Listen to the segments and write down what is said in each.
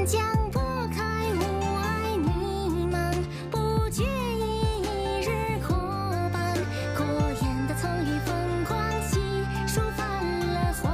将拨开雾霭迷茫，不介意一日过半。过眼的葱郁疯狂，细数泛了黄。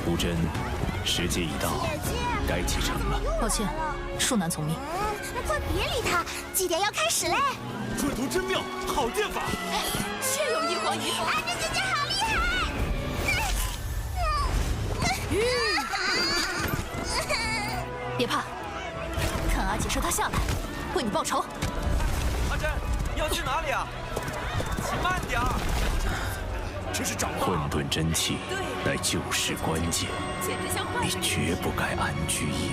吴真，时节已到，该启程了。抱歉，恕难从命。那快别理他，祭典要开始嘞！这图真妙，好剑法！确有一皇一凤。阿珍姐姐好厉害！别怕，看阿姐射他下来，为你报仇。阿珍，你要去哪里啊？骑慢点儿。这是掌混沌真气乃救世关键，你绝不该安居一隅。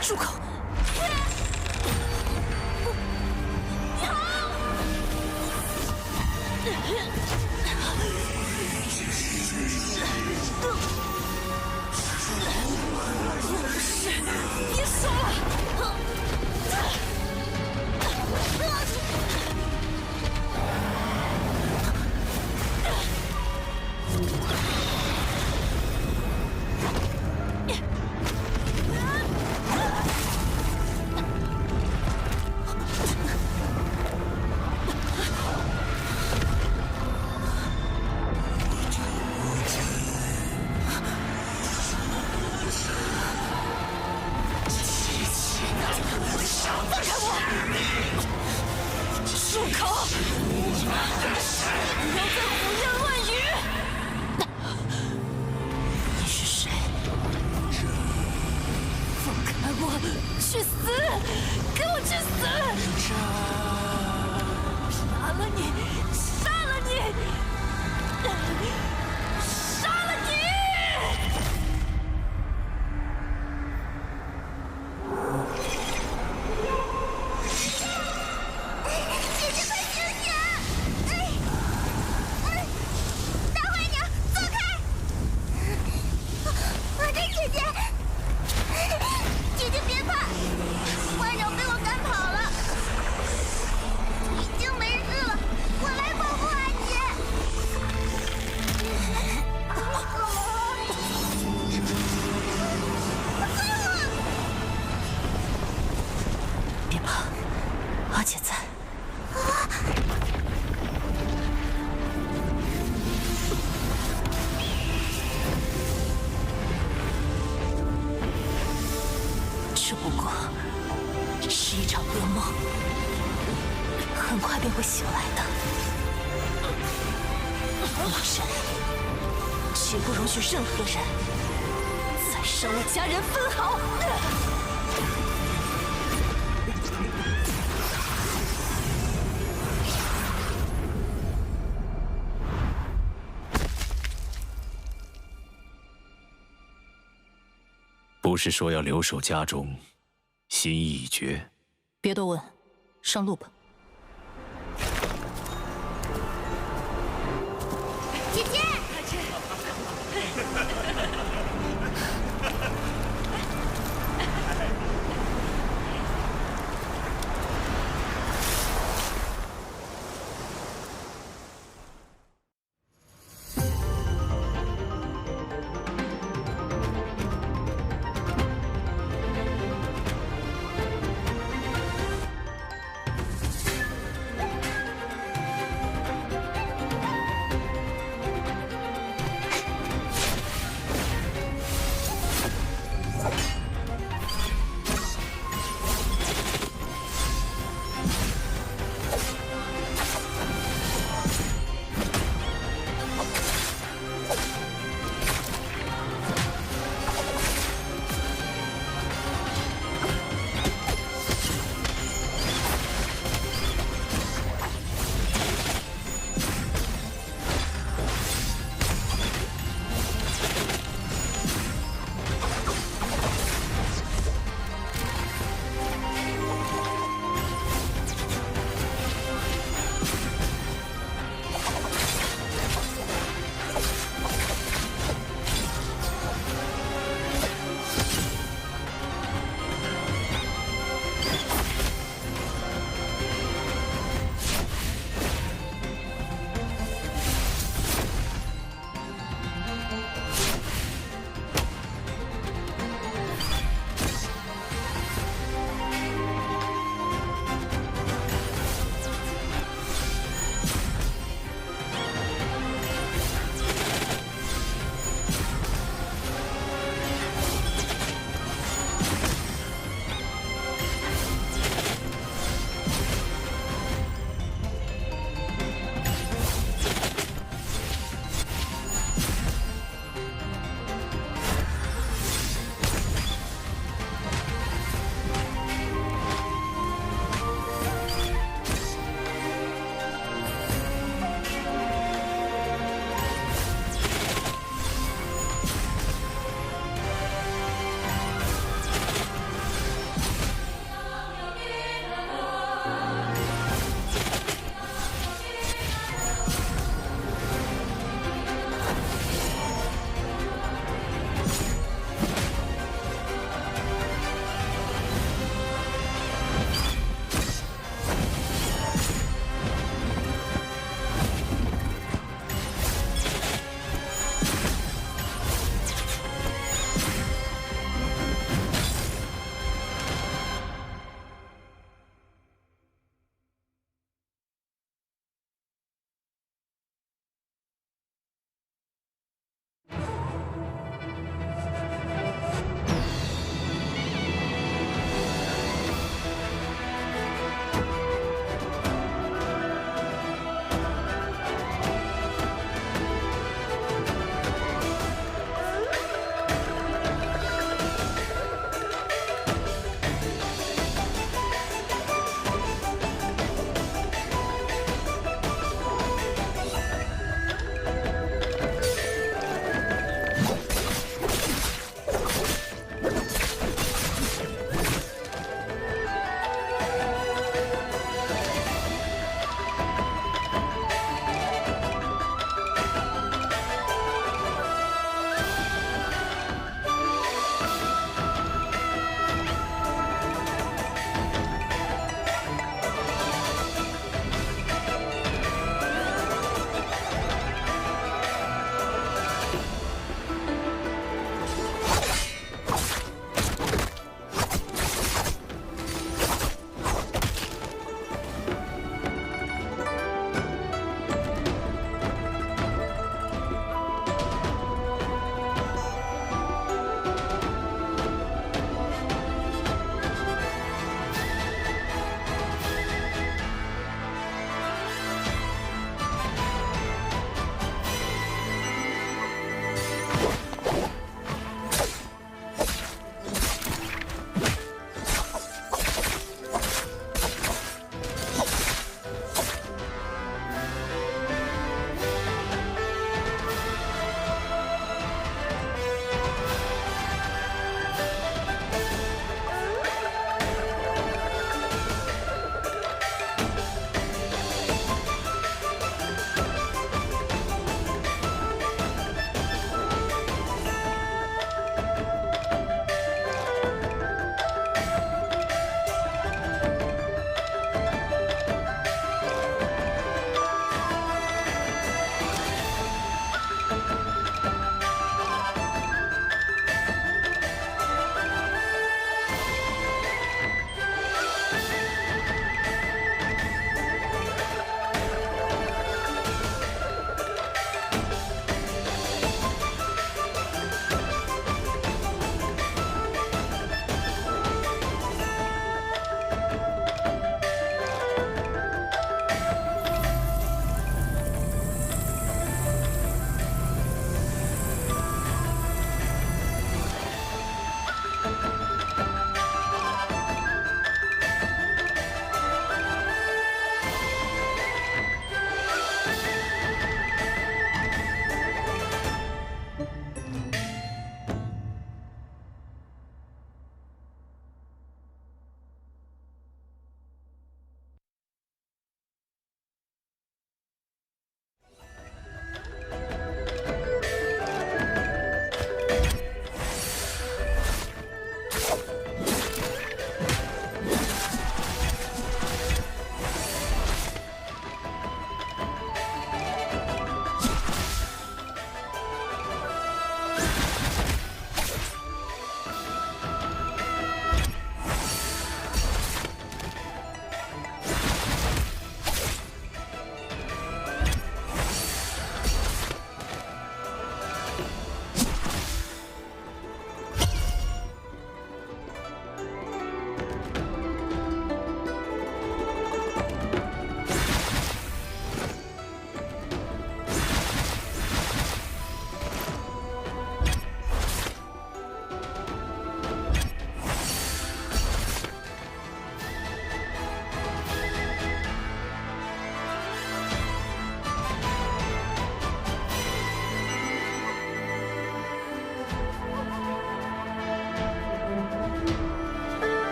住口！别说了！放开我！住口！不要再胡言乱语！你是谁？放开我！去死！给我去死！杀了你！杀了你！杀了你！姐姐快醒醒！大坏鸟，走开！阿珍姐姐，姐姐别怕，坏鸟被我赶跑了，已经没事了，我来保护阿姐。别怕，阿姐在。只不过是一场噩梦，很快便会醒来的。老身绝不容许任何人再伤我家人分毫。不是说要留守家中，心意已决。别多问，上路吧。姐姐，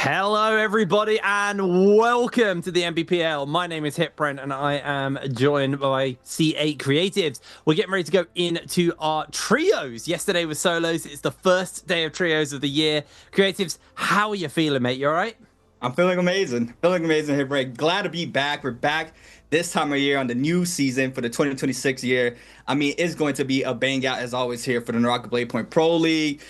Hello, everybody, and welcome to the NBPL. My name is HitBrent, and I am joined by C8 Creatives. We're getting ready to go into our trios. Yesterday was solos. It's the first day of trios of the year. Creatives, how are you feeling, mate? You all right? I'm feeling amazing. HitBrent. Glad to be back. We're back this time of year on the new season for the 2026 year. I mean, it's going to be a bang out as always here for the NARAKA BLADEPOINT Pro League.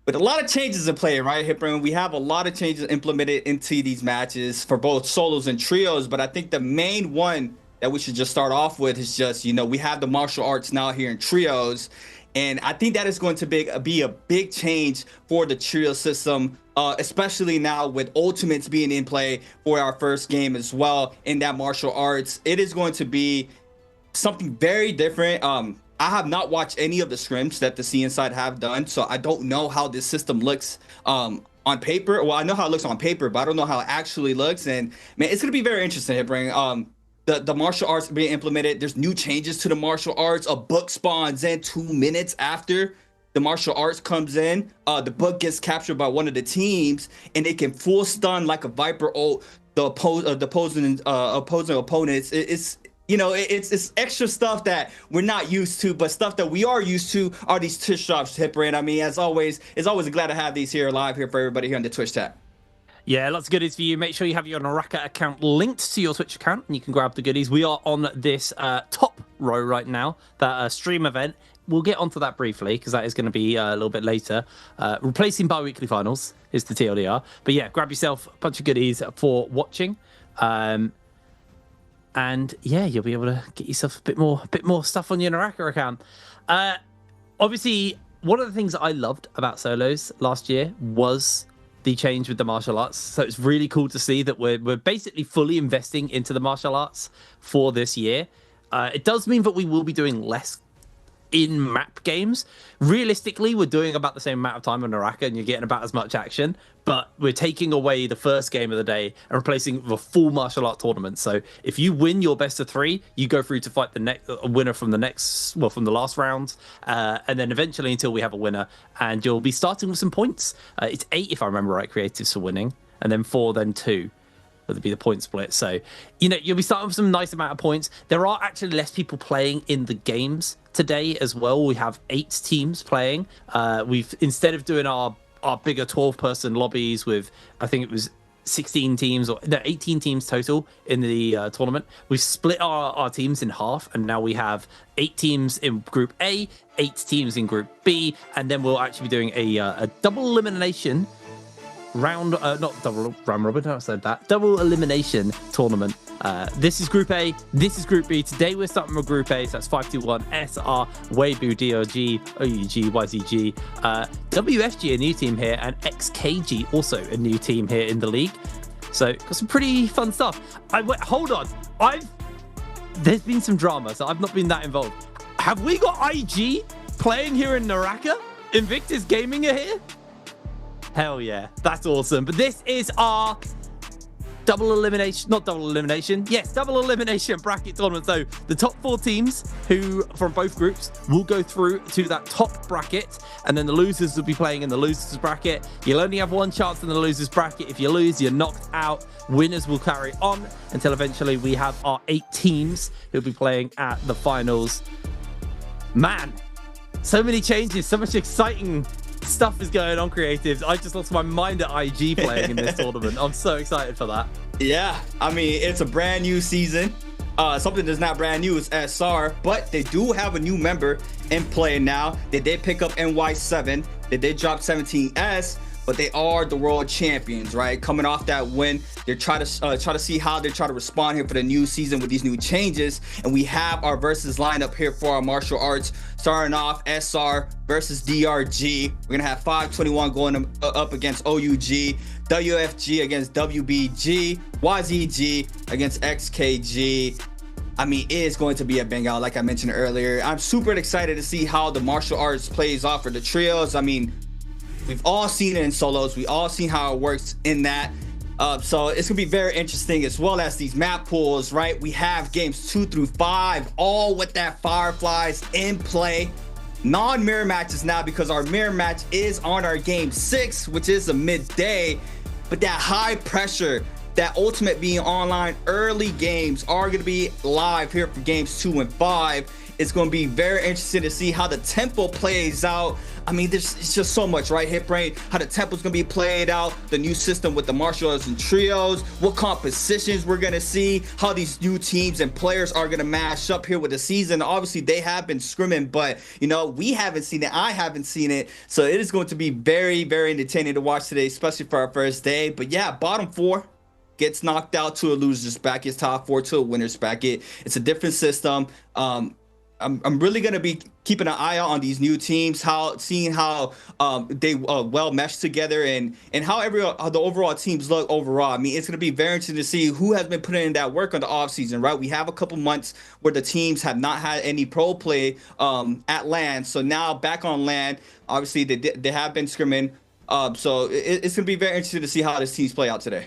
With a lot of changes in play, right, HitBrent? We have a lot of changes implemented into these matches for both solos and trios, but I think the main one that we should just start off with is just, you know, we have the martial arts now here in trios, and I think that is going to be a big change for the trio system, especially now with ultimates being in play for our first game as well in that martial arts. It is going to be something very different. I have not watched any of the scrims that the C Inside have done, so I don't know how this system looks on paper. Well, I know how it looks on paper, but I don't know how it actually looks. And man, it's gonna be very interesting, HitBrent. The martial arts being implemented. There's new changes to the martial arts. A book spawns in 2 minutes after the martial arts comes in. The book gets captured by one of the teams, and it can full stun like a Viper ult the opposing opponents. You know, it's extra stuff that we're not used to, but stuff that we are used to are these Twitch drops, HitBrent. I mean, as always, it's always glad to have these here live here for everybody here on the Twitch chat. Yeah, lots of goodies for you. Make sure you have your NARAKA account linked to your Twitch account, and you can grab the goodies. We are on this top row right now, that stream event. We'll get onto that briefly, because that is going to be a little bit later. Replacing bi-weekly finals is the TLDR. But yeah, grab yourself a bunch of goodies for watching. And yeah, you'll be able to get yourself a bit more stuff on your NARAKA account. Obviously, one of the things that I loved about solos last year was the change with the martial arts. So it's really cool to see that we're basically fully investing into the martial arts for this year. It does mean that we will be doing less in-map games. Realistically, we're doing about the same amount of time on NARAKA, and you're getting about as much action, but we're taking away the first game of the day and replacing it with a full martial art tournament. So if you win your best of 3, you go through to fight the next winner from the last round, and then eventually until we have a winner, and you'll be starting with some points. It's 8, if I remember right, creatives for winning, and then 4, then 2. That'd be the point split. So, you know, you'll be starting with some nice amount of points. There are actually less people playing in the games today as well. We have 8 teams playing. We've, instead of doing our bigger 12-person lobbies with, I think it was 16 teams, or no, 18 teams total in the tournament, we've split our teams in half, and now we have 8 teams in Group A, 8 teams in Group B, and then we'll actually be doing a double elimination not double round robin, I said that. Double elimination tournament. This is Group A, this is Group B. Today we're starting with Group A, so that's 521, SR, Weibu, DRG, OUG, YZG, WFG, a new team here, and XKG, also a new team here in the league. So, got some pretty fun stuff. Wait, hold on. There's been some drama, so I've not been that involved. Have we got IG playing here in NARAKA? Invictus Gaming are here? Hell yeah, that's awesome. But this is our double elimination bracket tournament. So the top 4 teams who from both groups will go through to that top bracket, and then the losers will be playing in the losers bracket. You'll only have one chance in the losers bracket. If you lose, you're knocked out. Winners will carry on until eventually we have our 8 teams who'll be playing at the finals. Man, so many changes, so much exciting stuff is going on, creatives. I just lost my mind at IG playing in this tournament. I'm so excited for that. Yeah, I mean, it's a brand new season. Something that's not brand new is SR, but they do have a new member in play now. They did pick up NY7. They did drop 17S, but they are the world champions, right? Coming off that win, they're trying to see how they try to respond here for the new season with these new changes. And we have our versus lineup here for our martial arts. Starting off, SR versus DRG. We're gonna have 521 going up against OUG, WFG against WBG, YZG against XKG. I mean, it is going to be a bang out, like I mentioned earlier. I'm super excited to see how the martial arts plays off for the trios. I mean, we've all seen it in solos. We all seen how it works in that. So it's gonna be very interesting, as well as these map pools, right? We have games 2 through 5, all with that Fireflies in play. Non-mirror matches now, because our mirror match is on our game 6, which is a midday. but that high pressure, that ultimate being online, early games are going to be live here for games 2 and 5. It's going to be very interesting to see how the tempo plays out. I mean, it's just so much, right, HitBrain? How the tempo is going to be played out, the new system with the martial arts and trios, what compositions we're going to see, how these new teams and players are going to mash up here with the season. Obviously, they have been scrimming, but, you know, we haven't seen it. I haven't seen it. So it is going to be very, very entertaining to watch today, especially for our first day. But yeah, bottom 4 gets knocked out to a loser's bracket, top 4 to a winner's bracket. It's a different system. I'm really going to be keeping an eye out on these new teams, seeing how they well mesh together, and how the overall teams look overall. I mean, it's going to be very interesting to see who has been putting in that work on the offseason, right? We have a couple months where the teams have not had any pro play at LAN. So now back on LAN, obviously they have been scrimming. So it's going to be very interesting to see how this teams play out today.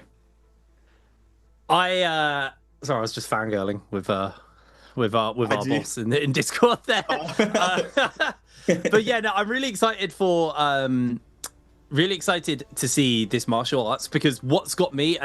Sorry, I was just fangirling with our boss in Discord there. But yeah, no, I'm really excited to see this martial arts, because what's got me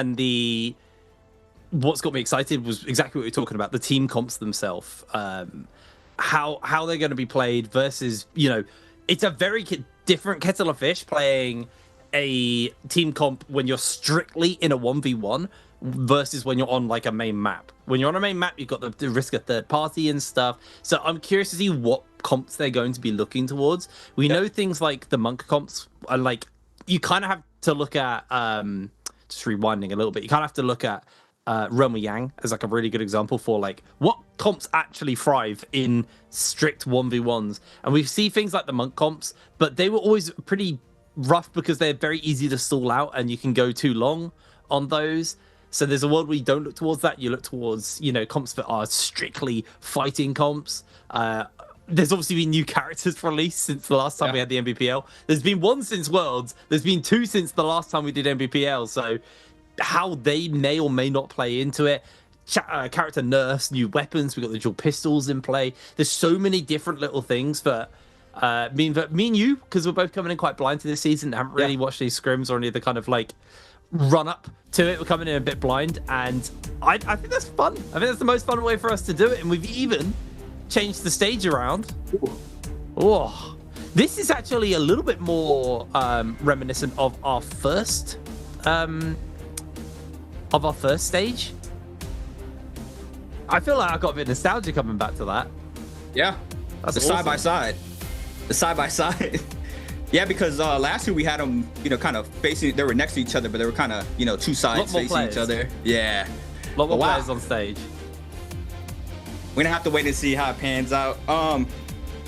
excited was exactly what we were talking about, the team comps themselves, how they're going to be played versus, you know, it's a very different kettle of fish playing a team comp when you're strictly in a 1v1 versus when you're on like a main map. When you're on a main map, you've got the risk of third party and stuff. So I'm curious to see what comps they're going to be looking towards. We know things like the monk comps are like, you kind of have to look at, just rewinding a little bit, you kind of have to look at Roma Yang as like a really good example for like what comps actually thrive in strict 1v1s. And we see things like the monk comps, but they were always pretty rough because they're very easy to stall out and you can go too long on those. So there's a world where you don't look towards that. You look towards, you know, comps that are strictly fighting comps. There's obviously been new characters released since the last time we had the NBPL. There's been 1 since Worlds. There's been 2 since the last time we did NBPL. So how they may or may not play into it. Character nerfs, new weapons. We've got the dual pistols in play. There's so many different little things that me and you, because we're both coming in quite blind to this season, haven't really watched these scrims or any of the kind of like run up to it. We're coming in a bit blind, and I think that's fun. I think that's the most fun way for us to do it, and we've even changed the stage around. Oh, this is actually a little bit more reminiscent of our first stage. I feel like I've got a bit of nostalgia coming back to that. Yeah, that's the side by side. The side by side. Yeah, because last year we had them, you know, kind of facing. They were next to each other, but they were kind of, you know, two sides facing each other. Yeah, a lot more players on stage. We're gonna have to wait and see how it pans out.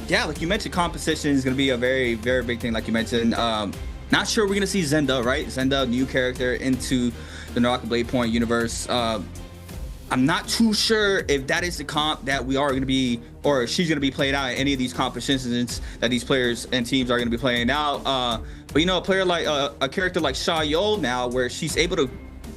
Yeah, like you mentioned, composition is gonna be a very, very big thing. Like you mentioned, not sure we're gonna see Zenda, right? Zenda, new character into the NARAKA BLADEPOINT universe. I'm not too sure if that is the comp that we are going to be, or she's going to be played out in any of these competitions that these players and teams are going to be playing out. But you know, a player like a character like Xiaoyu now, where she's able to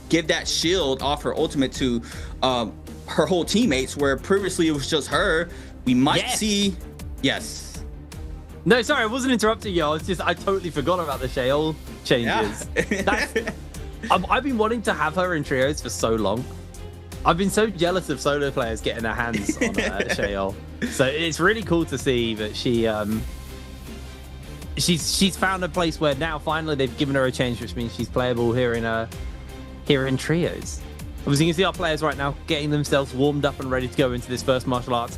give that shield off her ultimate to her whole teammates, where previously it was just her. We might see, No, sorry, I wasn't interrupting you. It's just I totally forgot about the Xiaoyu changes. Yeah. I've been wanting to have her in trios for so long. I've been so jealous of solo players getting their hands on Xiaoyu. So it's really cool to see that she's found a place where now finally they've given her a change, which means she's playable here in trios. Obviously, you can see our players right now getting themselves warmed up and ready to go into this first martial arts.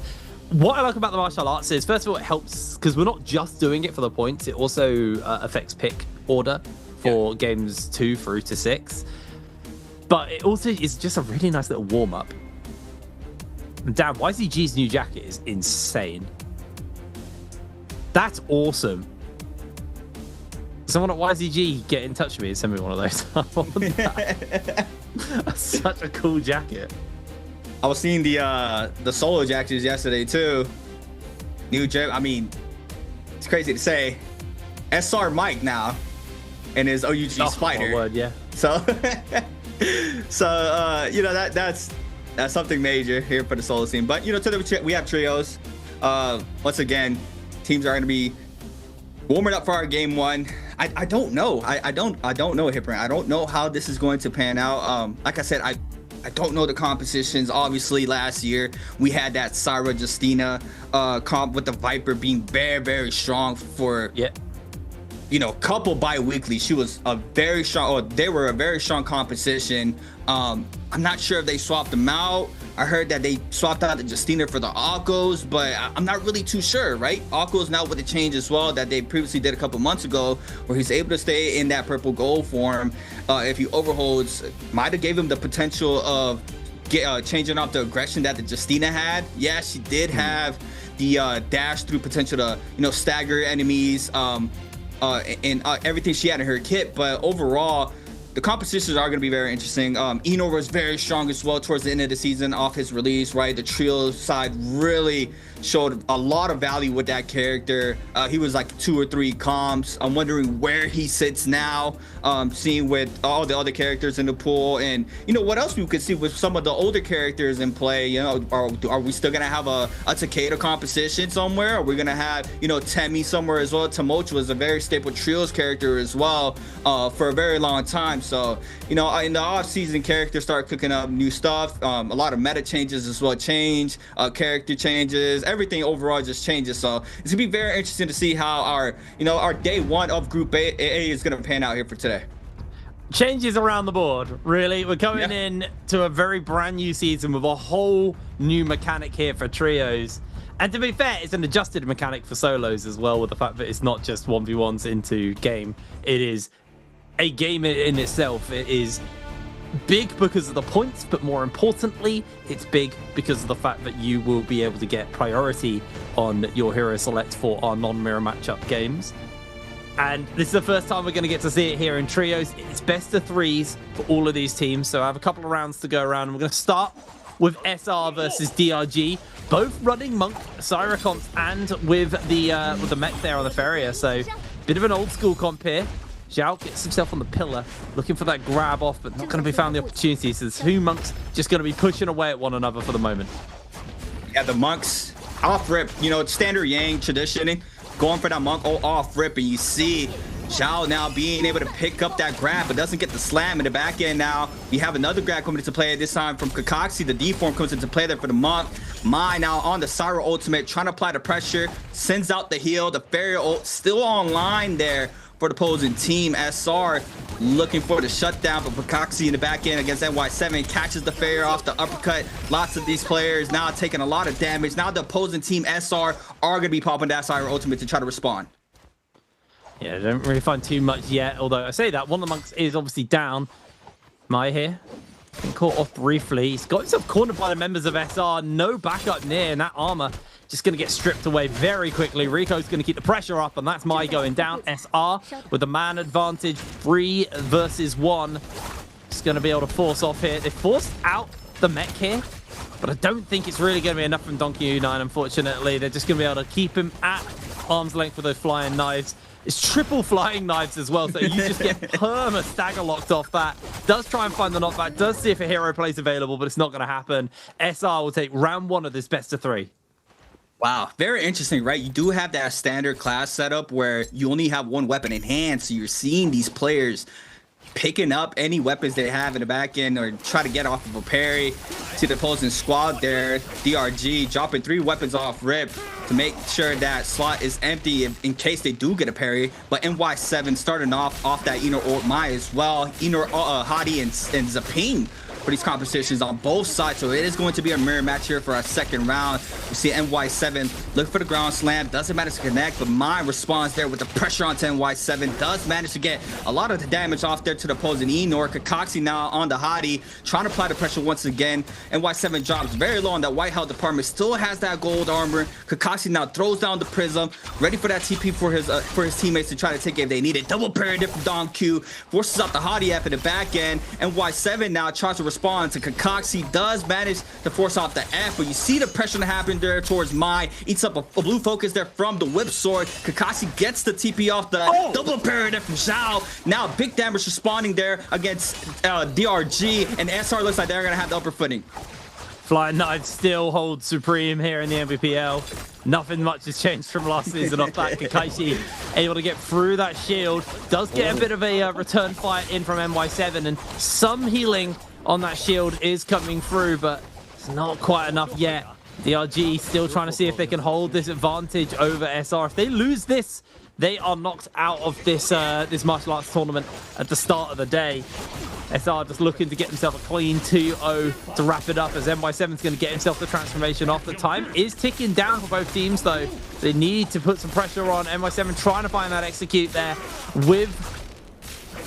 What I like about the martial arts is, first of all, it helps because we're not just doing it for the points. It also affects pick order for games 2 through to 6. But it also is just a really nice little warm-up. Damn, YZG's new jacket is insane. That's awesome. Someone at YZG get in touch with me and send me one of those. I want that. That's such a cool jacket. I was seeing the solo jackets yesterday too. New jacket. I mean, it's crazy to say. SR Mike now and his OUG Spider. My word, yeah. So you know, that's something major here for the solo scene. But you know, today we have trios. Once again, teams are going to be Warming up for our game one. I don't know. I don't know, Hipper. I don't know how this is going to pan out. Like I said, I don't know the compositions. Obviously, last year we had that Syra Justina comp with the Viper being very, very strong for couple bi-weekly. She was a very strong, or they were a very strong composition. I'm not sure if they swapped them out. I heard that they swapped out the Justina for the Akos, but I'm not really too sure, right? Akos now with the change as well that they previously did a couple months ago, where he's able to stay in that purple gold form. If he overholds, might have gave him the potential of changing off the aggression that the Justina had. Yeah, she did have the dash through potential to stagger enemies and everything she had in her kit, but overall the compositions are going to be very interesting. Enor was very strong as well towards the end of the season off his release, right? The trio side really showed a lot of value with that character. He was like 2 or 3 comps. I'm wondering where he sits now, seeing with all the other characters in the pool, and what else we could see with some of the older characters in play. Are we still gonna have a Takeda composition somewhere? Are we gonna have Temi somewhere as well? Tamoch was a very staple trios character as well for a very long time. So in the off-season, characters start cooking up new stuff. A lot of meta changes as well character changes. Everything overall just changes. So it's gonna be very interesting to see how our day one of Group A is gonna pan out here for today. Changes around the board, really. We're coming in to a very brand new season with a whole new mechanic here for trios. And to be fair, it's an adjusted mechanic for solos as well, with the fact that it's not just 1v1s into game. It is a game in itself. It is big because of the points, but more importantly, it's big because of the fact that you will be able to get priority on your hero select for our non-mirror matchup games. And this is the first time we're going to get to see it here in trios. It's best of 3s for all of these teams, so I have a couple of rounds to go around. We're going to start with SR versus DRG, both running Monk, Syra comps, and with the mech there on the Farrier. So bit of an old school comp here. Zhao gets himself on the pillar, looking for that grab off, but not going to be found the opportunity. So the 2 monks just going to be pushing away at one another for the moment. Yeah, the monks off rip, standard Yang tradition, going for that monk off rip, and you see Zhao now being able to pick up that grab, but doesn't get the slam in the back end. Now we have another grab coming into play, this time from Kakaxi. The D-form comes into play there for the monk. Mai now on the Syra ultimate, trying to apply the pressure, sends out the heal. The Farrier ult still online there for the opposing team. SR looking for the shutdown, but Kakaxi in the back end against NY7 catches the Farrier off the uppercut. Lots of these players now taking a lot of damage. Now the opposing team SR are going to be popping that Syra ultimate to try to respond. Yeah, I don't really find too much yet, although I say that one of the monks is obviously down. Mai here, been caught off briefly. He's got himself cornered by the members of SR. No backup near, and that armor just going to get stripped away very quickly. Rico's going to keep the pressure up, and that's Mai going down. SR with the man advantage, 3 versus 1. Just going to be able to force off here. They forced out the mech here, but I don't think it's really going to be enough from Donkey U9, unfortunately. They're just going to be able to keep him at arm's length with those flying knives. It's triple flying knives as well, so you just get perma stagger locked off that. Does try and find the knockback, does see if a hero plays available, but it's not going to happen. SR will take round 1 of this best of 3. Wow, very interesting, right? You do have that standard class setup where you only have 1 weapon in hand, so you're seeing these players picking up any weapons they have in the back end or try to get off of a parry. See the opposing squad there, DRG dropping 3 weapons off rip to make sure that slot is empty in case they do get a parry. But NY7 starting off that Enor or Mai as well. Enor, Hadi, and Zapine for these competitions on both sides, so it is going to be a mirror match here for our second round. We see NY7 look for the ground slam, doesn't manage to connect, but Mai responds there with the pressure onto NY7, does manage to get a lot of the damage off there to the opposing Enor. Kakaxi now on the Hadi, trying to apply the pressure once again. NY7 drops very low on that white health department, still has that gold armor. Kakaxi now throws down the prism, ready for that TP for his teammates to try to take it if they need it. Double parry from Dom Q, forces out the Hadi F in the back end. NY7 now tries to respond to Kakaxi, does manage to force out the F, but you see the pressure that happened there towards Mai, eats up a blue focus there from the whip sword. Kakaxi gets the TP off the double parry there from Zhao. Now big damage responding there against DRG, and SR looks like they're gonna have the upper footing. Flying Knife still holds supreme here in the NBPL. Nothing much has changed from last season off that. Kakashi able to get through that shield. Does get a bit of a return fight in from NY7, and some healing on that shield is coming through, but it's not quite enough yet. DRG still trying to see if they can hold this advantage over SR. If they lose this, they are knocked out of this this martial arts tournament at the start of the day. SR just looking to get himself a clean 2-0 to wrap it up, as NY7's going to get himself the transformation off. The time is ticking down for both teams, though. They need to put some pressure on. NY7 trying to find that execute there with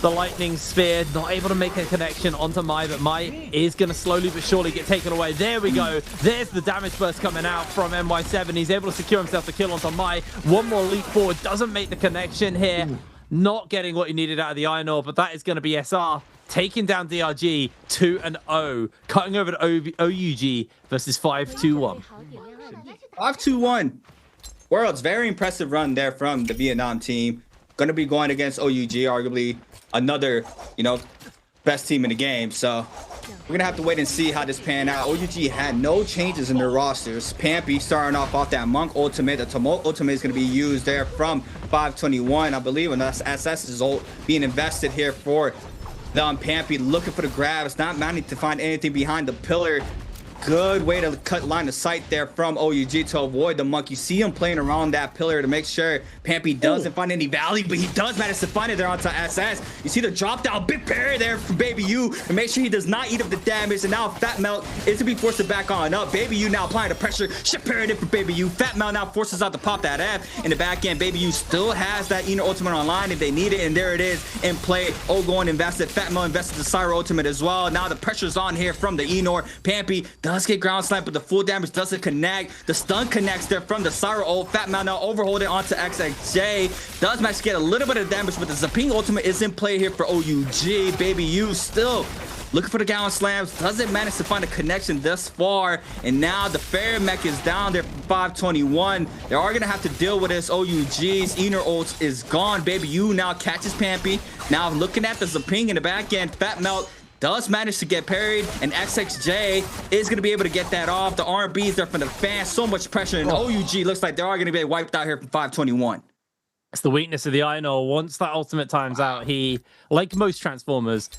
the lightning spear, not able to make a connection onto Mai, but Mai is going to slowly but surely get taken away. There we go. There's the damage burst coming out from NY7. He's able to secure himself the kill onto Mai. One more leap forward, doesn't make the connection here. Not getting what he needed out of the Iron Ore, but that is going to be SR taking down DRG 2-0, cutting over to OUG versus 5-2-1. 5-2-1. Worlds, very impressive run there from the Vietnam team. Going to be going against OUG, arguably another, best team in the game. So we're going to have to wait and see how this pan out. OUG had no changes in their rosters. Pampy starting off that Monk ultimate. The Tumult ultimate is going to be used there from 521, I believe, and that's SS is being invested here for the Pampy, looking for the grabs, not managing to find anything behind the pillar. Good way to cut line of sight there from OUG to avoid the Monk. You see him playing around that pillar to make sure Pampy doesn't find any valley, but he does manage to find it there onto SS. You see the drop down, big parry there for Baby U to make sure he does not eat up the damage. And now Fat Melt is to be forced to back on up. Baby U now applying the pressure. Shit parried it for Baby U. Fat Melt now forces out to pop that F in the back end. Baby U still has that Inner ultimate online if they need it, and there it is in play. Going invested. Fat Melt invested the Syro ultimate as well. Now the pressure's on here from the Enor. Pampy does get ground slam, but the full damage doesn't connect. The stun connects there from the Syro ult. Fat Mount now overholding onto XXJ. Does manage to get a little bit of damage, but the Zaping ultimate is in play here for OUG. Baby U still looking for the gallon slams. Doesn't manage to find a connection thus far. And now the fair mech is down there for 521. They are going to have to deal with this. OUG's Inner ult is gone. Baby U now catches Pampy. Now looking at the Zaping in the back end. Fat Melt does manage to get parried, and XXJ is going to be able to get that off. The R&B's there from the fans. So much pressure, and OUG looks like they are going to be wiped out here from 521. It's the weakness of the Iron. Once that ultimate times out, he, like most Transformers,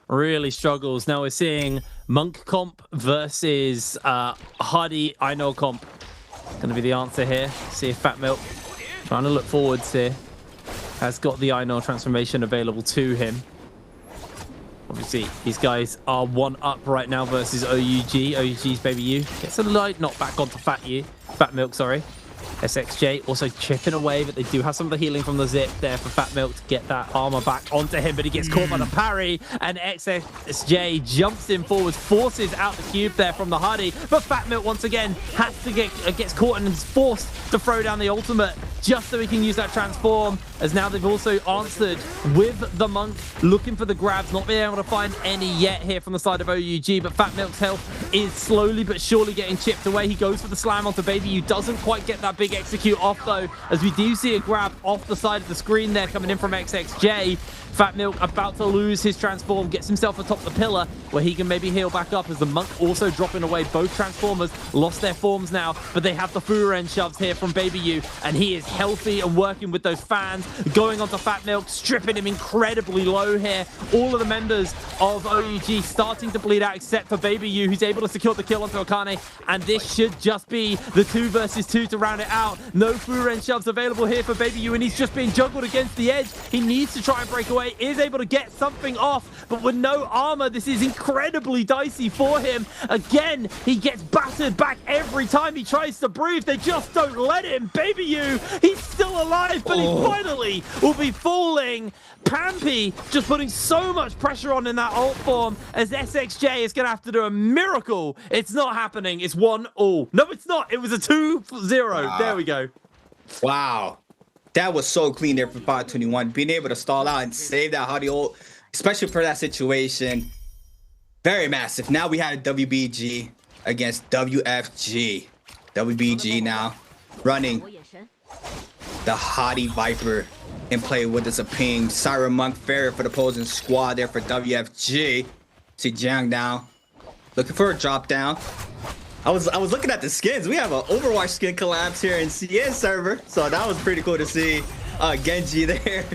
really struggles. Now we're seeing Monk comp versus Hardy Iron comp. Going to be the answer here. See if Fat Milk, trying to look forwards here, has got the Iron transformation available to him. Obviously, these guys are one up right now versus OUG. OUG's Baby U gets a light knock back onto Fat Milk, sorry. SXJ also chipping away, but they do have some of the healing from the Zip there for Fat Milk to get that armor back onto him, but he gets caught by the parry, and XXJ jumps in forwards, forces out the cube there from the Hardy, but Fat Milk once again has to gets caught and is forced to throw down the ultimate just so he can use that transform, as now they've also answered with the Monk, looking for the grabs, not being able to find any yet here from the side of OUG, but Fat Milk's health is slowly but surely getting chipped away. He goes for the slam onto Baby U, doesn't quite get that big execute off though, as we do see a grab off the side of the screen there coming in from XXJ. Fat Milk about to lose his transform, gets himself atop the pillar where he can maybe heal back up, as the Monk also dropping away. Both Transformers lost their forms now, but they have the Furen shoves here from Baby U, and he is healthy and working with those fans, going onto Fat Milk, stripping him incredibly low here. All of the members of OUG starting to bleed out except for Baby U, who's able to secure the kill onto Akane, and this should just be the 2 versus 2 to round it out. No Furen shoves available here for Baby U, and he's just being juggled against the edge. He needs to try and break away, is able to get something off, but with no armor, this is incredibly dicey for him. Again, he gets battered back every time he tries to breathe. They just don't let him. Baby U, he's still alive, but he finally will be falling. Pampy just putting so much pressure on in that ult form, as SXJ is going to have to do a miracle. It's not happening. It's 1-all. No, it's not. It was a 2-0. There we go. Wow. That was so clean there for 521. Being able to stall out and save that Hardy ult, especially for that situation, very massive. Now we had a WBG against WFG. WBG now running the Hardy Viper in play with the Zaping. Siren Monk Ferry for the opposing squad there for WFG. See Jiang now looking for a drop down. I was looking at the skins. We have an Overwatch skin collapse here in CN server, so that was pretty cool to see Genji there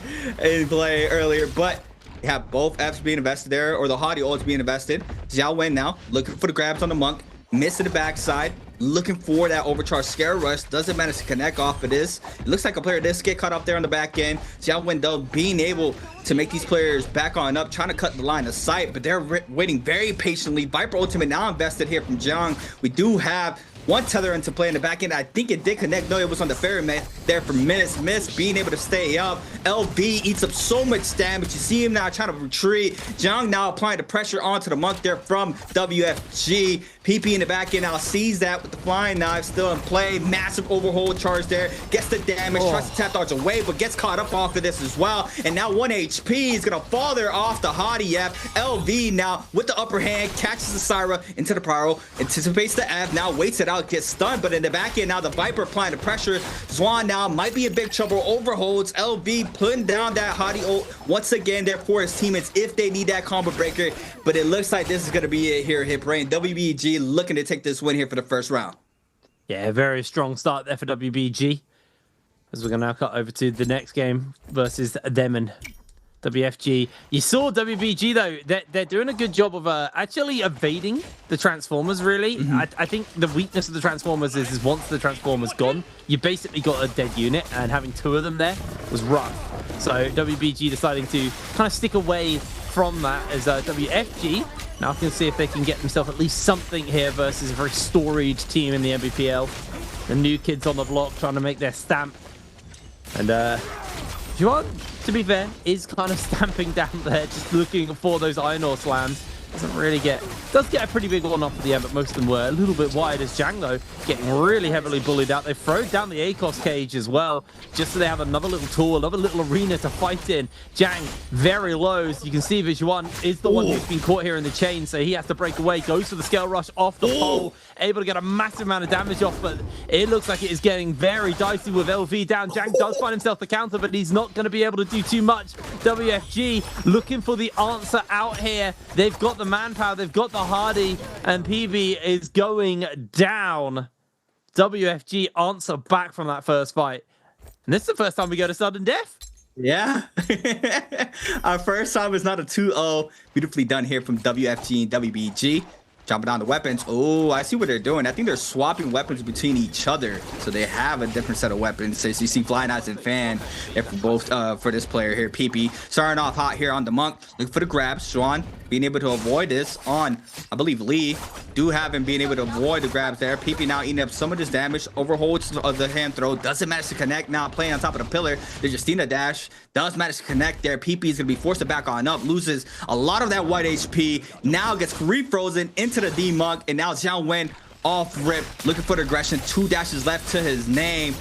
in play earlier. But you have both Fs being invested there, or the Hadi ults being invested. Xiao Wen now looking for the grabs on the Monk, missing the backside, looking for that overcharge scare rush. Doesn't manage to connect off of this. It looks like a player does get caught up there on the back end. Xiao Wen though being able to make these players back on up, trying to cut the line of sight, but they're waiting very patiently. Viper ultimate now invested here from Zhang. We do have one tether into play in the back end. I think it did connect. No, it was on the ferryman there for Miss. Miss being able to stay up. LV eats up so much damage. You see him now trying to retreat. Zhang now applying the pressure onto the Monk there from WFG. PP in the back end now sees that with the flying knife still in play. Massive overhold charge there. Gets the damage. Tries to tap dodge away, but gets caught up off of this as well. And now 1 HP is going to fall there off the Hadi F. LV now with the upper hand. Catches the Syra into the Pyro. Anticipates the F. Now waits it out. Gets stunned. But in the back end now the Viper applying the pressure. Zwan now might be in big trouble. Overholds. LV putting down that Hadi ult once again there for his teammates if they need that combo breaker. But it looks like this is going to be it here. Hit Brain. WBG looking to take this win here for the first round. Yeah, very strong start there for WBG. As we're going to now cut over to the next game versus them and WFG. You saw WBG though, they're doing a good job of actually evading the Transformers, really. I think the weakness of the Transformers is once the Transformer's gone, you basically got a dead unit, and having two of them there was rough. So WBG deciding to kind of stick away from that as WFG now can see if they can get themselves at least something here versus a very storied team in the NBPL. The new kids on the block trying to make their stamp. And Juan, to be fair, is kind of stamping down there, just looking for those Iron Ore slams. Doesn't really does get a pretty big one off at the end, but most of them were a little bit wide as Zhang, though, getting really heavily bullied out. They throw down the ACOS cage as well, just so they have another little tool, another little arena to fight in. Zhang, very low. As you can see, Vijuan is the one who's been caught here in the chain, so he has to break away, goes for the scale rush off the pole, able to get a massive amount of damage off, but it looks like it is getting very dicey with LV down. Zhang does find himself the counter, but he's not going to be able to do too much. WFG looking for the answer out here. They've got the manpower, they've got the Hardy, and PB is going down. WFG answer back from that first fight. And this is the first time we go to sudden death. Yeah. Our first time is not a 2-0. Beautifully done here from WFG and WBG. Jumping down the weapons. Oh, I see what they're doing. I think they're swapping weapons between each other, so they have a different set of weapons. So you see Fly Knights and Fan for both for this player here. PP starting off hot here on the Monk. Looking for the grabs. Swan being able to avoid this on, I believe, Lee. Do have him being able to avoid the grabs there. PP now eating up some of this damage. Overholds of the hand throw. Doesn't manage to connect. Now playing on top of the pillar. There's Justina dash. Does manage to connect there. PP is going to be forced to back on up. Loses a lot of that white HP. Now gets refrozen into the D-Monk. And now Xiao Wen off rip. Looking for the aggression. 2 dashes left to his name.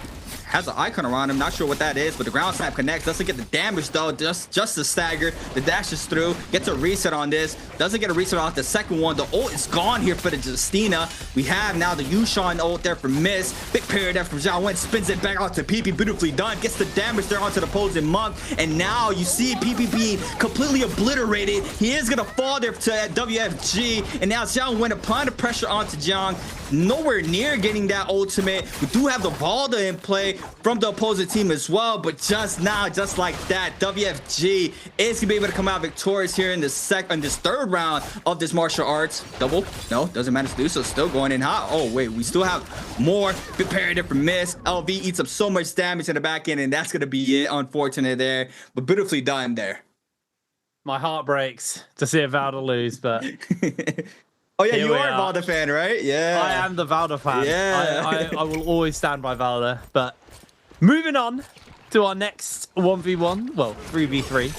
Has an icon around him, not sure what that is, but the ground snap connects. Doesn't get the damage though, just the stagger. The dash is through, gets a reset on this. Doesn't get a reset off the second one. The ult is gone here for the Justina. We have now the Yushan ult there for Miss. Big parry there from Zhao Wen, spins it back out to PP, beautifully done. Gets the damage there onto the opposing Monk. And now you see PP being completely obliterated. He is gonna fall there to WFG. And now Zhao Wen applying the pressure onto Zhang. Nowhere near getting that ultimate. We do have the Valda in play from the opposing team as well, but just now, just like that, WFG is gonna be able to come out victorious here in this third round of this martial arts. Double, no, doesn't manage to do so. Still going in hot. Oh wait, we still have more. Good parry there from Miss. LV eats up so much damage in the back end, and that's gonna be it. Unfortunate there, but beautifully done there. My heart breaks to see a Valda lose, but oh yeah, you are a Valda fan, right? Yeah, I am the Valda fan. Yeah, I will always stand by Valda. But moving on to our next 1v1, well, 3v3.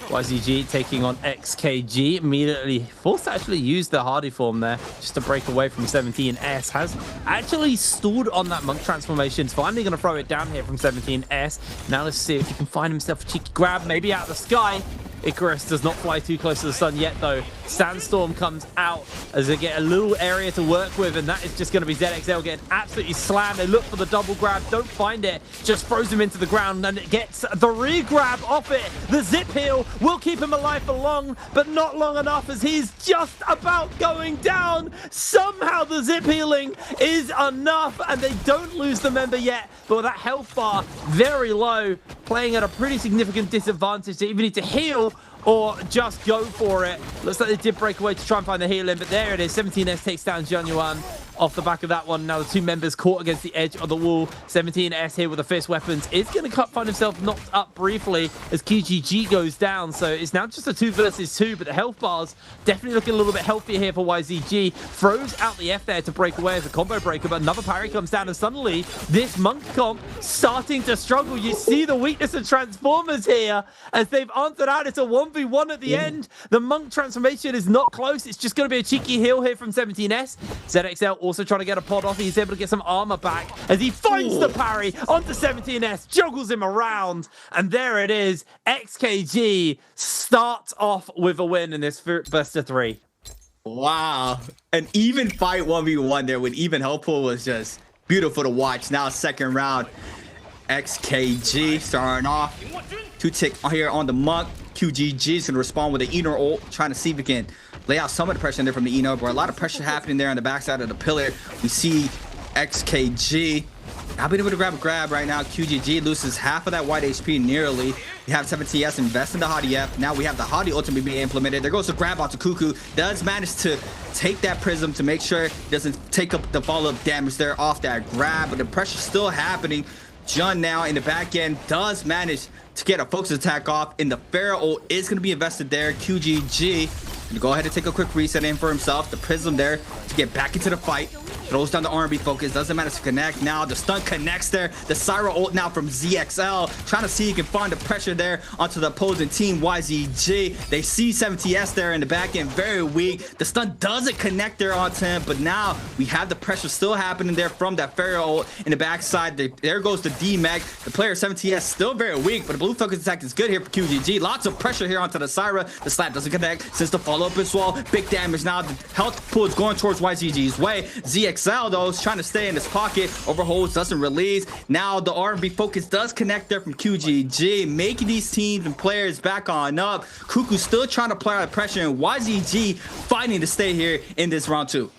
YZG taking on XKG, immediately forced to actually use the Hardy form there just to break away from 17S. Has actually stalled on that Monk transformation. It's finally going to throw it down here from 17S. Now let's see if he can find himself a cheeky grab, maybe out of the sky. Icarus does not fly too close to the sun yet, though. Sandstorm comes out as they get a little area to work with, and that is just going to be ZXL getting absolutely slammed. They look for the double grab, don't find it, just throws him into the ground, and it gets the re-grab off it. The zip heal will keep him alive for long, but not long enough as he's just about going down. Somehow the zip healing is enough, and they don't lose the member yet, but with that health bar very low, playing at a pretty significant disadvantage. They even need to heal or just go for it. Looks like they did break away to try and find the healing, but there it is. 17S takes down Jianyuan off the back of that one. Now the two members caught against the edge of the wall. 17S here with the fist weapons is going to find himself knocked up briefly as QGG goes down. So it's now just a 2 versus 2, but the health bars definitely looking a little bit healthier here for YZG. Throws out the F there to break away as a combo breaker, but another parry comes down, and suddenly this Monk comp starting to struggle. You see the weakness of Transformers here as they've answered out. It's a 1v1 at the end. The Monk transformation is not close. It's just going to be a cheeky heal here from 17S. ZXL also trying to get a pod off. He's able to get some armor back as he finds the parry onto 17S, juggles him around, and there it is. XKG starts off with a win in this best of 3. Wow. An even fight 1v1 there with even health pool was just beautiful to watch. Now second round. XKG starting off. 2-tick here on the Monk. QGG is going to respond with the Enor ult, trying to see if we can lay out some of the pressure in there from the Enor, but a lot of pressure happening there on the backside of the pillar. We see XKG not being able to grab right now. QGG loses half of that white HP nearly. We have 17S invest in the Hadi F. Now we have the Hadi ultimate being implemented. There goes the grab out to Cuckoo. Does manage to take that prism to make sure it doesn't take up the follow-up damage there off that grab, but the pressure's still happening. Jun now in the back end does manage to get a focus attack off, and the Pharaoh ult is going to be invested there. QGG going to go ahead and take a quick reset in for himself. The prism there to get back into the fight. Throws down the R&B focus, doesn't matter to connect. Now the stun connects there. The Syra ult now from ZXL, trying to see if he can find the pressure there onto the opposing team, YZG. They see 70S there in the back end, very weak. The stun doesn't connect there onto him, but now we have the pressure still happening there from that Pharaoh ult in the backside. There goes the D-Meg. The player 70S still very weak, but the blue focus attack is good here for QGG. Lots of pressure here onto the Syra. The slap doesn't connect since the follow-up as well. Big damage now. The health pool is going towards YZG's way. ZXL though is trying to stay in his pocket. Overholds, doesn't release. Now the R&B focus does connect there from QGG, making these teams and players back on up. Cuckoo still trying to apply pressure, and YZG fighting to stay here in this round 2.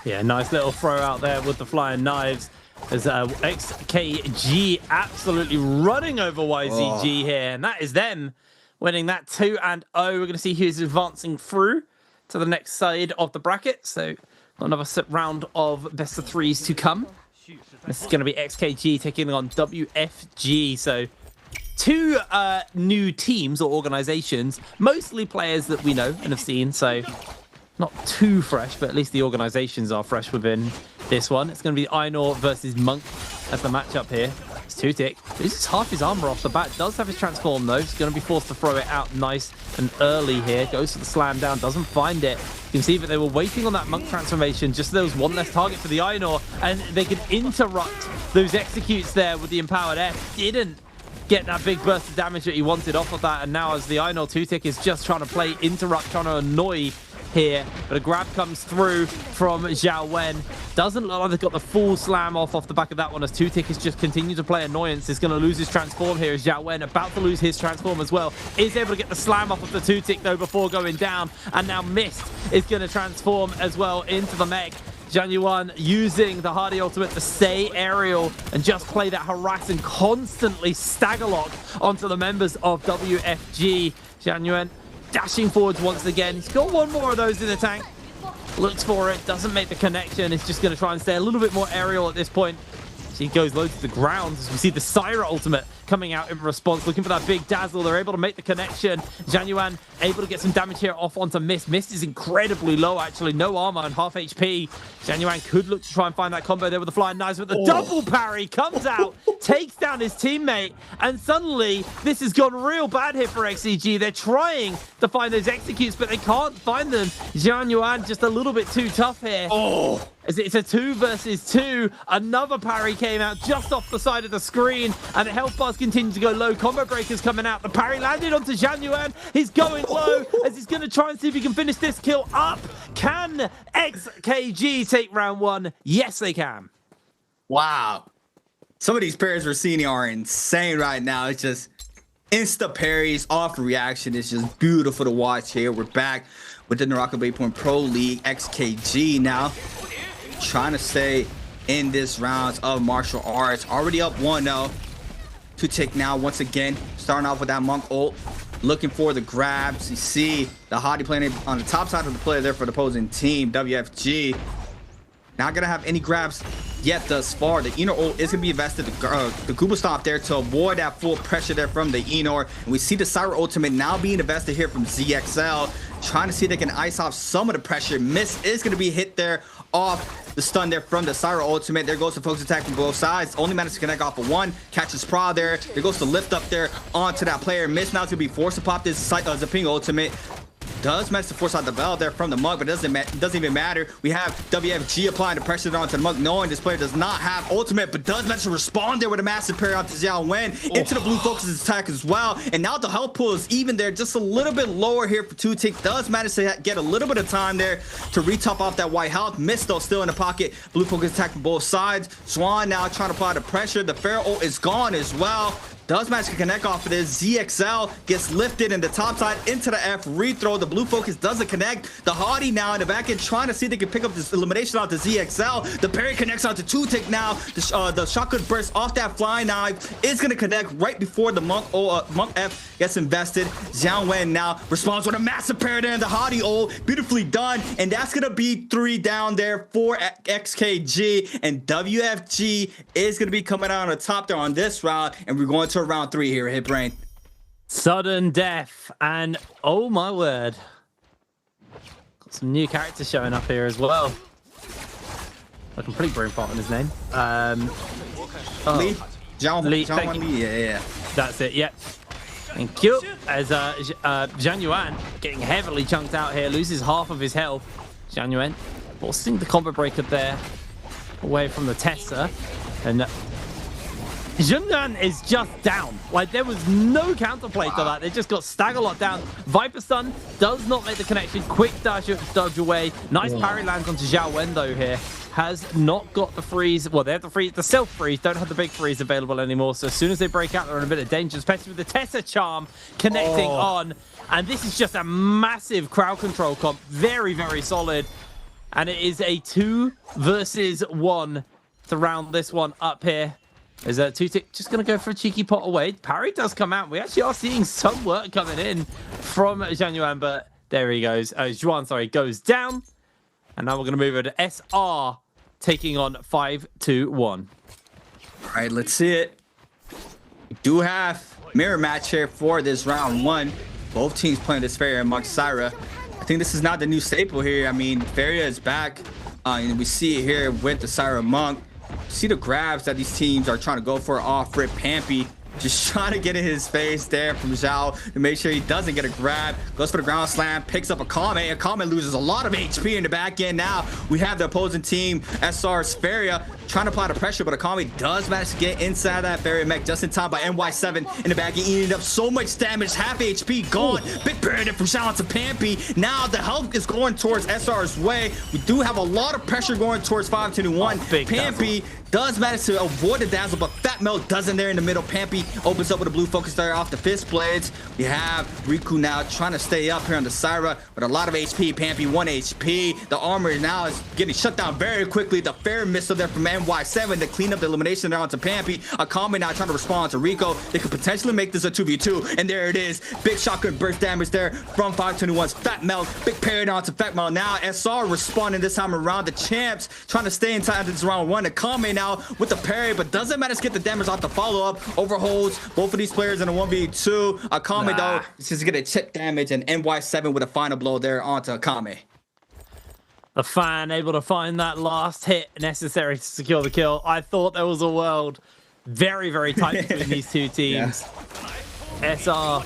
Yeah, nice little throw out there with the flying knives as XKG absolutely running over YZG here, and that is them winning that 2-0. We're going to see who's advancing through to the next side of the bracket. So another round of best of 3s to come. This is going to be XKG taking on WFG. So 2 new teams or organizations, mostly players that we know and have seen. So not too fresh, but at least the organizations are fresh within this one. It's going to be Einor versus Monk as the matchup here. It's 2-tick. This is half his armor off the bat. Does have his transform though. He's going to be forced to throw it out nice and early here. Goes for the slam down. Doesn't find it. You can see that they were waiting on that Monk transformation just so there was one less target for the Einor, and they could interrupt those executes there with the empowered F. Didn't get that big burst of damage that he wanted off of that, and now as the Einor 2-tick is just trying to play interrupt, trying to annoy here, but a grab comes through from Zhao Wen. Doesn't look like they've got the full slam off the back of that one, as 2-tick is just continue to play annoyance. Is going to lose his transform here as Zhao Wen about to lose his transform as well. Is able to get the slam off of the 2-tick though before going down, and now Mist is going to transform as well into the mech. Jianyuan using the Hardy ultimate to stay aerial and just play that harass and constantly stagger lock onto the members of WFG. Jianyuan dashing forwards once again. He's got one more of those in the tank. Looks for it, doesn't make the connection. He's just going to try and stay a little bit more aerial at this point. So he goes low to the ground as we see the Syra ultimate coming out in response, looking for that big dazzle. They're able to make the connection. Jianyuan able to get some damage here off onto Mist. Mist is incredibly low, actually. No armor and half HP. Jianyuan could look to try and find that combo there with the flying knives, but the double parry comes out, takes down down his teammate, and suddenly this has gone real bad here for XCG. They're trying to find those executes, but they can't find them. Zhang Yuan just a little bit too tough here. Oh, It's a 2 versus 2. Another parry came out just off the side of the screen, and the health bars continue to go low. Combo breakers coming out. The parry landed onto Zhang Yuan. He's going low as he's going to try and see if he can finish this kill up. Can XKG take round 1? Yes, they can. wow. Some of these parries we're seeing are insane right now. It's just insta parries off reaction. It's just beautiful to watch here. We're back with the NARAKA BLADEPOINT Pro League. XKG now trying to stay in this rounds of martial arts. Already up 1-0. To take now once again. Starting off with that monk ult. Looking for the grabs. You see the hottie playing on the top side of the player there for the opposing team. WFG. Not gonna have any grabs yet thus far. The Enor ult is gonna be invested. The Gooba Stomp there to avoid that full pressure there from the Enor. And we see the Syra ultimate now being invested here from ZXL. Trying to see if they can ice off some of the pressure. Miss is gonna be hit there off the stun there from the Syra ultimate. There goes the focus attack from both sides. Only managed to connect off of one. Catches Pra there. There goes the lift up there onto that player. Miss now is gonna be forced to pop this Zaping ultimate. Does manage to force out the bell there from the Monk, but it doesn't even matter. We have WFG applying the pressure onto the Monk, knowing this player does not have ultimate, but does manage to respond there with a massive parry onto Xiao Wen into the blue focus attack as well. And now the health pool is even there, just a little bit lower here for Two-Tick. Does manage to get a little bit of time there to retop off that white health. Miss though, still in the pocket. Blue focus attack from both sides. Swan now trying to apply the pressure. The Pharaoh ult is gone as well. Does manage to connect off of this. ZXL gets lifted in the top side into the F rethrow. The blue focus doesn't connect. The Hottie now in the back end trying to see if they can pick up this elimination onto ZXL. The parry connects onto Two-Tick now. The shotgun burst off that flying knife is going to connect right before the Monk F gets invested. Zhang Wen now responds with a massive parry there in the Hottie ult. Beautifully done. And that's going to be 3 down there for XKG. And WFG is going to be coming out on the top there on this round. And we're going to round 3 here, Hit Brain. Sudden death, and oh my word, got some new characters showing up here as well. A complete brain fart in his name. Lee? Lee, Lee. Yeah. That's it. Yep. Thank you. As Zhang Yuan getting heavily chunked out here, loses half of his health. Zhang Yuan forcing the combo breaker there away from the Tessa, and Yuan is just down. Like, there was no counterplay to that. They just got stagger locked down. Viper stun does not make the connection. Quick dodge away. Nice parry lands onto Xiao Wen though here. Has not got the freeze. Well, they have the freeze, the self freeze. Don't have the big freeze available anymore. So as soon as they break out, they're in a bit of danger, especially with the Tessa charm connecting on. And this is just a massive crowd control comp. Very, very solid. And it is a 2 versus 1 to round this one up here. Is that Two-Tick just going to go for a cheeky pot away? Parry does come out. We actually are seeing some work coming in from Zhang Yuan, but there he goes. Zhuan, sorry, goes down. And now we're going to move over to SR, taking on 5-2-1. All right, let's see it. We do have mirror match here for this round 1. Both teams playing this Faria amongst Syra. I think this is not the new staple here. I mean, Faria is back. And we see it here with the Syra Monk. See the grabs that these teams are trying to go for off rip. Pampy just trying to get in his face there from Zhao to make sure he doesn't get a grab. Goes for the ground slam, picks up a Kame. Kame loses a lot of HP in the back end. Now we have the opposing team, SR's Faria, trying to apply the pressure, but Akame does manage to get inside that Faria mech just in time by NY7 in the back end, eating up so much damage. Half HP gone. Big parry from Zhao to Pampy. Now the health is going towards SR's way. We do have a lot of pressure going towards 5-2-1. Pampy does manage to avoid the dazzle, but Fat Melt doesn't there in the middle. Pampy opens up with a blue focus there off the fist blades. We have Riku now trying to stay up here on the Syra with a lot of HP. Pampy 1 HP. The armor now is getting shut down very quickly. The fair missile there from NY7 to clean up the elimination there onto Pampy. Akame now trying to respond to Rico. They could potentially make this a 2v2, and there it is. Big shotgun burst damage there from 521's Fat Melt. Big parry down to Fat Melt. Now SR responding this time around. The champs trying to stay inside this round 1. Akame now with the parry, but doesn't manage to get the damage off the follow-up. Overholds both of these players in a 1v2. Akame though is just gonna chip damage, and NY7 with a final blow there onto Akame. The fan able to find that last hit necessary to secure the kill. I thought there was a world very, very tight between these two teams. SR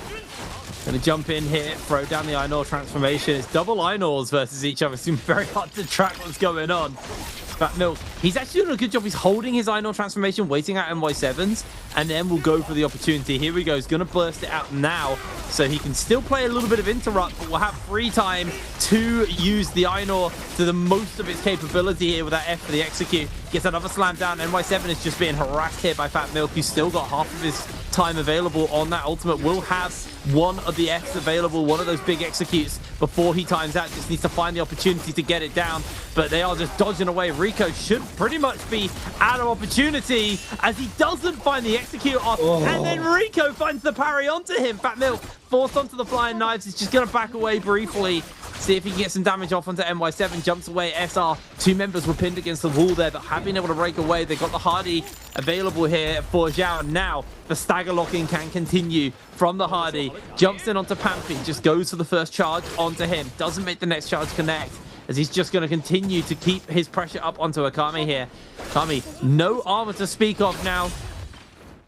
gonna jump in here, throw down the Einor transformation. It's double Einors versus each other. It's very hard to track what's going on. Fat Milk, he's actually doing a good job. He's holding his Einor transformation, waiting out NY7s, and then we'll go for the opportunity. Here we go. He's going to burst it out now, so he can still play a little bit of interrupt, but we'll have free time to use the Einor to the most of its capability here with that F for the execute. Gets another slam down. NY7 is just being harassed here by Fat Milk, who's still got half of his time available on that ultimate. Will have one of the Fs available, one of those big executes before he times out. Just needs to find the opportunity to get it down, but they are just dodging away. Rico should pretty much be out of opportunity as he doesn't find the execute off, and then Rico finds the parry onto him. Fat Milk forced onto the flying knives. He's just going to back away briefly, see if he can get some damage off onto NY7. Jumps away. SR, two members were pinned against the wall there, but have been able to break away. They got the Hardy available here for Zhao. Now the stagger locking can continue from the Hardy. Jumps in onto Pampy, just goes for the first charge onto him. Doesn't make the next charge connect, as he's just going to continue to keep his pressure up onto Akame here. Akame, no armor to speak of now.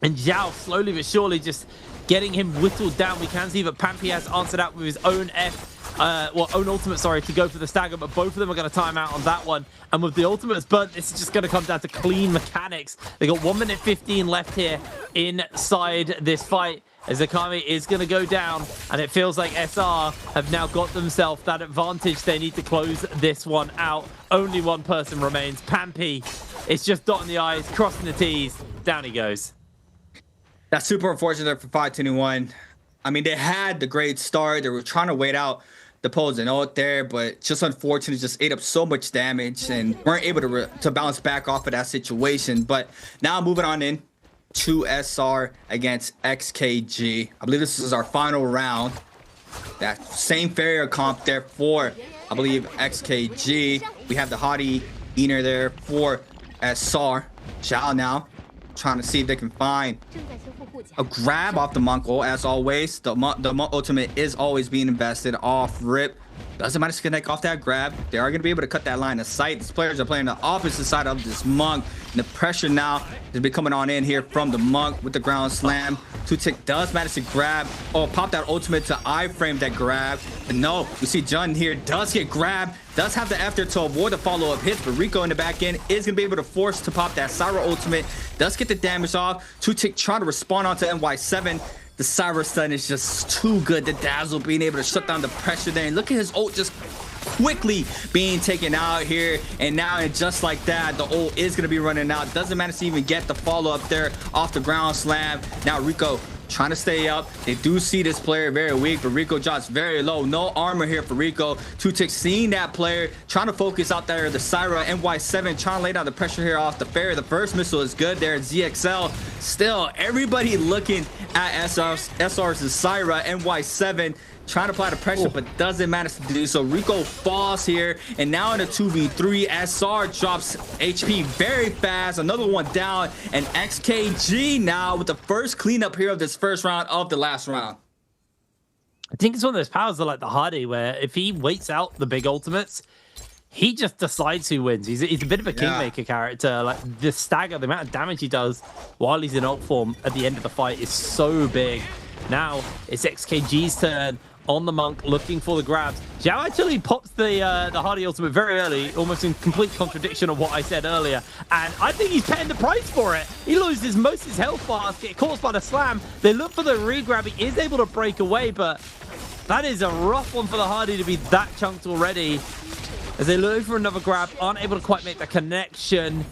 And Zhao slowly but surely just getting him whittled down. We can see that Pampy has answered out with his own own ultimate, sorry, to go for the stagger, but both of them are going to time out on that one. And with the ultimates burnt, it's just going to come down to clean mechanics. They got 1 minute 15 left here inside this fight, as Akame is going to go down, and it feels like SR have now got themselves that advantage. They need to close this one out. Only one person remains. Pampy, it's just dotting the I's, crossing the T's. Down he goes. That's super unfortunate for 521. I mean, they had the great start. They were trying to wait out the opposing ult there, but just unfortunately just ate up so much damage and weren't able to bounce back off of that situation. But now moving on in to SR against XKG. I believe this is our final round. That same farrier comp there for, I believe, XKG. We have the Hottie Eater there for SR. Zhao now trying to see if they can find a grab off the monk ult. As always, the monk ultimate is always being invested off rip. Doesn't matter to connect off that grab. They are going to be able to cut that line of sight. These players are playing the opposite side of this monk, and the pressure now is be coming on in here from the monk with the ground slam. Two-Tick does manage to grab, pop that ultimate to iframe that grab. And no, we see Jun here does get grabbed, does have the F there to avoid the follow-up hits, but Rico in the back end is going to be able to force to pop that Syra ultimate. Does get the damage off. Two-Tick trying to respond onto NY7. The Syra stun is just too good. The Dazzle being able to shut down the pressure there. And look at his ult just quickly being taken out here. And now, and just like that, the ult is going to be running out. Doesn't manage to even get the follow-up there off the ground slam. Now Rico trying to stay up. They do see this player very weak, but Rico drops very low. No armor here for Rico. Two-Tick seeing that player, trying to focus out there. The Syra, NY7 trying to lay down the pressure here off the fair. The first missile is good there. ZXL still everybody looking at SR's Syra. NY7 trying to apply the pressure, but doesn't manage to do so. Rico falls here, and now in a 2v3, SR drops HP very fast. Another one down, and XKG now with the first cleanup here of this first round of the last round. I think it's one of those powers that, like the Hardy, where if he waits out the big ultimates, he just decides who wins. He's a bit of a kingmaker character. Like the stagger, the amount of damage he does while he's in ult form at the end of the fight is so big. Now it's XKG's turn on the monk, looking for the grabs. Zhao actually pops the Hardy ultimate very early, almost in complete contradiction of what I said earlier. And I think he's paying the price for it. He loses most of his health bars, get caught by the slam. They look for the re-grab. He is able to break away, but that is a rough one for the Hardy to be that chunked already. As they look for another grab, aren't able to quite make the connection.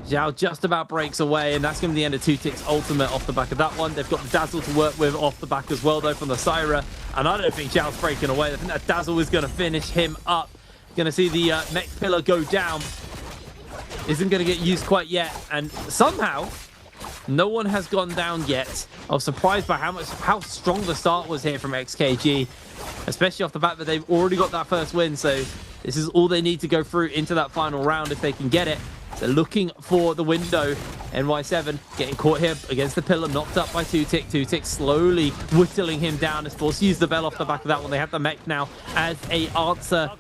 Zhao just about breaks away, and that's going to be the end of Two-Tick's ultimate off the back of that one. They've got the Dazzle to work with off the back as well, though, from the Syra. And I don't think Zhao's breaking away. I think that Dazzle is going to finish him up. Going to see the mech pillar go down. Isn't going to get used quite yet. And somehow, no one has gone down yet. I was surprised by how strong the start was here from XKG, especially off the bat that they've already got that first win. So this is all they need to go through into that final round if they can get it. They're looking for the window NY7 getting caught here against the pillar, knocked up by 2-Tick. 2-Tick slowly whittling him down. Is forced to use the bell off the back of that one. They have the mech now as a answer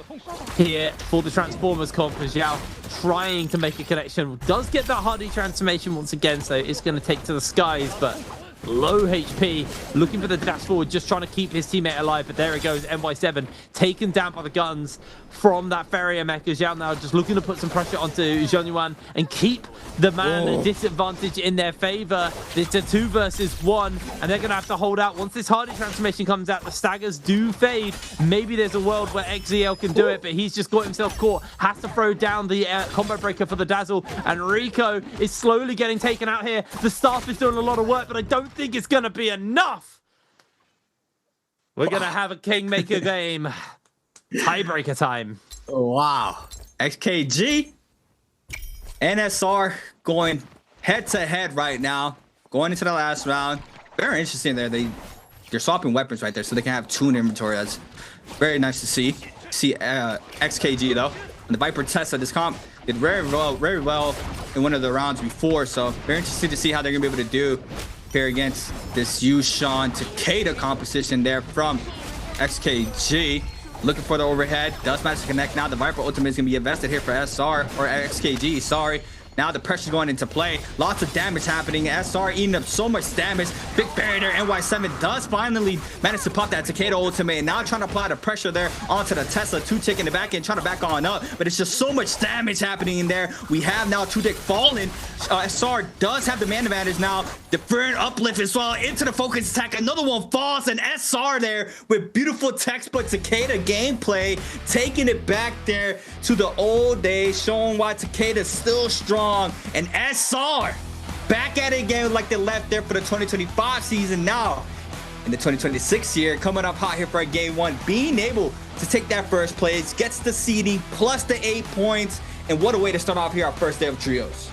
here for the Transformers comp. Zhao trying to make a connection. Does get that Hardy transformation once again, so it's going to take to the skies, but low HP, looking for the dash forward, just trying to keep his teammate alive. But there it goes, NY7 taken down by the guns from that Farrier mech. Zhao now just looking to put some pressure onto Zhonyuan and keep the man disadvantage in their favor. It's a 2 versus 1, and they're gonna have to hold out. Once this Hardy transformation comes out, the staggers do fade. Maybe there's a world where XZL can do it, but he's just got himself caught. Has to throw down the combo breaker for the dazzle, and Rico is slowly getting taken out here. The staff is doing a lot of work, but I don't think it's gonna be enough. We're gonna have a Kingmaker game. Tiebreaker time. Wow. XKG and SR going head to head right now, going into the last round. Very interesting there. They're swapping weapons right there, so they can have 2 in inventory. That's very nice to see. XKG though, and the Viper Tessa, this comp did very well in one of the rounds before, so very interesting to see how they're gonna be able to do here against this Yushan Takeda composition there from XKG. Looking for the overhead, does manage to connect. Now the Viper ultimate is gonna be invested here for SR or XKG, sorry. Now the pressure's going into play. Lots of damage happening. SR eating up so much damage. Big barrier there. NY7 does finally manage to pop that Takeda ultimate. And now trying to apply the pressure there onto the Tesla. 2-Tick in the back end, trying to back on up. But it's just so much damage happening in there. We have now 2-Tick falling. SR does have the man advantage now. Deferred uplift as well into the focus attack. Another one falls. And SR there with beautiful textbook Takeda gameplay. Taking it back there to the old days. Showing why Takeda's still strong. And SR back at it again like they left there for the 2025 season. Now in the 2026 year, coming up hot here for a game 1, being able to take that first place, gets the seeding plus the 8 points. And what a way to start off here our first day of trios.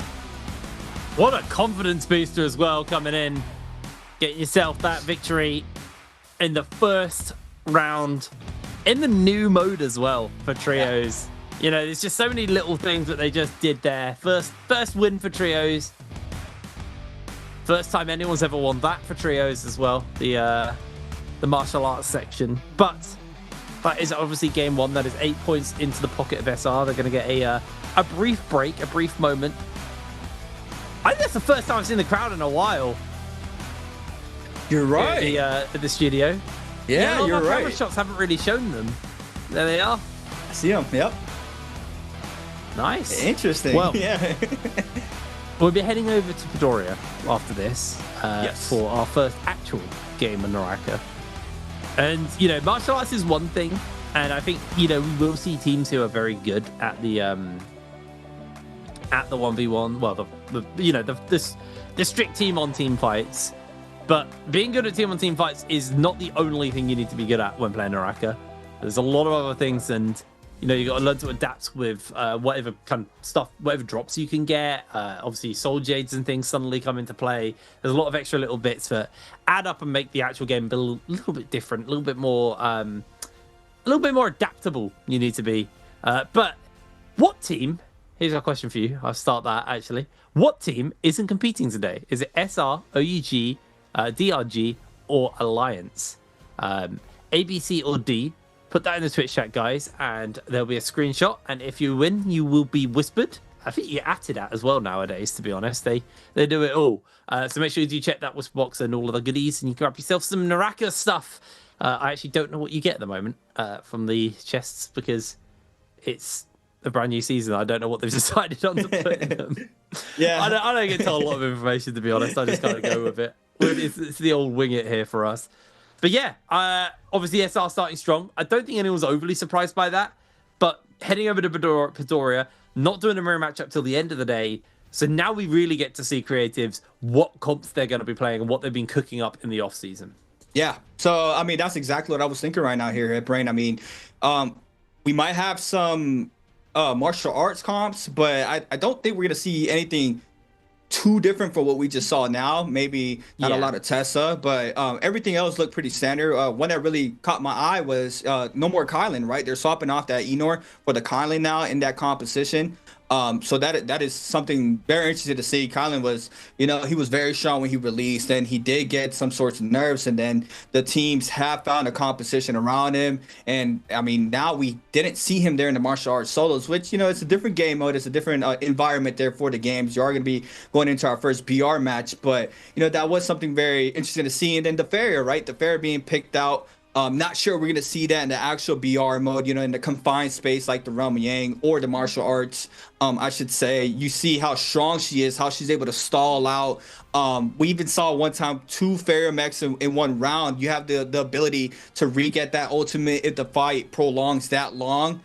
What a confidence booster as well, coming in, getting yourself that victory in the first round in the new mode as well for trios. You know, there's just so many little things that they just did there. First win for trios. First time anyone's ever won that for trios as well. The martial arts section. But that is obviously game 1. That is 8 points into the pocket of SR. They're going to get a brief break, a brief moment. I think that's the first time I've seen the crowd in a while. You're right. At the studio. Yeah, you're right. Camera shots haven't really shown them. There they are. I see them. Yep. Nice. Interesting. Well, yeah. we'll be heading over to Padoria after this yes. for our first actual game of NARAKA. And, you know, martial arts is one thing. And I think, you know, we will see teams who are very good at the 1v1. Well, the strict team-on-team fights. But being good at team-on-team fights is not the only thing you need to be good at when playing NARAKA. There's a lot of other things, and you know, you got to learn to adapt with whatever kind of stuff, whatever drops you can get. Obviously, soul jades and things suddenly come into play. There's a lot of extra little bits that add up and make the actual game a little bit different, a little bit more adaptable. You need to be. But what team? Here's our question for you. I'll start that actually. What team isn't competing today? Is it SR, OUG, DRG, or Alliance? A, B, C, or D? Put that in the Twitch chat, guys, and there'll be a screenshot. And if you win, you will be whispered. I think you get atted at as well nowadays, to be honest. They do it all. So make sure you do check that whisper box and all of the goodies, and you can grab yourself some NARAKA stuff. I actually don't know what you get at the moment from the chests because it's a brand new season. I don't know what they've decided on to put in them. Yeah, I don't get told a lot of information, to be honest. I just kind of go with it. It's the old wing it here for us. But yeah, obviously SR starting strong. I don't think anyone's overly surprised by that. But heading over to Padoria, not doing a mirror matchup till the end of the day. So now we really get to see creatives, what comps they're going to be playing and what they've been cooking up in the off season. Yeah. So, I mean, that's exactly what I was thinking right now here at Brain. I mean, we might have some martial arts comps, but I don't think we're going to see anything too different for what we just saw now. Maybe not a lot of Tessa, but everything else looked pretty standard. One that really caught my eye was No More Kylan, right? They're swapping off that Enor for the Kylan now in that composition. So that is something very interesting to see. Kylan was, he was very strong when he released, and he did get some sorts of nerves, and then the teams have found a composition around him. And I mean, now we didn't see him there in the martial arts solos, which, it's a different game mode. It's a different environment there for the games. You are going to be going into our first BR match, but, that was something very interesting to see. And then the Farrier, right? The Farrier being picked out. Not sure we're going to see that in the actual BR mode, in the confined space like the Realm Yang or the martial arts. I should say, you see how strong she is, how she's able to stall out. We even saw one time 2 Farrier mechs in one round. You have the ability to re-get that ultimate if the fight prolongs that long.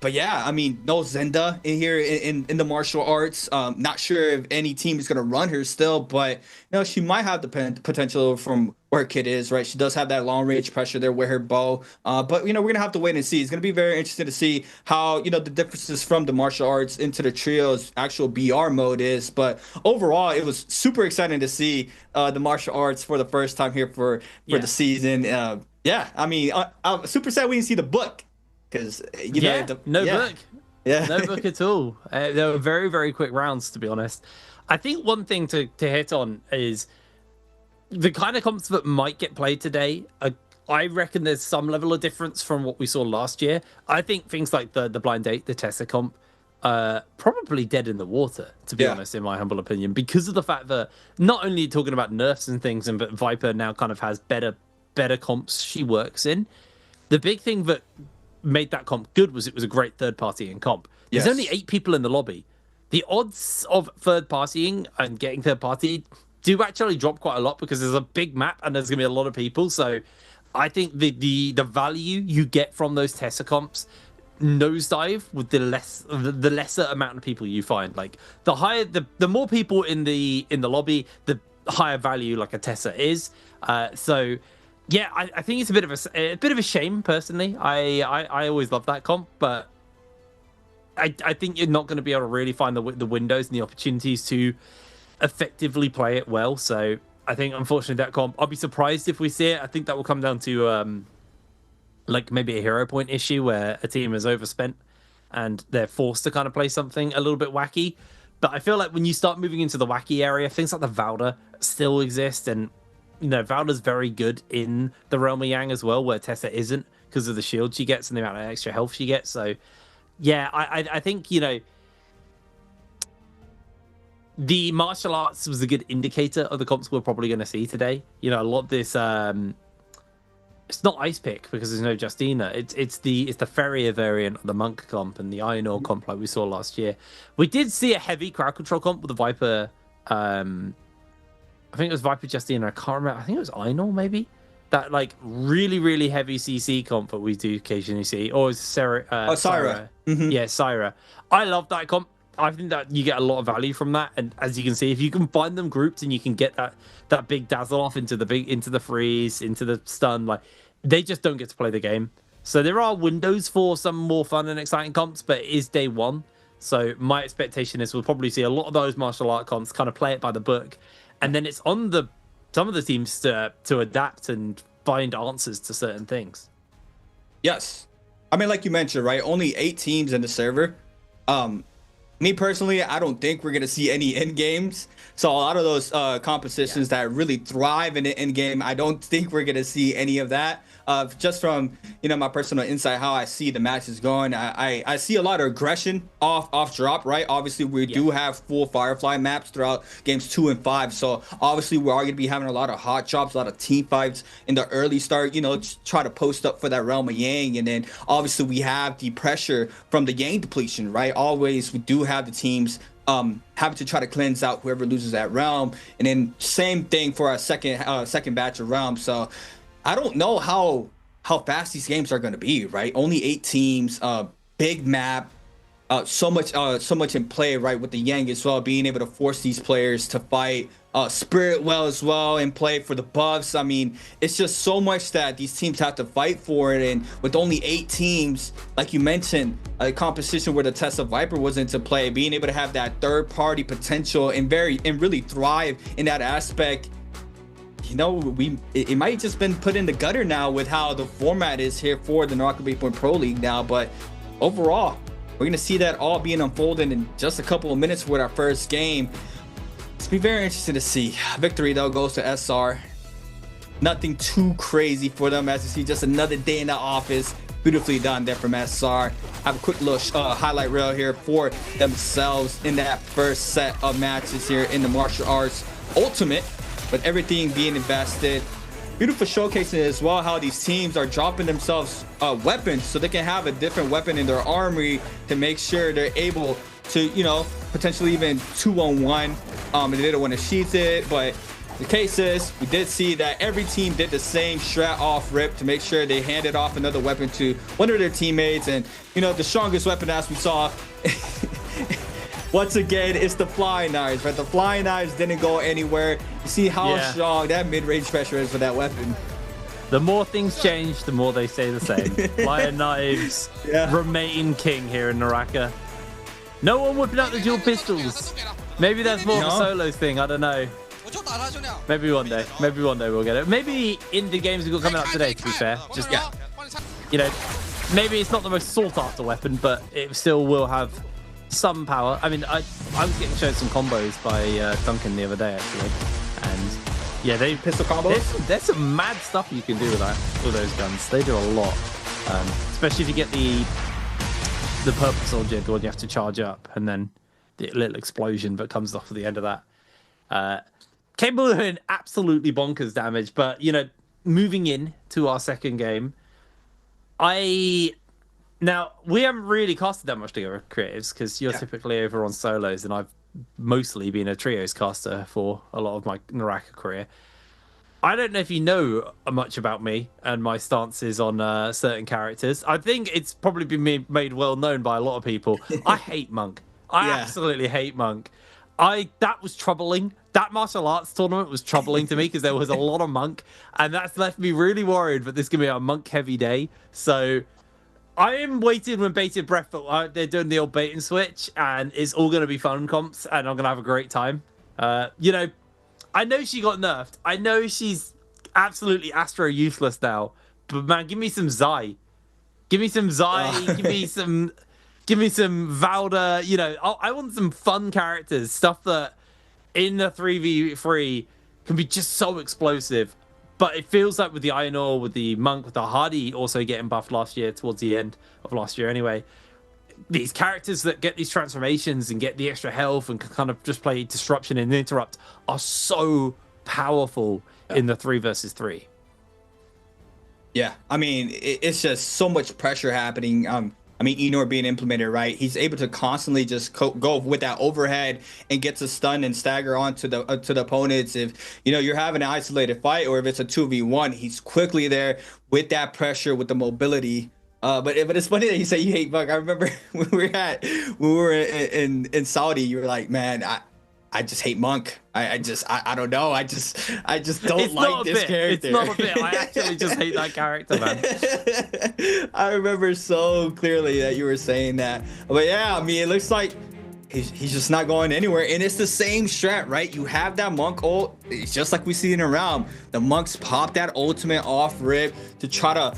But yeah, I mean, no Zenda in here in the martial arts. Not sure if any team is going to run her still, but she might have the potential from where Kid is, right? She does have that long range pressure there with her bow. But we're going to have to wait and see. It's going to be very interesting to see how the differences from the martial arts into the trio's actual BR mode is. But overall, it was super exciting to see the martial arts for the first time here for the season. Yeah, I mean, I'm super sad we didn't see the book. Because no book, no book at all. They were very, very quick rounds, to be honest. I think one thing to hit on is the kind of comps that might get played today. I reckon there's some level of difference from what we saw last year. I think things like the blind date, the Tessa comp, probably dead in the water, to be honest, in my humble opinion, because of the fact that not only talking about nerfs and things, but Viper now kind of has better comps she works in. The big thing that made that comp good was it was a great third party in comp. There's only 8 people in the lobby. The odds of third partying and getting third party do actually drop quite a lot because there's a big map and there's gonna be a lot of people. So I think the value you get from those Tessa comps nosedive with the lesser amount of people you find. Like the more people in the lobby, the higher value like a Tessa is. So yeah, I think it's a bit of a shame personally. I always love that comp, but I think you're not going to be able to really find the windows and the opportunities to effectively play it well. So I think unfortunately that comp, I'll be surprised if we see it. I think that will come down to like maybe a hero point issue where a team is overspent and they're forced to kind of play something a little bit wacky. But I feel like when you start moving into the wacky area, things like the Valda still exist, and Valda's very good in the Realm of Yang as well, where Tessa isn't because of the shield she gets and the amount of extra health she gets. So, yeah, I think, the martial arts was a good indicator of the comps we're probably going to see today. A lot of this, it's not Ice Pick because there's no Justina. It's the Farrier variant of the Monk comp and the Iron Ore comp like we saw last year. We did see a heavy crowd control comp with the Viper, I think it was Viper Justina. I can't remember. I think it was Einor, maybe. That like really, really heavy CC comp that we do occasionally see. Or Syra. Mm-hmm. Yeah, Syra. I love that comp. I think that you get a lot of value from that. And as you can see, if you can find them grouped and you can get that big dazzle off into the freeze, into the stun, like they just don't get to play the game. So there are windows for some more fun and exciting comps, but it is day one. So my expectation is we'll probably see a lot of those martial art comps kind of play it by the book. And then it's on some of the teams to adapt and find answers to certain things. Yes. I mean, like you mentioned, right? Only 8 teams in the server. Me personally, I don't think we're going to see any end games. So a lot of those compositions that really thrive in the end game, I don't think we're going to see any of that. Just from my personal insight, how I see the matches going, I see a lot of aggression off drop, right? Obviously, we do have full Firefly maps throughout games 2 and 5, so obviously we are going to be having a lot of hot drops, a lot of team fights in the early start. Try to post up for that Realm of Yang, and then obviously we have the pressure from the Yang depletion, right? Always we do have the teams having to try to cleanse out whoever loses that realm, and then same thing for our second batch of realms. So I don't know how fast these games are going to be, right? Only 8 teams, big map, so much in play, right? With the Yang as well, being able to force these players to fight Spirit well as well and play for the buffs. I mean, it's just so much that these teams have to fight for it, and with only 8 teams, like you mentioned, a composition where the Tessa Viper was into play, being able to have that third party potential and really thrive in that aspect. It might just been put in the gutter now with how the format is here for the NARAKA BLADEPOINT Pro League now, but overall, We're going to see that all being unfolded in just a couple of minutes with our first game. It's be very interesting to see. Victory, though, goes to SR. Nothing too crazy for them, as you see, just another day in the office. Beautifully done there from SR. Have a quick little highlight reel here for themselves in that first set of matches here in the martial arts ultimate, but everything being invested. Beautiful showcasing as well how these teams are dropping themselves weapons so they can have a different weapon in their armory to make sure they're able to, you know, potentially even 2-on-1. They didn't want to sheath it, but the case is we did see that every team did the same strat off rip to make sure they handed off another weapon to one of their teammates. And, you know, the strongest weapon, as we saw, once again, it's the flying knives, right? The flying knives didn't go anywhere. You see how strong that mid-range pressure is for that weapon. The more things change, the more they stay the same. Flying knives remain king here in NARAKA. No one whipping out the dual pistols. Maybe that's more of a solos thing. I don't know. Maybe one day. Maybe one day we'll get it. Maybe in the games we've got coming out today, to be fair. Just, you know, maybe it's not the most sought-after weapon, but it still will have some power. I mean, I was getting shown some combos by Duncan the other day, actually. And, yeah, they pistol combos? There's some mad stuff you can do with that, with those guns. They do a lot. Especially if you get the purple soldier, the one you have to charge up, and then the little explosion that comes off at the end of that. Capable of doing absolutely bonkers damage, but, you know, moving in to our second game, now, we haven't really casted that much together, creatives, because you're typically over on solos, and I've mostly been a trios caster for a lot of my NARAKA career. I don't know if you know much about me and my stances on certain characters. I think it's probably been made well known by a lot of people. I hate Monk. I absolutely hate Monk. That was troubling. That martial arts tournament was troubling to me because there was a lot of Monk, and that's left me really worried that this is going to be a Monk-heavy day. So I am waiting with bated breath, but they're doing the old bait and switch, and it's all going to be fun comps, and I'm going to have a great time. You know, I know she got nerfed. I know she's absolutely Astro useless now, but man, give me some Zai. Give me some Zai. Give me some Valda. You know, I want some fun characters, stuff that in the 3v3 can be just so explosive. But it feels like with the Iron Ore, with the Monk, with the Hardy also getting buffed last year, towards the end of last year anyway, these characters that get these transformations and get the extra health and can kind of just play disruption and interrupt are so powerful in the 3 versus 3. Yeah, I mean, it's just so much pressure happening. I mean, Enor being implemented, right? He's able to constantly just go with that overhead and get to stun and stagger onto the opponents. If, you know, you're having an isolated fight, or if it's a 2v1, he's quickly there with that pressure, with the mobility. But it's funny that you say you hate Monk. I remember when we were in Saudi, you were like, man, I just hate Monk. I don't know. I just don't like this character. It's not a bit. I actually just hate that character, man. I remember so clearly that you were saying that. But yeah, I mean, it looks like he's just not going anywhere. And it's the same strat, right? You have that Monk ult. It's just like we see in a round. The Monks pop that ultimate off rip to try to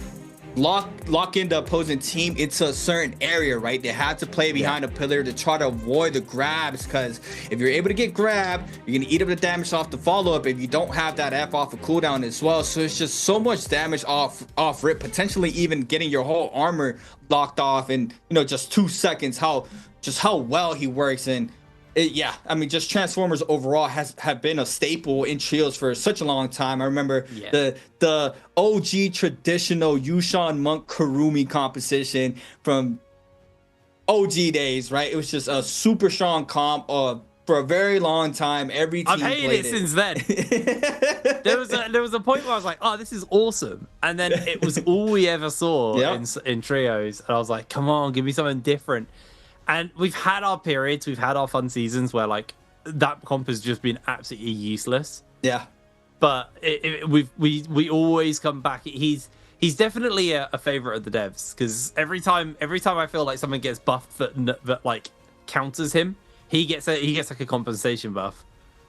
lock in the opposing team into a certain area, right? They have to play behind a pillar to try to avoid the grabs, because if you're able to get grabbed, you're gonna eat up the damage off the follow-up if you don't have that F off a cooldown as well. So it's just so much damage off rip, potentially even getting your whole armor locked off in, you know, just 2 seconds. How well he works. And yeah, I mean, just Transformers overall have been a staple in trios for such a long time. I remember the OG traditional Yushan Monk Kurumi composition from OG days, right? It was just a super strong comp for a very long time. Every team I've hated it since then. there was a point where I was like, oh, this is awesome, and then it was all we ever saw in trios, and I was like, come on, give me something different. And we've had our periods, we've had our fun seasons where like that comp has just been absolutely useless. Yeah, but we always come back. He's definitely a favorite of the devs, because every time I feel like someone gets buffed that like counters him, he gets like a compensation buff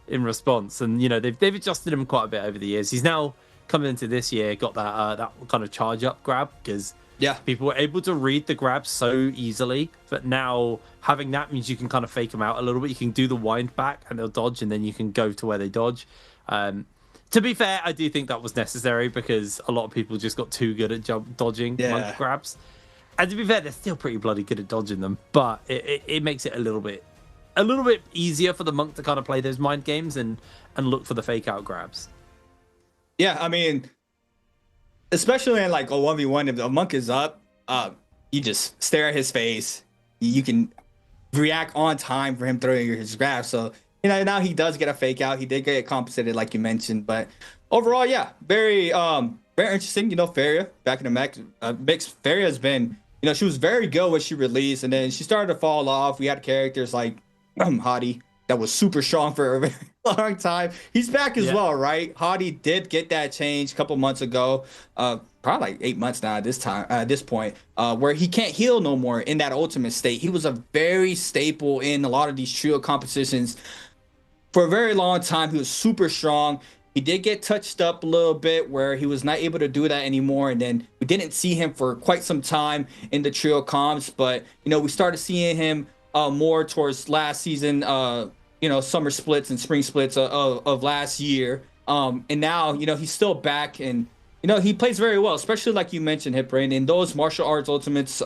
in response. And you know, they've adjusted him quite a bit over the years. He's now coming into this year, got that kind of charge up grab, because Yeah. People were able to read the grabs so easily that now having that means you can kind of fake them out a little bit. You can do the wind back and they'll dodge, and then you can go to where they dodge. To be fair, I do think that was necessary because a lot of people just got too good at dodging monk grabs. And to be fair, they're still pretty bloody good at dodging them, but it makes it a little bit easier for the monk to kind of play those mind games and look for the fake out grabs. Yeah, I mean, especially in like a 1v1, if the monk is up, you just stare at his face. You can react on time for him throwing his grab. So, you know, now he does get a fake out. He did get compensated, like you mentioned. But overall, yeah, very interesting. You know, Faria back in the mix. Faria has been, you know, she was very good when she released, and then she started to fall off. We had characters like Hadi that was super strong for a very long time. He's back as well, right? Hadi did get that change a couple months ago, probably like 8 months now at this point, where he can't heal no more in that ultimate state. He was a very staple in a lot of these trio competitions for a very long time. He was super strong. He did get touched up a little bit where he was not able to do that anymore. And then we didn't see him for quite some time in the trio comps, but, you know, we started seeing him more towards last season, you know, summer splits and spring splits of last year. And now, you know, he's still back, and, you know, he plays very well, especially like you mentioned, Hipbrain, in those martial arts ultimates.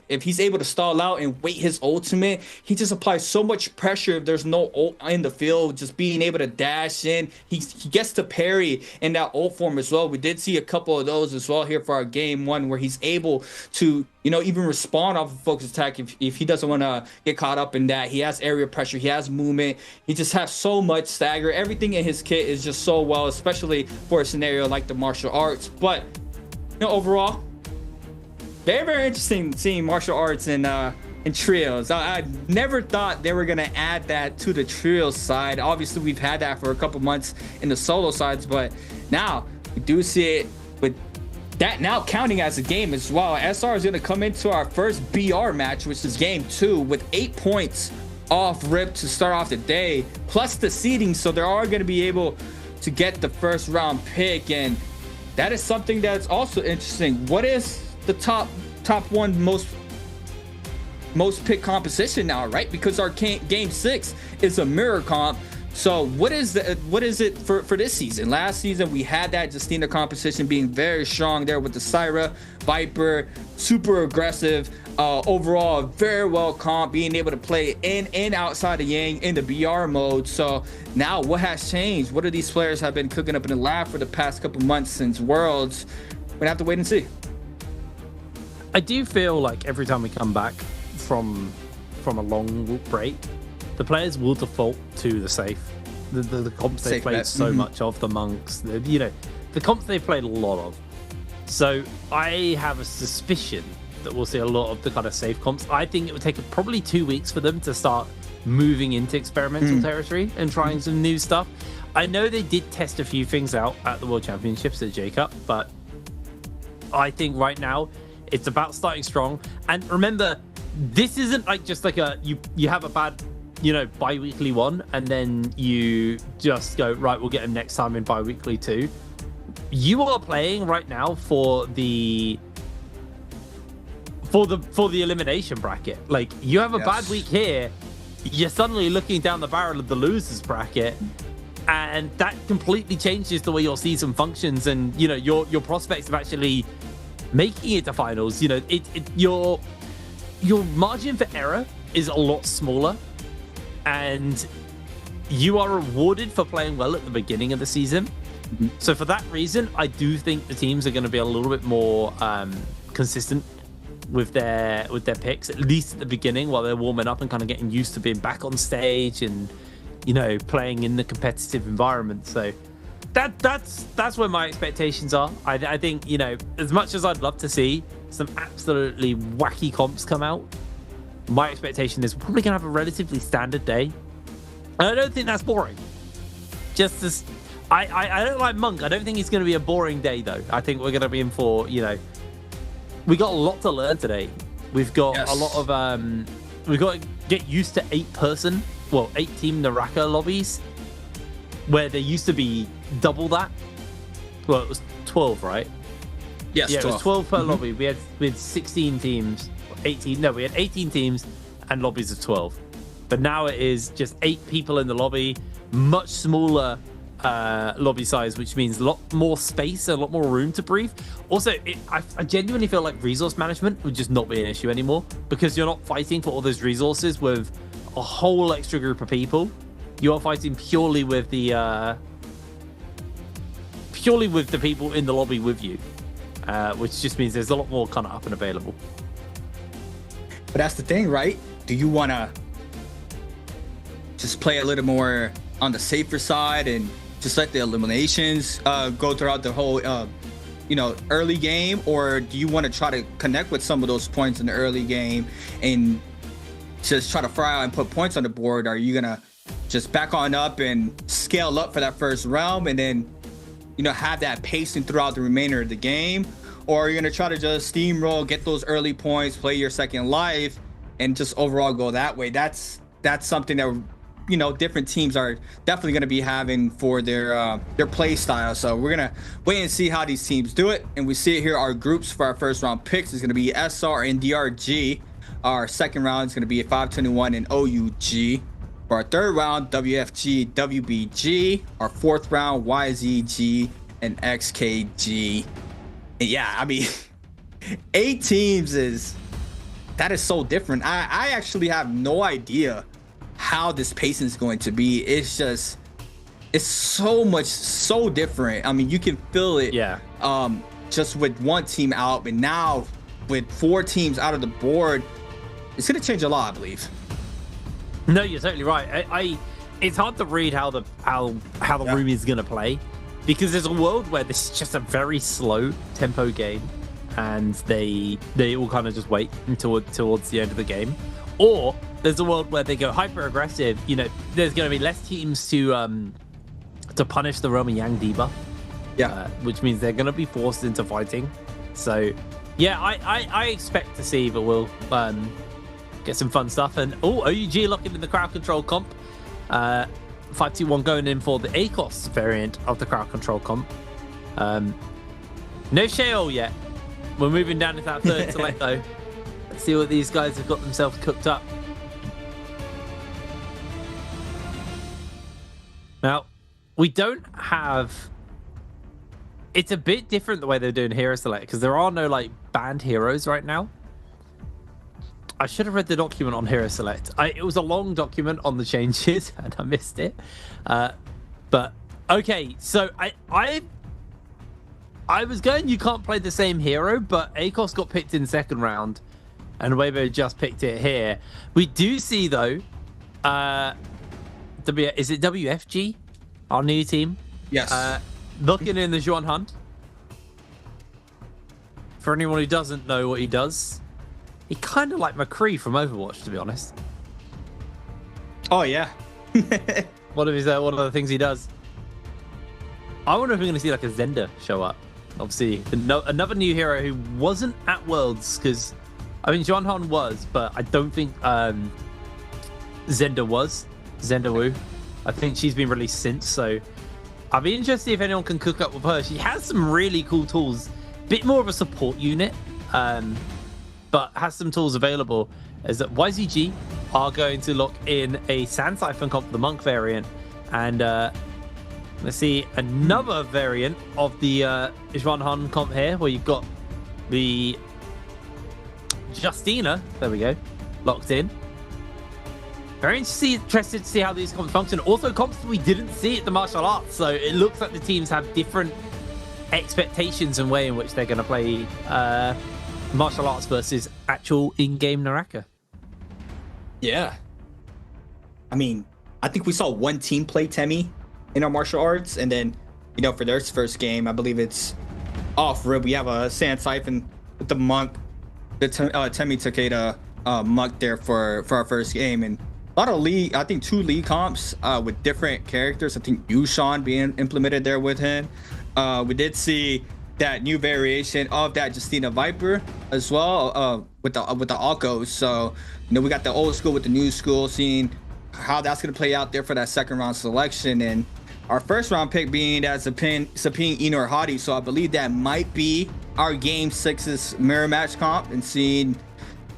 If he's able to stall out and wait his ultimate, he just applies so much pressure if there's no ult in the field, just being able to dash in. He gets to parry in that ult form as well. We did see a couple of those as well here for our game one, where he's able to, you know, even respond off of focus attack if he doesn't want to get caught up in that. He has area pressure. He has movement. He just has so much stagger. Everything in his kit is just so well, especially for a scenario like the martial arts. But, you know, overall, very, very interesting seeing martial arts in trios. I never thought they were going to add that to the trio side. Obviously, we've had that for a couple months in the solo sides, but now we do see it with that now counting as a game as well. SR is going to come into our first BR match, which is game 2, with 8 points off rip to start off the day, plus the seeding, so they are going to be able to get the first round pick. And that is something that's also interesting. What is the top one most pick composition now, right? Because our game 6 is a mirror comp. So what is it for this season? Last season we had that Justina composition being very strong there with the Syra, Viper, super aggressive, overall very well comp, being able to play in and outside of Yang in the BR mode. So now what has changed? What do these players have been cooking up in the lab for the past couple months since Worlds? We're gonna have to wait and see. I do feel like every time we come back from a long break, the players will default to the safe. The comps they played so much of, the monks, you know, the comps they played a lot of. So I have a suspicion that we'll see a lot of the kind of safe comps. I think it would take probably 2 weeks for them to start moving into experimental territory and trying some new stuff. I know they did test a few things out at the World Championships at J-Cup, but I think right now it's about starting strong. And remember, this isn't like just like you have a bad, you know, bi-weekly one and then you just go, right, we'll get him next time in bi-weekly 2. You are playing right now for the elimination bracket. Like, you have a bad week here, you're suddenly looking down the barrel of the losers bracket, and that completely changes the way your season functions and, you know, your prospects of actually making it to finals. You know, your margin for error is a lot smaller, and you are rewarded for playing well at the beginning of the season. So for that reason, I do think the teams are going to be a little bit more consistent with their picks, at least at the beginning, while they're warming up and kind of getting used to being back on stage and, you know, playing in the competitive environment. So that's where my expectations are. I think, you know, as much as I'd love to see some absolutely wacky comps come out, my expectation is we're probably going to have a relatively standard day. And I don't think that's boring. Just as I don't like Monk. I don't think it's going to be a boring day, though. I think we're going to be in for, you know, we got a lot to learn today. We've got a lot of we've got to get used to 8-team NARAKA lobbies, where there used to be double that. Well, it was 12, right? Yes, Yeah, 12. it was 12 per lobby. We had 16 teams, 18. No, we had 18 teams and lobbies of 12. But now it is just 8 people in the lobby, much smaller lobby size, which means a lot more space, a lot more room to breathe. Also, I genuinely feel like resource management would just not be an issue anymore, because you're not fighting for all those resources with a whole extra group of people. You are fighting purely with the people in the lobby with you, which just means there's a lot more kind of up and available. But that's the thing, right? Do you want to just play a little more on the safer side and just let the eliminations go throughout the whole early game, or do you want to try to connect with some of those points in the early game and just try to fry out and put points on the board? Are you gonna just back on up and scale up for that first realm and then have that pacing throughout the remainder of the game? Or are you gonna try to just steamroll, get those early points, play your second life, and just overall go that way? That's something that different teams are definitely going to be having for their play style. So we're going to wait and see how these teams do it. And we see it here. Our groups for our first round picks is going to be SR and DRG. Our second round is going to be 521 and OUG. For our third round, WFG, WBG. Our fourth round, YZG and XKG. And yeah, I mean, 8 teams is so different. I actually have no idea how this pacing is going to be. It's so different. I mean, you can feel it. Yeah. Just with one team out, but now with 4 teams out of the board, it's going to change a lot, I believe. No, you're totally right. It's hard to read how the room is going to play, because there's a world where this is just a very slow tempo game, and they all kind of just wait until towards the end of the game. Or there's a world where they go hyper aggressive. There's going to be less teams to punish the Roman Yang debuff. Yeah, which means they're going to be forced into fighting. So, yeah, I expect to see that we'll get some fun stuff. And OUG locking in the crowd control comp. 521 going in for the ACOS variant of the crowd control comp. No Sheol yet. We're moving down to that third select though. Let's see what these guys have got themselves cooked up. Now, we don't have... It's a bit different the way they're doing hero select, because there are no banned heroes right now. I should have read the document on hero select. It was a long document on the changes and I missed it. But okay, so I was going, you can't play the same hero, but ACOS got picked in second round and Weibo just picked it here. We do see though, is it WFG, our new team? Yes. Looking in the Zhuan Hunt. For anyone who doesn't know what he does, he kind of like McCree from Overwatch, to be honest. Oh yeah. One of the things he does. I wonder if we're going to see a Zender show up. Obviously, another new hero who wasn't at Worlds, because Zhuan Han was, but I don't think Zender was. Zender Wu. I think she's been released since, so I'd be interested if anyone can cook up with her. She has some really cool tools. Bit more of a support unit, but has some tools available. Is that YZG are going to lock in a Sand Siphon comp for the Monk variant, and let's see another variant of the Zhuan Han comp here, where you've got the Justina. There we go, locked in. Very interested to see how these comps function. Also, comps we didn't see at the martial arts, so it looks like the teams have different expectations and way in which they're going to play martial arts versus actual in-game NARAKA. Yeah. I mean, I think we saw one team play Temi in our martial arts, and then, for their first game, I believe it's off rib. We have a Sand Siphon with the Monk. The Temi Takeda Monk there for our first game, and a lot of league, I think 2 league comps with different characters. I think Yushan being implemented there with him. We did see that new variation of that Justina Viper as well with the Alcos. So we got the old school with the new school, seeing how that's going to play out there for that second round selection. And our first round pick being that Sapin Inor Hadi. So I believe that might be our game 6's mirror match comp, and seeing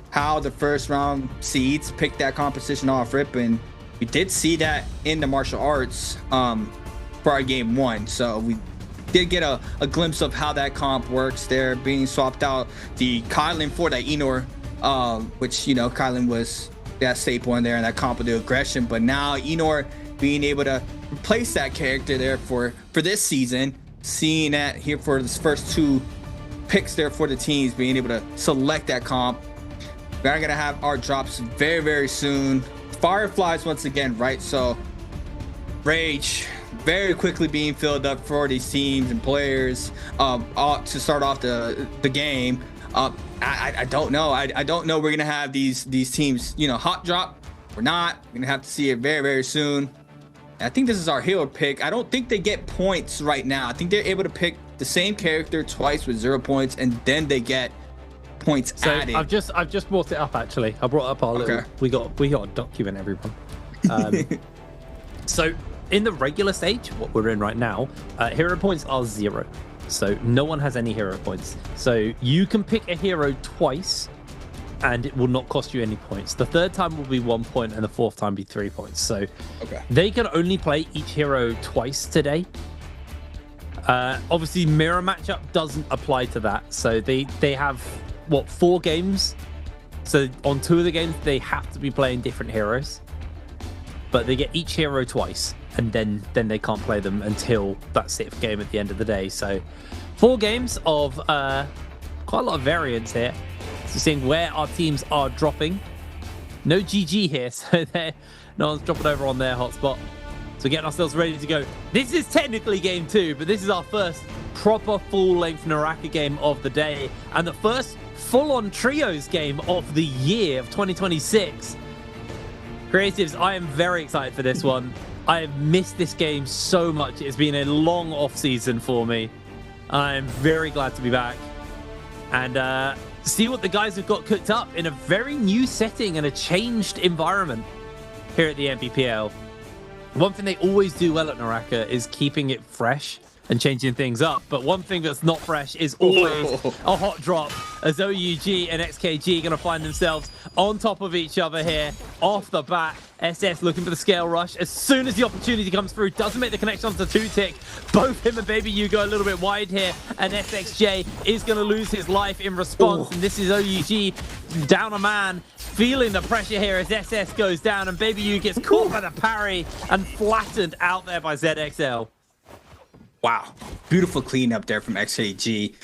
how the first round seeds pick that composition off rip. And we did see that in the martial arts for our game 1. So we did get a glimpse of how that comp works there, being swapped out the Kylan for that Inor, which, you know, Kylan was that staple in there and that comp with the aggression. But now Inor being able to replace that character there for this season, seeing that here for this first 2 picks there for the teams, being able to select that comp. We are gonna have our drops very soon. Fireflies once again, right? So Rage very quickly being filled up for these teams and players to start off the game. I don't know. I don't know. We're gonna have these teams, you know, hot drop. We're not. We're gonna have to see it very soon. I think this is our hero pick. I don't think they get points right now. I think they're able to pick the same character twice with 0 points, and then they get points added. I've just brought it up actually. I brought up our little. We got to document everyone. So in the regular stage, what we're in right now, hero points are 0. So no one has any hero points. So you can pick a hero twice, and it will not cost you any points. The third time will be 1 point, and the fourth time be 3 points. So they can only play each hero twice today. Obviously, mirror matchup doesn't apply to that. So they have, what, 4 games? So on 2 of the games, they have to be playing different heroes. But they get each hero twice, and then they can't play them until that 6th game at the end of the day. So 4 games of quite a lot of variance here. So seeing where our teams are dropping. No GG here, so no one's dropping over on their hotspot. So getting ourselves ready to go. This is technically game 2, but this is our first proper full-length NARAKA game of the day, and the first full-on trios game of the year of 2026. Creatives, I am very excited for this one. I have missed this game so much. It's been a long off-season for me. I'm very glad to be back. And see what the guys have got cooked up in a very new setting and a changed environment here at the NBPL. One thing they always do well at NARAKA is keeping it fresh and changing things up. But one thing that's not fresh is always a hot drop, as OUG and XKG are going to find themselves on top of each other here off the bat. SS looking for the scale rush. As soon as the opportunity comes through, doesn't make the connection onto 2-tick. Both him and Baby U go a little bit wide here, and SXJ is going to lose his life in response. And this is OUG down a man, feeling the pressure here as SS goes down, and Baby U gets caught by the parry and flattened out there by ZXL. Wow, beautiful cleanup there from XKG.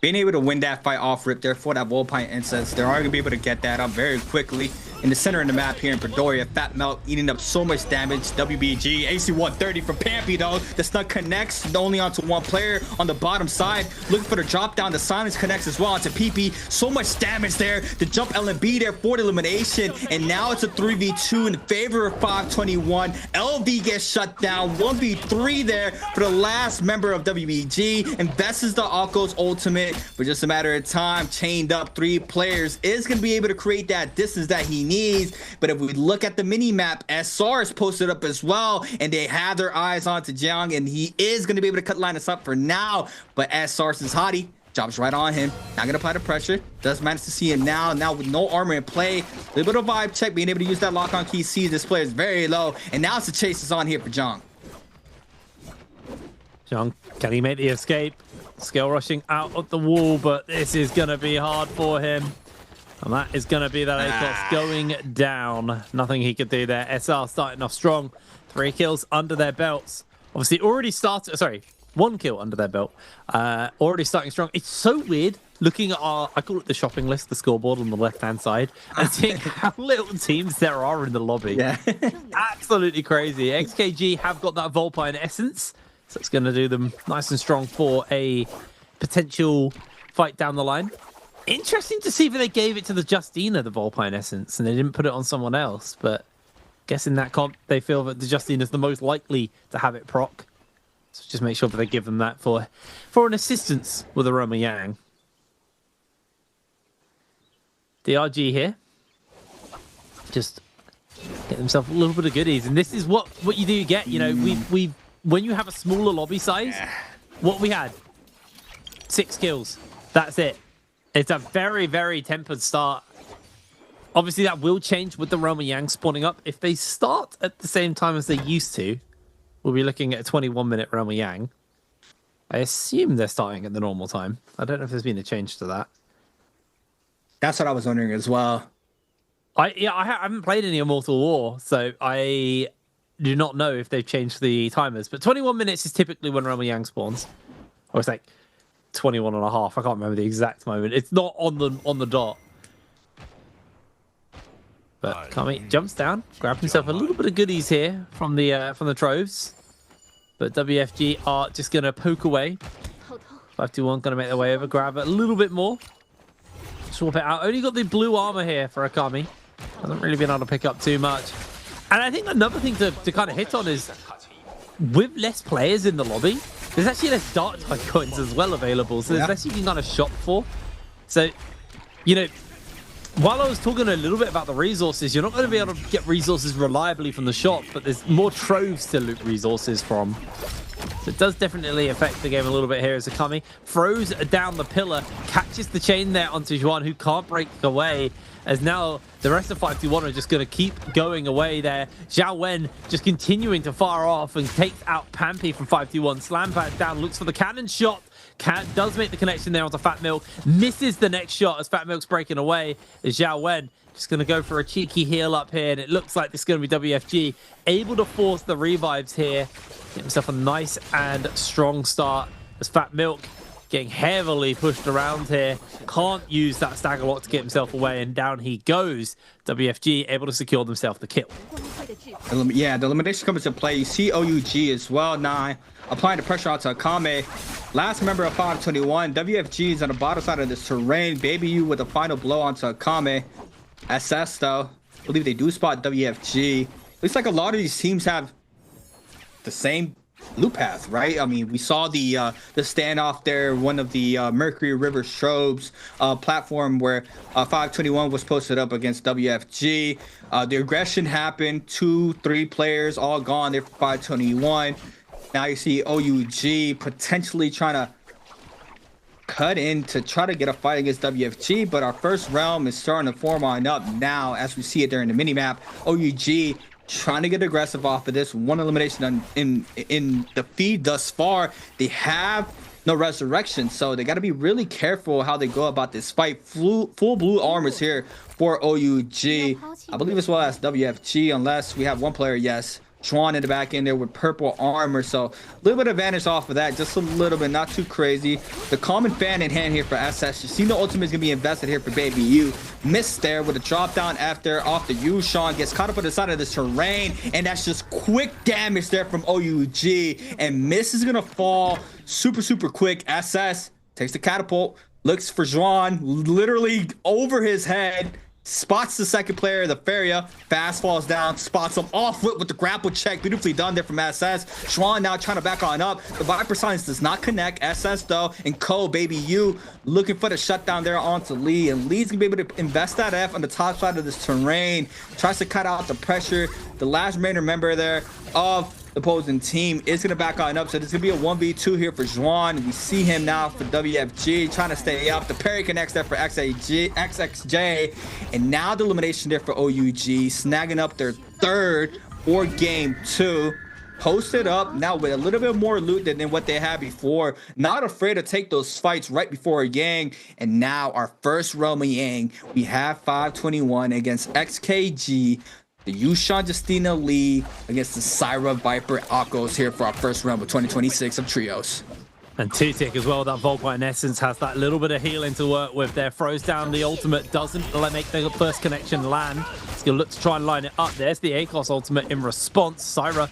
Being able to win that fight off rip there for that Volpine Incense. They're going to be able to get that up very quickly. In the center of the map here in Predoria, Fat Melt eating up so much damage. WBG, AC 130 from Pampy though. The stun connects only onto one player on the bottom side. Looking for the drop down. The silence connects as well onto PP. So much damage there. The jump LMB there for the elimination. And now it's a 3v2 in favor of 521. LV gets shut down. 1v3 there for the last member of WBG. Invests the Akko's ultimate. For just a matter of time, chained up 3 players is going to be able to create that distance that he needs. But if we look at the mini map, SR is posted up as well, and they have their eyes onto Jiang, and he is going to be able to cut Linus up for now. But SR's Hadi jumps right on him, not going to apply the pressure. Does manage to see him now with no armor in play. A little bit of vibe check, being able to use that lock on key. Sees this player is very low, and now it's the chase is on here for Jiang. Jiang, can he make the escape? Scale rushing out of the wall, but this is going to be hard for him. And that is going to be that ACOS going down. Nothing he could do there. SR starting off strong. 3 kills under their belts. Obviously already started, sorry, 1 kill under their belt. Already starting strong. It's so weird looking at our, I call it the shopping list, the scoreboard on the left-hand side, and seeing how little teams there are in the lobby. Yeah. Absolutely crazy. XKG have got that Volpine essence. So it's going to do them nice and strong for a potential fight down the line. Interesting to see if they gave it to the Justina, the Volpine essence, and they didn't put it on someone else. But guessing that comp, they feel that the Justina is the most likely to have it proc. So just make sure that they give them that for an assistance with Aroma Yang. DRG here. Just get themselves a little bit of goodies. And this is what you do get. You know, we've when you have a smaller lobby size, what we had, 6 kills. That's it. It's a very, very tempered start. Obviously, that will change with the Roma Yang spawning up. If they start at the same time as they used to, we'll be looking at a 21-minute Roma Yang. I assume they're starting at the normal time. I don't know if there's been a change to that. That's what I was wondering as well. I haven't played any Immortal War, so I do not know if they've changed the timers. But 21 minutes is typically when Roma Yang spawns. Or it's like 21 and a half. I can't remember the exact moment. It's not on the dot. But Kami jumps down, grabs himself a little bit of goodies here from the troves. But WFG are just gonna poke away. 521 gonna make their way over, grab a little bit more. Swap it out. Only got the blue armor here for Akami. Hasn't really been able to pick up too much. And I think another thing to kind of hit on is with less players in the lobby, there's actually less dark type coins as well available. So there's less you can kind of shop for. So, you know, while I was talking a little bit about the resources, you're not going to be able to get resources reliably from the shop, but there's more troves to loot resources from. So it does definitely affect the game a little bit here as Akami throws down the pillar, catches the chain there onto Juan, who can't break away, as now the rest of 521 are just going to keep going away there. Zhao Wen just continuing to fire off and takes out Pampy from 521. Slam pad down, looks for the cannon shot. Does make the connection there onto Fat Milk. Misses the next shot as Fat Milk's breaking away. As Zhao Wen just going to go for a cheeky heal up here. And it looks like this is going to be WFG. Able to force the revives here. Get himself a nice and strong start as Fat Milk getting heavily pushed around here. Can't use that stagger lock to get himself away. And down he goes. WFG able to secure themselves the kill. Yeah, the elimination comes into play. You see OUG as well now, applying the pressure onto Akame. Last member of 521. WFG is on the bottom side of this terrain. Baby U with a final blow onto Akame. SS though, I believe they do spot WFG. Looks like a lot of these teams have the same loop path, right? I mean, we saw the standoff there, one of the Mercury River Strobes platform where 521 was posted up against WFG. The aggression happened, 2-3 players all gone there for 521. Now you see OUG potentially trying to cut in to try to get a fight against WFG, but our first realm is starting to form on up now as we see it there in the minimap. OUG trying to get aggressive off of this. One elimination in the feed thus far. They have no resurrection, so they got to be really careful how they go about this fight. Full blue armors here for OUG, I believe, as well as WFG, unless we have one player, yes, Juan in the back end there with purple armor. So a little bit of advantage off of that, just a little bit, not too crazy. The common fan in hand here for SS. You see the ultimate is gonna be invested here for Baby U. Missed there with a drop down after off the Yushan, gets caught up on the side of this terrain, and that's just quick damage there from OUG. And Miss is gonna fall super quick. SS takes the catapult, looks for Juan, literally over his head. Spots the second player, the Feria, fast falls down, spots him off foot with the grapple check. Beautifully done there from SS. Schwan now trying to back on up. The Viper Silence does not connect. SS though, and Co, Baby U, looking for the shutdown there onto Lee. And Lee's gonna be able to invest that F on the top side of this terrain. Tries to cut out the pressure. The last remaining member there of the opposing team is going to back on up. So there's going to be a 1v2 here for Juan. We see him now for WFG trying to stay up. The parry connects there for XXJ. And now the elimination there for OUG, snagging up their third for game 2. Posted up now with a little bit more loot than what they had before. Not afraid to take those fights right before a Yang. And now our first Roma Yang. We have 521 against XKG. The Yushan Justina Lee against the Syra Viper Akos here for our first round of 2026 of trios. And 2-tick as well, that Volkite in essence has that little bit of healing to work with there. Throws down the ultimate, doesn't make the first connection land. He's going to look to try and line it up. There's the ACOS ultimate in response. Syra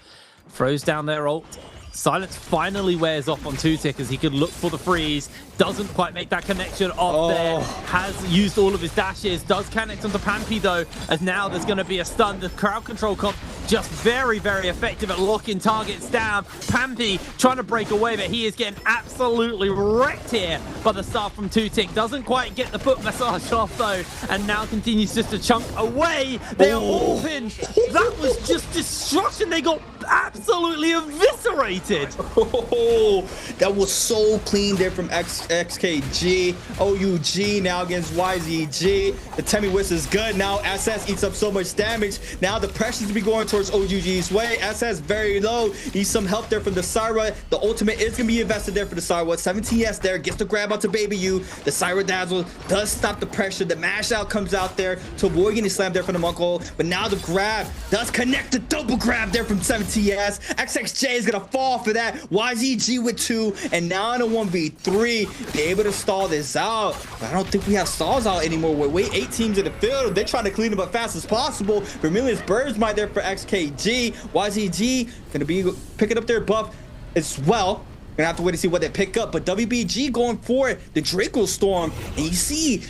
throws down their ult. Silence finally wears off on 2-tick as he could look for the freeze. Doesn't quite make that connection off there. Has used all of his dashes. Does connect onto Pampy though, as now there's going to be a stun. The crowd control comp just very effective at locking targets down. Pampy trying to break away, but he is getting absolutely wrecked here by the start from 2-tick. Doesn't quite get the foot massage off though, and now continues just to chunk away. They're all pinned. That was just destruction. They got absolutely eviscerated. Oh, that was so clean there from XKG. OUG now against YZG. The Temmie Whisk is good. Now SS eats up so much damage. Now the pressure's to be going towards OUG's way. SS very low. Needs some help there from the Syra. The ultimate is going to be invested there for the Syra. 17S there. Gets the grab onto Baby U. The Syra Dazzle does stop the pressure. The mash out comes out there to avoid getting slammed there from the Monko. But now the grab does connect the double grab there from 17S. XXJ is going to fall for that. YZG with 2. And now in a 1v3, they're able to stall this out. But I don't think we have stalls out anymore. Wait, 8 teams in the field. They're trying to clean them up fast as possible. Vermilion's Birds might there for XKG. YZG going to be picking up their buff as well. Gonna have to wait to see what they pick up. But WBG going for the Draco Storm. And you see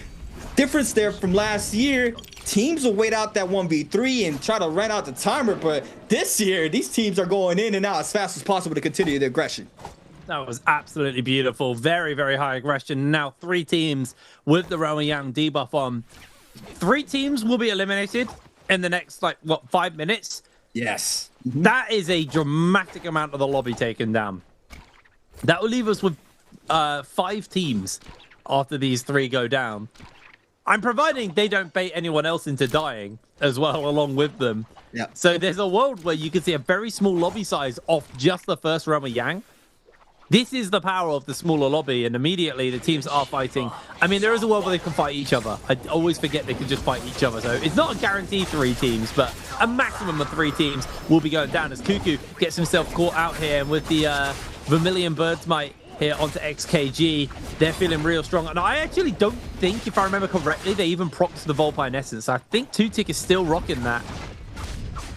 difference there from last year. Teams will wait out that 1v3 and try to run out the timer. But this year, these teams are going in and out as fast as possible to continue their aggression. That was absolutely beautiful. Very, very high aggression. Now 3 teams with the Rowan Yang debuff on. 3 teams will be eliminated in the next, like, what, 5 minutes? Yes. That is a dramatic amount of the lobby taken down. That will leave us with 5 teams after these 3 go down. I'm providing they don't bait anyone else into dying as well along with them. Yeah. So there's a world where you can see a very small lobby size off just the first Rowan Yang. This is the power of the smaller lobby, and immediately the teams are fighting. I mean, there is a world where they can fight each other. I always forget they can just fight each other. So it's not a guaranteed 3 teams, but a maximum of 3 teams will be going down as Cuckoo gets himself caught out here. And with the Vermilion Birds might here onto XKG, they're feeling real strong. And I actually don't think, if I remember correctly, they even procced the Volpine Essence. I think 2Tick is still rocking that.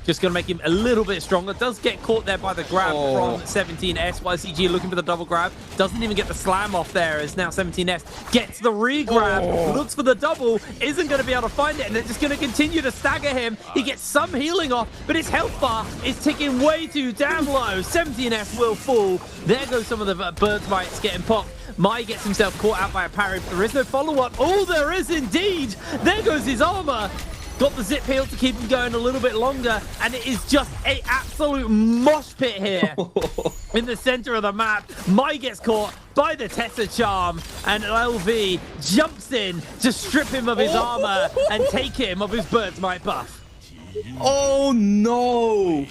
Just going to make him a little bit stronger. Does get caught there by the grab from 17S. YCG looking for the double grab. Doesn't even get the slam off there as now 17S gets the re-grab. Looks for the double. Isn't going to be able to find it. And they're just going to continue to stagger him. He gets some healing off, but his health bar is ticking way too damn low. 17S will fall. There goes some of the birds mites getting popped. Mai gets himself caught out by a parry. There is no follow-up. Oh, there is indeed. There goes his armor. Got the zip heal to keep him going a little bit longer, and it is just an absolute mosh pit here in the center of the map. Mai gets caught by the Tessa Charm, and LV jumps in to strip him of his armor and take him of his Bird's Might buff. Oh no!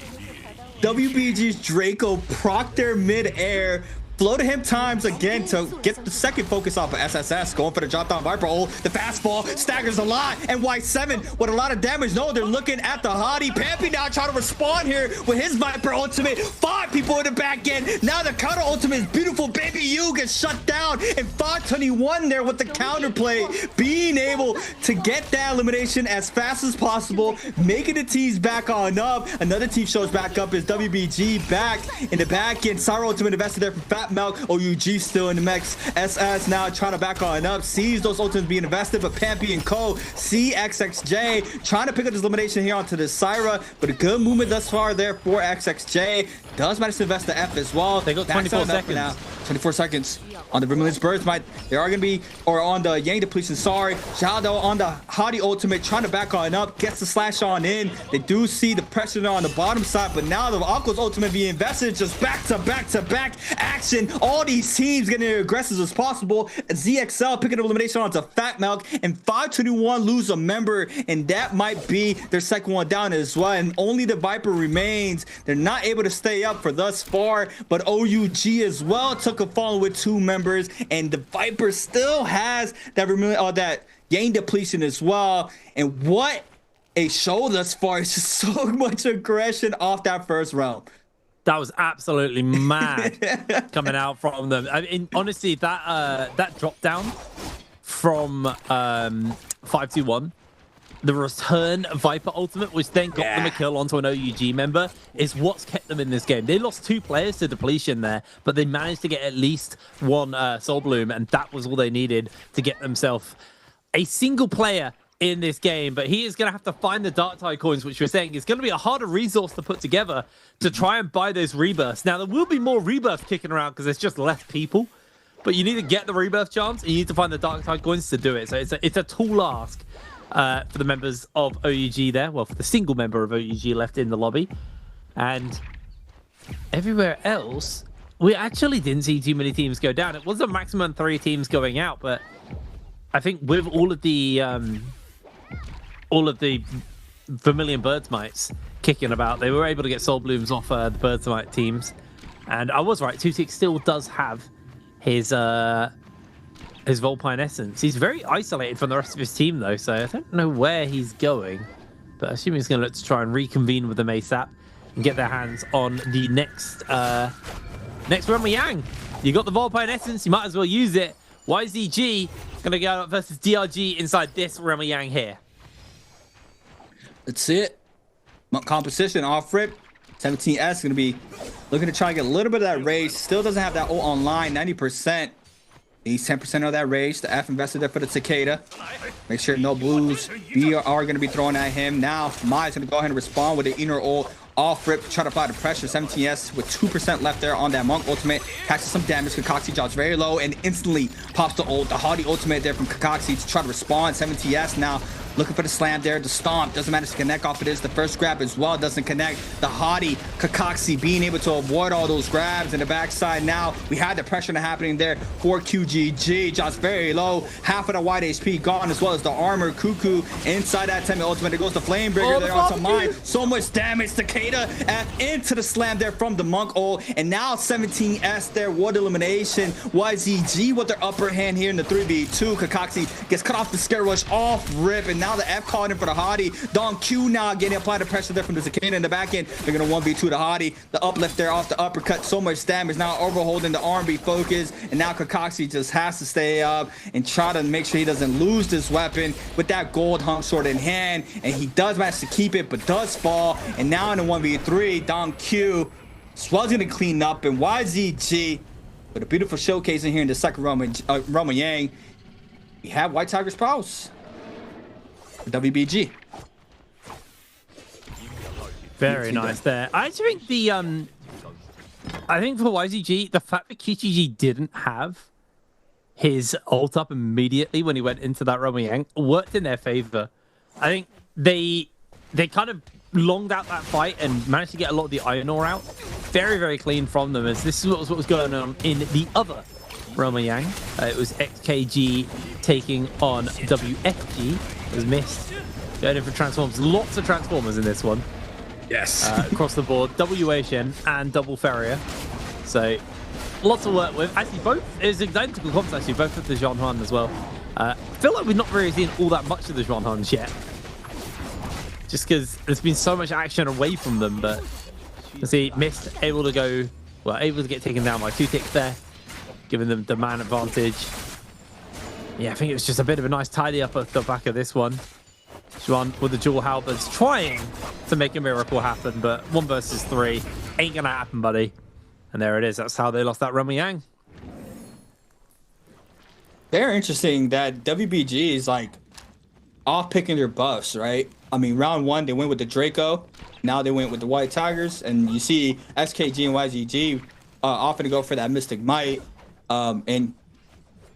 WBG's Draco proc their mid-air. Floated him times again to get the second focus off of SSS. Going for the drop down Viper. Oh, the fastball staggers a lot. And Y7 with a lot of damage. No, they're looking at the Hottie. Pampy now trying to respond here with his Viper ultimate. 5 people in the back end. Now the counter ultimate is beautiful. Baby U gets shut down. And 521 there with the counterplay. Being able to get that elimination as fast as possible. Making the teams back on up. Another team shows back up is WBG back in the back end. Syra ultimate invested there from Fat Milk. OUG still in the mix. SS now trying to back on up. Sees those ultimates being invested, but Pampy and Co. see XXJ trying to pick up this elimination here onto the Syra, but a good movement thus far there for XXJ. Does manage to invest the F as well. They got 24 seconds now. 24 seconds on the Vermilion's Birds. They are going to be, or on the Yang depletion, sorry. Xiaodao on the Hottie ultimate, trying to back on up, gets the slash on in. They do see the pressure on the bottom side, but now the Aqua's ultimate being invested, just back to back to back action. All these teams getting as aggressive as possible. ZXL picking up elimination onto Fat Milk, and 521 lose a member, and that might be their second one down as well. And only the Viper remains. They're not able to stay up for thus far, but OUG as well took a fall with 2 members, and the Viper still has that that Yang depletion as well. And what a show thus far. It's just so much aggression off that first round. That was absolutely mad coming out from them. I mean, honestly, that drop down from 521, the return Viper ultimate, which then got them a kill onto an OUG member, is what's kept them in this game. They lost 2 players to depletion there, but they managed to get at least 1 Soul Bloom, and that was all they needed to get themselves a single player in this game. But he is going to have to find the Dark Tide coins, which we're saying is going to be a harder resource to put together to try and buy those rebirths. Now, there will be more rebirths kicking around because there's just less people, but you need to get the rebirth chance and you need to find the Dark Tide coins to do it. So it's a tall ask for the members of OUG there. Well, for the single member of OUG left in the lobby. And everywhere else, we actually didn't see too many teams go down. It was a maximum 3 teams going out, but I think with all of the Vermilion Birds Mites kicking about, they were able to get Soul Blooms off the Birds Mite teams. And I was right, 2-6 still does have his Volpine Essence. He's very isolated from the rest of his team though, so I don't know where he's going. But I assume he's going to look to try and reconvene with them ASAP and get their hands on the next Realm Yang. You got the Volpine Essence, you might as well use it. YZG going to go up versus DRG inside this Realm Yang here. That's it. Composition off rip. 17S going to be looking to try and get a little bit of that rage. Still doesn't have that ult online, 90%. Needs 10% of that rage. The F invested there for the Cicada. Make sure no blues are going to be thrown at him. Now, Mai's going to go ahead and respond with the inner ult. Off rip to try to apply the pressure. 17S with 2% left there on that Monk ultimate. Catches some damage. Kakaxi drops very low and instantly pops the ult. The Hardy ultimate there from Kakaxi to try to respond. 17S now looking for the slam there. The stomp doesn't manage to connect off of this. The first grab as well doesn't connect. The Hardy Kakaxi being able to avoid all those grabs in the backside. Now we had the pressure happening there for QGG. Drops very low. Half of the white HP gone, as well as the armor. Cuckoo inside that 10 ultimate. There goes the flame breaker there onto mine. So much damage. Cicada F into the slam there from the Monk ult. And now 17S there. What elimination. YZG with their upper hand here in the 3v2. Kakaxi gets cut off the scare rush off rip. And now the F called in for the Hardy. Don Q now getting applied the pressure there from the Cicada in the back end. They're going to 1v2 the Hardy. The uplift there off the uppercut. So much damage. Now overholding the R&B focus. And now Kakaxi just has to stay up and try to make sure he doesn't lose this weapon with that gold hump sword in hand. And he does manage to keep it, but does fall. And now in the 1v3, Don Q was going to clean up. And YZG with a beautiful showcase in here in the second Realm Yang. We have White Tiger's Pulse. WBG. Very nice there. I actually think the I think for YZG, the fact that KichiG didn't have his ult up immediately when he went into that Realm Yang worked in their favor. I think they kind of longed out that fight and managed to get a lot of the iron ore out. Very, very clean from them, as this is what was going on in the other Realm Yang. It was XKG taking on WFG. It was missed. Going in for transforms. Lots of transformers in this one. Yes. Across the board. WHN and double Ferrier. So lots to work with. Actually, both is identical comps, actually, both of the Zhuan Han as well. I feel like we've not really seen all that much of the Zhuan Hans yet. Just because there's been so much action away from them, but you see, missed, able to go, well, able to get taken down by 2 ticks there, giving them the man advantage. Yeah, I think it was just a bit of a nice tidy up at the back of this one. Zhuan with the dual halberds trying to make a miracle happen, but 1 versus 3 ain't gonna happen, buddy. And there it is. That's how they lost that Realm Yang. They're interesting that WBG is like off picking their buffs, right? I mean, round 1 they went with the Draco. Now they went with the White Tigers, and you see SKG and YZG often to go for that Mystic Might, and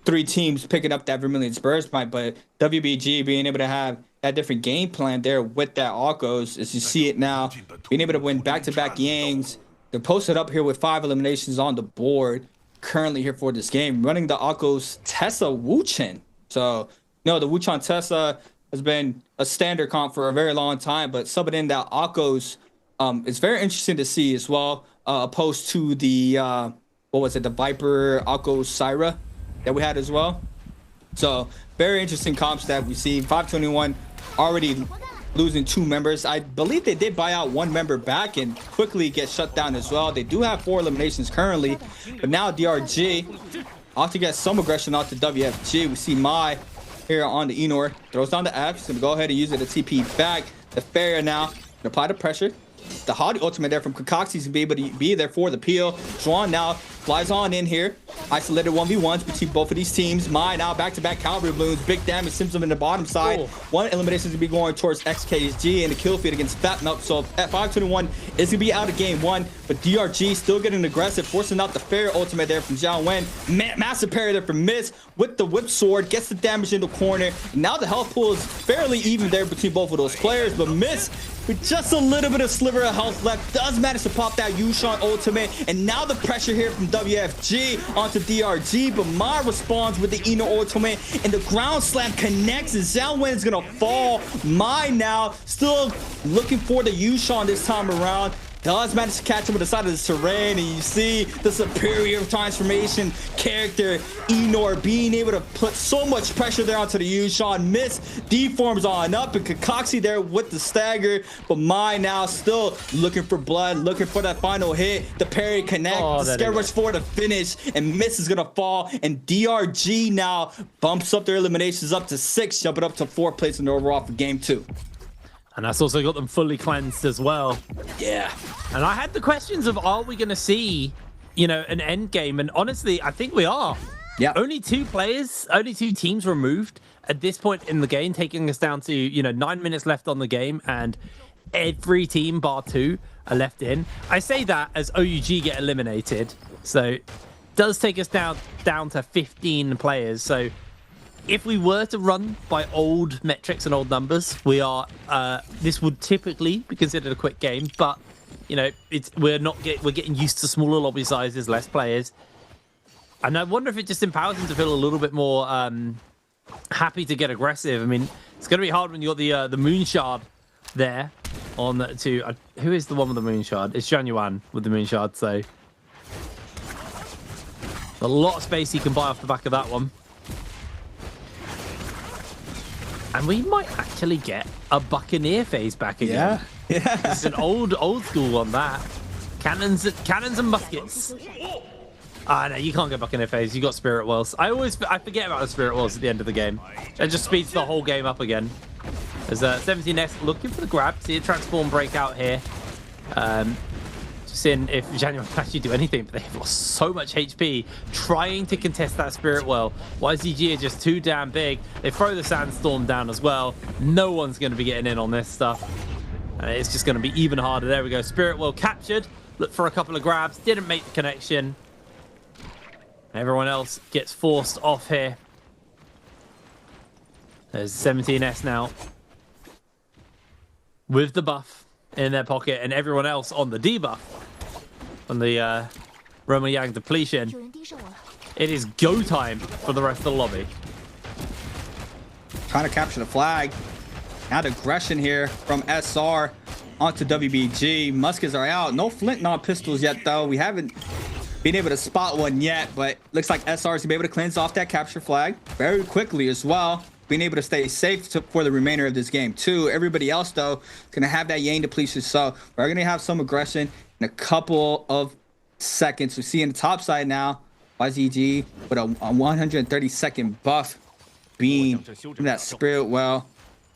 3 teams picking up that Vermilion Spurs Might, but WBG being able to have that different game plan there with that Akos, as you see it now, being able to win back-to-back Yangs. They're posted up here with 5 eliminations on the board currently here for this game, running the Akos Tessa Wuchen. So, you know, the Wuchen Tessa has been a standard comp for a very long time, but subbing in that Akos is very interesting to see as well, opposed to the, what was it, the Viper Akos Syra that we had as well. So, very interesting comps that we see. 521 already losing 2 members. I believe they did buy out 1 member back and quickly get shut down as well. They do have 4 eliminations currently, but now DRG off to get some aggression off the WFG. We see Mai here on the Enor, throws down the F. He's gonna go ahead and use it to TP back. The Farrier now gonna apply the pressure. The Hardy ultimate there from Kakaxi's to be able to be there for the peel. Zhuan now flies on in here. Isolated 1v1s between both of these teams. Mai now back-to-back Calvary Balloons. Big damage sends them in the bottom side. 1 elimination is going to be going towards XKG in the kill feed against Fat Melt. So at 521 is going to be out of game 1. But DRG still getting aggressive, forcing out the Fair ultimate there from Zhao Wen. Massive parry there from Miss with the whip sword. Gets the damage in the corner. Now the health pool is fairly even there between both of those players. But Miss with just a little bit of sliver of health left, does manage to pop that Yushan ultimate. And now the pressure here from WFG onto DRG, but Ma responds with the Eno ultimate, and the ground slam connects, and Zhao Wen is gonna fall. Mai now still looking for the Yushan this time around. Does manage to catch him with the side of the terrain, and you see the superior transformation character Enor being able to put so much pressure there onto the Yushan. Miss deforms on up, and Kakashi there with the stagger, but Mai now still looking for blood, looking for that final hit. The parry connect, the scare rush for the finish, and Miss is gonna fall, and DRG now bumps up their eliminations up to 6, jumping up to 4th place in the overall for game 2. And that's also got them fully cleansed as well. Yeah. And I had the questions of, are we going to see, you know, an end game? And honestly, I think we are. Yeah. Only 2 players, only 2 teams removed at this point in the game, taking us down to, you know, 9 minutes left on the game, and every team bar 2 are left in. I say that as OUG get eliminated, so it does take us down to 15 players. So if we were to run by old metrics and old numbers, we are this would typically be considered a quick game, but you know, we're getting used to smaller lobby sizes, less players, and I wonder if it just empowers them to feel a little bit more happy to get aggressive. I mean, it's going to be hard when you got the moon shard there on to who is the one with the moon shard? It's Zhang Yuan with the moon shard, so a lot of space he can buy off the back of that one. And we might actually get a Buccaneer phase back again. Yeah. It's an old school on that. Cannons and muskets. Ah, no, you can't get Buccaneer phase. You got Spirit Wells. I forget about the Spirit Wells at the end of the game. It just speeds the whole game up again. There's 17S looking for the grab. See a transform breakout here. Seeing if January can actually do anything, but they've lost so much HP trying to contest that Spirit Well. YZG are just too damn big. They throw the Sandstorm down as well. No one's going to be getting in on this stuff. It's just going to be even harder. There we go. Spirit Well captured. Look for a couple of grabs. Didn't make the connection. Everyone else gets forced off here. There's 17S now with the buff in their pocket, and everyone else on the debuff on the Roma Yang depletion. It is go time for the rest of the lobby. Trying to capture the flag. Now the aggression here from SR onto WBG. Muskets are out. No flint non-pistols yet, though. We haven't been able to spot one yet, but looks like SR is going to be able to cleanse off that capture flag very quickly as well, being able to stay safe for the remainder of this game too. Everybody else, though, is going to have that Yang depletion, so we're going to have some aggression in a couple of seconds. We see in the top side now, YZG with a 130-second buff being that Spirit Well.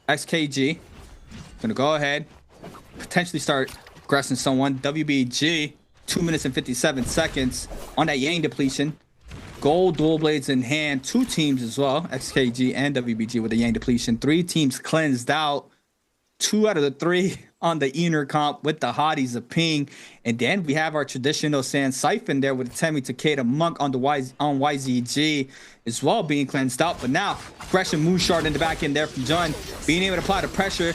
XKG going to go ahead, potentially start aggressing someone. WBG, 2 minutes and 57 seconds on that Yang depletion. Gold dual blades in hand. 2 teams as well, XKG and WBG with the Yang depletion. 3 teams cleansed out. 2 out of the 3 on the Ener comp with the hotties of ping. And then we have our traditional Sand Siphon there with Temi Takeda Monk on the YZG as well being cleansed out. But now aggression Moonshard in the back end there from Jun being able to apply the pressure.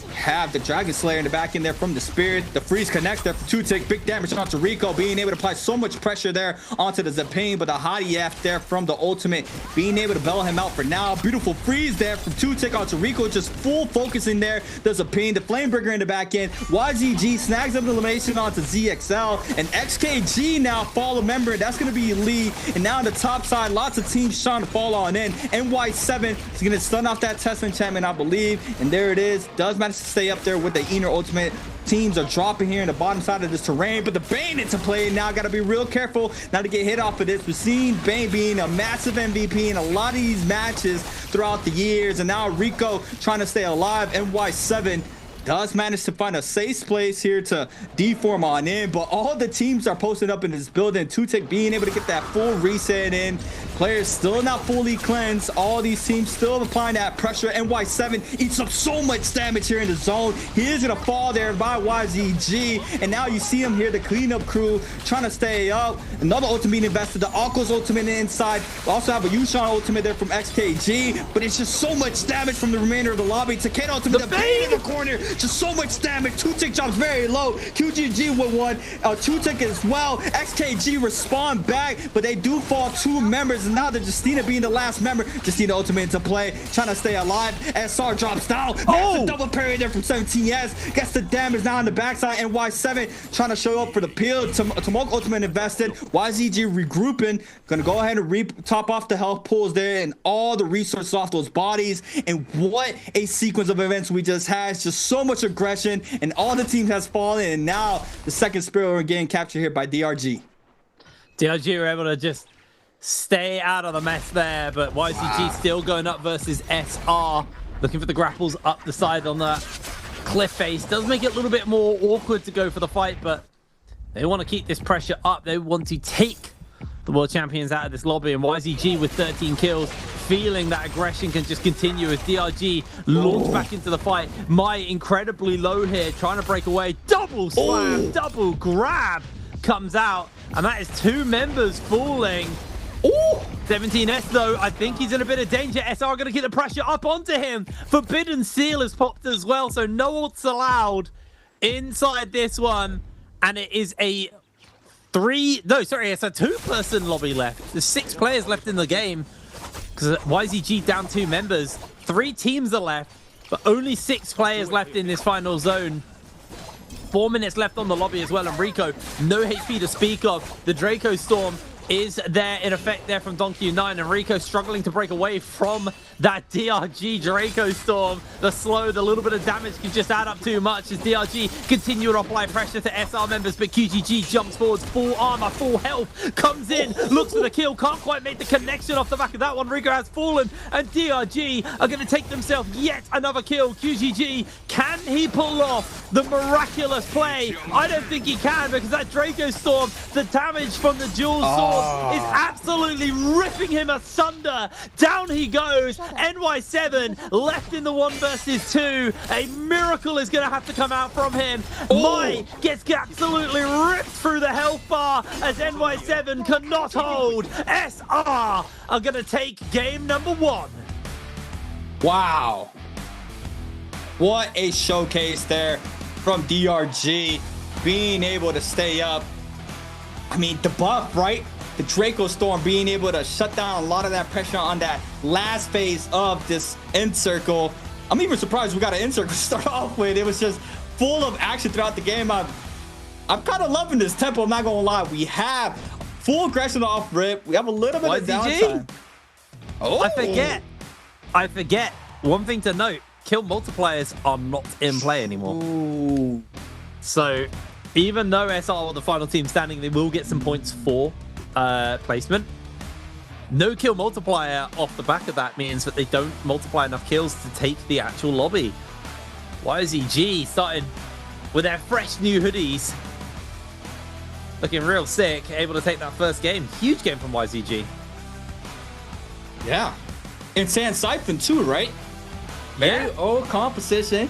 Have the Dragon Slayer in the back end there from the Spirit. The freeze connects there for 2-tick. Big damage onto Rico, being able to apply so much pressure there onto the Zapane, but the Hottie F there from the ultimate being able to bail him out for now. Beautiful freeze there from 2-tick onto Rico, just full focusing there. The Zapane, the Flamebringer in the back end. YZG snags up the elimination onto ZXL, and XKG now follow member. That's going to be Lee. And now on the top side, lots of teams trying to fall on in. NY7 is going to stun off that Tesla enchantment, I believe. And there it is. Does manage to stay up there with the Ener ultimate. Teams are dropping here in the bottom side of this terrain, but the Bane into play now. Got to be real careful not to get hit off of this. We've seen Bane being a massive MVP in a lot of these matches throughout the years, and now Rico trying to stay alive. NY7 does manage to find a safe place here to deform on in, but all the teams are posted up in this building. 2-tick being able to get that full reset in. Players still not fully cleansed. All these teams still applying that pressure. NY7 eats up so much damage here in the zone. He is going to fall there by YZG. And now you see him here, the cleanup crew, trying to stay up. Another ultimate invested. The Aqua's ultimate inside. We also have a Yushan ultimate there from XKG. But it's just so much damage from the remainder of the lobby. Takeda ultimate, the pain in the corner. Just so much damage. 2-tick drops very low. QGG with one. 2-tick as well. XKG respond back, but they do fall 2 members. And now they're Justina being the last member. Justina ultimate into play, trying to stay alive. SR drops down. There's a double parry there from 17S. Gets the damage now on the backside. NY7 trying to show up for the peel. Tomok ultimate invested. YZG regrouping. Gonna go ahead and top off the health pools there and all the resources off those bodies. And what a sequence of events we just had. Just so much aggression, and all the teams has fallen. And now the second spirit are getting captured here by DRG. DRG were able to just stay out of the mess there, but YZG still going up versus SR. Looking for the grapples up the side on that cliff face. Does make it a little bit more awkward to go for the fight, but they want to keep this pressure up. They want to take the world champions out of this lobby, and YZG with 13 kills, feeling that aggression can just continue as DRG launch back into the fight. Mai incredibly low here, trying to break away. Double slam, double grab comes out, and that is 2 members falling. 17S though, I think he's in a bit of danger. SR gonna get the pressure up onto him. Forbidden Seal has popped as well, so no ults allowed inside this one. And it is a it's a 2-person lobby left. There's 6 players left in the game because YZG down 2 members. 3 teams are left, but only 6 players left in this final zone. 4 minutes left on the lobby as well, and Rico, no HP to speak of. The Draco Storm is there in effect there from Donkey9, and Rico struggling to break away from that DRG Draco Storm. The slow, the little bit of damage can just add up too much as DRG continue to apply pressure to SR members, but QGG jumps forwards, full armor, full health, comes in, looks for the kill, can't quite make the connection off the back of that one. Rico has fallen, and DRG are going to take themselves yet another kill. QGG, can he pull off the miraculous play? I don't think he can, because that Draco Storm, the damage from the dual sword is absolutely ripping him asunder. Down he goes. NY7 left in the 1 versus 2. A miracle is going to have to come out from him. Mai gets absolutely ripped through the health bar as NY7 cannot hold. SR are going to take game number 1. Wow. What a showcase there from DRG, being able to stay up. I mean, the buff, right? The Draco Storm being able to shut down a lot of that pressure on that last phase of this end circle. I'm even surprised we got an end circle to start off with. It was just full of action throughout the game. I'm kind of loving this tempo, I'm not gonna lie. We have full aggression off rip. We have a little bit of downtime. I forget. One thing to note, kill multipliers are not in play anymore. Ooh. So even though SR are the final team standing, they will get some points for placement. No kill multiplier off the back of that means that they don't multiply enough kills to take the actual lobby. YZG started with their fresh new hoodies, looking real sick, able to take that first game. Huge game from YZG. Yeah. And San Siphon too, right? Very old composition,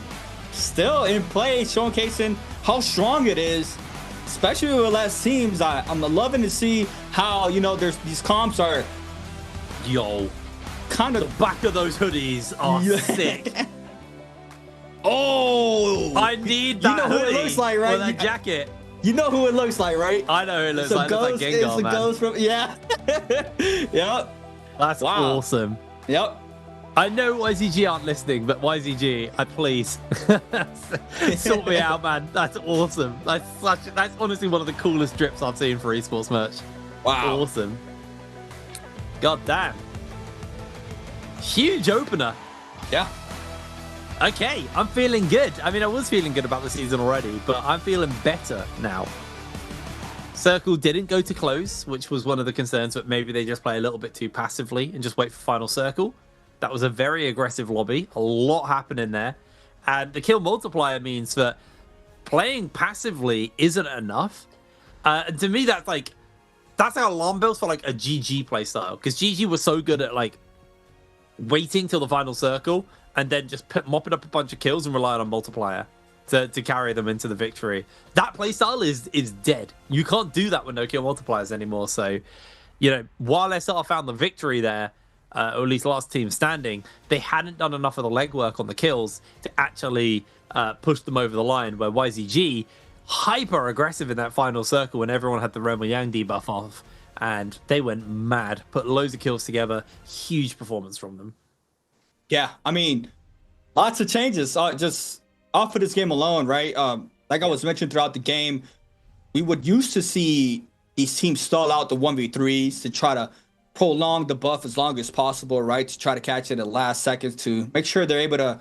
still in play, showcasing how strong it is, especially with less teams. I'm loving to see how, you know, there's these comps are kind of the back of those hoodies are sick. I need that. You know who hoodie it looks like, right? Or that jacket. You know who it looks like, right? I know who it looks it's like. Ghost, It's it's like a ghost from Yep. That's awesome. Yep. I know YZG aren't listening, but YZG, please sort me out, man. That's awesome. That's honestly one of the coolest drips I've seen for esports merch. Wow. Awesome. God damn. Huge opener. Yeah. Okay, I'm feeling good. I mean, I was feeling good about the season already, but I'm feeling better now. Circle didn't go to close, which was one of the concerns, but maybe they just play a little bit too passively and just wait for final circle. That was a very aggressive lobby, a lot happening there. And the kill multiplier means that playing passively isn't enough. And to me, that's like like alarm bells for like a GG playstyle, because GG was so good at like waiting till the final circle and then just mopping up a bunch of kills and relying on multiplier to carry them into the victory. That playstyle is dead. You can't do that with no kill multipliers anymore. So, you know, while SR found the victory there, or at least last team standing, they hadn't done enough of the legwork on the kills to actually push them over the line, where YZG, hyper aggressive in that final circle when everyone had the Ren Yang debuff off, and they went mad, put loads of kills together. Huge performance from them. Yeah, I mean, lots of changes just off of this game alone, right? Like I was mentioning throughout the game, we would used to see these teams stall out the 1v3s to try to prolong the buff as long as possible, right? To try to catch it at the last seconds to make sure they're able to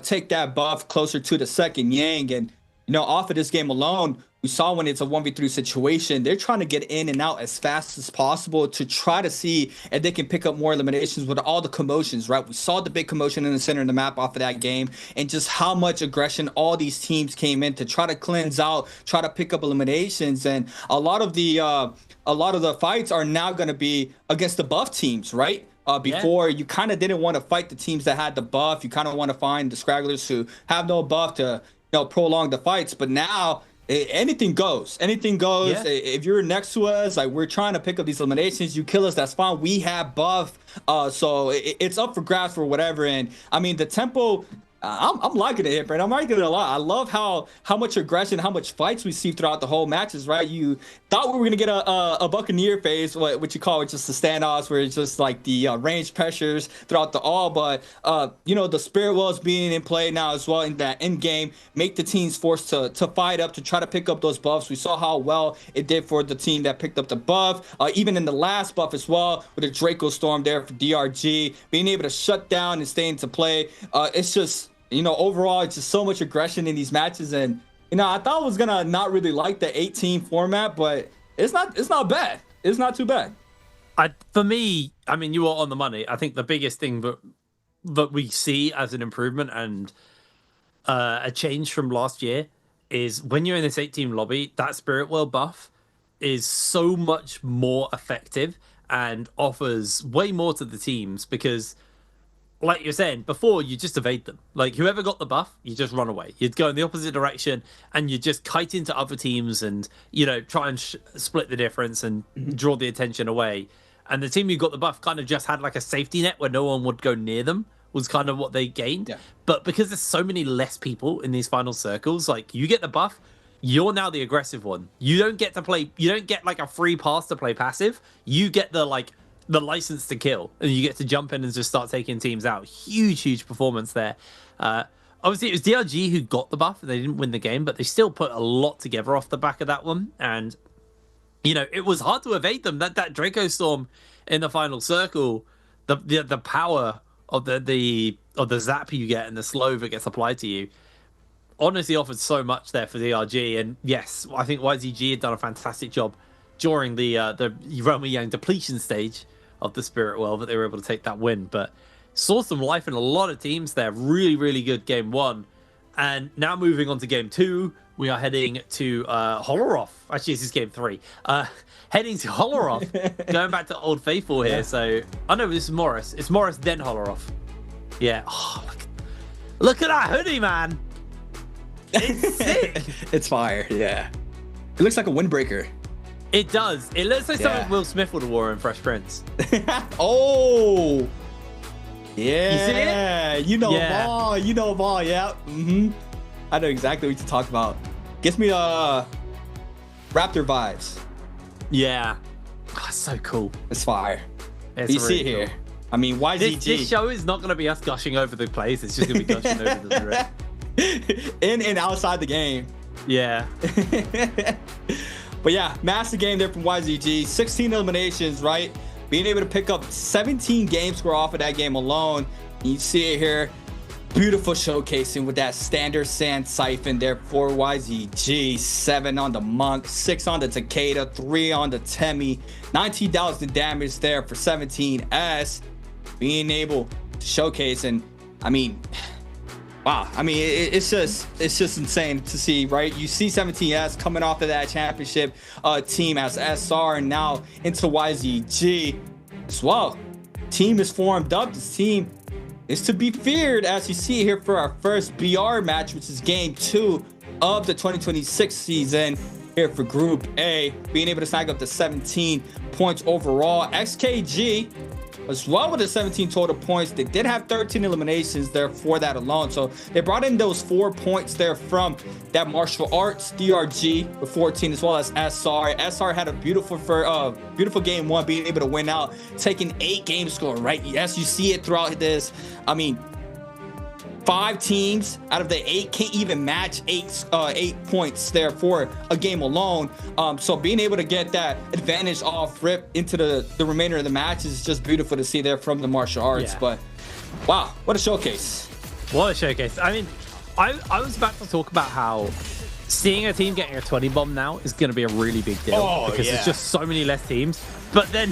take that buff closer to the second Yang. And, you know, off of this game alone, we saw when it's a 1v3 situation, they're trying to get in and out as fast as possible to try to see if they can pick up more eliminations with all the commotions, right? We saw the big commotion in the center of the map off of that game, and just how much aggression all these teams came in to try to cleanse out, try to pick up eliminations. And a lot of the fights are now going to be against the buff teams, right? Before, you kind of didn't want to fight the teams that had the buff. You kind of want to find the scragglers who have no buff to, you know, prolong the fights. But now anything goes. Anything goes. Yeah. If you're next to us, like, we're trying to pick up these eliminations, you kill us, that's fine. We have buff. So it's up for grabs for whatever. And I mean, the tempo, I'm liking it here, Brent. I'm liking it a lot. I love how much aggression, how much fights we see throughout the whole matches, right? You thought we were gonna get a Buccaneer phase, what you call it, just the standoffs, where it's just like the range pressures throughout the all. But you know, the Spirit Wells being in play now as well in that end game, make the teams forced to fight up to try to pick up those buffs. We saw how well it did for the team that picked up the buff. Even in the last buff as well, with the Draco Storm there for DRG, being able to shut down and stay into play. It's just, you know, overall, it's just so much aggression in these matches. And, you know, I thought I was gonna not really like the 18 format, but it's not bad. It's not too bad. For me, I mean, you are on the money. I think the biggest thing that we see as an improvement and a change from last year is when you're in this 8-team lobby, that Spirit World buff is so much more effective and offers way more to the teams, because, like you're saying, before, you just evade them. Like, whoever got the buff, you just run away. You'd go in the opposite direction and you just kite into other teams and, you know, try and split the difference and draw the attention away. And the team who got the buff kind of just had like a safety net where no one would go near them, was kind of what they gained. Yeah. But because there's so many less people in these final circles, like, you get the buff, you're now the aggressive one. You don't get to play, you don't get like a free pass to play passive. You get the license to kill, and you get to jump in and just start taking teams out. Huge performance there. Obviously, it was DRG who got the buff. They didn't win the game, but they still put a lot together off the back of that one. And, you know, it was hard to evade them. That Draco Storm in the final circle, the power of the zap you get and the slow that gets applied to you, honestly offered so much there for DRG. And yes, I think YZG had done a fantastic job during the Roman Yang depletion stage of the Spirit Well, that they were able to take that win. But saw some life in a lot of teams there. Really good game one. And now moving on to game two, we are heading to Holoroth. Actually, this is game three. Heading to Holoroth. Going back to Old Faithful here. Yeah. So, oh no, this is Morris. It's Morris, then Holoroth. Yeah. Oh, look at that hoodie, man. It's sick. It's fire, yeah. It looks like a windbreaker. It does. It looks like something Will Smith would have worn in Fresh Prince. Oh, yeah. You see it? You know ball. You know ball. Yeah. I know exactly what you're talking about. Gives me Raptor vibes. Yeah. Oh, so cool. It's fire. It's you really see it here. I mean, YZG. This show is not going to be us gushing over the plays. It's just going to be gushing over the direct. In and outside the game. Yeah. But yeah, massive game there from YZG. 16 eliminations, right? Being able to pick up 17 game score off of that game alone. You see it here. Beautiful showcasing with that standard sand siphon there for YZG. 7 on the Monk, 6 on the Takeda, 3 on the Temi. 19,000 damage there for 17S. Being able to showcase, and I mean, wow. I mean, it's just insane to see, right? You see 17S coming off of that championship team as SR and now into YZG as well. Team is formed up. This team is to be feared, as you see here for our first BR match, which is game 2 of the 2026 season here for Group A, being able to snag up to 17 points overall. XKG as well with the 17 total points. They did have 13 eliminations there for that alone, so they brought in those 4 points there from that martial arts. DRG with 14 as well as SR. SR had a beautiful game 1, being able to win out, taking 8 game score, right? Yes, you see it throughout this. I mean, 5 teams out of the 8 can't even match 8 points there for a game alone. So being able to get that advantage off rip into the remainder of the match is just beautiful to see there from the martial arts. Yeah. But wow, what a showcase. What a showcase. I mean, I was about to talk about how seeing a team getting a 20 bomb now is going to be a really big deal because there's just so many less teams. But then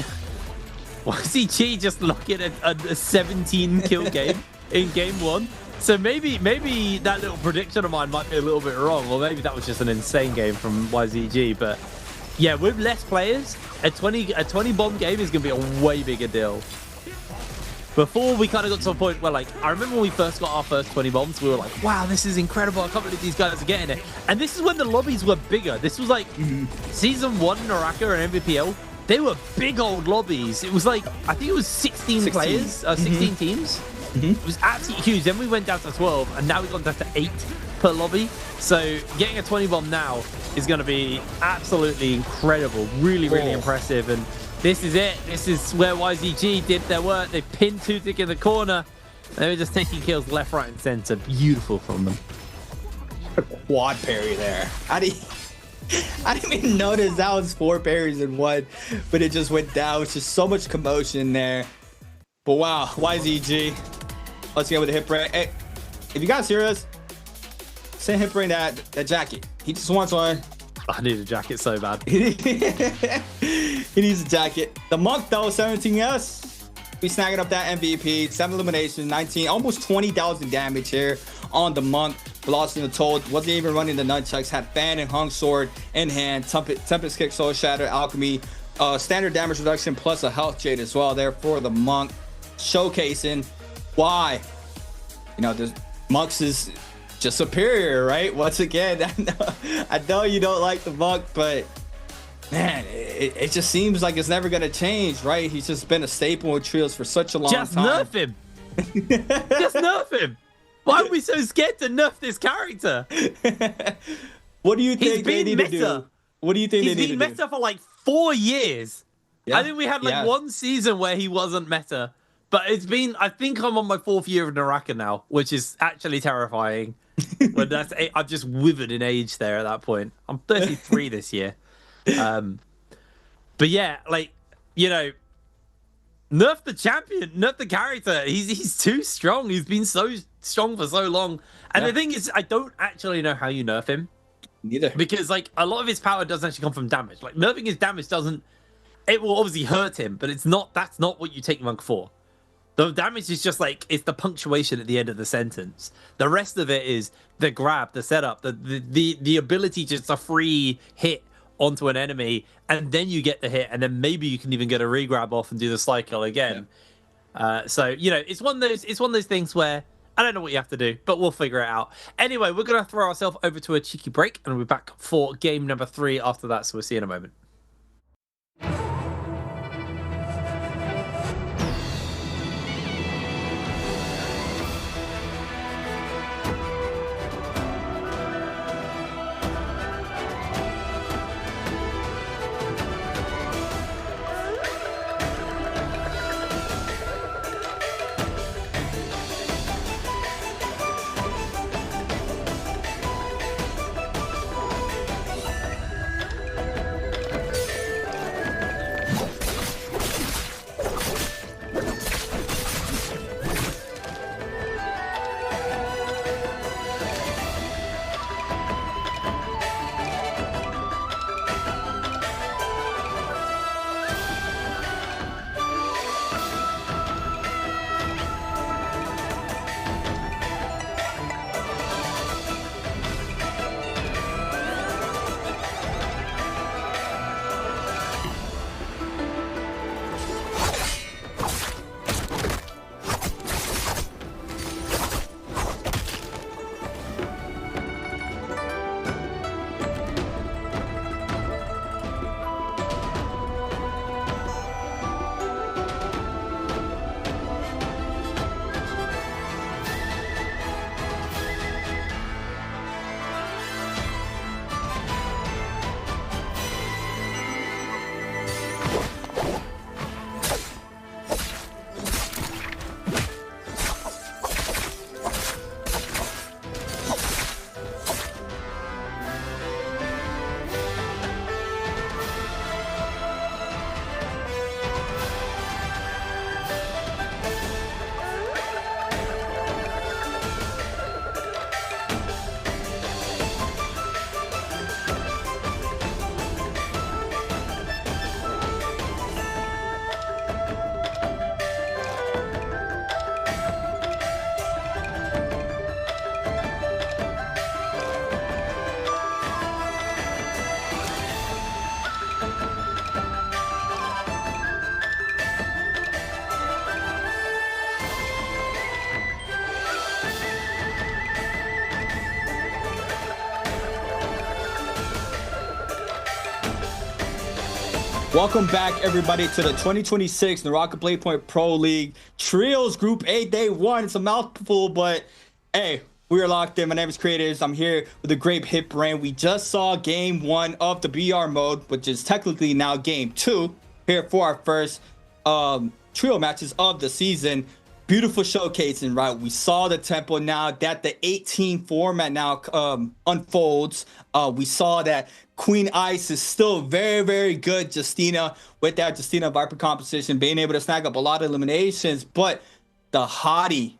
YZG just looking at a 17 kill game in game 1. So maybe that little prediction of mine might be a little bit wrong, or maybe that was just an insane game from YZG. But yeah, with less players, a 20 bomb game is going to be a way bigger deal. Before we kind of got to a point where, like, I remember when we first got our first 20 bombs, we were like, wow, this is incredible. I can't believe these guys are getting it. And this is when the lobbies were bigger. This was like Season 1 NARAKA and Nbpl. They were big old lobbies. It was like, I think it was 16 players, 16 teams. It was absolutely huge. Then we went down to 12, and now we've gone down to 8 per lobby. So getting a 20 bomb now is going to be absolutely incredible. Really, really impressive. And this is it. This is where YZG did their work. They pinned 2-tick in the corner. They were just taking kills left, right, and center. Beautiful from them. A quad parry there. I didn't even notice that was 4 parries in 1, but it just went down. It's just so much commotion there. But wow, YZG. Let's go with the hip break. Hey, if you guys hear us, send hip break that jacket. He just wants one. I need a jacket so bad. He needs a jacket. The Monk though, 17S. We snagging up that MVP, 7 eliminations, 19, almost 20,000 damage here on the Monk. Velocity in the Toad, wasn't even running the nunchucks, had Fan and Hung Sword in hand, Tempest Kick, Soul Shatter, Alchemy, standard damage reduction, plus a health jade as well there for the Monk. Showcasing why, you know, the Monks is just superior, right? Once again, I know you don't like the Monk, but man, it just seems like it's never going to change, right? He's just been a staple with trios for such a long time. Just nerf him. Just nerf him. Why are we so scared to nerf this character? What do you think they need to do? What do you think they need to do? He's been meta for like 4 years. Yeah. I think we had like 1 season where he wasn't meta. But it's been, I think I'm on my 4th year of NARAKA now, which is actually terrifying. When I've just withered in age there at that point. I'm 33 this year. But yeah, like, you know, nerf the champion, nerf the character. He's too strong. He's been so strong for so long. And the thing is, I don't actually know how you nerf him. Neither. Because like a lot of his power doesn't actually come from damage. Like nerfing his damage doesn't, it will obviously hurt him, but that's not what you take Monk for. The damage is just like, it's the punctuation at the end of the sentence. The rest of it is the grab, the setup, the ability just to free hit onto an enemy, and then you get the hit, and then maybe you can even get a re-grab off and do the cycle again. Yeah. So, you know, it's one of those things where I don't know what you have to do, but we'll figure it out. Anyway, we're going to throw ourselves over to a cheeky break, and we'll be back for game number 3 after that, so we'll see you in a moment. Welcome back, everybody, to the 2026 NARAKA BLADEPOINT Pro League Trios Group 8 Day 1. It's a mouthful, but hey, we are locked in. My name is Creators. I'm here with a great hit brain. We just saw game 1 of the BR mode, which is technically now game 2, here for our first trio matches of the season. Beautiful showcasing, right? We saw the tempo now that the 18 format now unfolds. We saw that Queen Ice is still very, very good. Justina, with that Justina Viper composition, being able to snag up a lot of eliminations. But the Hottie's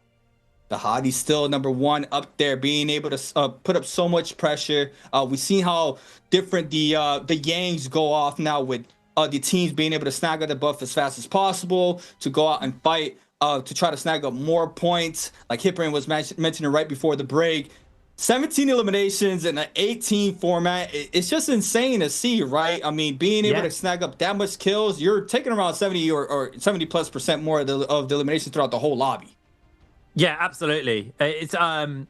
still number 1 up there, being able to put up so much pressure. We've seen how different the Yangs go off now with the teams being able to snag up the buff as fast as possible to go out and fight to try to snag up more points. Like Hitbrain was mentioning right before the break. 17 eliminations in an 18 format. It's just insane to see, right? I mean, being able to snag up that much kills, you're taking around 70 or 70+% more of the eliminations throughout the whole lobby. Yeah, absolutely. It's I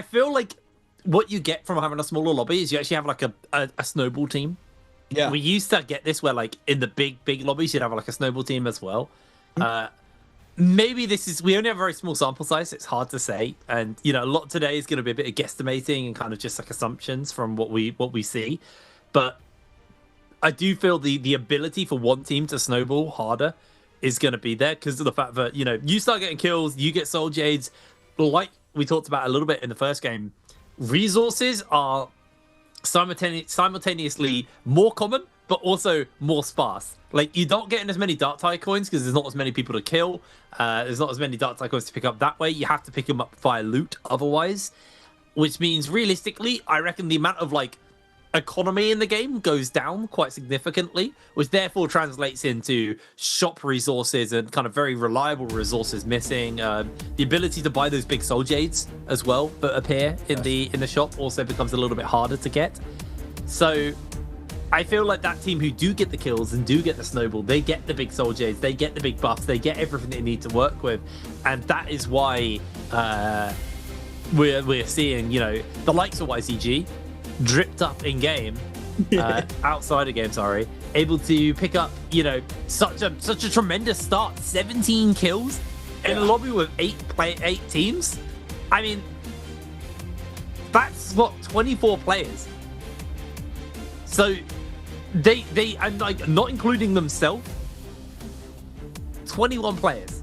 feel like what you get from having a smaller lobby is you actually have like a snowball team. Yeah, we used to get this where like in the big lobbies you'd have like a snowball team as well. Maybe we only have a very small sample size, so it's hard to say, and you know, a lot today is going to be a bit of guesstimating and kind of just like assumptions from what we see. But I do feel the ability for one team to snowball harder is going to be there because of the fact that, you know, you start getting kills, you get soul jades, like we talked about a little bit in the first game. Resources are simultaneously more common but also more sparse. Like, you don't get in as many Dark Tide coins because there's not as many people to kill. There's not as many Dark Tide coins to pick up that way. You have to pick them up via loot otherwise, which means realistically, I reckon the amount of like economy in the game goes down quite significantly, which therefore translates into shop resources and kind of very reliable resources missing. The ability to buy those big soul jades as well that appear in the shop also becomes a little bit harder to get. So I feel like that team who do get the kills and do get the snowball, they get the big soul jades, they get the big buffs, they get everything they need to work with, and that is why we're seeing, you know, the likes of YCG dripped up in game, outside of game, sorry, able to pick up, you know, such a tremendous start. 17 kills in a lobby with 8 teams. I mean, that's what, 24 players. So they and like not including themselves, 21 players,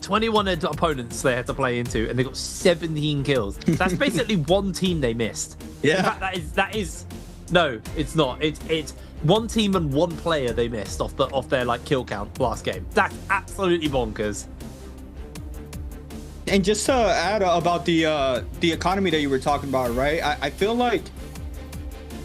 21 opponents they had to play into, and they got 17 kills. That's basically one team they missed. Yeah. In fact, that is no, it's not. It's one team and one player they missed off their like kill count last game. That's absolutely bonkers. And just to add about the economy that you were talking about, right? I feel like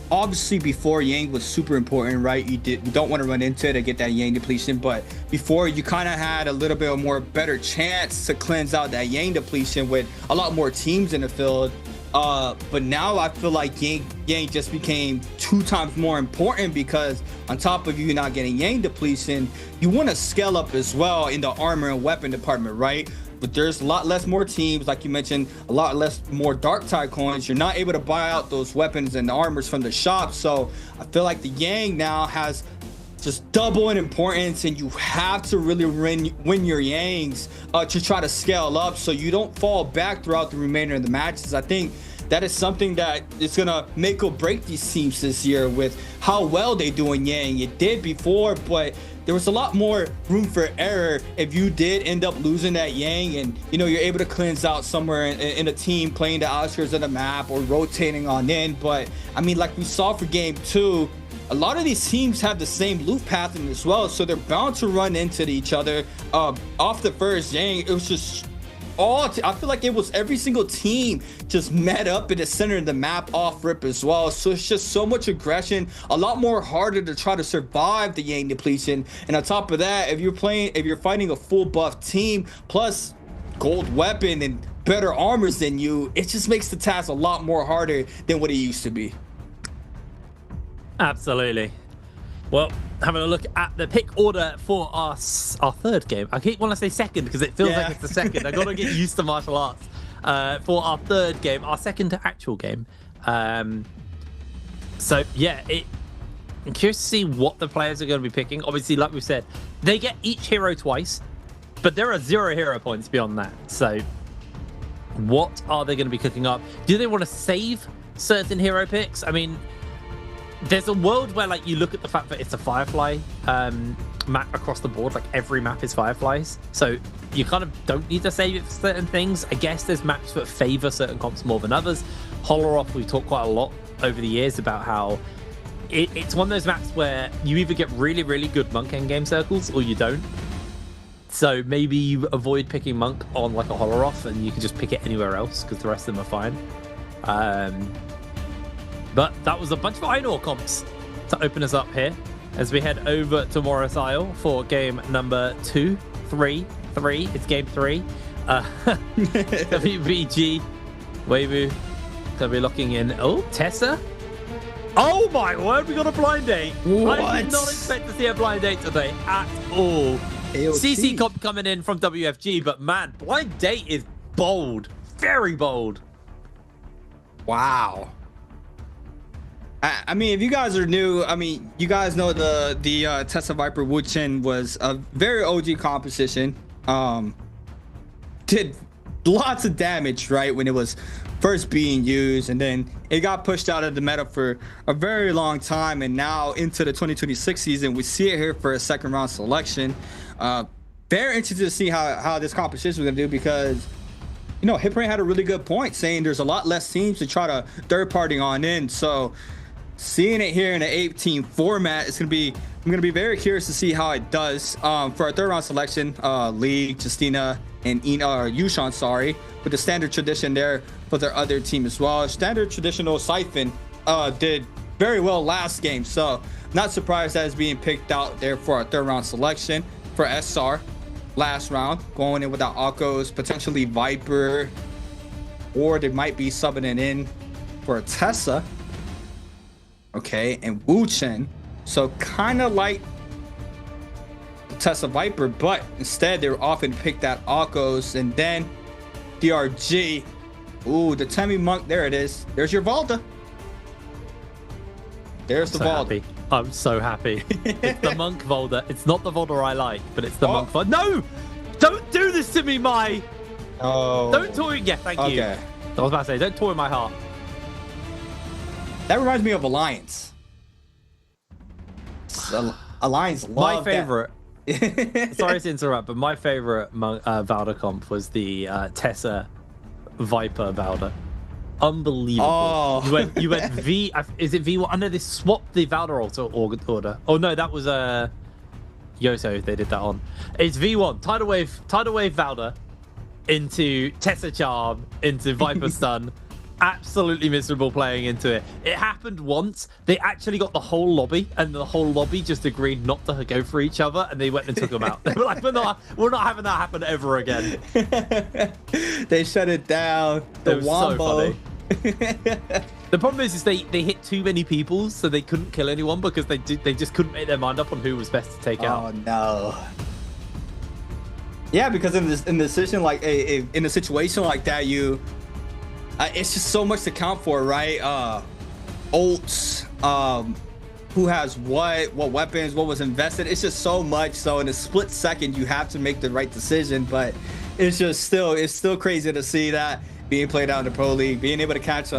obviously before Yang was super important, right? You don't want to run into it to get that Yang depletion, but before you kind of had a little bit more better chance to cleanse out that Yang depletion with a lot more teams in the field. But now I feel like Yang just became 2 times more important because on top of you not getting Yang depletion, you want to scale up as well in the armor and weapon department, right? But there's a lot less more teams, like you mentioned, a lot less more Dark Tide coins. You're not able to buy out those weapons and armors from the shop. So I feel like the Yang now has just double in importance, and you have to really win your Yangs to try to scale up so you don't fall back throughout the remainder of the matches. I think that is something that is going to make or break these teams this year with how well they do in Yang. It did before, but there was a lot more room for error if you did end up losing that Yang, and you know, you're able to cleanse out somewhere in a team playing the outskirts of the map or rotating on in. But I mean, like we saw for game 2, a lot of these teams have the same loop pattern as well, so they're bound to run into each other. Off the first Yang, it was just I feel like it was every single team just met up in the center of the map off rip as well. So it's just so much aggression, a lot more harder to try to survive the Yang depletion. And on top of that, if you're fighting a full buff team plus gold weapon and better armors than you, it just makes the task a lot more harder than what it used to be. Absolutely. Well, having a look at the pick order for our third game. I keep wanting to say second because it feels like it's the second. I got to get used to martial arts. For our third game, our second actual game. So yeah, I'm curious to see what the players are going to be picking. Obviously, like we said, they get each hero twice, but there are 0 hero points beyond that. So what are they going to be cooking up? Do they want to save certain hero picks? I mean, there's a world where like you look at the fact that it's a Firefly map across the board. Like every map is Fireflies. So you kind of don't need to save it for certain things. I guess there's maps that favor certain comps more than others. Holoroth, we've talked quite a lot over the years about how it's one of those maps where you either get really, really good Monk endgame circles or you don't. So maybe you avoid picking Monk on like a Holoroth and you can just pick it anywhere else because the rest of them are fine. But that was a bunch of Ainur comps to open us up here as we head over to Morris Isle for game number 3. It's game 3. WBG, Weiwu, gonna be locking in. Oh, Tessa. Oh my word, we got a blind date. What? I did not expect to see a blind date today at all. CC comp coming in from WFG, but man, blind date is bold. Very bold. Wow. I mean, if you guys are new, I mean, you guys know the Tessa Viper Wu Chen was a very OG composition. Did lots of damage, right, when it was first being used, and then it got pushed out of the meta for a very long time, and now into the 2026 season, we see it here for a second round selection. Very interested to see how this competition is going to do, because you know, Hitbrain had a really good point saying there's a lot less teams to try to third party on in. So seeing it here in an 8-team format, I'm gonna be very curious to see how it does. For our third round selection, Lee, Justina, and Yushan, sorry, with the standard tradition there for their other team as well. Standard traditional Siphon did very well last game, so not surprised that it's being picked out there for our third round selection. For SR, last round, going in without Akos, potentially Viper, or they might be subbing it in for a Tessa. Okay, and Wu Chen. So kind of like Tessa Viper, but instead they often pick that Akos, and then DRG. Ooh, the Temi Monk, there it is. There's your Valda. There's the Valda. I'm so happy. It's the Monk Volder. It's not the Volder I like, but it's the Monk Volder. No! Don't do this to me, Mai! Oh. Don't toy. Yeah, thank you. I was about to say, don't toy my heart. That reminds me of Alliance. Alliance love my favorite. Sorry to interrupt, but my favorite Valda comp was the Tessa Viper Valda. Unbelievable. Oh. You went V. Is it V1? I know they swapped the Valda order. Oh no, that was Yoso. They did that on. It's V1. Tidal Wave Valda into Tessa Charm into Viper Stun. Absolutely miserable playing into it. It happened once. They actually got the whole lobby, and the whole lobby just agreed not to go for each other, and they went and took them out. They were like, we're not having that happen ever again. They shut it down. The Wombo. So funny. The problem is they hit too many people, so they couldn't kill anyone because they just couldn't make their mind up on who was best to take out. Oh no. Yeah, because in a decision like in a situation like that, it's just so much to count for, right? Ults, who has what weapons, what was invested. It's just so much. So in a split second, you have to make the right decision. But it's still crazy to see that being played out in the Pro League, being able to catch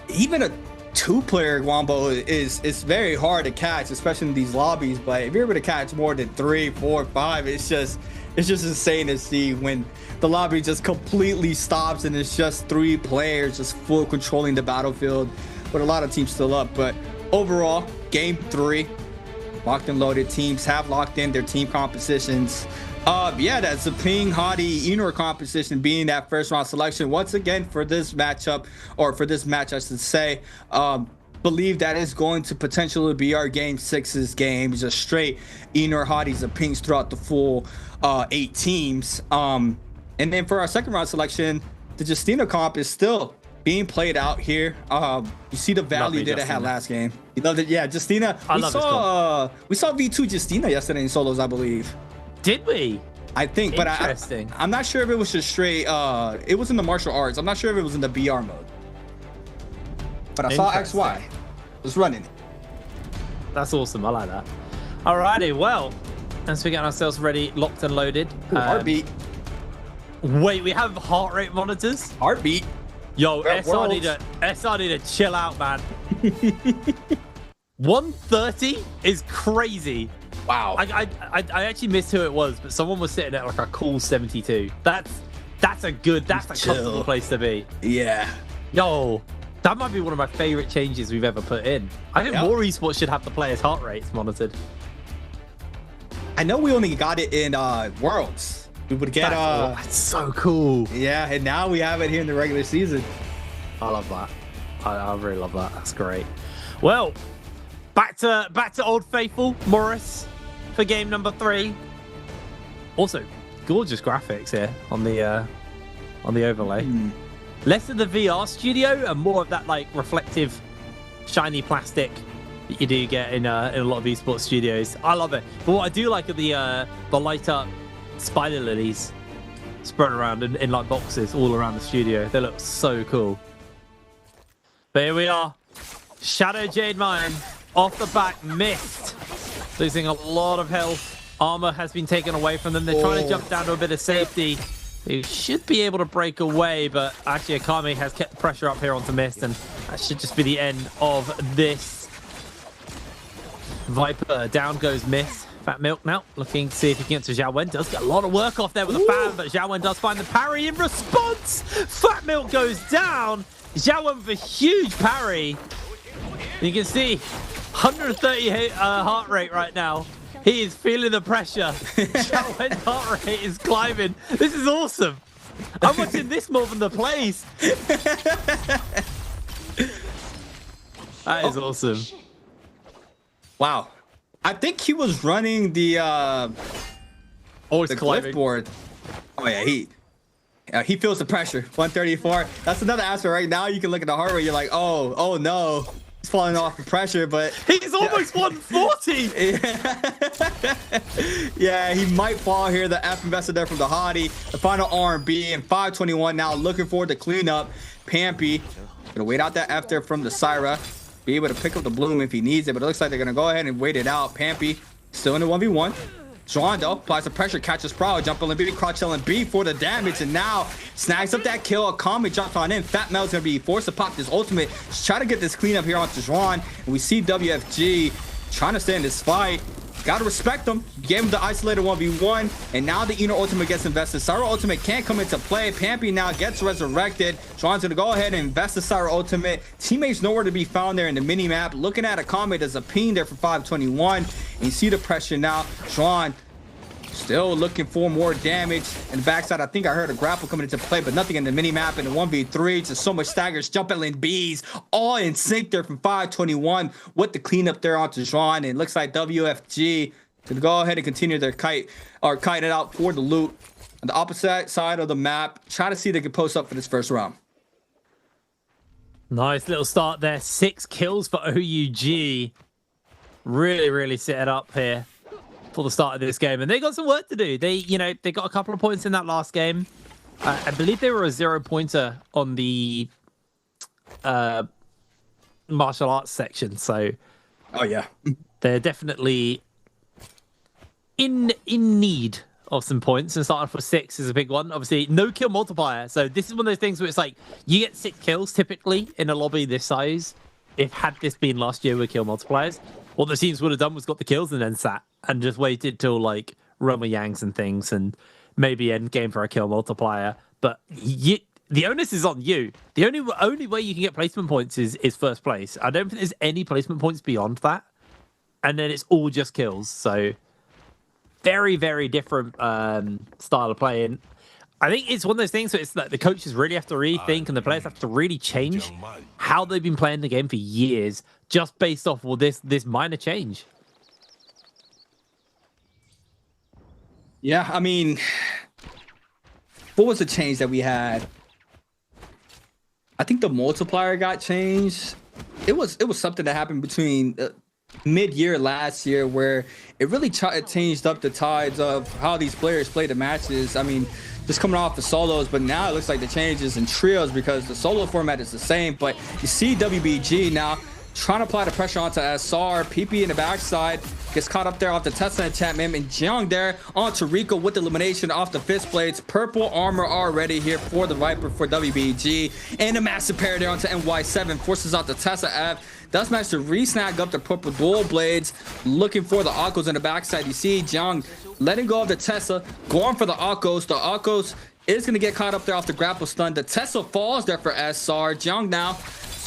even a 2-player Wombo is very hard to catch, especially in these lobbies. But if you're able to catch more than 3, 4, 5, it's just insane to see when the lobby just completely stops and it's just 3 players just full controlling the battlefield, with a lot of teams still up. But overall, game 3, locked and loaded. Teams have locked in their team compositions. That's the Ping Hadi Enor composition being that first round selection once again for this matchup, or for this match I should say. Believe that is going to potentially be our game 6's game, just straight Enor Hadis and Pings throughout the full 8 teams. And then for our second round selection, the Justina comp is still being played out here. You see the value that it had last game. You loved it. Yeah, Justina. We saw V2 Justina yesterday in solos, I believe. Did we? I think, but I'm not sure if it was just straight. It was in the martial arts. I'm not sure if it was in the BR mode. But I saw XY was running it. That's awesome. I like that. Alrighty, well, as we're getting ourselves ready, locked and loaded. Ooh, heartbeat. Wait, we have heart rate monitors? Heartbeat. Yo, SR need to chill out, man. 130 is crazy. Wow. I actually missed who it was, but someone was sitting at like a cool 72. That's a comfortable place to be. Yeah. Yo, that might be one of my favorite changes we've ever put in. I think more esports should have the players' heart rates monitored. I know we only got it in Worlds. We would get that's so cool. Yeah, and now we have it here in the regular season. I love that. I really love that. That's great. Well, back to Old Faithful, Morris, for game number 3. Also, gorgeous graphics here on the overlay. Less of the VR studio and more of that like reflective, shiny plastic that you do get in a lot of esports studios. I love it. But what I do like are the light up spider lilies spread around in like boxes all around the studio. They look so cool. But here we are. Shadow Jade Mine off the back, missed. Losing a lot of health. Armor has been taken away from them. They're trying to jump down to a bit of safety. They should be able to break away, but actually Akame has kept pressure up here onto Mist, and that should just be the end of this. Viper, down goes Mist. Fat Milk now looking to see if he can get to Xiao Wen. Does get a lot of work off there with the fan, but Xiao Wen does find the parry in response. Fat Milk goes down. Xiao Wen with a huge parry. You can see 130 heart rate right now. He is feeling the pressure. Xiao Wen's heart rate is climbing. This is awesome. I'm watching this more than the plays. That is awesome. Wow. I think he was running the clipboard. Oh yeah, he feels the pressure. 134. That's another aspect right now. You can look at the heart rate. You're like, oh no, he's falling off the pressure. But he's almost 140. Yeah, he might fall here. The F invested there from the Hottie. The final R&B and 521 now. Looking forward to clean up. Pampy gonna wait out that F there from the Syra. Be able to pick up the bloom if he needs it, but it looks like they're gonna go ahead and wait it out. Pampy still in the 1v1. Juan though applies the pressure, catches Prowl, jump LNB, crouch LNB for the damage, and now snags up that kill. Akame jumps on in. Fat Mel's gonna be forced to pop this ultimate. Just try to get this cleanup here onto Juan, and we see WFG trying to stay in this fight. Gotta respect them. Gave him the isolated 1v1, and now the Eno ultimate gets invested. Syra ultimate can't come into play. Pampy now gets resurrected. Juan's gonna go ahead and invest the Syra ultimate. Teammates nowhere to be found there in the mini map. Looking at Akame, there's a ping there for 521, and you see the pressure now. Juan still looking for more damage. And the backside, I think I heard a grapple coming into play, but nothing in the mini-map. In the 1v3, just so much staggers, jump LNBs, all in sync there from 521 with the cleanup there onto Juan. And it looks like WFG to go ahead and continue their kite it out for the loot. On the opposite side of the map, try to see if they can post up for this first round. Nice little start there. 6 kills for OUG. Really set it up here for the start of this game, and they got some work to do. They got a couple of points in that last game. I believe they were a 0-pointer on the martial arts section. So, oh yeah, they're definitely in need of some points. And starting for 6 is a big one. Obviously, no kill multiplier. So this is one of those things where it's like you get 6 kills typically in a lobby this size. If had this been last year with kill multipliers, what the teams would have done was got the kills and then sat and just waited till like Roma Yangs and things and maybe end game for a kill multiplier. But the onus is on you. The only way you can get placement points is first place. I don't think there's any placement points beyond that. And then it's all just kills. So very different style of play. And I think it's one of those things where it's like the coaches really have to rethink and the players have to really change how they've been playing the game for years just based off this minor change. Yeah, I mean, what was the change that we had? I think the multiplier got changed. It was something that happened between mid-year last year where it really changed up the tides of how these players play the matches. I mean, just coming off the solos, but now it looks like the change is in trios because the solo format is the same. But you see WBG now trying to apply the pressure onto SR. PP in the backside gets caught up there off the Tesla enchantment, and Jiang there onto Rico with the elimination off the fist blades. Purple armor already here for the Viper for WBG, and a massive pair there onto NY7 forces out the Tesla F. Does manage to re-snag up the purple dual blades, looking for the Akos in the backside. You see Jiang letting go of the Tesla, going for the Akos. The Akos is going to get caught up there off the grapple stun. The Tesla falls there for SR. Jiang now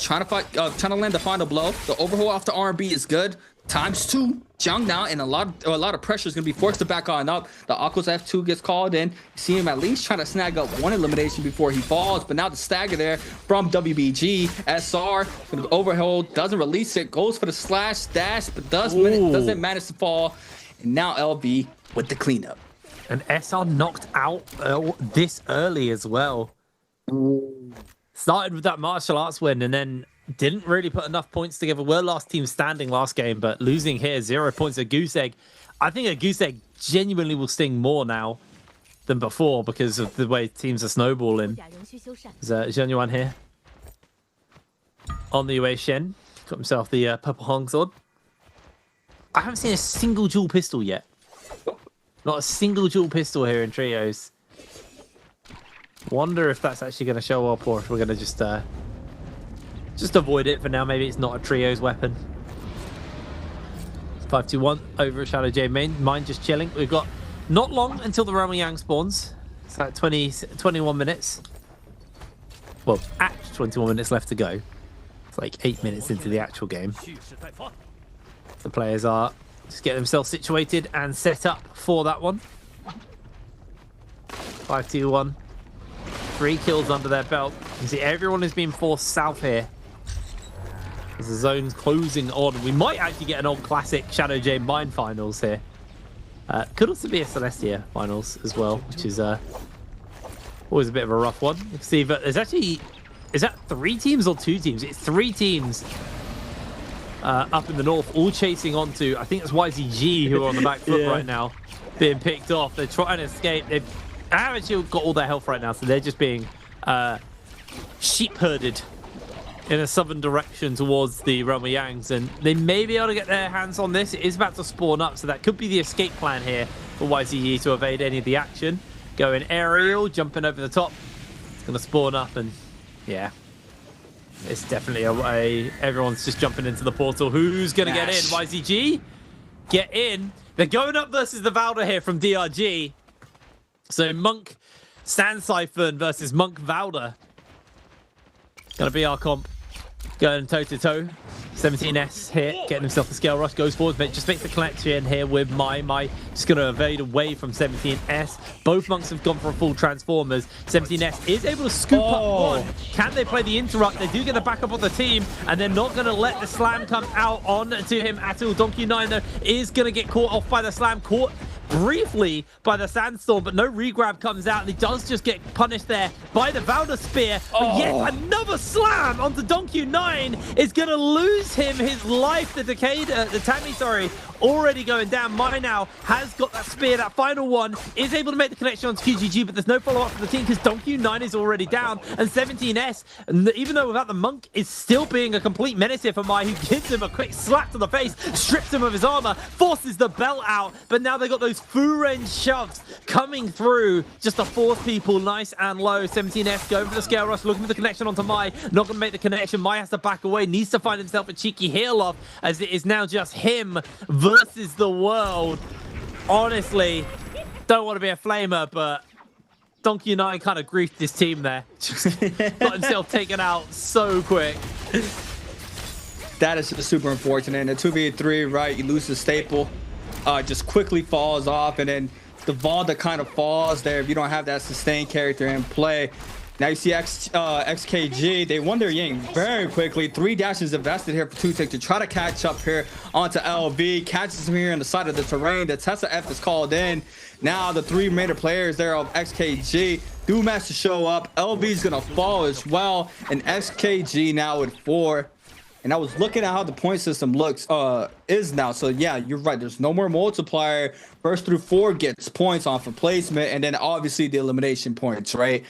trying to land the final blow. The overhaul off the R&B is good. ×2. Jiang now, and a lot of pressure is going to be forced to back on up. The Akos F2 gets called in. You see him at least trying to snag up one elimination before he falls, but now the stagger there from WBG. SR going to overhaul, doesn't release it, goes for the slash dash, but doesn't manage to fall. And now LV with the cleanup. And SR knocked out this early as well. Started with that martial arts win and then didn't really put enough points together. We're last team standing last game, but losing here, 0 points. A goose egg. I think a goose egg genuinely will sting more now than before because of the way teams are snowballing. There's Zhenyuan here on the Yue Shen. Got himself the purple Hong sword. I haven't seen a single dual pistol yet. Not a single dual pistol here in trios. Wonder if that's actually going to show up or if we're going to just avoid it for now. Maybe it's not a trios weapon. 5-2-1 over at Shadow J main. Mine just chilling. We've got not long until the Roman Yang spawns. It's like 21 minutes. Well, actually 21 minutes left to go. It's like 8 minutes into the actual game. The players are just getting themselves situated and set up for that one. 5-2-1. 3 kills under their belt. You can see everyone is being forced south here. As the zone's closing on. We might actually get an old classic Shadow J Mine finals here. Could also be a Celestia finals as well, which is always a bit of a rough one. You can see that there's actually... Is that 3 teams or 2 teams? It's 3 teams up in the north, all chasing onto... I think it's YZG who are on the back foot right now, being picked off. They're trying to escape. They've actually got all their health right now, so they're just being sheep herded in a southern direction towards the Realm of Yangs, and they may be able to get their hands on this. It is about to spawn up, so that could be the escape plan here for YZE to evade any of the action. Going aerial, jumping over the top. It's going to spawn up, and yeah, it's definitely a way. Everyone's just jumping into the portal. Who's going to get in? YZG? Get in. They're going up versus the Valda here from DRG. So Monk Sand Siphon versus Monk Valda. Gonna be our comp. Going toe to toe. 17S here, getting himself a scale rush, goes forward, but just makes the connection here with Mai. Just gonna evade away from 17S. Both monks have gone for a full transformers. 17S is able to scoop up one. Can they play the interrupt? They do get the backup of the team, and they're not gonna let the slam come out on to him at all. Donkey 9 though is gonna get caught off by the slam, caught briefly by the sandstorm, but no regrab comes out, and he does just get punished there by the Valda spear. But yet another slam onto Donkey 9 is gonna lose him his life. The Tammy, sorry, already going down. Mai now has got that spear. That final one is able to make the connection onto QGG, but there's no follow-up for the team because Donkey 9 is already down, and 17S, even though without the monk, is still being a complete menace here for Mai, who gives him a quick slap to the face, strips him of his armor, forces the belt out, but now they got those Furen shoves coming through just to force people nice and low. 17S going for the scale rush, looking for the connection onto Mai. Not going to make the connection. Mai has to back away, needs to find himself a cheeky heal off, as it is now just him versus the world. Honestly, don't want to be a flamer, but Donkey 9 kind of griefed his team there. Just got himself taken out so quick. That is just super unfortunate. In a 2v3, right, you lose the staple. Just quickly falls off, and then the Valda kind of falls there if you don't have that sustained character in play. Now you see XKG, they won their Ying very quickly. 3 dashes invested here for 2-tick to try to catch up here onto LV. Catches him here on the side of the terrain. The Tesla F is called in. Now the 3 major players there of XKG do manage to show up. LV is going to fall as well, and XKG now with 4. And I was looking at how the point system looks is now. So yeah, you're right. There's no more multiplier. First through 4 gets points off of placement, and then obviously the elimination points, right?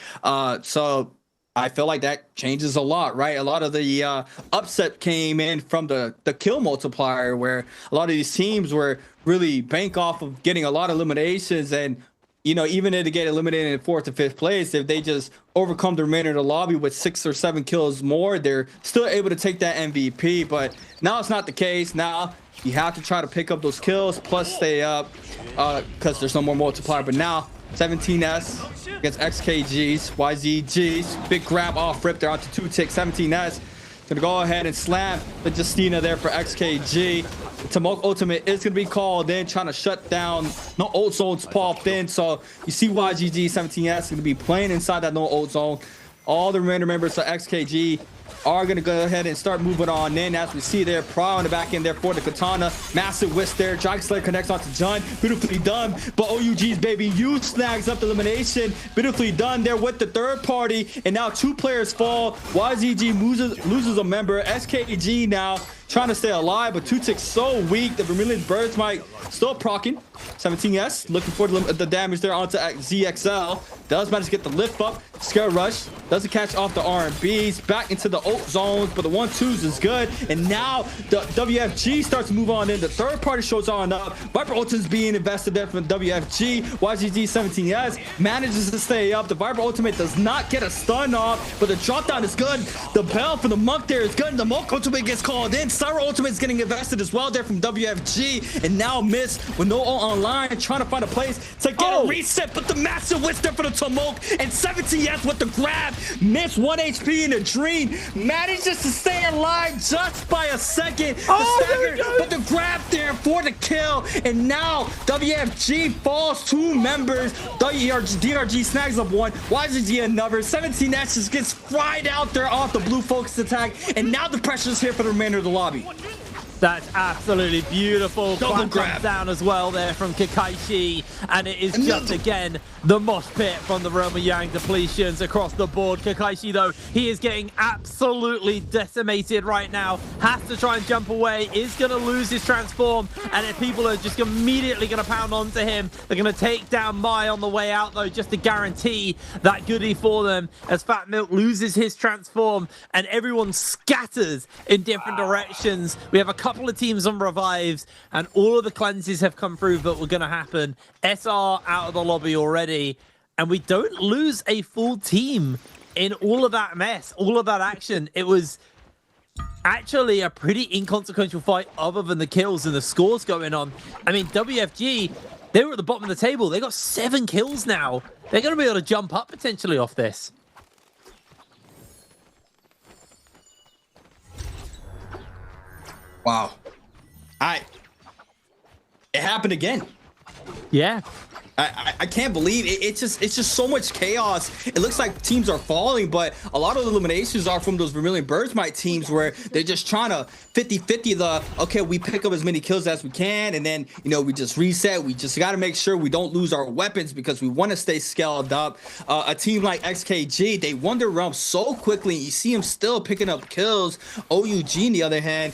So I feel like that changes a lot, right? A lot of the upset came in from the kill multiplier, where a lot of these teams were really bank off of getting a lot of eliminations, and even if they get eliminated in 4th to 5th place, if they just overcome the remainder of the lobby with 6 or 7 kills more, they're still able to take that MVP. But now it's not the case. Now you have to try to pick up those kills plus stay up because there's no more multiplier. But now 17S against XKGs, YZGs, big grab off rip there onto 2-tick. 17S gonna go ahead and slam the Justina there for XKG. Tomok ultimate is gonna be called in, trying to shut down. No ult zones popped in, so you see YGG 17S gonna be playing inside that no ult zone. All the remainder members of XKG are going to go ahead and start moving on in, as we see there. Pro on the back end there for the katana. Massive whisk there. Dragon Slayer connects onto Jun. Beautifully done. But OUG's Baby U snags up the elimination. Beautifully done there with the third party. And now 2 players fall. YZG loses a member. SKG now trying to stay alive, but 2-tick so weak. The Vermilion Birds might still proccing. 17S looking for the damage there onto ZXL. Does manage to get the lift up. Scare rush. Doesn't catch off the RBs. Back into the ult zones, but the 1-2s is good. And now the WFG starts to move on in. The third party shows on up. Viper Ultimate's being invested there from WFG. YGG 17S manages to stay up. The Viper Ultimate does not get a stun off, but the drop down is good. The bell for the Monk there is good. And the Monk Ultimate gets called in. Cyber Ultimate is getting invested as well there from WFG. And now Miss with no ult online, trying to find a place to get a reset, but the massive whisk there for the Tomok. And 17S with the grab. Miss 1 HP in a dream. Manages to stay alive just by a second. But the grab there for the kill. And now WFG falls 2 members. DRG snags up 1. YGG another. 17S just gets fried out there off the blue focus attack. And now the pressure is here for the remainder of the lobby. That's absolutely beautiful. Double grab comes down as well there from Kakaishi, and it is just again the mosh pit from the Roma Yang depletions across the board. Kakaishi though, he is getting absolutely decimated right now. Has to try and jump away, is going to lose his transform, and if people are just immediately going to pound onto him, they're going to take down Mai on the way out though, just to guarantee that goodie for them, as Fat Milk loses his transform and everyone scatters in different directions. We have a couple of teams on revives, and all of the cleanses have come through that were going to happen. SR out of the lobby already, and we don't lose a full team in all of that mess, all of that action. It was actually a pretty inconsequential fight other than the kills and the scores going on. I mean, WFG, they were at the bottom of the table. They got 7 kills now. They're going to be able to jump up potentially off this. Wow. It happened again. Yeah. I can't believe it. It's just so much chaos. It looks like teams are falling, but a lot of the eliminations are from those Vermilion Birdsmite teams where they're just trying to 50-50 okay, we pick up as many kills as we can, and then we just reset. We just got to make sure we don't lose our weapons because we want to stay scaled up. A team like XKG, they won their realm so quickly. You see them still picking up kills. OUG on the other hand,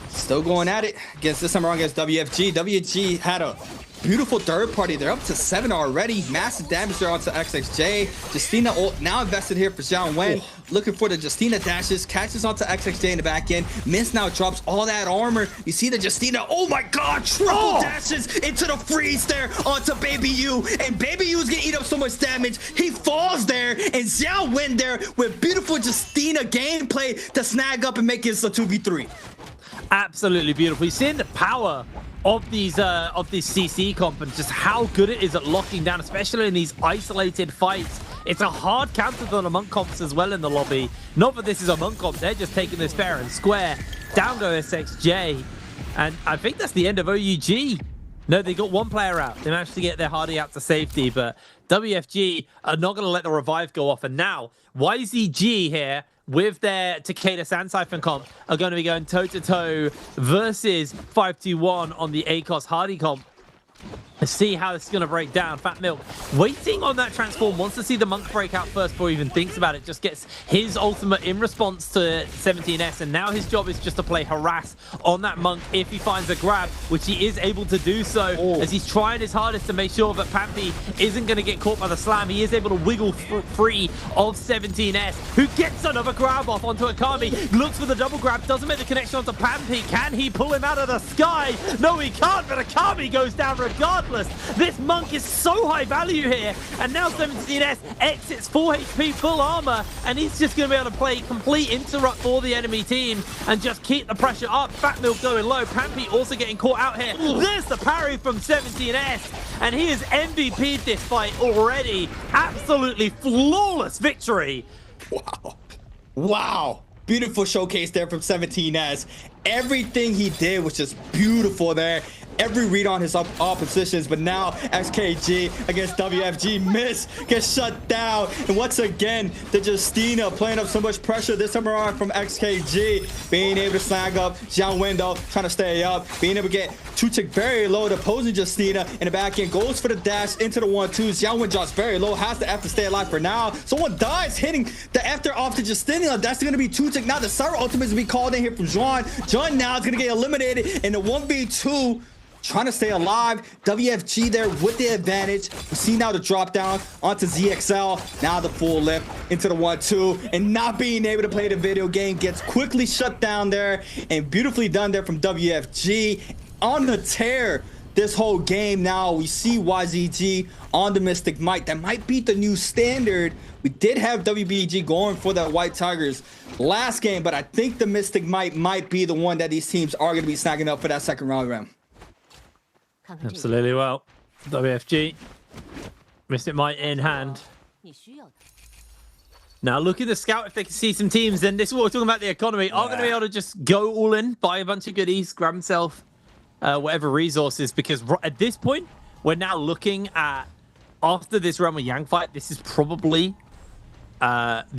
still going at it against, this time around against WFG. WFG had a beautiful third party. They're up to 7 already. Massive damage there onto XXJ. Justina now invested here for Xiao Wen. Looking for the Justina dashes. Catches onto XXJ in the back end. Miss now drops all that armor. You see the Justina. Oh my god. Triple dashes into the freeze there onto Baby U. And Baby U is going to eat up so much damage. He falls there. And Xiao Wen there with beautiful Justina gameplay to snag up and make it a 2v3. Absolutely beautiful. You're seeing the power of these CC comp and just how good it is at locking down, especially in these isolated fights. It's a hard counter than the Monk comps as well in the lobby. Not that this is a Monk comp, they're just taking this fair and square. Down go SXJ. And I think that's the end of OUG. No, they got 1 player out. They managed to get their Hardy out to safety, but WFG are not going to let the revive go off. And now YZG here with their Takeda Sand Siphon comp are going to be going toe-to-toe versus 521 on the ACOS Hardy comp. Let's see how this is going to break down. Fat Milk waiting on that transform, wants to see the monk break out first before he even thinks about it. Just gets his ultimate in response to 17S, and now his job is just to play harass on that monk if he finds a grab, which he is able to do so as he's trying his hardest to make sure that Pampy isn't going to get caught by the slam. He is able to wiggle free of 17S, who gets another grab off onto Akami, looks for the double grab, doesn't make the connection onto Pampy. Can he pull him out of the sky? No, he can't, but Akami goes down regardless. This monk is so high value here, and now 17S exits 4 HP, full armor, and he's just going to be able to play complete interrupt for the enemy team and just keep the pressure up. Fat Milk going low, Pampy also getting caught out here. There's the parry from 17S, and he has MVP'd this fight already. Absolutely flawless victory. Wow. Beautiful showcase there from 17S. Everything he did was just beautiful there. Every read on his oppositions, but now XKG against WFG miss, gets shut down, and once again the Justina playing up so much pressure this time around from XKG, being able to snag up Xiao Window, trying to stay up, being able to get Chuchik very low, the opposing Justina in the back end, goes for the dash into the 1-2. Xiao Window drops very low, has the F to stay alive for now. Someone dies hitting the after off to Justina. That's going to be Chuchik. Now the Cyber ultimate is going to be called in here from Juan. Juan now is going to get eliminated in the 1v2. Trying to stay alive. WFG there with the advantage. We see now the drop down onto ZXL. Now the full lift into the 1-2. And not being able to play the video game gets quickly shut down there. And beautifully done there from WFG. On the tear this whole game now. We see YZG on the Mystic Might. That might be the new standard. We did have WBG going for the White Tigers last game. But I think the Mystic might be the one that these teams are going to be snagging up for that second round. Absolutely. Well, WFG, Mystic Might in hand. Now look at the scout if they can see some teams. And this is what we're talking about, the economy. Are going to be able to just go all in, buy a bunch of goodies, grab himself whatever resources. Because at this point, we're now looking at, after this Realm of Yang fight, this is probably it's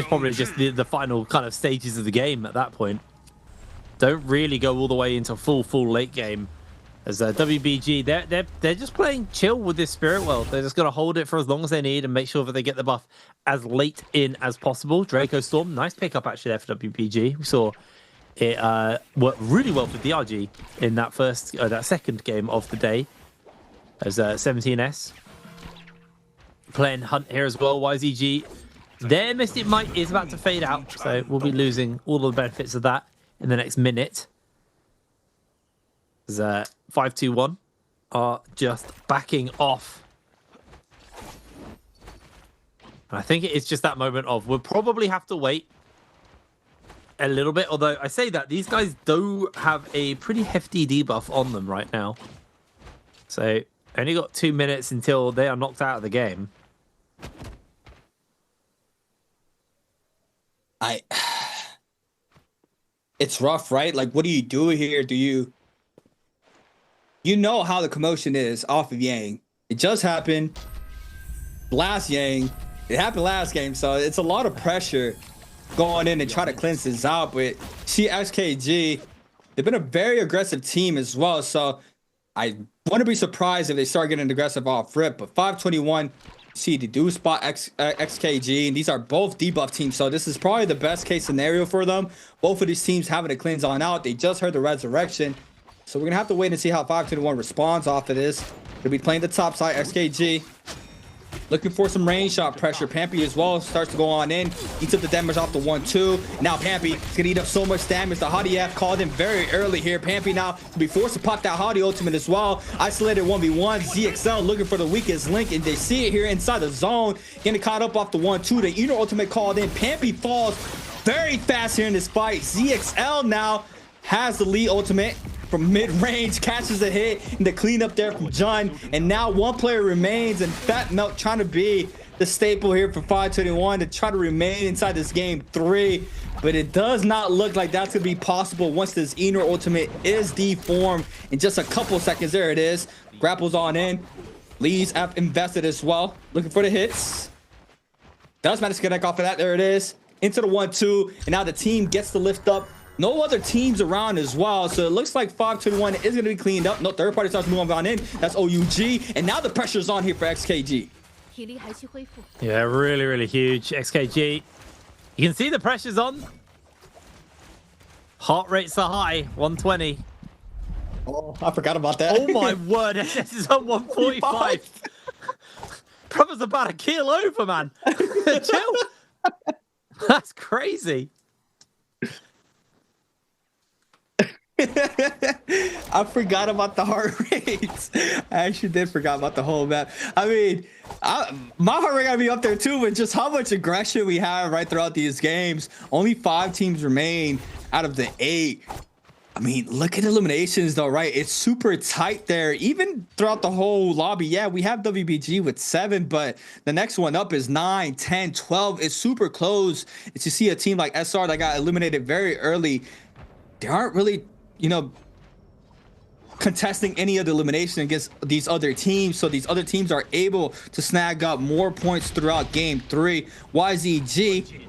probably just the final kind of stages of the game at that point. Don't really go all the way into full late game as WBG. They're just playing chill with this Spirit World. They're just gonna hold it for as long as they need and make sure that they get the buff as late in as possible. Draco Storm, nice pickup actually there for WBG. We saw it work really well for DRG in that second game of the day as 17S playing Hunt here as well. YZG, their Mystic Might is about to fade out, so we'll be losing all of the benefits of that in the next minute. As 5-2-1 are just backing off. I think it is just that moment of, we'll probably have to wait a little bit, although I say that these guys do have a pretty hefty debuff on them right now. So only got 2 minutes until they are knocked out of the game. It's rough, right? Like, what do you do here? You know how the commotion is off of Yang. It just happened last Yang. It happened last game, so it's a lot of pressure going in and try to cleanse this out. But see, XKG, they've been a very aggressive team as well, so I wouldn't be surprised if they start getting aggressive off rip. But 521, see, they do spot XKG, and these are both debuff teams, so this is probably the best case scenario for them. Both of these teams having to cleanse on out. They just heard the resurrection, so we're gonna have to wait and see how 521 responds off of this. They'll be playing the top side. XKG looking for some range shot pressure. Pampy as well starts to go on in. He took the damage off the 1-2. Now Pampy is gonna eat up so much damage. The Hottie F called in very early here. Pampy now to be forced to pop that Hottie ultimate as well. Isolated 1v1. ZXL looking for the weakest link, and they see it here inside the zone. Getting caught up off the 1-2. The Eater ultimate called in. Pampy falls very fast here in this fight. ZXL now has the lead ultimate from mid-range, catches a hit, and the cleanup there from Jun. And now one player remains, and Fat Milk trying to be the staple here for 521 to try to remain inside this game 3. But it does not look like that's going to be possible once this Enor ultimate is deformed in just a couple seconds. There it is. Grapples on in. Lee's F invested as well. Looking for the hits. Does manage to connect off of that. There it is. Into the 1-2. And now the team gets the lift up No other teams around as well. So it looks like 521 is going to be cleaned up. No, third party starts moving on in. That's OUG. And now the pressure's on here for XKG. Yeah, really, really huge. XKG. You can see the pressure's on. Heart rates are high. 120. Oh, I forgot about that. Oh my word. SS is on 145. Brother's about to keel over, man. Chill. That's crazy. I forgot about the heart rates. I actually did forgot about the whole map. I mean, my heart rate gotta be up there too, but just how much aggression we have right throughout these games. Only 5 teams remain out of the 8. I mean, look at eliminations though, right? It's super tight there. Even throughout the whole lobby, yeah, we have WBG with 7, but the next one up is 9, 10, 12. It's super close. It's you see a team like SR that got eliminated very early. They aren't really, you know, contesting any of the elimination against these other teams, so these other teams are able to snag up more points throughout game 3. YZG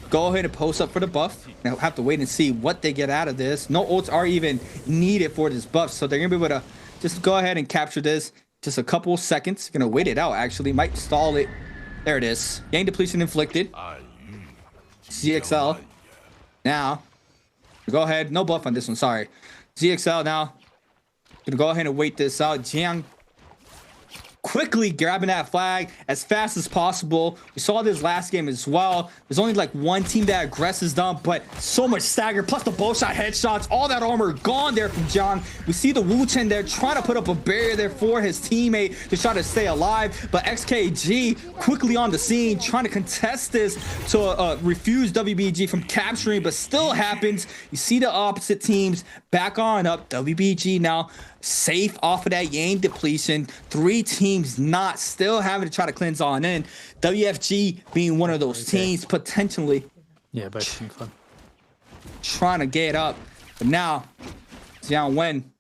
go ahead and post up for the buff. Now have to wait and see what they get out of this. No ults are even needed for this buff, so they're gonna be able to just go ahead and capture this. Just a couple seconds. Gonna wait it out, actually. Might stall it. There it is. Gain depletion inflicted. ZXL now go ahead, no buff on this one, sorry. ZXL now gonna go ahead and wait this out. Jiang quickly grabbing that flag as fast as possible. We saw this last game as well. There's only like one team that aggresses them, but so much stagger, plus the bow shot headshots, all that armor gone there from Jiang. We see the Wu Chen there trying to put up a barrier there for his teammate to try to stay alive, but XKG quickly on the scene trying to contest this to refuse WBG from capturing, but still happens. You see the opposite teams back on up. WBG now safe off of that Yang depletion. 3 teams not still having to try to cleanse on in. WFG being one of those teams potentially. Yeah, both fun. Trying to get up. But now, Jiang Wen.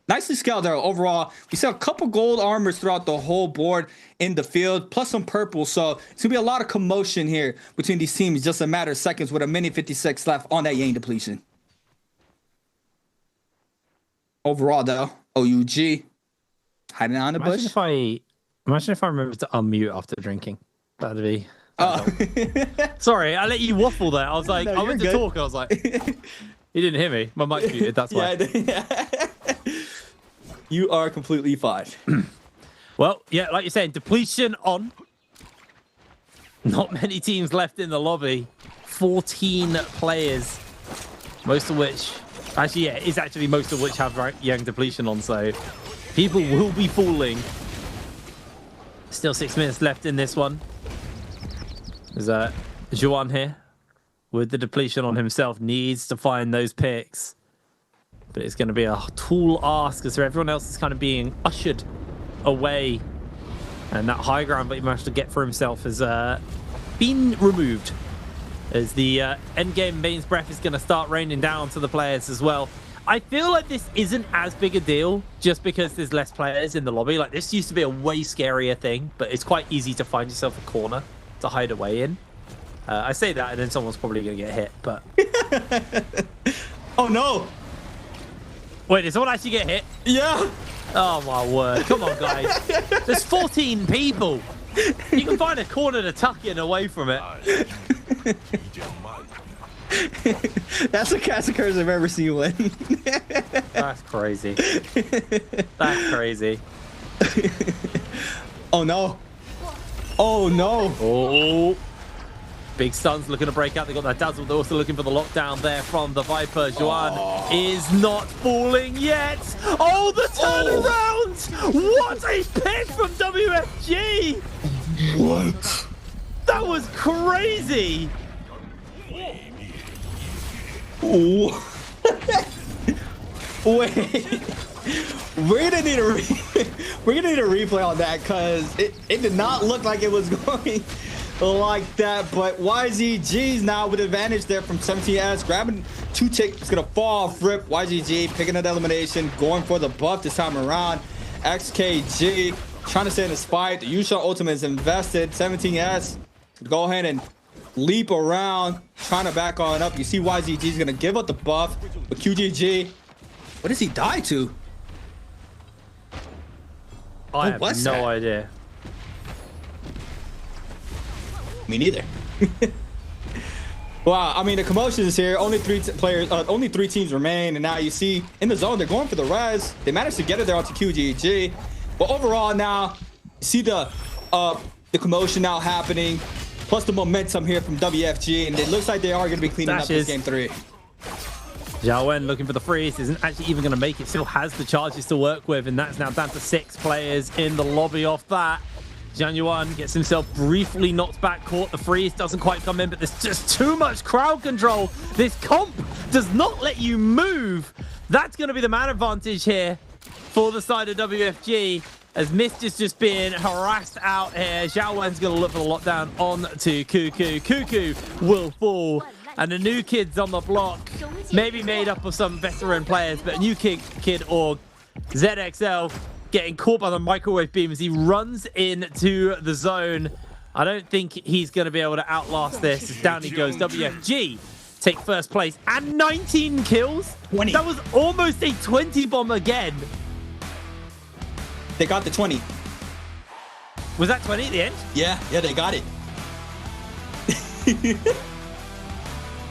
Nicely scaled there overall. We saw a couple gold armors throughout the whole board in the field, plus some purple. So it's going to be a lot of commotion here between these teams. Just a matter of seconds with a minute 56 left on that Yang depletion. Overall, though, OUG hiding on the bush. Imagine if I remember to unmute after drinking. That'd be. Sorry, I let you waffle there. I was like, no, I went to talk. And I was like, you didn't hear me. My mic's muted. That's why. Yeah. You are completely fine. Well, yeah, like you're saying, depletion on. Not many teams left in the lobby. 14 players, most of which. Actually, yeah, it's actually most of which have Yang depletion on, so people will be falling. Still 6 minutes left in this one. There's Juan here with the depletion on himself, needs to find those picks. But it's going to be a tall ask as everyone else is kind of being ushered away. And that high ground that he managed to get for himself has been removed. As the endgame Bane's Breath is going to start raining down to the players as well. I feel like this isn't as big a deal just because there's less players in the lobby. Like, this used to be a way scarier thing, but it's quite easy to find yourself a corner to hide away in. I say that and then someone's probably going to get hit, but... Oh, no. Wait, did someone actually get hit? Yeah. Oh, my word. Come on, guys. There's 14 people. You can find a corner to tuck in away from it. That's the cast of curse I've ever seen win. That's crazy. That's crazy. Oh no. Oh no. Oh. Big Sun's looking to break out. They got that dazzle. They're also looking for the lockdown there from the Viper. Juan is not falling yet. Oh, the turnaround! What a pick from WFG! What? That was crazy. Oh. Wait. We're gonna need a replay on that because it did not look like it was going like that. But YZG's now with advantage there from 17S, grabbing 2 ticks. It's gonna fall off rip. YZG picking up the elimination, going for the buff this time around. XKG trying to stay in the fight. The usual ultimate is invested. 17S go ahead and leap around, trying to back on up. You see YZG is going to give up the buff with QGG. What does he die to? I have no idea. Me neither. Wow, I mean, the commotion is here. Only three teams remain, and now you see in the zone they're going for the res. They managed to get it there onto QGG, but overall now you see the commotion now happening, plus the momentum here from WFG, and it looks like they are going to be cleaning up this game 3. Xiao Wen looking for the freeze, isn't actually even going to make it. Still has the charges to work with, and that's now down to 6 players in the lobby off that. Jiang Yuan gets himself briefly knocked back, caught the freeze, doesn't quite come in, but there's just too much crowd control. This comp does not let you move. That's going to be the man advantage here for the side of WFG, as Mist is just being harassed out here. Xiao Wen's going to look for the lockdown on to Cuckoo. Cuckoo will fall, and the new kids on the block, maybe made up of some veteran players, but a new kid or ZXL, getting caught by the microwave beam as he runs into the zone. I don't think he's going to be able to outlast this. Down he goes. WFG take first place and 19 kills. 20. That was almost a 20 bomb again. They got the 20. Was that 20 at the end? Yeah, they got it.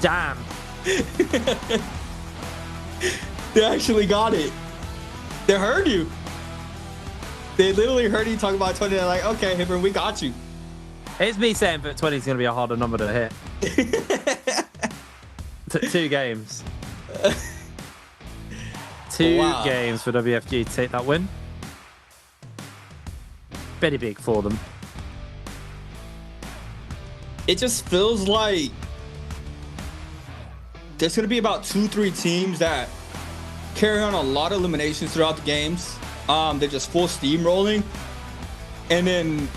Damn. They actually got it. They heard you. They literally heard you talk about 20. They're like, okay, Hibber, we got you. It's me saying that 20 is going to be a harder number to hit. 2 games. 2 games for WFG to take that win. Very big for them. It just feels like there's going to be about 2-3 teams that carry on a lot of eliminations throughout the games. They're just full steamrolling, and then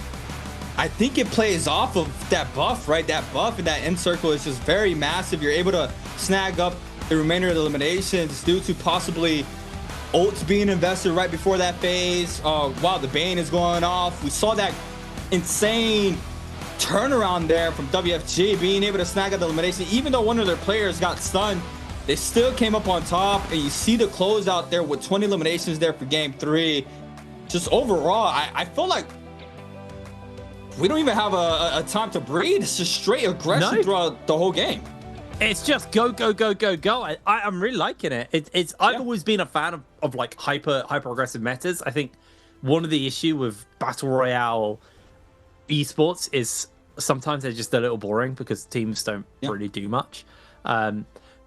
I think it plays off of that buff, right? That buff and that end circle is just very massive. You're able to snag up the remainder of the eliminations due to possibly ults being invested right before that phase while the Bane is going off. We saw that insane turnaround there from WFG, being able to snag up the elimination. Even though one of their players got stunned, they still came up on top, and you see the close out there with 20 eliminations there for game 3. Just overall, I feel like we don't even have a time to breathe. It's just straight aggression throughout the whole game. It's just go, go, go, go, go. I'm really liking it. I've always been a fan of like hyper aggressive metas. I think one of the issue with Battle Royale esports is sometimes they're just a little boring because teams don't really do much.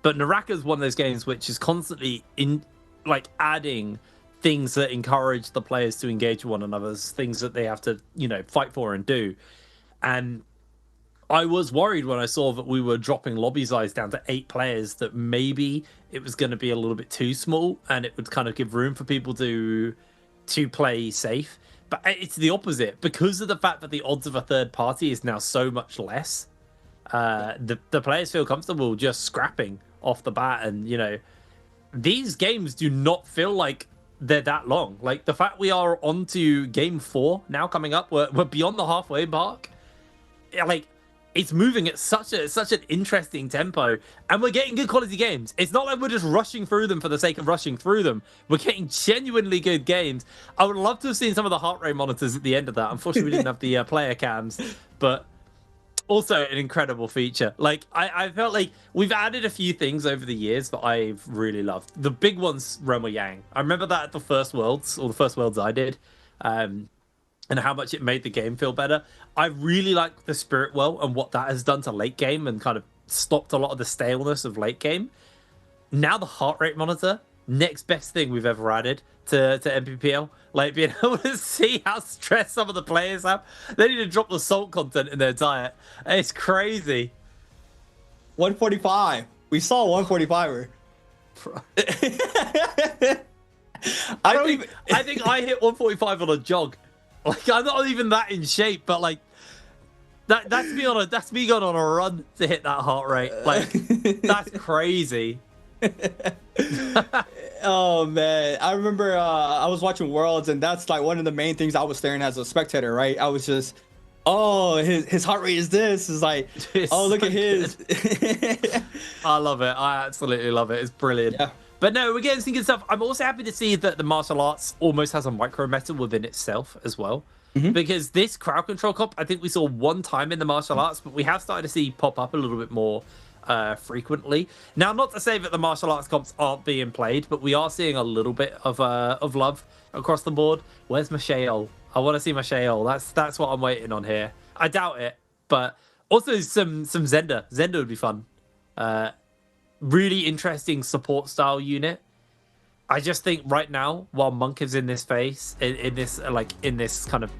But NARAKA is one of those games which is constantly adding things that encourage the players to engage with one another, things that they have to, fight for and do. And I was worried when I saw that we were dropping lobby size down to 8 players that maybe it was going to be a little bit too small and it would kind of give room for people to play safe. But it's the opposite. Because of the fact that the odds of a third party is now so much less, the players feel comfortable just scrapping off the bat. And, these games do not feel like they're that long. Like, the fact we are on to game 4 now coming up, we're beyond the halfway mark. Like, it's moving at such an interesting tempo, and we're getting good quality games. It's not like we're just rushing through them for the sake of rushing through them. We're getting genuinely good games. I would love to have seen some of the heart rate monitors at the end of that. Unfortunately, we didn't have the player cams, but also an incredible feature. Like, I felt like we've added a few things over the years that I've really loved. The big one's Roma Yang. I remember that at the first Worlds, or the first Worlds I did, and how much it made the game feel better. I really like the Spirit Well and what that has done to late game and kind of stopped a lot of the staleness of late game. Now the heart rate monitor, next best thing we've ever added to Nbpl. Like, being able to see how stressed some of the players have. They need to drop the salt content in their diet. It's crazy. 145. We saw 145er. I think I hit 145 on a jog. Like, I'm not even that in shape, but like that's me going on a run to hit that heart rate. Like, that's crazy. Oh man, I remember I was watching Worlds, and that's like one of the main things I was staring at as a spectator, right? I was just Oh, his heart rate is this. Is like, It's oh, look so at his. I love it. I absolutely love it. It's brilliant. Yeah. But no, we're getting some good stuff. I'm also happy to see that the martial arts almost has a micro meta within itself as well. Because this crowd control comp, I think we saw one time in the martial arts, but we have started to see pop up a little bit more frequently. Now, not to say that the martial arts comps aren't being played, but we are seeing a little bit of love across the board. Where's my Sheol? I want to see my Sheol. That's what I'm waiting on here. I doubt it, but also some Zenda. Zenda would be fun. Really interesting support style unit. I just think right now, while Monk is in this phase, in this kind of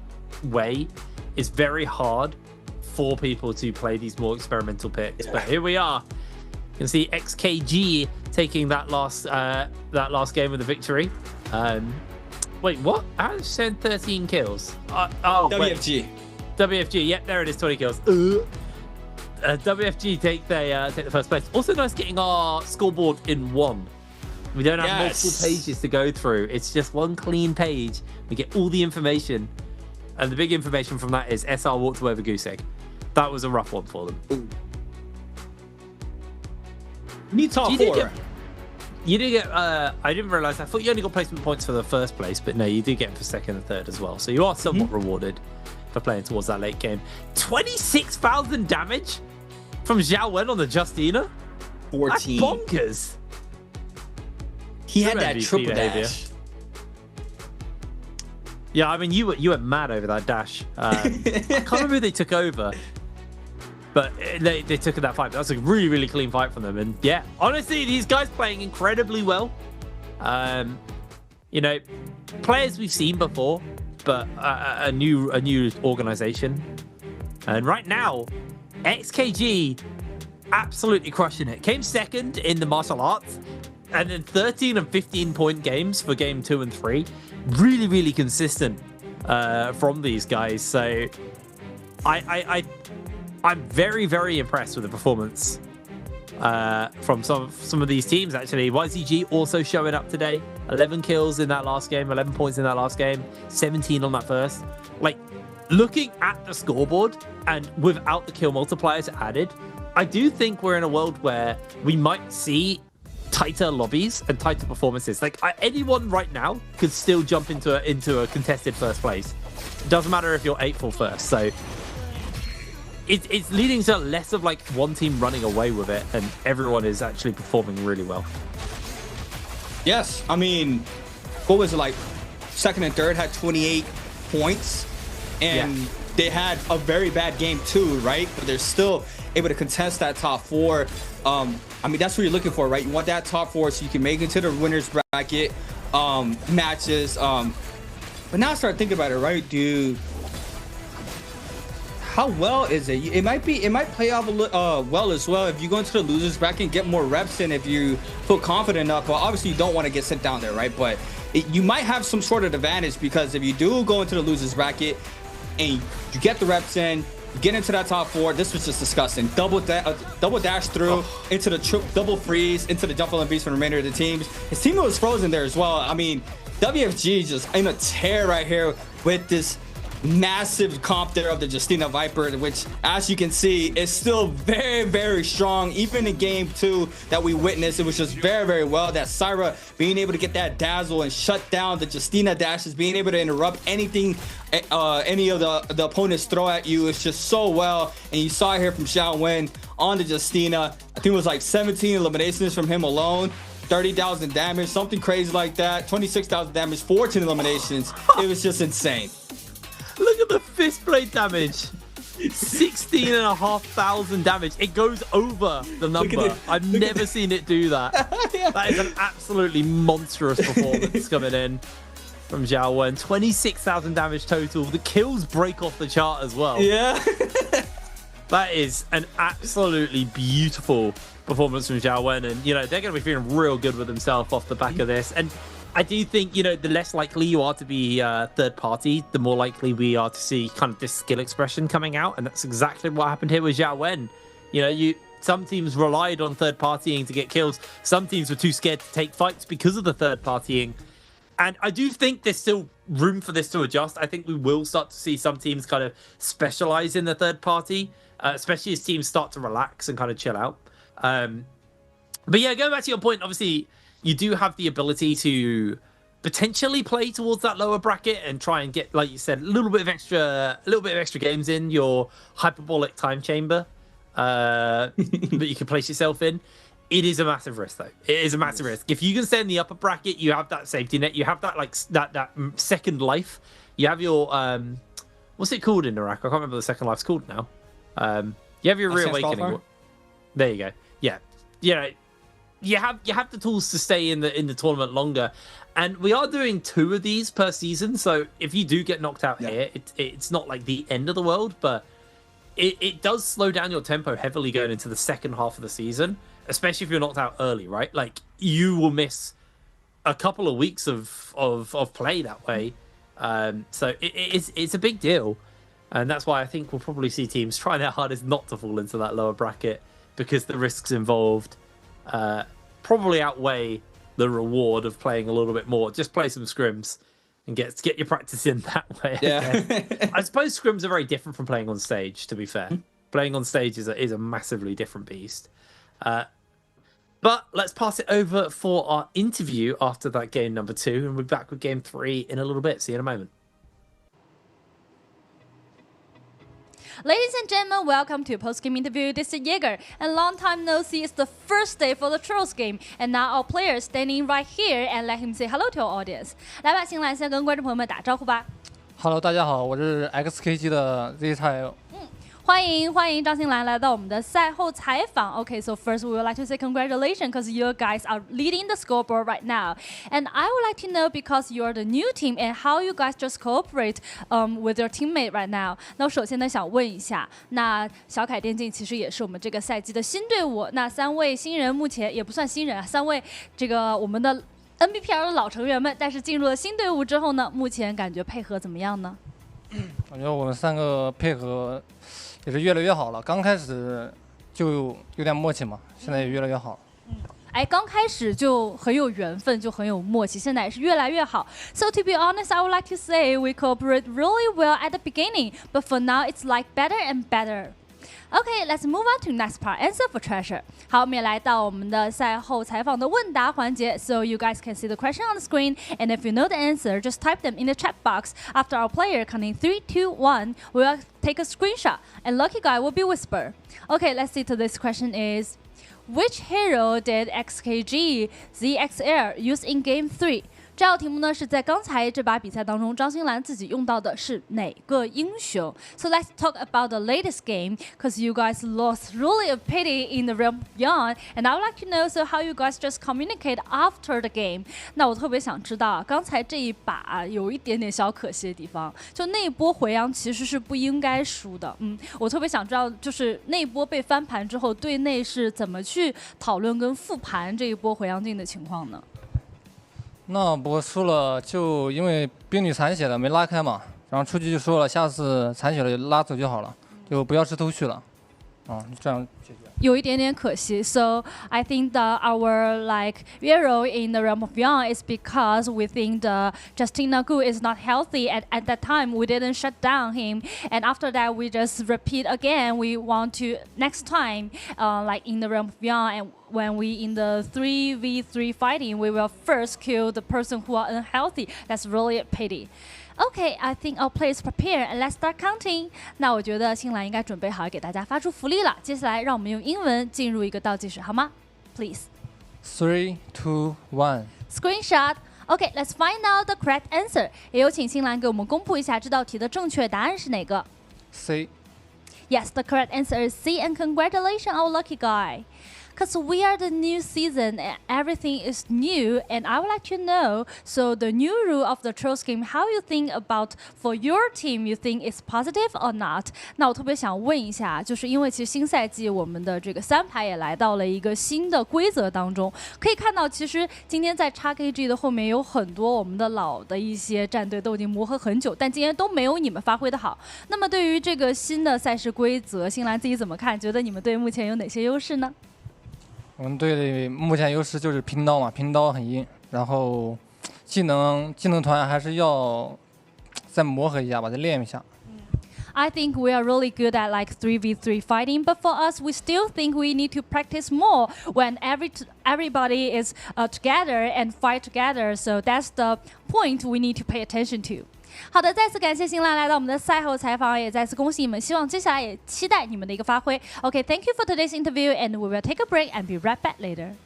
way, it's very hard for people to play these more experimental picks. But here we are. You can see XKG taking that last game with a victory. Wait, what? I was saying 13 kills. WFG. Wait. WFG. Yep, there it is. 20 kills. WFG take the first place. Also nice getting our scoreboard in one. We don't have multiple pages to go through. It's just one clean page. We get all the information. And the big information from that is SR walked away with a goose egg. That was a rough one for them. Ooh. You need top four. You did get, I didn't realize, I thought you only got placement points for the first place, but no, you do get them for second and third as well. So you are somewhat rewarded for playing towards that late game. 26,000 damage from Zhao Wen on the Justina? 14. That's bonkers. He had True that MVP triple behavior. dash. Yeah, I mean, you went mad over that dash. I can't remember who they took over, but they took that fight. That was a really, really clean fight from them. And yeah, honestly, these guys playing incredibly well. You know, players we've seen before, but a new organization. And right now, XKG absolutely crushing it. Came second in the martial arts, and then 13 and 15 point games for game 2 and 3. Really, really consistent from these guys. So I'm very, very impressed with the performance from some of these teams, actually. YZG also showing up today. 11 kills in that last game, 11 points in that last game, 17 on that first. Like, looking at the scoreboard and without the kill multipliers added, I do think we're in a world where we might see tighter lobbies and tighter performances. Like, anyone right now could still jump into a contested first place. It doesn't matter if you're 8th or first. So it's leading to less of like one team running away with it, and everyone is actually performing really well. Yes, I mean, what was it, like second and third had 28 points, and they had a very bad game too, right? But they're still able to contest that top 4. I mean, that's what you're looking for, right? You want that top 4 so you can make it to the winners bracket matches. But now I start thinking about it, right, dude? How well is it? It might play off well as well if you go into the losers bracket and get more reps in, if you feel confident enough. Well, obviously you don't want to get sent down there, right? But you might have some sort of advantage, because if you do go into the losers bracket and you get the reps in, you get into that top 4. This was just disgusting. Double dash through into the double freeze into the jump Olympics for the remainder of the teams. His team was frozen there as well. I mean, WFG just in a tear right here with this massive comp there of the Justina Viper, which, as you can see, is still very, very strong. Even in game 2 that we witnessed, it was just very, very well. That Syra being able to get that dazzle and shut down the Justina dashes, being able to interrupt anything any of the opponents throw at you, is just so well. And you saw here from Zhao Wen on the Justina, I think it was like 17 eliminations from him alone. 30,000 damage, something crazy like that. 26,000 damage, 14 eliminations. It was just insane. Look at the fist blade damage. 16,500 damage. It goes over the number. I've never seen it do that. That is an absolutely monstrous performance coming in from Zhao Wen. 26,000 damage total. The kills break off the chart as well. Yeah. That is an absolutely beautiful performance from Zhao Wen. And, you know, they're going to be feeling real good with themselves off the back of this. And I do think, you know, the less likely you are to be third party, the more likely we are to see kind of this skill expression coming out. And that's exactly what happened here with Zhao Wen. You know, some teams relied on third partying to get kills. Some teams were too scared to take fights because of the third partying. And I do think there's still room for this to adjust. I think we will start to see some teams kind of specialize in the third party, especially as teams start to relax and kind of chill out. But yeah, going back to your point, obviously you do have the ability to potentially play towards that lower bracket and try and get, like you said, a little bit of extra games in your hyperbolic time chamber that you can place yourself in. It is a massive risk, though. It is a massive risk. If you can stay in the upper bracket, you have that safety net. You have that like that second life. You have your what's it called in NARAKA? I can't remember the second life's called now. You have your reawakening. There you go. Yeah, you have the tools to stay in the tournament longer, and we are doing 2 of these per season. So if you do get knocked out here, it's not like the end of the world, but it does slow down your tempo heavily going into the second half of the season. Especially if you're knocked out early, right? Like you will miss a couple of weeks of play that way. So it's a big deal, and that's why I think we'll probably see teams trying their hardest not to fall into that lower bracket because the risks involved probably outweigh the reward of playing a little bit more. Just play some scrims and get your practice in that way. Yeah. I suppose scrims are very different from playing on stage. To be fair, playing on stage is a massively different beast. But let's pass it over for our interview after that game number 2, and we'll be back with game 3 in a little bit. See you in a moment. Ladies and gentlemen, welcome to post-game interview. This is Jaeger, and long time no see. It's the first day for the Trolls game, and now our player is standing right here, and let him say hello to our audience. 来吧，新兰先跟观众朋友们打招呼吧。Hello， 大家好，我是 XKG 的 Z-Tile。欢迎张新兰来到我们的赛后采访。Okay, so first we would like to say congratulations because you guys are leading the scoreboard right now. And I would like to know because you're the new team and how you guys just cooperate with your teammate right now. 那我首先呢想问一下，那小凯电竞其实也是我们这个赛季的新队伍。那3位新人目前也不算新人啊，3位这个我们的 NBPL 的老成员们，但是进入了新队伍之后呢，目前感觉配合怎么样呢？我觉得我们3个配合也是越来越好了，刚开始就有点默契嘛，现在也越来越好了。哎，刚开始就很有缘分，就很有默契，现在也是越来越好。So to be honest, I would like to say we cooperate really well at the beginning, but for now it's like better and better. Okay, let's move on to next part. Answer for treasure. 好，我们也来到我们的赛后采访的问答环节。So you guys can see the question on the screen, and if you know the answer, just type them in the chat box. After our player counting 3, 2, 1, we will take a screenshot, and lucky guy will be whisper. Okay, let's see. Today's question is, which hero did XKG ZXL use in Game 3? 这道题目呢是在刚才这把比赛当中，张新兰自己用到的是哪个英雄 ？So let's talk about the latest game, because you guys lost really a pity in the realm beyond, and I would like to know so how you guys just communicate after the game. 那我特别想知道，刚才这一把有一点点小可惜的地方，就那一波回阳其实是不应该输的。我特别想知道，就是那一波被翻盘之后，队内是怎么去讨论跟复盘这一波回阳镜的情况呢？那不过输了，就因为兵女残血了没拉开嘛，然后出去就说了，下次残血了拉走就好了，就不要吃头绪了，这样解决。有一点点可惜。So I think that our like hero in the realm of beyond is because we think the Justina Gu is not healthy at that time. We didn't shut down him, and after that we just repeat again. We want to next time, like in the realm of beyond, and when we in the 3v3 fighting, we will first kill the person who are unhealthy. That's really a pity. Okay, I think our players prepare and let's start counting. 那我觉得新兰应该准备好给大家发出福利了。接下来让我们用英文进入一个倒计时，好吗 ？Please. 3, 2, 1. Screenshot. Okay, let's find out the correct answer. 也有请新兰给我们公布一下这道题的正确答案是哪个 C. Yes, the correct answer is C, and congratulations, our lucky guy. Because we are the new season and everything is new, and I would like to know, so the new rule of the Trolls game, how you think about for your team, you think it's positive or not? 那我特别想问一下，就是因为其实新赛季我们的这个3排也来到了一个新的规则当中，可以看到其实今天在 XKG 的后面有很多我们的老的一些战队都已经磨合很久，但今天都没有你们发挥的好。那么对于这个新的赛事规则，新兰自己怎么看？觉得你们队目前有哪些优势呢？我们队的目前优势就是拼刀嘛，拼刀很硬，然后技能团还是要再磨合一下吧，再练一下。I think we are really good at like 3v3 fighting, but for us, we still think we need to practice more when everybody is together and fight together. So that's the point we need to pay attention to. 好的，再次感谢新浪来到我们的赛后采访，也再次恭喜你们，希望接下来也期待你们的一个发挥。Okay, thank you for today's interview, and we will take a break and be right back later.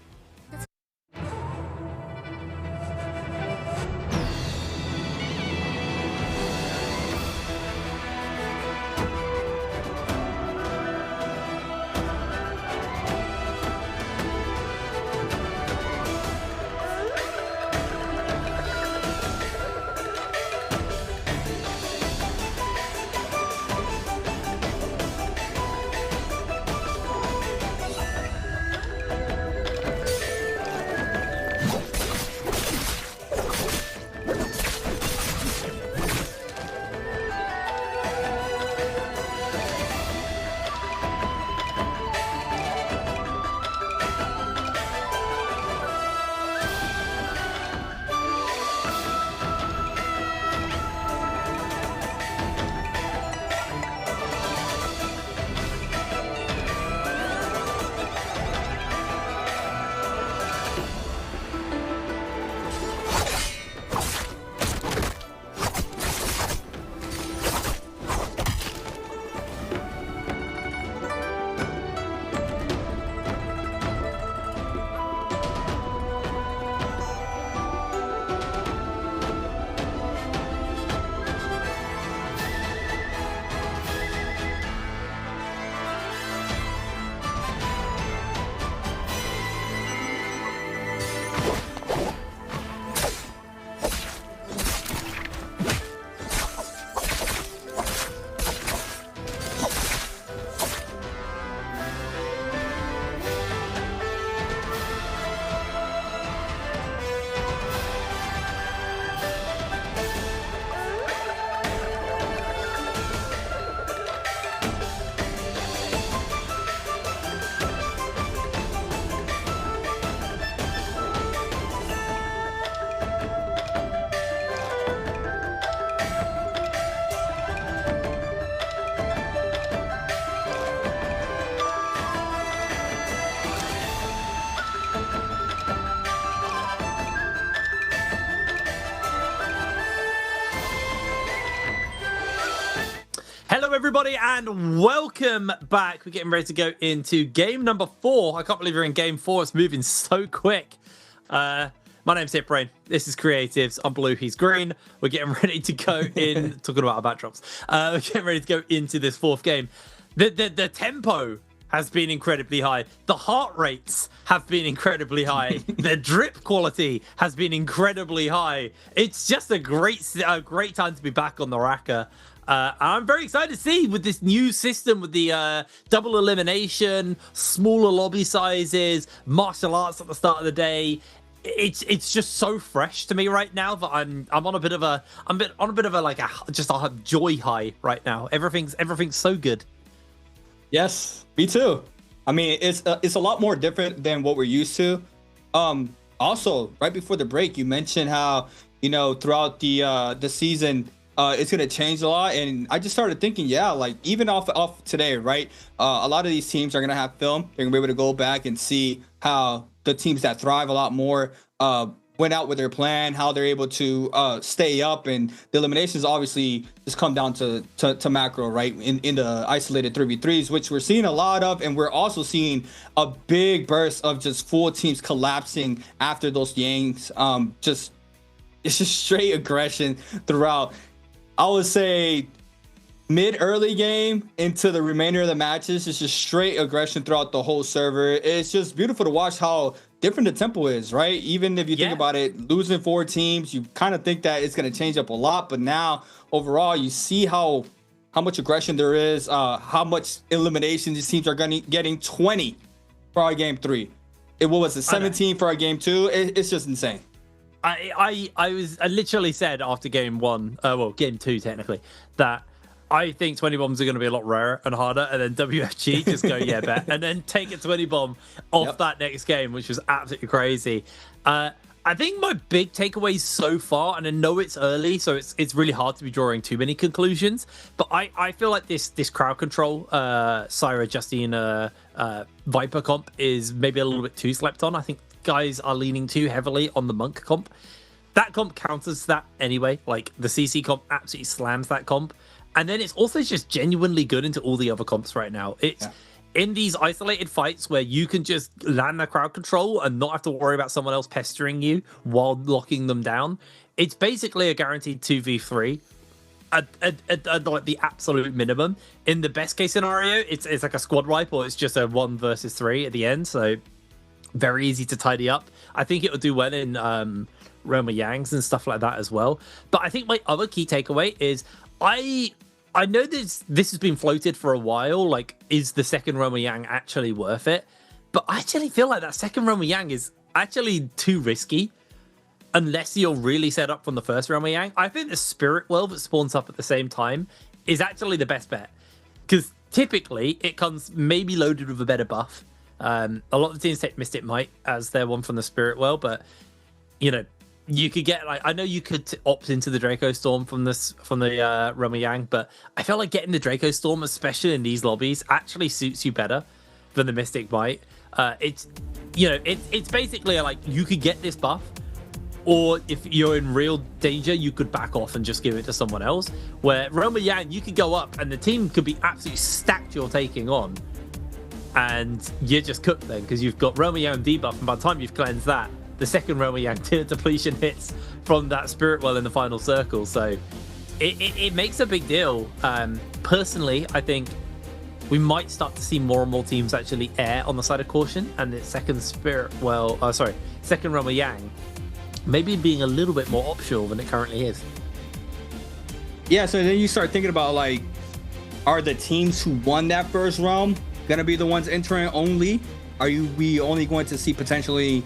Hello, everybody, and welcome back. We're getting ready to go into game number 4. I can't believe we're in game 4. It's moving so quick. My name's Hitbrain. This is Creatives. I'm blue. He's green. We're getting ready to go in. Talking about our backdrops. We're getting ready to go into this 4th game. The tempo has been incredibly high. The heart rates have been incredibly high. The drip quality has been incredibly high. It's just a great time to be back on NARAKA. I'm very excited to see with this new system with the double elimination, smaller lobby sizes, martial arts at the start of the day. It's just so fresh to me right now that I'm on a bit of a like just a joy high right now. Everything's so good. Yes, me too. I mean, it's a lot more different than what we're used to. Also, right before the break, you mentioned how throughout the season. It's gonna change a lot, and I just started thinking, yeah, like even off today, right? A lot of these teams are gonna have film. They're gonna be able to go back and see how the teams that thrive a lot more went out with their plan, how they're able to stay up, and the eliminations obviously just come down to macro, right? In the isolated 3v3s, which we're seeing a lot of, and we're also seeing a big burst of just full teams collapsing after those yanks. It's just straight aggression throughout. I would say mid-early game into the remainder of the matches. It's just straight aggression throughout the whole server. It's just beautiful to watch how different the tempo is, right? Even if you think about it, losing 4 teams, you kind of think that it's going to change up a lot. But now, overall, you see how much aggression there is, how much elimination these teams are getting 20 for our game 3. What was it, 17 for our game 2? It's just insane. I literally said after game 1, well, game 2 technically, that I think 20 bombs are going to be a lot rarer and harder, and then WFG just go, yeah, bet, and then take a 20 bomb off that next game, which was absolutely crazy. I think my big takeaways so far, and I know it's early, so it's really hard to be drawing too many conclusions, but I feel like this crowd control, Syra, Justina, Viper comp is maybe a little bit too slept on. I think guys are leaning too heavily on the Monk comp. That comp counters that anyway. Like, the CC comp absolutely slams that comp. And then it's also just genuinely good into all the other comps right now. It's in these isolated fights where you can just land the crowd control and not have to worry about someone else pestering you while locking them down. It's basically a guaranteed 2v3 at like the absolute minimum. In the best case scenario, it's like a squad wipe, or it's just a 1 versus 3 at the end. So very easy to tidy up. I think it will do well in Roma Yangs and stuff like that as well. But I think my other key takeaway is I know this has been floated for a while. Like, is the second Roma Yang actually worth it? But I actually feel like that second Roma Yang is actually too risky unless you're really set up from the first Roma Yang. I think the Spirit Well that spawns up at the same time is actually the best bet, because typically it comes maybe loaded with a better buff. A lot of the teams take Mystic Might as their one from the Spirit Well, but you know, you could get, like, I know you could opt into the Draco Storm from the Roma Yang, but I felt like getting the Draco Storm, especially in these lobbies, actually suits you better than the Mystic Might. It's basically like you could get this buff, or if you're in real danger, you could back off and just give it to someone else. Where Roma Yang, you could go up and the team could be absolutely stacked you're taking on, and you're just cooked then because you've got Roma Yang debuff, and by the time you've cleansed that, the second Roma Yang depletion hits from that Spirit Well in the final circle. So it makes a big deal. Personally, I think we might start to see more and more teams actually err on the side of caution, and the second second Roma Yang maybe being a little bit more optional than it currently is. Yeah, so then you start thinking about, like, are the teams who won that first realm gonna be the ones entering only? Are we only going to see potentially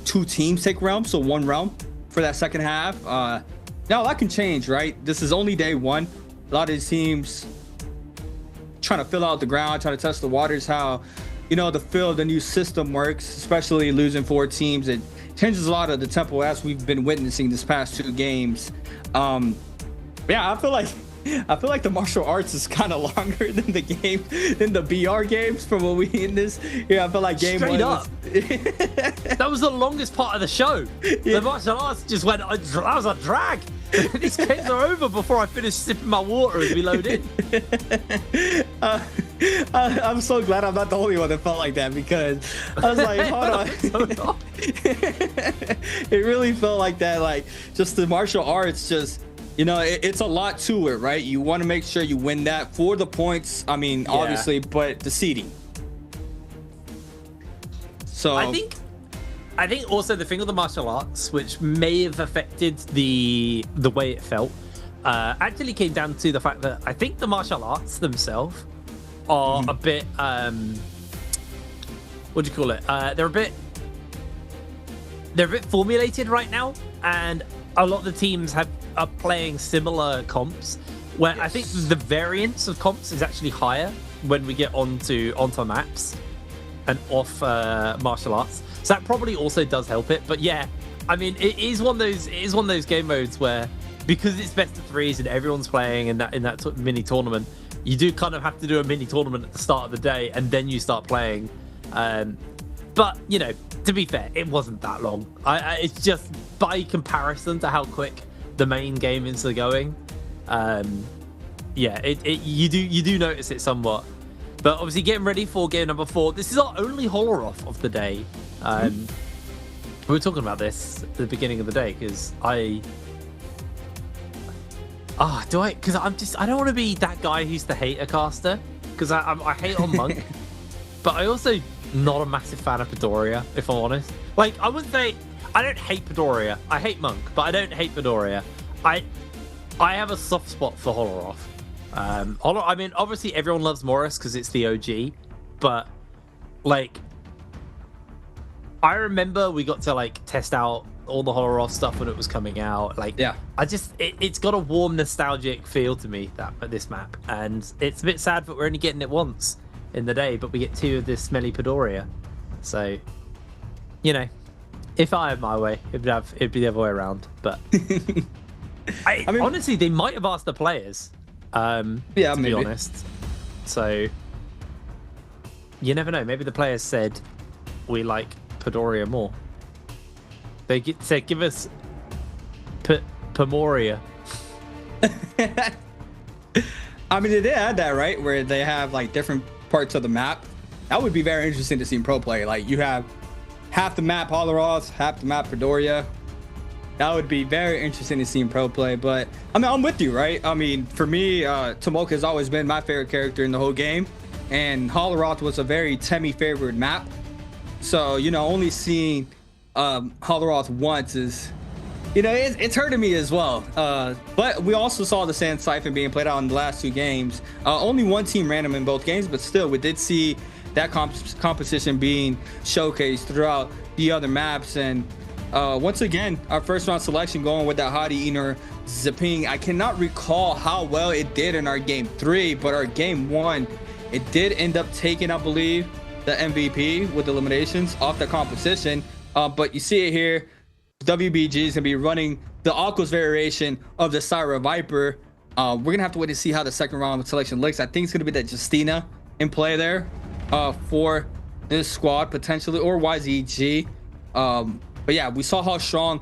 2 teams take realm, so 1 realm for that second half? Now that can change, right? This is only day 1. A lot of these teams trying to fill out the ground, trying to test the waters, how, you know, the new system works, especially losing 4 teams. It changes a lot of the tempo as we've been witnessing this past 2 games. Yeah, I feel like the martial arts is kind of longer than the game, than the BR games from what we in this. Yeah, I feel like game Straight 1 up. That was the longest part of the show. The martial arts just went, that was a drag. These games are over before I finish sipping my water as we load in. I'm so glad I'm not the only one that felt like that, because I was like, hold on. It really felt like that, like, just the martial arts, just, you know, it's a lot to it, right? You want to make sure you win that for the points. I mean, obviously, but the seeding. So I think also the thing with the martial arts, which may have affected the way it felt, actually came down to the fact that I think the martial arts themselves are a bit what do you call it? They're a bit formulated right now, and a lot of the teams are playing similar comps, where I think the variance of comps is actually higher when we get onto maps and off martial arts. So that probably also does help it. But yeah, I mean, it is one of those game modes where, because it's best of 3s and everyone's playing in that mini tournament, you do kind of have to do a mini tournament at the start of the day and then you start playing. But you know, to be fair, it wasn't that long. It's just by comparison to how quick the main game is going. Yeah, you do notice it somewhat. But obviously, getting ready for game number 4. This is our only Holoroth of the day. We were talking about this at the beginning of the day, because I don't want to be that guy who's the hater caster, because I hate on Monk, but I also not a massive fan of Midoriya, if I'm honest. Like, I wouldn't say I don't hate Midoriya. I hate Monk, but I don't hate Midoriya. I have a soft spot for Holoroth. I mean, obviously everyone loves Morris because it's the OG, but like, I remember we got to like test out all the Holoroth stuff when it was coming out. Like, yeah, it's got a warm, nostalgic feel to me, this map, and it's a bit sad that we're only getting it once in the day, but we get 2 of this smelly Midoriya. So, you know, If I had my way, it'd be the other way around. But I mean, honestly, they might have asked the players. Yeah, to be honest. So you never know. Maybe the players said we like Padoria more. They said give us Pamoria. I mean, they did add that, right? Where they have like different parts of the map. That would be very interesting to see in pro play. Like you have half the map Holoros, half the map Padoria. That would be very interesting to see in pro play. But I mean, I'm with you, right? I mean, for me, Tomoka has always been my favorite character in the whole game, and Holoros was a very Temmie favored map. So you know, only seeing Holoros once is, you know, it's hurting me as well. But we also saw the Sand Siphon being played out in the last 2 games. Only one team ran them in both games, but still, we did see that competition being showcased throughout the other maps. And once again, our first round selection going with that Hadi Inner Zipping. I cannot recall how well it did in our game 3, but our game 1, it did end up taking, I believe, the MVP with eliminations off the competition. But you see it here. WBG is gonna be running the Aquos variation of the Syra Viper. We're gonna have to wait to see how the second round of selection looks. I think it's gonna be that Justina in play there for this squad potentially, or YZG. But yeah, we saw how strong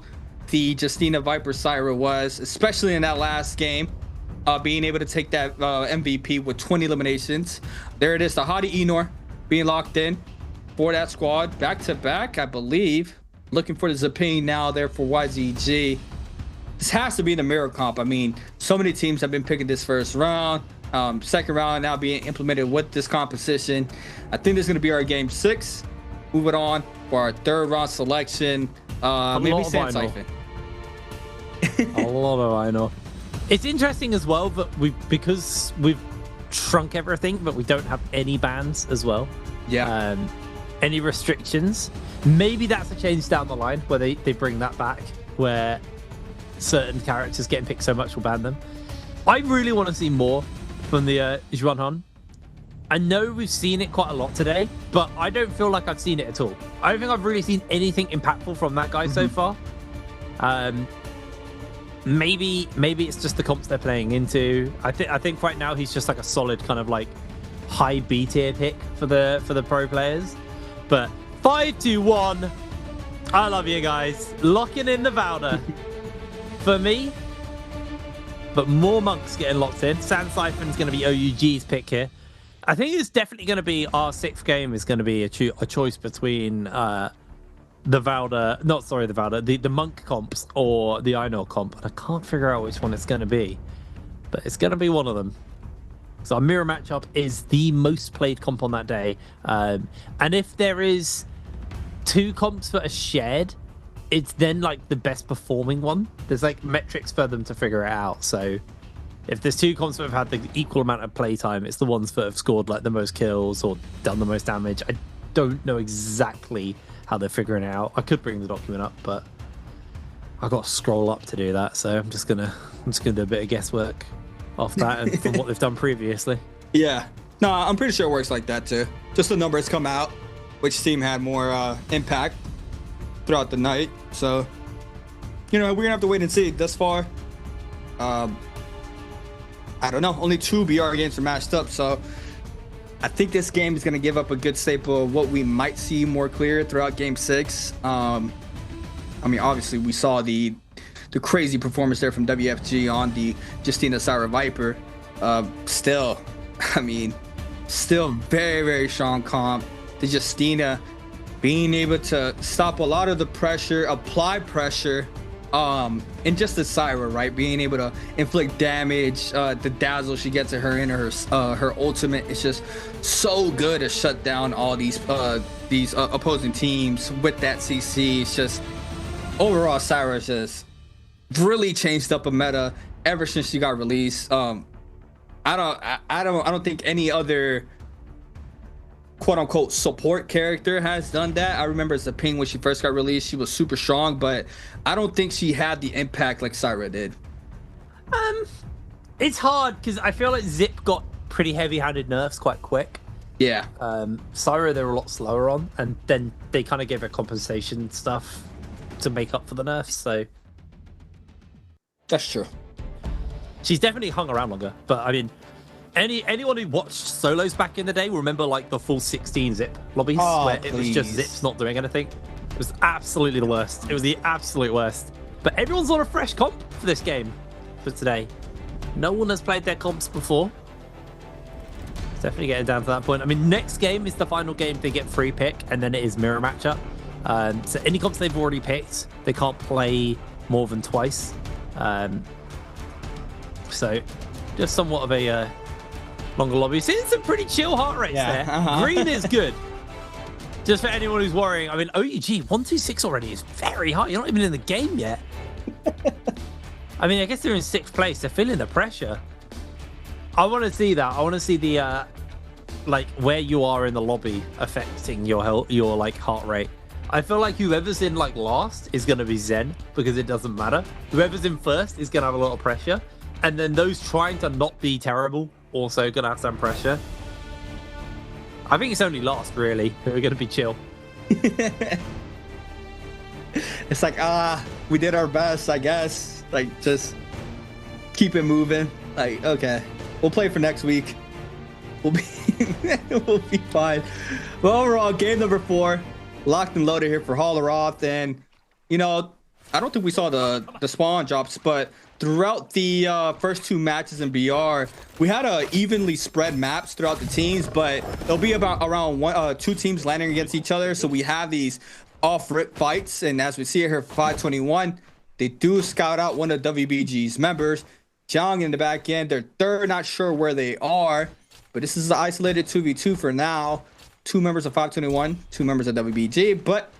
the Justina Viper Syra was, especially in that last game, being able to take that MVP with 20 eliminations. There it is, the Hadi Inor being locked in for that squad back to back, I believe. Looking for the Zipping now there for YZG. This has to be the mirror comp. I mean, so many teams have been picking this first round. Second round now being implemented with this composition. I think this is going to be our game 6. Moving on for our third round selection. Maybe Sand Siphon. A lot of I know. It's interesting as well that because we've shrunk everything, but we don't have any bans as well. Yeah. Any restrictions. Maybe that's a change down the line where they bring that back, where certain characters getting picked so much will ban them. I really want to see more from the Juanhon. I know we've seen it quite a lot today, but I don't feel like I've seen it at all. I don't think I've really seen anything impactful from that guy so far. Maybe it's just the comps they're playing into. I think right now he's just like a solid kind of like high B tier pick for the pro players. But 5-2-1. I love you guys. Locking in the Valda for me. But more monks getting locked in. Sand Siphon's going to be OUG's pick here. I think it's definitely going to be our 6th game is going to be a choice between the Valda, the monk comps or the Ainur comp. And I can't figure out which one it's going to be. But it's going to be one of them. So our mirror matchup is the most played comp on that day. And if there is 2 comps that are shared, it's then like the best performing one. There's like metrics for them to figure it out. So if there's 2 comps that have had the equal amount of playtime, it's the ones that have scored like the most kills or done the most damage. I don't know exactly how they're figuring it out. I could bring the document up, but I've got to scroll up to do that. So I'm just gonna do a bit of guesswork off that and from what they've done previously. Yeah. No, I'm pretty sure it works like that too. Just the numbers come out, which team had more impact throughout the night. So, you know, we're gonna have to wait and see. Thus far, I don't know. Only 2 BR games are matched up, so I think this game is gonna give up a good staple of what we might see more clear throughout Game 6. I mean, obviously, we saw the crazy performance there from WFG on the Justina Syra Viper. Still very, very strong comp. The Justina being able to stop a lot of the pressure, apply pressure, and just the Syra, right? Being able to inflict damage, the dazzle she gets at her in her ultimate is just so good to shut down all these opposing teams with that CC. It's just overall Syra's just really changed up a meta ever since she got released. I don't think any other quote unquote support character has done that. I remember Zipping when she first got released, she was super strong, but I don't think she had the impact like Syra did. It's hard because I feel like Zip got pretty heavy-handed nerfs quite quick. Yeah. Syra they were a lot slower on, and then they kind of gave her compensation stuff to make up for the nerfs. So That's true. she's definitely hung around longer. But I mean, anyone who watched solos back in the day will remember like the full 16 zip lobbies where it was just zips not doing anything. It was absolutely the worst. It was the absolute worst. But everyone's on a fresh comp for this game for today. No one has played their comps before. It's definitely getting down to that point. I mean, next game is the final game they get free pick, and then it is mirror matchup. So any comps they've already picked, they can't play more than twice. So just somewhat of a longer lobby. Seeing some pretty chill heart rates there. Green is good. Just for anyone who's worrying, I mean, OUG 126 already is very high. You're not even in the game yet. I mean, I guess they're in 6th place. They're feeling the pressure. I want to see that. I want to see the like where you are in the lobby affecting your like heart rate. I feel like whoever's in like last is going to be Zen because it doesn't matter. Whoever's in first is going to have a lot of pressure, and then those trying to not be terrible also going to have some pressure. I think it's only last, really, who are going to be chill. It's like, we did our best, I guess. Like, just keep it moving. Like, okay, we'll play for next week. We'll be, we'll be fine. But overall, game number 4, locked and loaded here for Holleroth. And, you know, I don't think we saw the spawn drops, but throughout the first 2 matches in BR, we had evenly spread maps throughout the teams, but there'll be about around 2 teams landing against each other. So we have these off-rip fights, and as we see here for 521, they do scout out one of WBG's members. Jiang in the back end, they're not sure where they are, but this is an isolated 2v2 for now. 2 members of 521, 2 members of WBG, but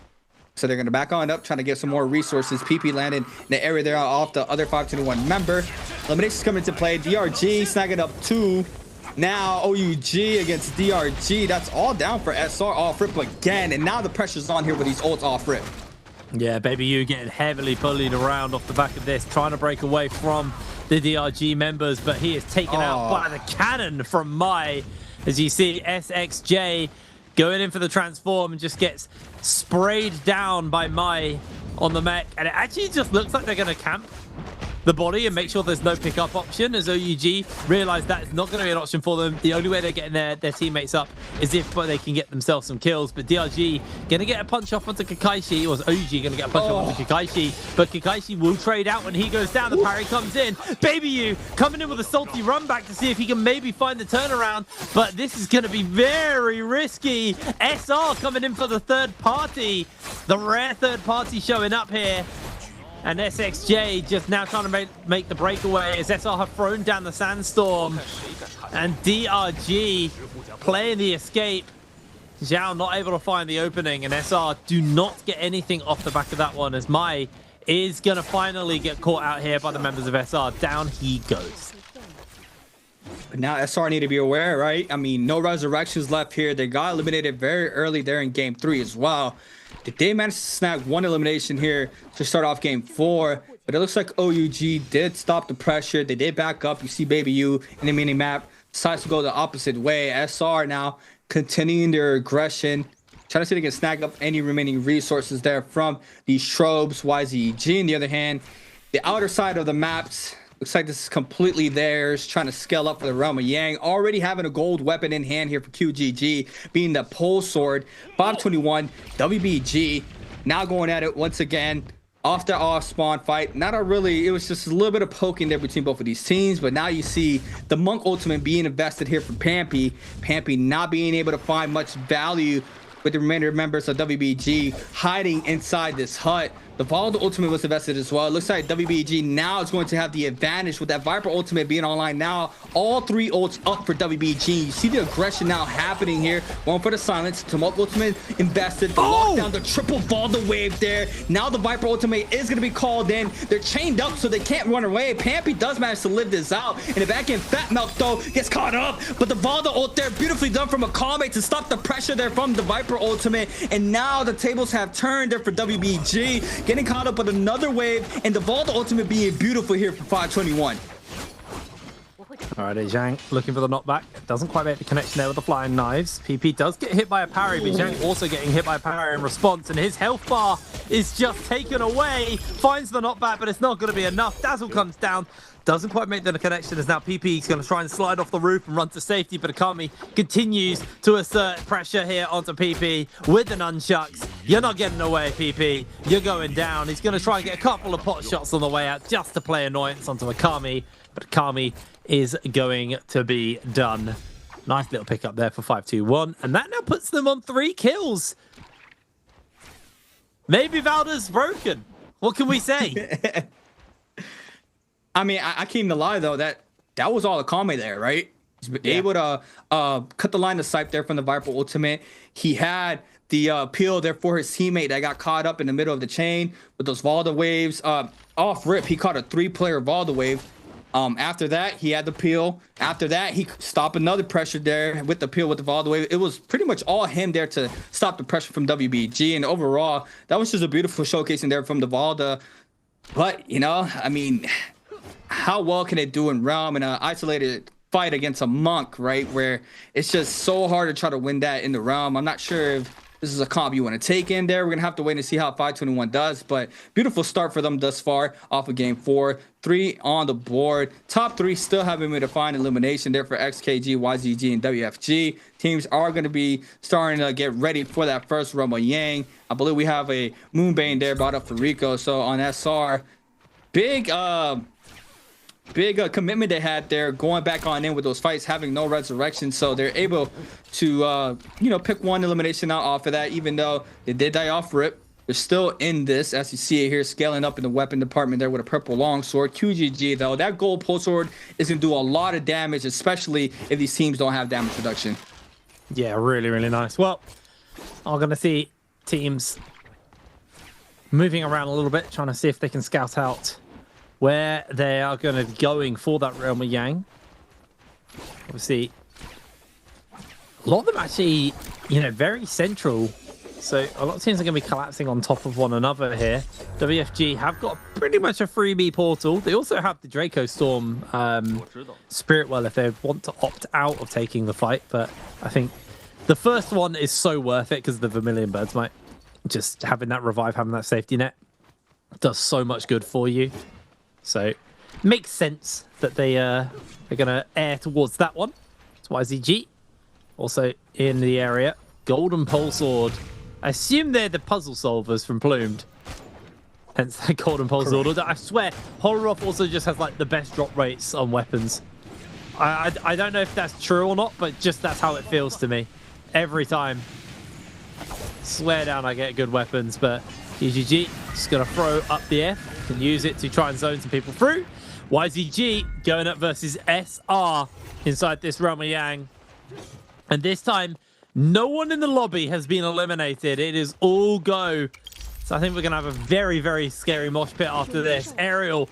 so they're going to back on up, trying to get some more resources. PP landed in the area there off the other 521 member. Eliminations coming into play. DRG snagging up 2. Now OUG against DRG. That's all down for SR off rip again. And now the pressure's on here with these ults off rip. Yeah, Baby U getting heavily bullied around off the back of this, trying to break away from the DRG members, but he is taken out by the cannon from Mai. As you see, SXJ going in for the transform and just gets sprayed down by Mai on the mech. And it actually just looks like they're going to camp the body and make sure there's no pickup option, as OUG realize that is not going to be an option for them. The only way they're getting their teammates up is if they can get themselves some kills. But DRG going to get a punch off onto Kakaishi, or is OUG going to get a punch off onto Kakaishi? But Kakaishi will trade out when he goes down. The parry comes in. Baby U coming in with a salty run back to see if he can maybe find the turnaround. But this is going to be very risky. SR coming in for the third party. The rare third party showing up here. And SXJ just now trying to make the breakaway as SR have thrown down the sandstorm. And DRG playing the escape. Zhao not able to find the opening, and SR do not get anything off the back of that one, as Mai is going to finally get caught out here by the members of SR. Down he goes. But now SR need to be aware, right? I mean, no resurrections left here. They got eliminated very early there in game 3 as well. They managed to snag 1 elimination here to start off game 4, but it looks like OUG did stop the pressure. They did back up. You see Baby U in the mini map decides to go the opposite way. SR now continuing their aggression, trying to see if they can snag up any remaining resources there from these Shrobes. YZG, on the other hand, the outer side of the maps looks like this is completely theirs, trying to scale up for the Realm of Yang. Already having a gold weapon in hand here for QGG, being the pole sword. 521, WBG, now going at it once again. Off the off spawn fight. Not a really, it was just a little bit of poking there between both of these teams, but now you see the Monk ultimate being invested here for Pampy. Pampy not being able to find much value with the remainder of members of WBG hiding inside this hut. The Valda ultimate was invested as well. It looks like WBG now is going to have the advantage with that Viper ultimate being online now. All 3 ults up for WBG. You see the aggression now happening here. One for the silence. Tumult ultimate invested. The lockdown, the triple Valda wave there. Now the Viper ultimate is going to be called in. They're chained up so they can't run away. Pampy does manage to live this out. In the back end, Fat Milk though gets caught up. But the Valda ult there, beautifully done from a Akame to stop the pressure there from the Viper ultimate. And now the tables have turned there for WBG. Getting caught up with another wave, and the Valda ultimate being beautiful here for 521. Alright, Zhang looking for the knockback. Doesn't quite make the connection there with the flying knives. PP does get hit by a parry, but Zhang also getting hit by a parry in response, and his health bar is just taken away. Finds the knockback, but it's not going to be enough. Dazzle comes down. Doesn't quite make the connection as now PP is going to try and slide off the roof and run to safety, but Akami continues to assert pressure here onto PP with the nunchucks. You're not getting away, PP. You're going down. He's going to try and get a couple of pot shots on the way out just to play annoyance onto Akami, but Akami is going to be done. Nice little pick up there for 5-2-1, and that now puts them on 3 kills. Maybe Valda's broken. What can we say? I mean, I can't even lie though, that was all Akame there, right? He's able to cut the line of sight there from the Viper ultimate. He had the peel there for his teammate that got caught up in the middle of the chain with those Valda waves. Off rip, he caught a 3-player Valda wave. After that, he had the peel. After that, he stopped another pressure there with the peel with the Valda wave. It was pretty much all him there to stop the pressure from WBG. And overall, that was just a beautiful showcasing there from the Valda. But, you know, I mean, how well can it do in Realm in an isolated fight against a Monk, right? Where it's just so hard to try to win that in the Realm. I'm not sure if this is a comp you want to take in there. We're going to have to wait and see how 521 does. But beautiful start for them thus far off of game 4. 3 on the board. Top 3 still haven't been defined elimination there for XKG, YZG, and WFG. Teams are going to be starting to get ready for that first Rumble Yang. I believe we have a Moonbane there brought up for Rico. So on SR, big commitment they had there, going back on in with those fights, having no resurrection, so they're able to you know, pick one elimination out off of that. Even though they did die off rip, they're still in this, as you see it here, scaling up in the weapon department there with a purple longsword. QGG though, that gold pole sword is gonna do a lot of damage, especially if these teams don't have damage reduction. Yeah, really, really nice. Well, I'm gonna see teams moving around a little bit, trying to see if they can scout out where they are going to be going for that Realm of Yang. Obviously, a lot of them actually, you know, very central. So a lot of teams are going to be collapsing on top of one another here. WFG have got pretty much a freebie portal. They also have the Draco Storm Spirit Well if they want to opt out of taking the fight. But I think the first one is so worth it because of the Vermilion Birds, mate. Just having that revive, having that safety net does so much good for you. So makes sense that they're going to air towards that one. It's YZG. Also in the area. Golden Pole Sword. I assume they're the puzzle solvers from Plumed. Hence the Golden Pole Sword. I swear, Holoroth also just has like the best drop rates on weapons. I don't know if that's true or not, but just that's how it feels to me. Every time. Swear down I get good weapons, but UGG just going to throw up the F and use it to try and zone some people through. YZG going up versus SR inside this Realm of Yang. And this time, no one in the lobby has been eliminated. It is all go. So I think we're going to have a very, very scary mosh pit after this. Aerial,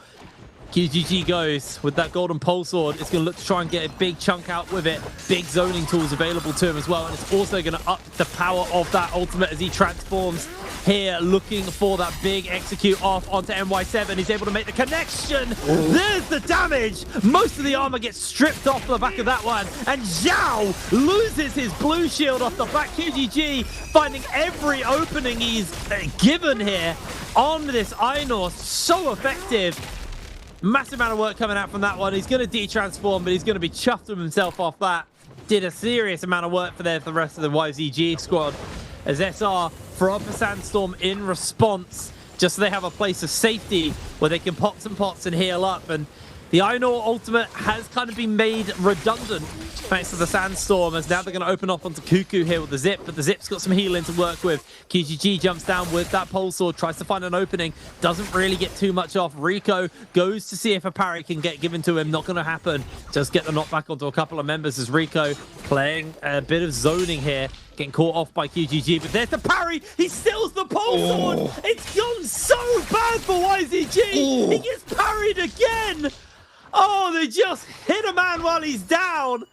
QGG goes with that Golden Pole Sword. It's going to look to try and get a big chunk out with it. Big zoning tools available to him as well. And it's also going to up the power of that ultimate as he transforms here, looking for that big execute off onto NY7. He's able to make the connection. Ooh. There's the damage. Most of the armor gets stripped off the back of that one. And Zhao loses his blue shield off the back. QGG finding every opening he's given here on this Einor. So effective. Massive amount of work coming out from that one. He's going to de-transform, but he's going to be chuffed with himself off that. Did a serious amount of work for the rest of the YZG squad. As SR throw up a sandstorm in response, just so they have a place of safety where they can pop some pots and heal up. And the Ainur ultimate has kind of been made redundant thanks to the sandstorm, as now they're going to open up onto Cuckoo here with the Zip, but the Zip's got some healing to work with. QGG jumps down with that pole sword, tries to find an opening, doesn't really get too much off. Rico goes to see if a parry can get given to him, not going to happen. Just get the knockback onto a couple of members as Rico playing a bit of zoning here, getting caught off by QGG, but there's the parry. He steals the pole sword. It's gone so bad for YZG. He gets parried again. Oh, they just hit a man while he's down.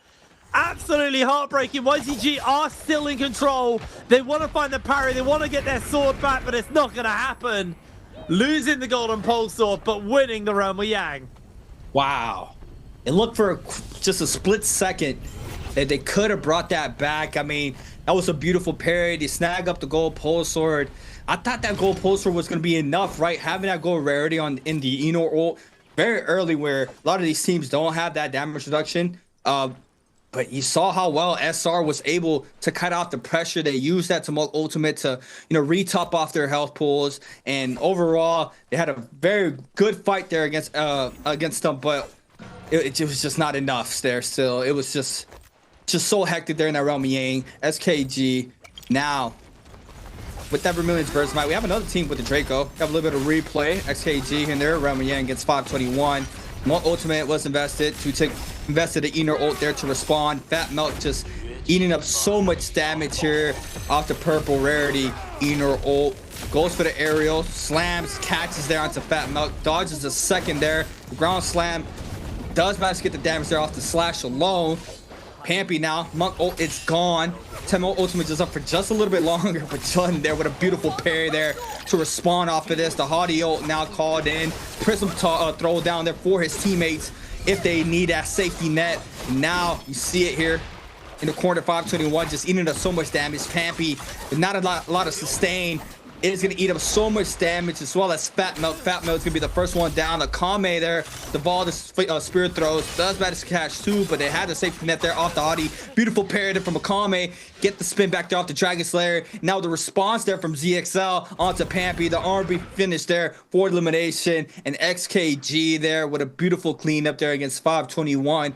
Absolutely heartbreaking. YZG are still in control. They want to find the parry. They want to get their sword back, but it's not going to happen. Losing the Golden Pole Sword, but winning the Realm of Yang. Wow. It looked for just a split second that they could have brought that back. I mean, that was a beautiful parry. They snag up the gold pole sword. I thought that gold pole sword was going to be enough, right? Having that gold rarity in the Eno ult very early, where a lot of these teams don't have that damage reduction. But you saw how well SR was able to cut out the pressure. They used that to ultimate to, re-top off their health pools. And overall, they had a very good fight there against them. But it was just not enough there still. It was just so hectic there in that realm of Yang. SKG now with that Vermilion's Burst Might. We have another team with the Draco. We have a little bit of replay. XKG in there. Realm of Yang gets 521. More ultimate was invested. Invested the Ener ult there to respond. Fat Melt just eating up so much damage here off the purple rarity. Ener ult goes for the aerial, slams, catches there onto Fat Melt, dodges a second there. The ground slam does manage to get the damage there off the slash alone. Pampy now, Monk ult, it's gone. Temo ultimate is up for just a little bit longer, but Jun there with a beautiful parry there to respond off of this. The Haughty ult now called in. Prism throw down there for his teammates if they need that safety net. Now you see it here in the corner, 521, just eating up so much damage. Pampy with not a lot of sustain. It is going to eat up so much damage, as well as Fat Melt. Fat Melt is going to be the first one down. The Kame there, the ball, the spirit throws, does manage to catch too, but they had the safety net there off the Audi. Beautiful parry from a Kame. Get the spin back there off the Dragon Slayer. Now the response there from ZXL onto Pampy. The R&B finish there for elimination. And XKG there with a beautiful cleanup there against 521.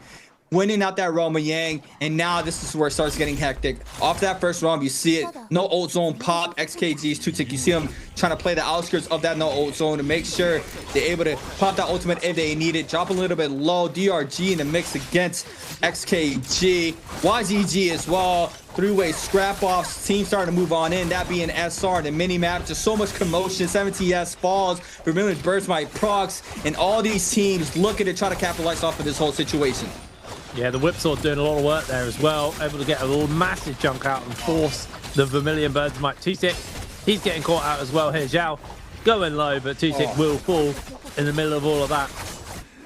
Winning out that Realm of Yang, and now this is where it starts getting hectic. Off that first round, you see it, no ult zone pop. XKG's 2-tick, you see them trying to play the outskirts of that no ult zone to make sure they're able to pop that ultimate if they need it. Drop a little bit low. DRG in the mix against XKG. YGG as well. Three-way scrap-offs. Team starting to move on in, that being SR. The mini-map, just so much commotion. 17S falls. Vermilion's Burst Might procs, and all these teams looking to try to capitalize off of this whole situation. Yeah, the Whipsaw doing a lot of work there as well. Able to get a little massive chunk out and force the Vermilion Birds Might. 2-tick, he's getting caught out as well here. Zhao going low, but 2-tick will fall in the middle of all of that.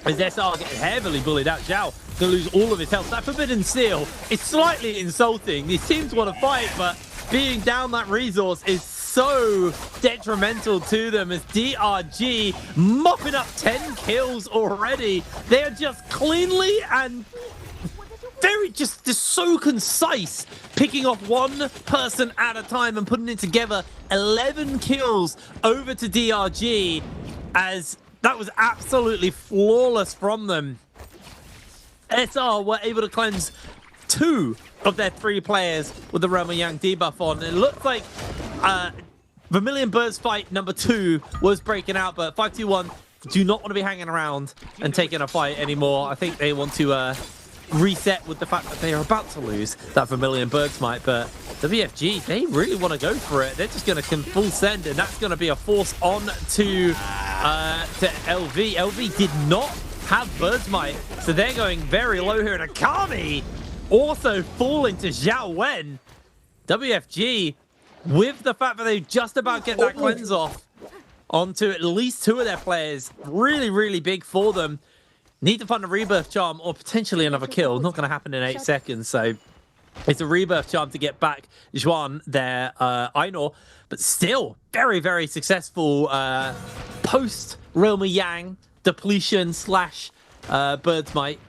As SR getting heavily bullied out. Zhao going to lose all of his health. That Forbidden Steel is slightly insulting. These teams want to fight, but being down that resource is so detrimental to them, as DRG mopping up 10 kills already. They are just cleanly and just so concise, picking off one person at a time and putting it together. 11 kills over to DRG, as that was absolutely flawless from them. SR were able to cleanse 2 of their 3 players with the Realm of Yang debuff on. It looked like Vermilion Birds fight number 2 was breaking out, but 521 do not want to be hanging around and taking a fight anymore. I think they want to reset with the fact that they are about to lose that Vermilion Birds Might, but WFG, they really want to go for it. They're just going to full send, and that's going to be a force on to LV. LV did not have Birds Might, so they're going very low here, and Akami also falling to Zhao Wen. WFG, with the fact that they just about get that cleanse off onto at least 2 of their players, really, really big for them. Need to find a rebirth charm or potentially another kill. Not going to happen in 8 seconds, so it's a rebirth charm to get back Zhuan, their Ainur, but still very, very successful post Realm of Yang depletion slash Birds Might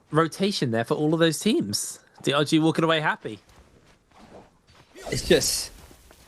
rotation there for all of those teams. DRG walking away happy.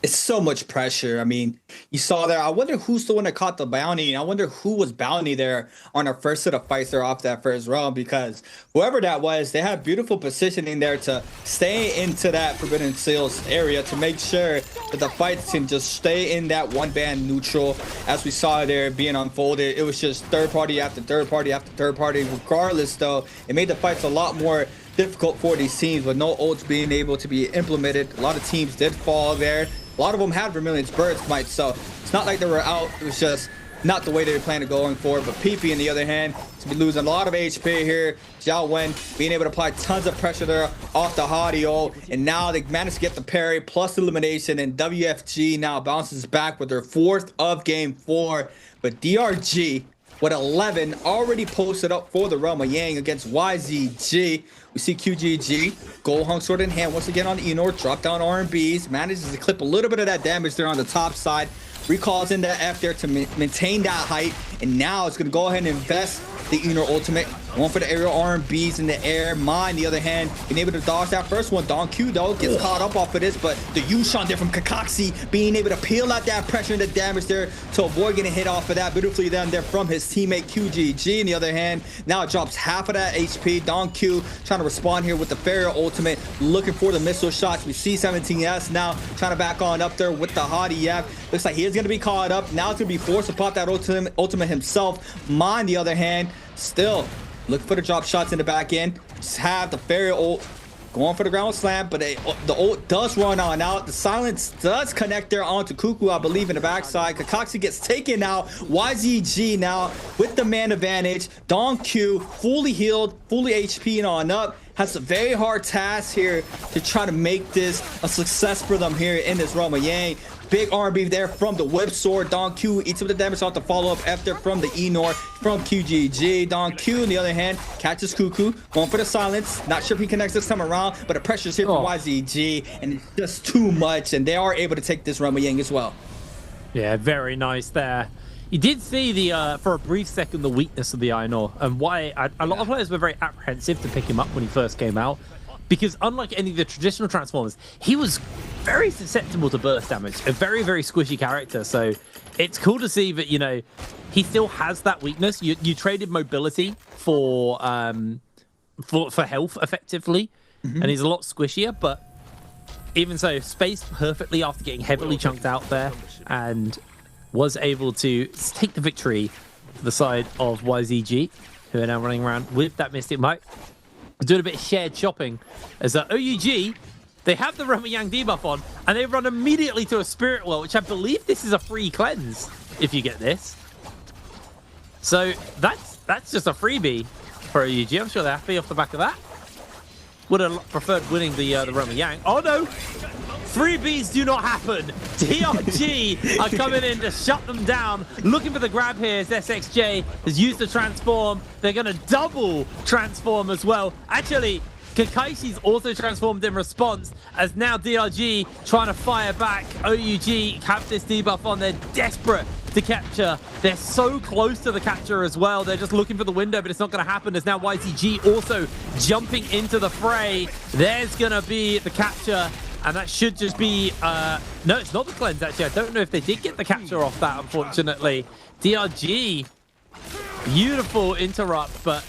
It's so much pressure. I mean, you saw there. I wonder who's the one that caught the bounty. I wonder who was bounty there on our first set of fights there off that first round, because whoever that was, they had beautiful positioning there to stay into that Forbidden Seals area to make sure that the fights can just stay in that one band neutral. As we saw there being unfolded, it was just third party after third party after third party. Regardless, though, it made the fights a lot more difficult for these teams, with no ults being able to be implemented. A lot of teams did fall there. A lot of them had Vermilion's Birds Might, so it's not like they were out. It was just not the way they were planning going forward. But PP, on the other hand, to be losing a lot of HP here. Zhao Wen being able to apply tons of pressure there off the Haughty, and now they managed to get the parry plus elimination, and WFG now bounces back with their 4th of game 4. But DRG with 11 already posted up for the Realm of Yang against YZG. We see QGG, Gold Hung Sword in hand once again on the Enor, drop down R&Bs, manages to clip a little bit of that damage there on the top side, recalls in that F there to maintain that height, and now it's going to go ahead and invest the Enor ultimate, going for the aerial R&Bs in the air. On the other hand, being able to dodge that first one. Don Q though gets caught up off of this, but the Yushan there from Kakashi being able to peel out that pressure and the damage there to avoid getting hit off of that beautifully done there from his teammate QGG. On the other hand, now it drops half of that HP. Don Q trying to respond here with the Farrier ultimate, looking for the missile shots. We see 17S now trying to back on up there with the Hadi F. Looks like he is going to be caught up. Now it's going to be forced to pop that ultimate himself. On the other hand, still look for the drop shots in the back end. Just have the Farrier ult going for the ground slam, but the ult does run on out. The silence does connect there onto Cuckoo, I believe, in the backside. Kakashi gets taken out. YZG now with the man advantage. Don Q fully healed, fully HP and on up. Has a very hard task here to try to make this a success for them here in this Realm of Yang. Big R&B there from the whip sword. Don Q eats up the damage off the follow-up after from the Enor from QGG. Don Q, on the other hand, catches Cuckoo, going for the silence. Not sure if he connects this time around, but the pressure's here from YZG, and it's just too much, and they are able to take this Realm of Yang as well. Yeah, very nice there. You did see the for a brief second the weakness of the Enor, and why a lot of players were very apprehensive to pick him up when he first came out, because unlike any of the traditional Transformers, he was very susceptible to burst damage, a very, very squishy character. So it's cool to see that, you know, he still has that weakness. You traded mobility for health effectively, and he's a lot squishier, but even so, spaced perfectly after getting heavily chunked out there, and was able to take the victory to the side of YZG, who are now running around with that Mystic Might, doing a bit of shared shopping, as OUG, they have the Realm of Yang debuff on, and they run immediately to a Spirit Well, which I believe this is a free cleanse, if you get this. So that's just a freebie for OUG. I'm sure they're happy off the back of that. Would have preferred winning the Realm of Yang. Oh no! Freebies do not happen. DRG are coming in to shut them down. Looking for the grab here as SXJ has used the transform. They're going to double transform as well. Actually, Kakashi's also transformed in response, as now DRG trying to fire back. OUG have this debuff on. They're desperate to capture. They're so close to the capture as well. They're just looking for the window, but it's not going to happen, as now YZG also jumping into the fray. There's going to be the capture. And that should just be... no, it's not the cleanse, actually. I don't know if they did get the capture off that, unfortunately. DRG, beautiful interrupt, but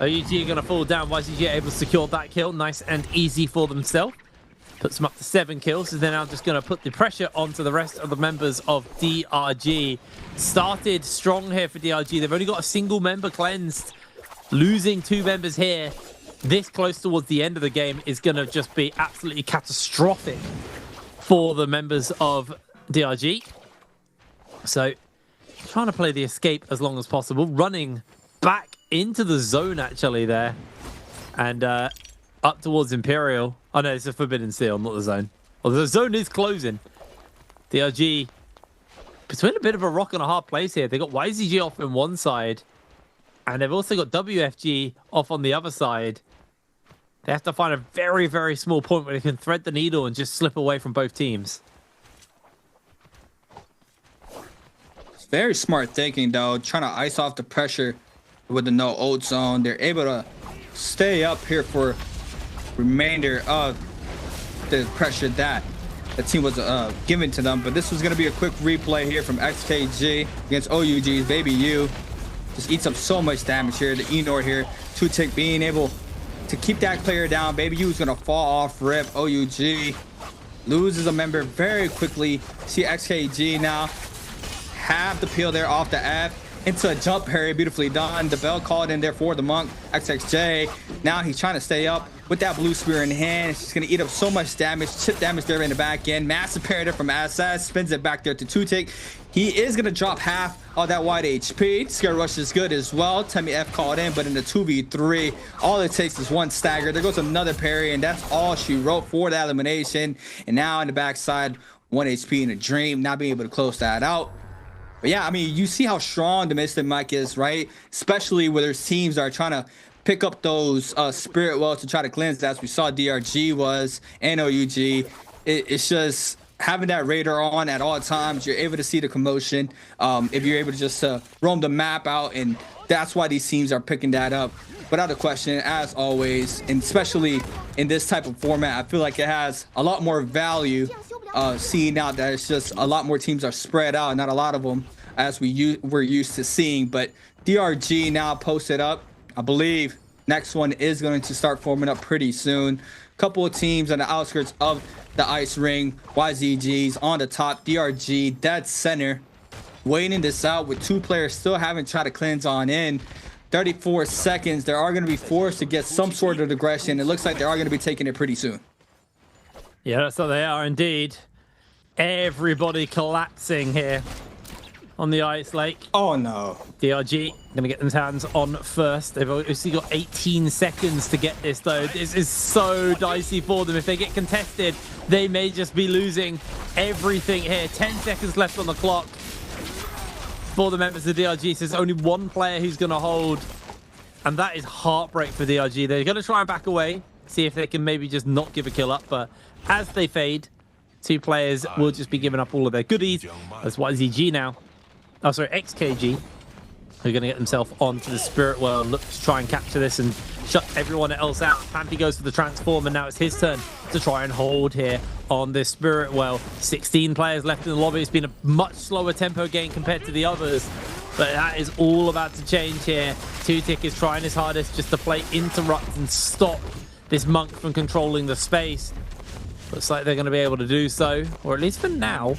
OUG are going to fall down. YZG able to secure that kill. Nice and easy for themselves. Puts them up to 7 kills, so they're now just going to put the pressure onto the rest of the members of DRG. Started strong here for DRG. They've only got a single member cleansed. Losing 2 members here this close towards the end of the game is going to just be absolutely catastrophic for the members of DRG. So, trying to play the escape as long as possible. Running back into the zone, actually, there. And up towards Imperial. Oh, no, it's a Forbidden Seal, not the zone. Well, the zone is closing. DRG between a bit of a rock and a hard place here. They got YZG off on one side, and they've also got WFG off on the other side. They have to find a very, very small point where they can thread the needle and just slip away from both teams. It's very smart thinking, though, trying to ice off the pressure with the no ult zone. They're able to stay up here for remainder of the pressure that the team was given to them. But this was going to be a quick replay here from XKG against OUG's Baby U. Just eats up so much damage here. The Enor here, 2-tick being able to keep that player down. Baby U is going to fall off rip. OUG loses a member very quickly. See XKG now have the peel there off the F into a jump parry, beautifully done. The bell called in there for the monk. XXJ, now he's trying to stay up with that blue spear in hand. It's just going to eat up so much damage, chip damage there in the back end. Massive parry there from SS, spins it back there to 2-tick. He is going to drop half of that wide HP. Scare Rush is good as well. Temmie F called in, but in the 2v3, all it takes is one stagger. There goes another parry, and that's all she wrote for that elimination. And now in the backside, 1 HP in a dream, not being able to close that out. But yeah, I mean, you see how strong the Mystic Mike is, right? Especially where there's teams that are trying to pick up those Spirit Wells to try to cleanse that, as we saw DRG was, and OUG. It's just having that radar on at all times. You're able to see the commotion. If you're able to just roam the map out, and that's why these teams are picking that up. Without a question, as always, and especially in this type of format, I feel like it has a lot more value. Seeing out that it's just a lot more teams are spread out, not a lot of them as we're used to seeing. But DRG now posted up. I believe next one is going to start forming up pretty soon. Couple of teams on the outskirts of the ice ring. YZG's on the top. DRG dead center, waiting this out with 2 players still haven't tried to cleanse on in. 34 seconds. They are going to be forced to get some sort of aggression. It looks like they are going to be taking it pretty soon. Yeah, so they are indeed. Everybody collapsing here on the ice lake. Oh no. DRG gonna get them hands on first. They've obviously got 18 seconds to get this though. This is so dicey for them. If they get contested, they may just be losing everything here. 10 seconds left on the clock for the members of DRG. So there's only 1 player who's gonna hold, and that is heartbreak for DRG. They're gonna try and back away, see if they can maybe just not give a kill up, but as they fade, 2 players will just be giving up all of their goodies. That's YZG now. Oh, sorry, XKG, who are going to get themselves onto the Spirit World, look to try and capture this and shut everyone else out. Pampy goes for the transform, and now it's his turn to try and hold here on this Spirit Well. 16 players left in the lobby. It's been a much slower tempo game compared to the others, but that is all about to change here. Tutik is trying his hardest just to play interrupt and stop this Monk from controlling the space. Looks like they're going to be able to do so, or at least for now.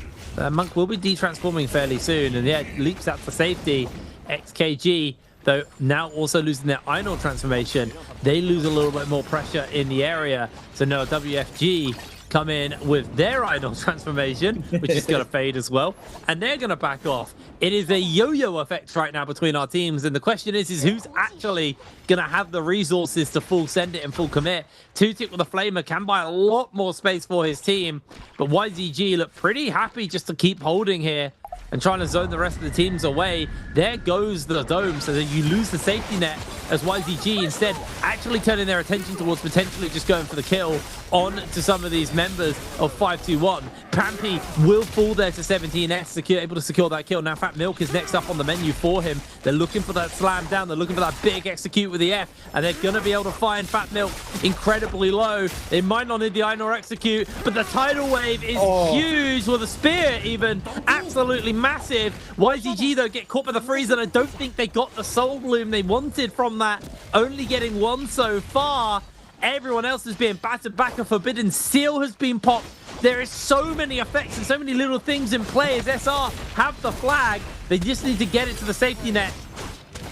Monk will be de-transforming fairly soon, and yeah, leaps out for safety. XKG, though, now also losing their Einor transformation. They lose a little bit more pressure in the area. So now WFG come in with their Einor transformation, which is going to fade as well, and they're going to back off. It is a yo-yo effect right now between our teams, and the question is who's actually going to have the resources to full send it and full commit. Tutik with a Flamer can buy a lot more space for his team, but YZG look pretty happy just to keep holding here and trying to zone the rest of the teams away. There goes the dome, so that you lose the safety net as YZG instead actually turning their attention towards potentially just going for the kill on to some of these members of 521. Pampy will fall there to 17s, able to secure that kill. Now Fat Milk is next up on the menu for him. They're looking for that slam down. They're looking for that big execute with the F, and they're going to be able to find Fat Milk incredibly low. They might not need the Einor execute, but the tidal wave is huge. Well, the spear even absolutely massive. YZG though get caught by the freeze, and I don't think they got the soul bloom they wanted from that. Only getting 1 so far. Everyone else is being battered back. A Forbidden Seal has been popped. There is so many effects and so many little things in play as SR have the flag. They just need to get it to the safety net.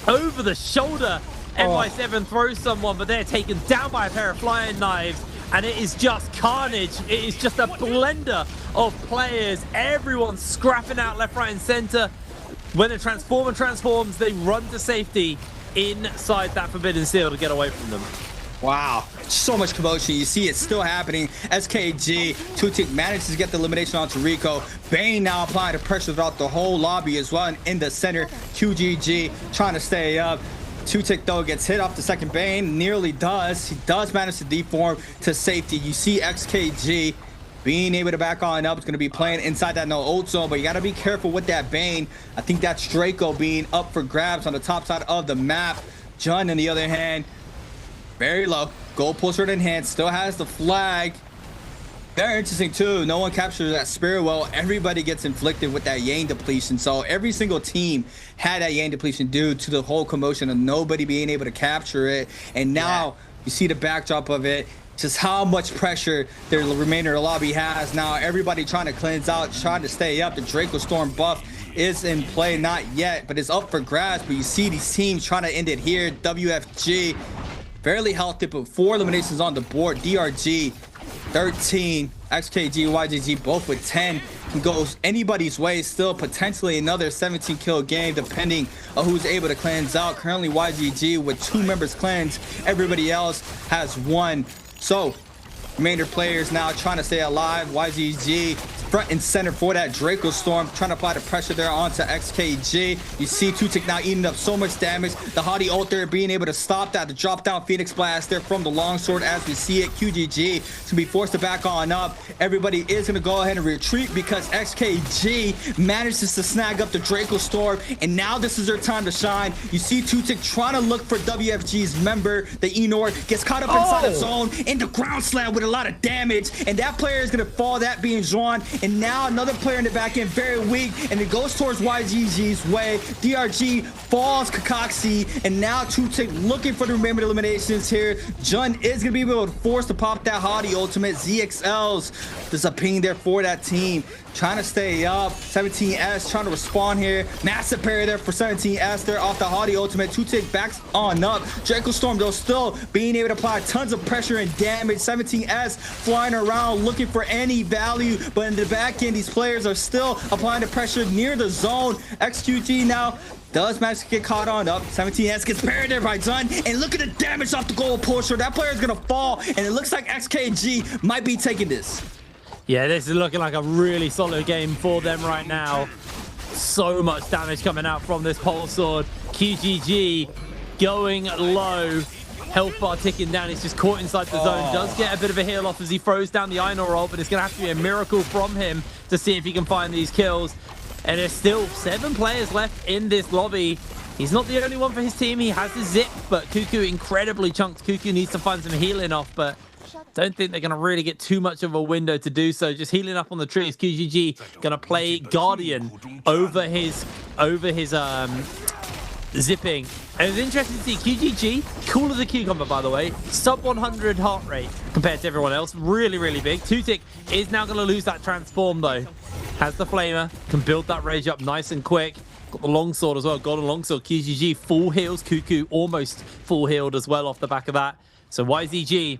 Over the shoulder, NY7 throws someone, but they're taken down by a pair of flying knives. And it is just carnage. It is just a blender of players. Everyone's scrapping out left, right, and center. When the transformer transforms, they run to safety inside that Forbidden Seal to get away from them. Wow, so much commotion. You see it still happening. SKG, Tutik manages to get the elimination onto Rico. Bane now applying the pressure throughout the whole lobby as well. And in the center, QGG trying to stay up. Tutik though gets hit off the second Bane, nearly does. He does manage to deform to safety. You see XKG being able to back on up. It's going to be playing inside that no ult zone, but you got to be careful with that Bane. I think that's Draco being up for grabs on the top side of the map. Jun, on the other hand, very low. Gold pulsar in hand, still has the flag. Very interesting too. No one captures that Spirit Well. Everybody gets inflicted with that Yang depletion. So every single team had that Yang depletion due to the whole commotion of nobody being able to capture it. And now you see the backdrop of it. Just how much pressure the remainder of the lobby has. Now everybody trying to cleanse out, trying to stay up. The Draco Storm buff is in play, not yet, but it's up for grabs. But you see these teams trying to end it here. WFG fairly healthy, but 4 eliminations on the board. DRG 13, XKG, YGG both with 10. Can go anybody's way. Still potentially another 17 kill game depending on who's able to cleanse out. Currently YGG with 2 members cleansed. Everybody else has 1. So remainder players now trying to stay alive. YZG front and center for that Draco Storm, trying to apply the pressure there onto XKG. You see Tutik now eating up so much damage. The Hadi ult there being able to stop that. The drop down Phoenix Blast there from the longsword as we see it. QGG to be forced to back on up. Everybody is going to go ahead and retreat because XKG manages to snag up the Draco Storm, and now this is their time to shine. You see Tutik trying to look for WFG's member. The Enor gets caught up inside the zone in the ground slam with a lot of damage, and that player is going to fall, that being drawn. And now another player in the back end, very weak, and it goes towards YGG's way. DRG falls Kakaxi, and now Tutik looking for the remaining eliminations here. Jun is going to be able to force to pop that Hadi ultimate. ZXLs, there's a ping there for that team. Trying to stay up. 17S trying to respond here. Massive parry there for 17S there off the Hadi ultimate. Tutik backs on up. Draco Storm though still being able to apply tons of pressure and damage. 17S flying around looking for any value, but in the back end these players are still applying the pressure near the zone. XQG now does manage to get caught on up. 17S gets parried there by Zun, and look at the damage off the goal pusher. That player is gonna fall, and it looks like XKG might be taking this. Yeah, this is looking like a really solid game for them right now. So much damage coming out from this pulse sword. QGG going low. Health bar ticking down. He's just caught inside the zone. Does get a bit of a heal off as he throws down the Einor ult, but it's going to have to be a miracle from him to see if he can find these kills. And there's still 7 players left in this lobby. He's not the only one for his team. He has the zip, but Cuckoo incredibly chunked. Cuckoo needs to find some healing off, but don't think they're going to really get too much of a window to do so. Just healing up on the trees. QGG going to play Guardian over his zipping. And it's interesting to see QGG, cool as a cucumber, by the way. Sub 100 heart rate compared to everyone else. Really, really big. Tutik is now going to lose that transform, though. Has the flamer, can build that rage up nice and quick. Got the longsword as well. Got a longsword. QGG full heals. Cuckoo almost full healed as well off the back of that. So YZG,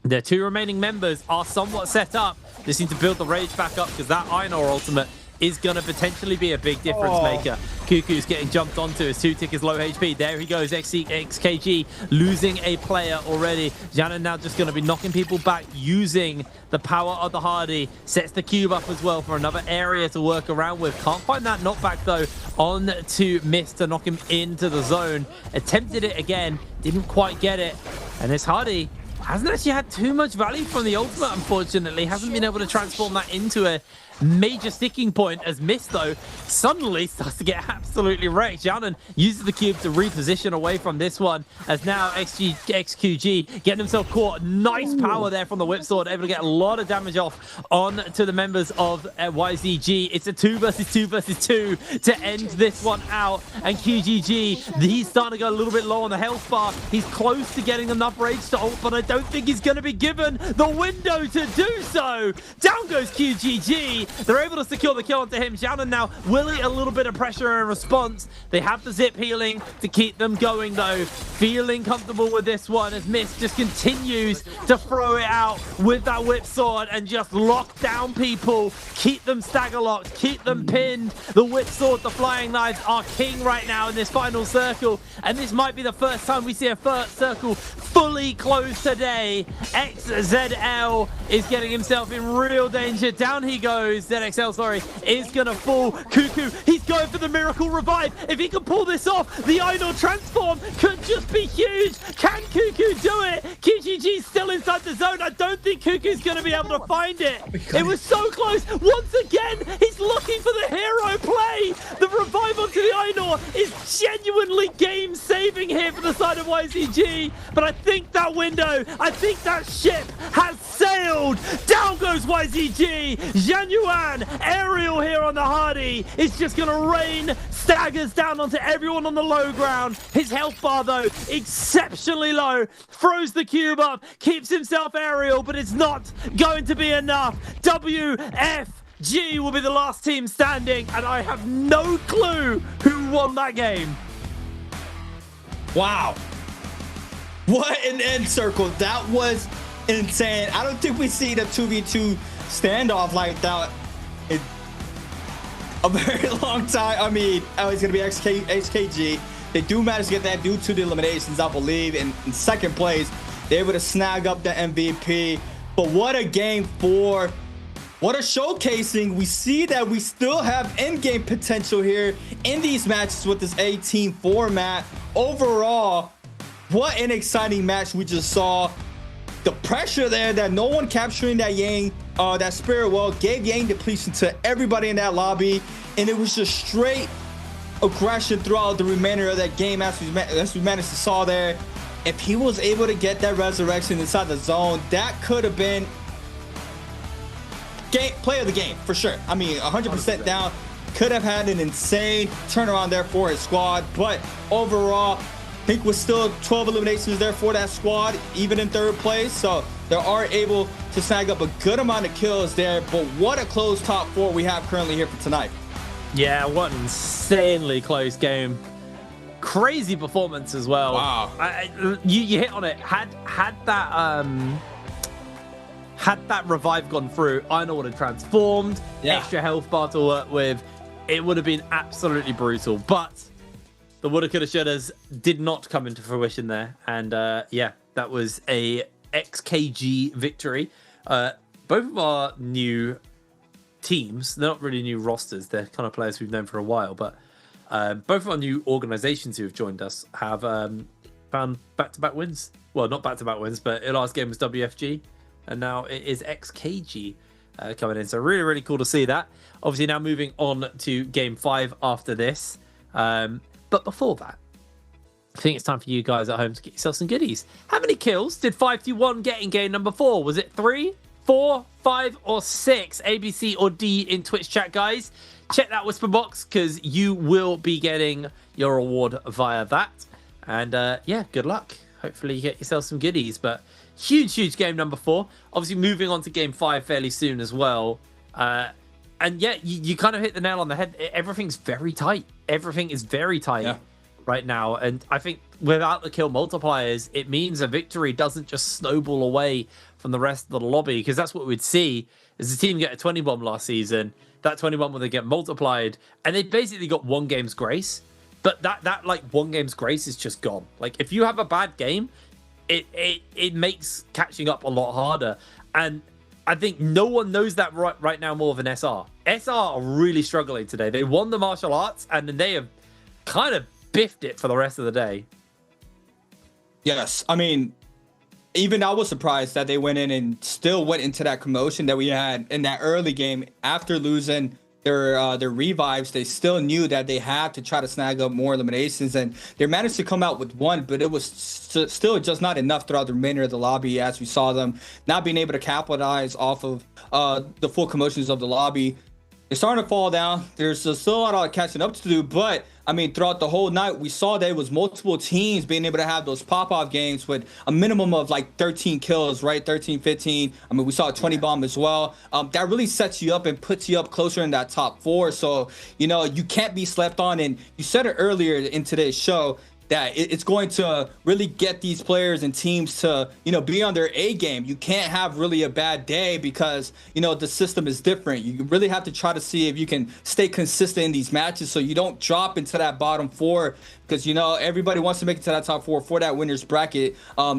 their 2 remaining members are somewhat set up. Just need to build the rage back up because that Einor ultimate is going to potentially be a big difference maker. Cuckoo's getting jumped onto as Tutik is low HP. There he goes. XKG losing a player already. Janan now just going to be knocking people back using the power of the Hardy. Sets the cube up as well for another area to work around with. Can't find that knockback though on to Mist to knock him into the zone. Attempted it again. Didn't quite get it. And this Hardy hasn't actually had too much value from the ultimate, unfortunately. Hasn't been able to transform that into a major sticking point as Mist, though, suddenly starts to get absolutely wrecked. Janan uses the cube to reposition away from this one as now XQG getting himself caught. Nice power there from the whip sword, able to get a lot of damage off on to the members of YZG. It's a 2 versus 2 versus 2 to end this one out. And QGG, he's starting to go a little bit low on the health bar. He's close to getting enough rage to ult, but I don't think he's going to be given the window to do so. Down goes QGG. They're able to secure the kill onto him. Janan now will eat a little bit of pressure in response. They have the zip healing to keep them going, though. Feeling comfortable with this one as Mist just continues to throw it out with that whip sword and just lock down people. Keep them stagger locked. Keep them pinned. The whip sword, the flying knives are king right now in this final circle. And this might be the first time we see a first circle fully closed today. XZL is getting himself in real danger. Down he goes. ZXL, sorry, is gonna fall. Cuckoo, he's going for the miracle revive. If he can pull this off, the Einor transform could just be huge. Can Cuckoo do it? QGG's still inside the zone. I don't think Cuckoo's gonna be able to find it. It was so close. Once again, he's looking for the hero play. The revive onto the Einor is genuinely game-saving here for the side of YZG. But I think that window, I think that ship has sailed. Down goes YZG. Januan, aerial here on the Hardy, is just going to rain staggers down onto everyone on the low ground. His health bar, though, exceptionally low. Throws the cube up, keeps himself aerial, but it's not going to be enough. WFG will be the last team standing, and I have no clue who won that game. Wow. What an end circle. That was insane. I don't think we see the 2v2 standoff like that in a very long time. I mean, it's gonna be XKG. They do manage to get that due to the eliminations, I believe. In second place, they're able to snag up the MVP. But what a game 4. What a showcasing. We see that we still have endgame potential here in these matches with this 18 format. Overall, what an exciting match we just saw. The pressure there that no one capturing that Yang, that Spirit Well gave Yang depletion to everybody in that lobby. And it was just straight aggression throughout the remainder of that game as we managed to saw there. If he was able to get that resurrection inside the zone, that could have been play of the game for sure. I mean, 100% down. Could have had an insane turnaround there for his squad, but overall, I think was still 12 eliminations there for that squad, even in 3rd place. So they are able to snag up a good amount of kills there. But what a close top 4 we have currently here for tonight. Yeah, what an insanely close game. Crazy performance as well. Wow. You hit on it. Had that revive gone through, Iron would have transformed, extra health bar to work with. It would have been absolutely brutal. But the woulda, coulda, shouldas did not come into fruition there. And yeah, that was a XKG victory. Both of our new teams, they're not really new rosters. They're kind of players we've known for a while. But both of our new organizations who have joined us have found back-to-back wins. Well, not back-to-back wins, but the last game was WFG. And now it is XKG coming in. So really, really cool to see that. Obviously now moving on to game 5 after this. But before that, I think it's time for you guys at home to get yourself some goodies. How many kills did 521 get in game number 4? Was it 3, 4, 5, or 6? A, B, C, or D in Twitch chat, guys. Check that whisper box because you will be getting your reward via that. And yeah, good luck. Hopefully you get yourself some goodies. But huge game number 4. Obviously moving on to game 5 fairly soon as well. And yeah, you kind of hit the nail on the head. Everything's very tight. Everything is very tight right now. And I think without the kill multipliers, it means a victory doesn't just snowball away from the rest of the lobby. Because that's what we'd see is the team get a 20 bomb last season. That 20 bomb would get multiplied. And they basically got 1 game's grace. But that like 1 game's grace is just gone. Like if you have a bad game, it makes catching up a lot harder. And I think no one knows that right now more than SR. SR are really struggling today. They won the martial arts and then they have kind of biffed it for the rest of the day. Yes, I mean, even I was surprised that they went in and still went into that commotion that we had in that early game after losing their revives. They still knew that they had to try to snag up more eliminations, and they managed to come out with 1, but it was still just not enough throughout the remainder of the lobby as we saw them not being able to capitalize off of the full commotions of the lobby. They're starting to fall down. There's still a lot of catching up to do, but I mean, throughout the whole night, we saw that it was multiple teams being able to have those pop-off games with a minimum of like 13 kills, right? 13, 15. I mean, we saw a 20 bomb as well. That really sets you up and puts you up closer in that top 4. So, you know, you can't be slept on. And you said it earlier in today's show that it's going to really get these players and teams to, you know, be on their A game. You can't have really a bad day because, you know, the system is different. You really have to try to see if you can stay consistent in these matches so you don't drop into that bottom 4, because, you know, everybody wants to make it to that top 4 for that winner's bracket,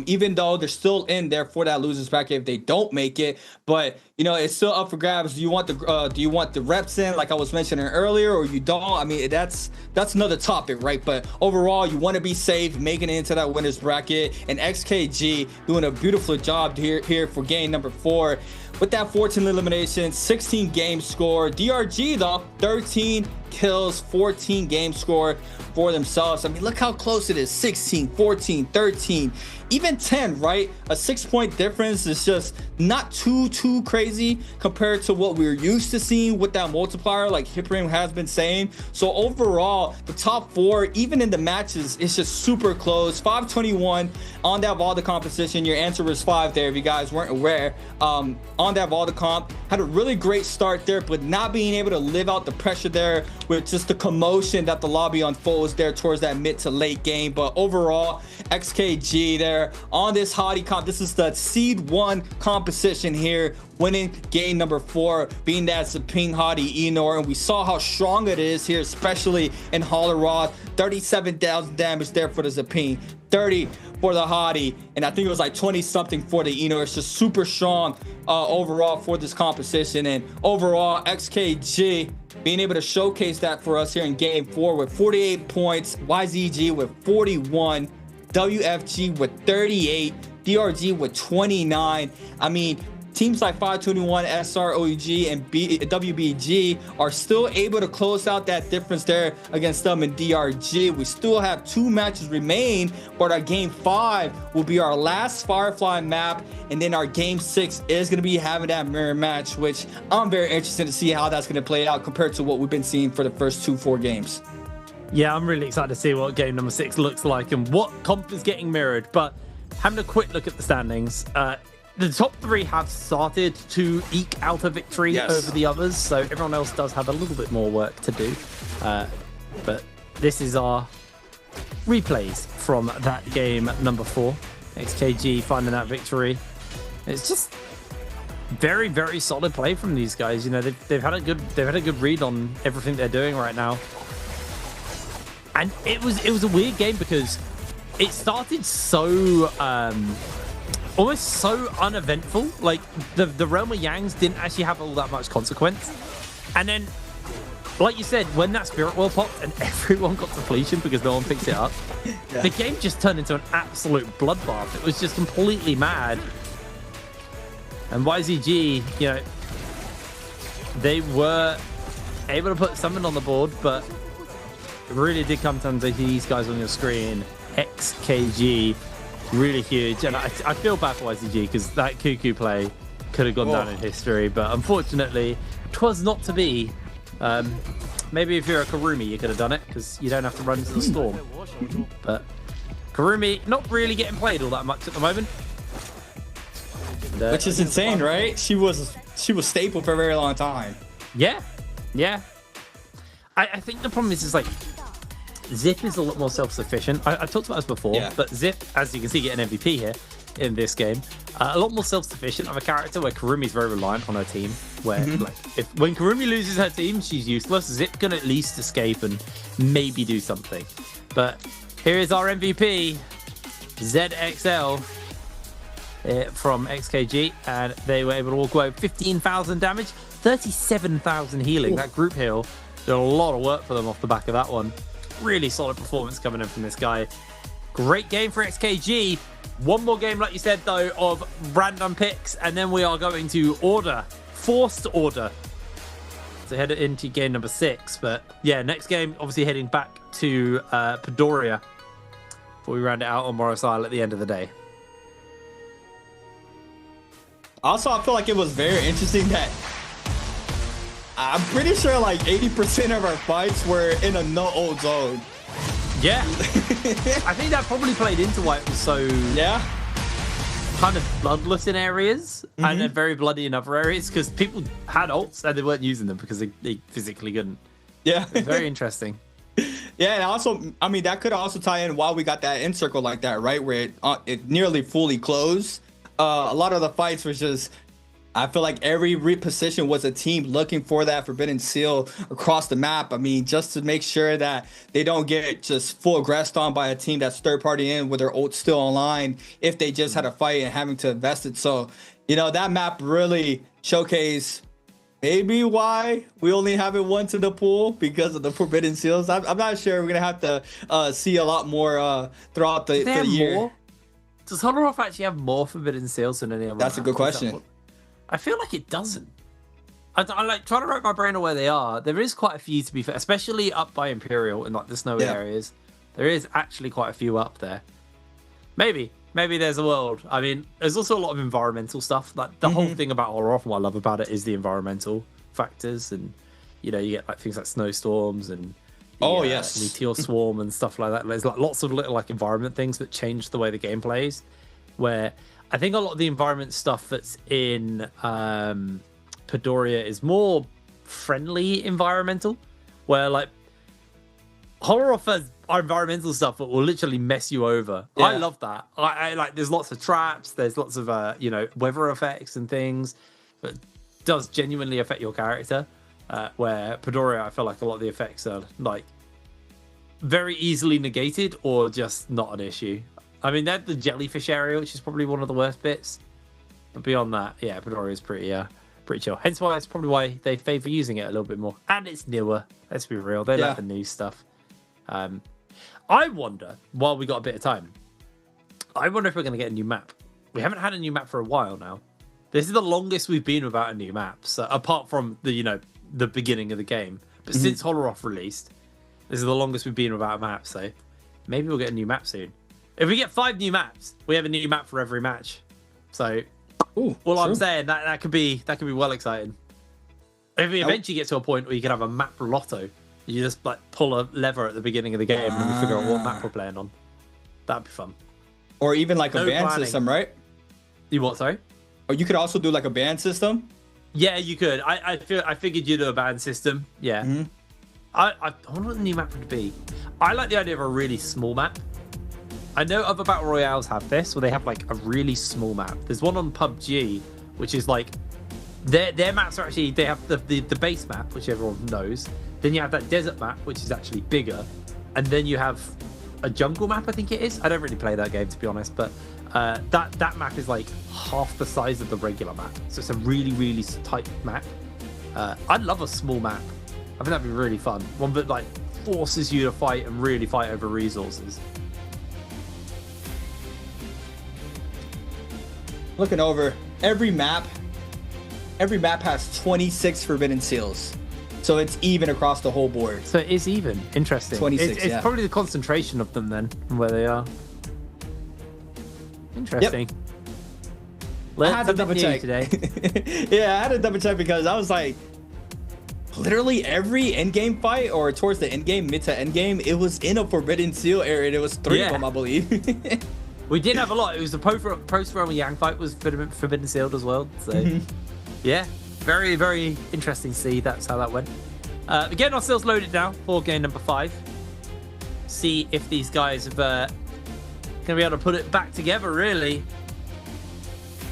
even though they're still in there for that loser's bracket if they don't make it. But, you know, it's still up for grabs. Do you want the reps in, like I was mentioning earlier, or you don't? I mean, that's another topic, right? But overall, you want to be safe, making it into that winner's bracket. And XKG doing a beautiful job here for game number 4 with that 14 elimination, 16 game score. DRG though, 13 kills, 14 game score for themselves. I mean, look how close it is. 16, 14, 13, even 10, right? A 6-point difference is just not too crazy compared to what we're used to seeing with that multiplier, like Hiprim has been saying. So overall, the top 4, even in the matches, is just super close. 521 on that Valda composition. Your answer was 5 there if you guys weren't aware. On that Valda comp, had a really great start there, but not being able to live out the pressure there with just the commotion that the lobby unfolds there towards that mid to late game. But overall, XKG there on this hottie comp. This is the seed 1 composition here, winning game number 4, being that Zaping hottie Enor. And we saw how strong it is here, especially in Holleroth. 37,000 damage there for the Zaping. 30 for the Hottie, and I think it was like 20 something for the Eno. It's just super strong overall for this competition, and overall XKG being able to showcase that for us here in game 4 with 48 points, YZG with 41, WFG with 38, DRG with 29. I mean, teams like 521, SR, OEG, and WBG are still able to close out that difference there against them in DRG. We still have 2 matches remain, but our game 5 will be our last Firefly map, and then our game 6 is going to be having that mirror match, which I'm very interested to see how that's going to play out compared to what we've been seeing for the first 4 games. Yeah, I'm really excited to see what game number 6 looks like and what comp is getting mirrored. But having a quick look at the standings, the top 3 have started to eke out a victory over the others, so everyone else does have a little bit more work to do. But this is our replays from that game number 4. XKG finding that victory. It's just very, very solid play from these guys. You know, they've had a good read on everything they're doing right now. And it was a weird game because it started so almost so uneventful. Like the Realm of Yangs didn't actually have all that much consequence. And then, like you said, when that Spirit World popped and everyone got depletion because no one picked it up, the game just turned into an absolute bloodbath. It was just completely mad. And YZG, you know, they were able to put something on the board, but it really did come down to these guys on your screen. XKG, really huge. And I feel bad for YZG because that Cuckoo play could have gone down in history, but unfortunately, 'twas not to be. Maybe if you're a Karumi, you could have done it because you don't have to run into the storm. But Karumi not really getting played all that much at the moment. Which is insane, right? She was staple for a very long time. Yeah. I think the problem is like Zip is a lot more self-sufficient. I talked about this before, but Zip, as you can see, get an MVP here in this game. A lot more self-sufficient of a character, where Karumi's very reliant on her team. Where when Karumi loses her team, she's useless. Zip can at least escape and maybe do something. But here is our MVP, ZXL. From XKG, and they were able to walk away with 15,000 damage, 37,000 healing. That group heal did a lot of work for them off the back of that one. Really solid performance coming in from this guy. Great game for XKG. One more game, like you said, though, of random picks, and then we are going to forced order to head into game number 6. But yeah, next game, obviously heading back to Padoria before we round it out on Morris Isle at the end of the day. Also, I feel like it was very interesting that I'm pretty sure like 80% of our fights were in a no ult zone. Yeah. I think that probably played into why it was so kind of bloodless in areas and then very bloody in other areas, because people had ults and they weren't using them because they physically couldn't. Yeah. It's very interesting. Yeah, and also, I mean, that could also tie in why we got that end circle like that, right? Where it nearly fully closed. A lot of the fights was just, I feel like every reposition was a team looking for that Forbidden Seal across the map. I mean, just to make sure that they don't get just full aggressed on by a team that's third party in with their ult still online if they just had a fight and having to invest it. So, you know, that map really showcased maybe why we only have it once in the pool because of the Forbidden Seals. I'm not sure. We're going to have to see a lot more throughout the year. More? Does Honoroff actually have more Forbidden Seals than any other? That's a good question. I feel like it doesn't. I like trying to wrap my brain on where they are. There is quite a few, to be fair, especially up by Imperial and like the snowy areas. There is actually quite a few up there. Maybe there's a world. I mean, there's also a lot of environmental stuff. Like the whole thing about Honoroff, what I love about it is the environmental factors, and you know, you get like things like snowstorms and meteor swarm and stuff like that. There's like lots of little like environment things that change the way the game plays, where I think a lot of the environment stuff that's in Padoria is more friendly environmental, where like Honoroff has environmental stuff that will literally mess you over. I love that. I like, there's lots of traps, there's lots of you know, weather effects and things that does genuinely affect your character, where Padoria, I feel like a lot of the effects are like very easily negated or just not an issue. I mean, they had the jellyfish area, which is probably one of the worst bits. But beyond that, yeah, Pandoria is pretty chill. Hence why it's probably why they favor using it a little bit more. And it's newer. Let's be real. They like the new stuff. I wonder, while we got a bit of time, I wonder if we're going to get a new map. We haven't had a new map for a while now. This is the longest we've been without a new map. So apart from the beginning of the game. But since Holoroth released, this is the longest we've been without a map. So maybe we'll get a new map soon. If we get 5 new maps, we have a new map for every match. So I'm saying that could be well exciting. If we eventually get to a point where you can have a map lotto, you just like pull a lever at the beginning of the game and we figure out what map we're playing on. That'd be fun. Or even like a ban system, right? You what? Sorry. Or you could also do like a ban system. Yeah, you could. I figured you'd do a ban system. Yeah. I wonder what the new map would be. I like the idea of a really small map. I know other battle royales have this, where they have like a really small map. There's one on PUBG, which is like their maps are actually, they have the base map, which everyone knows. Then you have that desert map, which is actually bigger, and then you have a jungle map. I think it is. I don't really play that game, to be honest, but that map is like half the size of the regular map, so it's a really tight map. I'd love a small map. I think that'd be really fun. One that like forces you to fight and really fight over resources. Looking over every map has 26 forbidden seals, so it's even across the whole board. So it is even. Interesting. 26. It's probably the concentration of them then, from where they are. Interesting. I had to double check today. Yeah, I had to double check because I was like, literally every end game fight or towards the end game, mid to end game, it was in a forbidden seal area. There was 3 of them, I believe. We did have a lot. It was the post-Roma Yang fight was forbidden sealed as well. So yeah, very interesting to see that's how that went. Getting our seals loaded now for game number 5. See if these guys have gonna be able to put it back together. Really,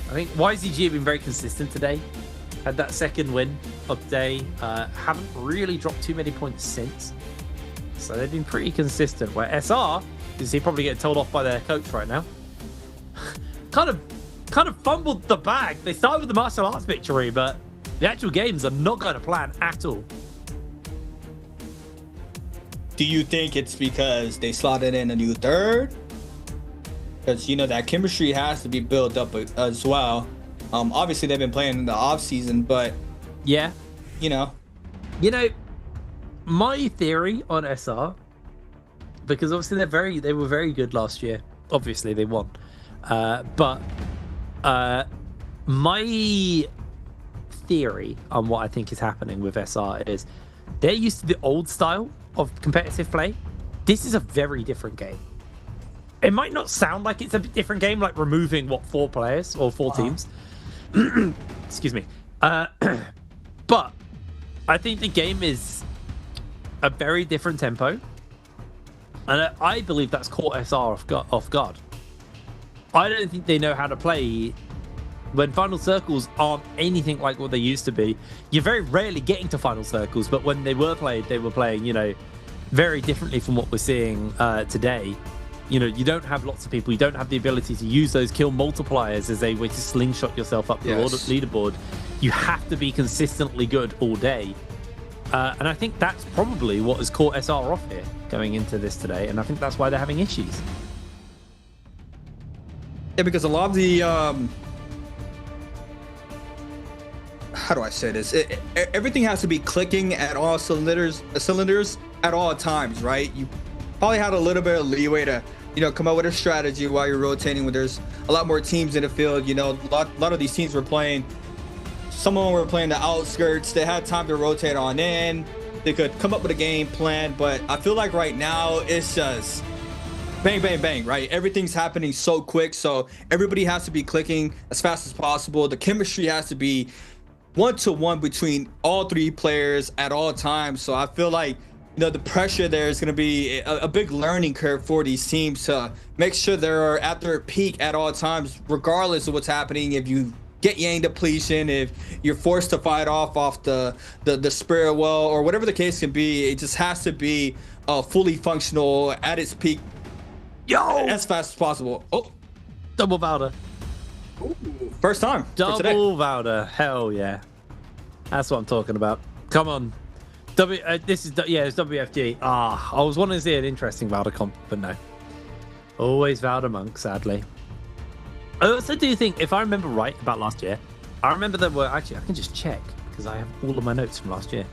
I think YZG have been very consistent today. Had that second win of the day. Haven't really dropped too many points since. So they've been pretty consistent. Where SR is he probably getting told off by their coach right now. kind of fumbled the bag. They started with the martial arts victory, but the actual games are not going to plan at all. Do you think it's because they slotted in a new third? Because that chemistry has to be built up as well. Obviously they've been playing in the off season, but yeah, my theory on SR, because obviously they were very good last year. Obviously they won, but my theory on what I think is happening with SR is they're used to the old style of competitive play. This is a very different game. It might not sound like it's a different game, like removing 4 players or 4 teams. Excuse me. But I think the game is a very different tempo, and I believe that's caught SR off guard. I don't think they know how to play when final circles aren't anything like what they used to be. You're very rarely getting to final circles, but when they were playing, very differently from what we're seeing today. You don't have lots of people. You don't have the ability to use those kill multipliers as a way to slingshot yourself up the leaderboard. You have to be consistently good all day. And I think that's probably what has caught SR off here going into this today. And I think that's why they're having issues. Yeah, because a lot of the... how do I say this? Everything has to be clicking at all cylinders at all times, right? You probably had a little bit of leeway to come up with a strategy while you're rotating when there's a lot more teams in the field. A lot of these teams were playing, some of them were playing the outskirts. They had time to rotate on in. They could come up with a game plan, but I feel like right now it's just bang, bang, bang, right? Everything's happening so quick, so everybody has to be clicking as fast as possible. The chemistry has to be 1-to-1 between all 3 players at all times. So I feel like the pressure there is going to be a big learning curve for these teams to make sure they're at their peak at all times, regardless of what's happening. If you get Yang depletion, if you're forced to fight off the spirit well, or whatever the case can be, it just has to be fully functional at its peak Yo! as fast as possible. Oh, Double Valda. first time for today. Double Valda. Hell yeah. That's what I'm talking about. Come on. It's WFG. I was wanting to see an interesting Valda comp, but no. Always Valda Monk, sadly. I also do think, if I remember right about last year, I remember there were, actually, I can just check because I have all of my notes from last year.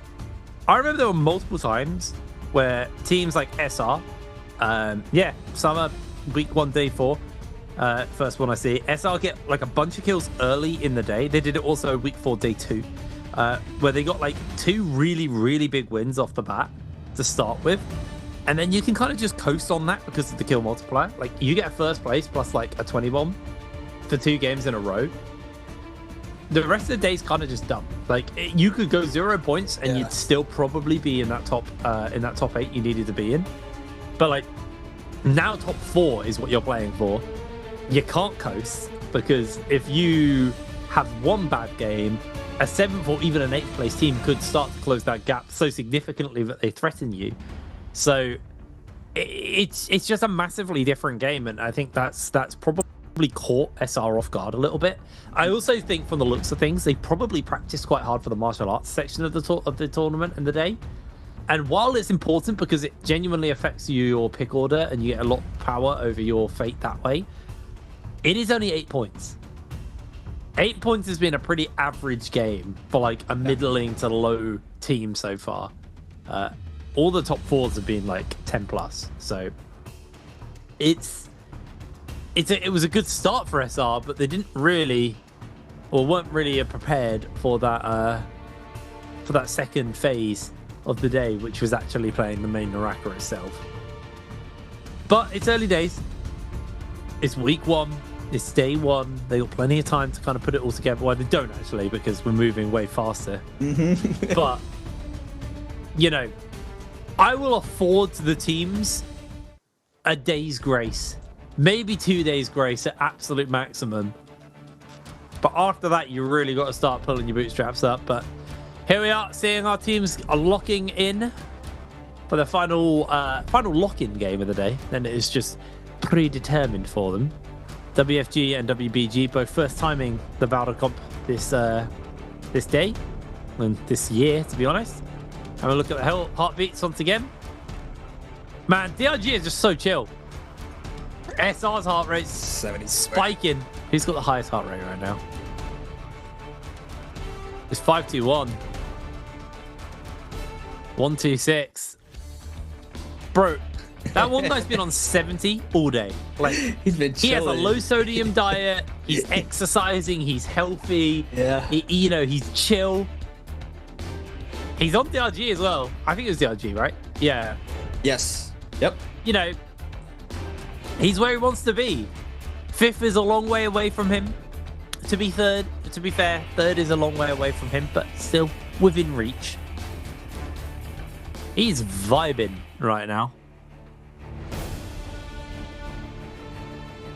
I remember there were multiple times where teams like SR, summer, week 1, day 4, first one I see, SR get like a bunch of kills early in the day. They did it also week 4, day 2, where they got like 2 really, really big wins off the bat to start with. And then you can kind of just coast on that because of the kill multiplier. Like, you get a first place plus like a 20 bomb for 2 games in a row. The rest of the day's kind of just dumb. Like, you could go 0 points and you'd still probably be in that top 8 you needed to be in. But like, now top 4 is what you're playing for. You can't coast because if you have one bad game, a 7th or even an 8th place team could start to close that gap so significantly that they threaten you. So it's just a massively different game, and I think that's probably caught SR off guard a little bit. I also think, from the looks of things, they probably practiced quite hard for the martial arts section of the tournament and the day. And while it's important because it genuinely affects your pick order and you get a lot of power over your fate that way, it is only 8 points. 8 points has been a pretty average game for like a middling to low team so far. All the top 4s have been like 10 plus. So it was a good start for SR, but they didn't really, or weren't really prepared for that second phase of the day, which was actually playing the main NARAKA itself. But it's early days. It's week 1. It's day 1. They got plenty of time to kind of put it all together. Well, they don't actually, because we're moving way faster. But, you know, I will afford the teams a day's grace. Maybe 2 days grace at absolute maximum. But after that, you really got to start pulling your bootstraps up. But here we are, seeing our teams are locking in for the final lock-in game of the day. Then it is just predetermined for them. WFG and WBG both first timing the Valda comp this day and this year, to be honest. Have a look at the heartbeats once again. Man, DRG is just so chill. SR's heart rate's 70 spiking. Who's got the highest heart rate right now? It's 521. 126. Bro, that one guy's been on 70 all day. Like, he's been chilling. He has a low sodium diet. He's exercising. He's healthy. Yeah. He's chill. He's on DRG as well. I think it was DRG, right? Yeah. Yes. Yep. You know, he's where he wants to be. 5th is a long way away from him. To be fair, 3rd is a long way away from him, but still within reach. He's vibing right now.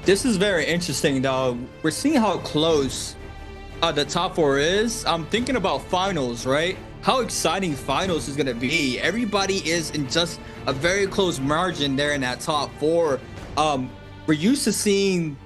This is very interesting, though. We're seeing how close the top 4 is. I'm thinking about finals, right? How exciting finals is going to be. Everybody is in just a very close margin there in that top 4. We're used to seeing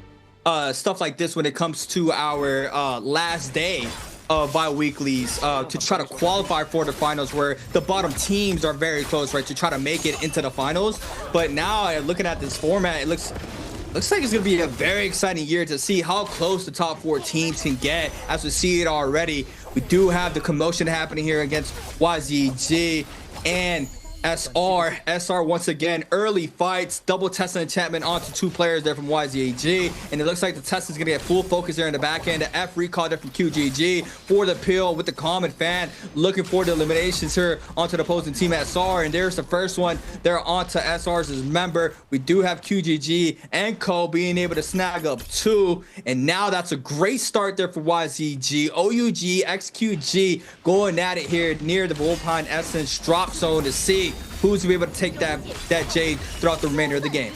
stuff like this when it comes to our last day of bi-weeklies to try to qualify for the finals, where the bottom teams are very close, right, to try to make it into the finals. But now, looking at this format, it looks like it's going to be a very exciting year to see how close the top 4 teams can get, as we see it already. We do have the commotion happening here against YZG and SR once again, early fights, double test and enchantment onto 2 players there from YZG, and it looks like the test is gonna get full focus there in the back end. The F recall there from QGG for the pill with the common fan, looking for the eliminations here onto the opposing team SR, and there's the first one there onto SR's member. We do have QGG and Co being able to snag up 2, and now that's a great start there for YZG. OUG XQG going at it here near the Bullpine Essence drop zone to see who's gonna be able to take that Jade throughout the remainder of the game.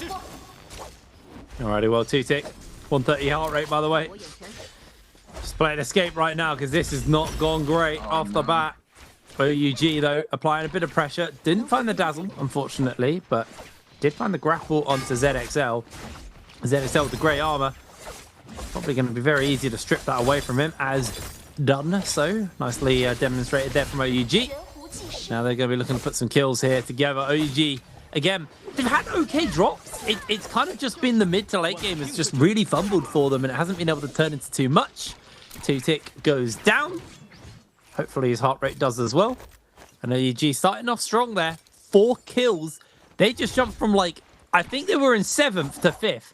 Alrighty, well, 2-tick. 130 heart rate, by the way. Just playing escape right now because this has not gone great off the bat. OUG, though, applying a bit of pressure. Didn't find the dazzle, unfortunately, but Did find the grapple onto ZXL. ZXL with the grey armor. Probably going to be very easy to strip that away from him, as done so. Nicely demonstrated there from OUG. Now they're going to be looking to put some kills here together. OUG, again, they've had okay drops. It's kind of just been the mid to late game has just really fumbled for them, and it hasn't been able to turn into too much. 2-tick goes down. Hopefully his heart rate does as well. And OUG starting off strong there. 4 kills. They just jumped from, like, I think they were in 7th to 5th.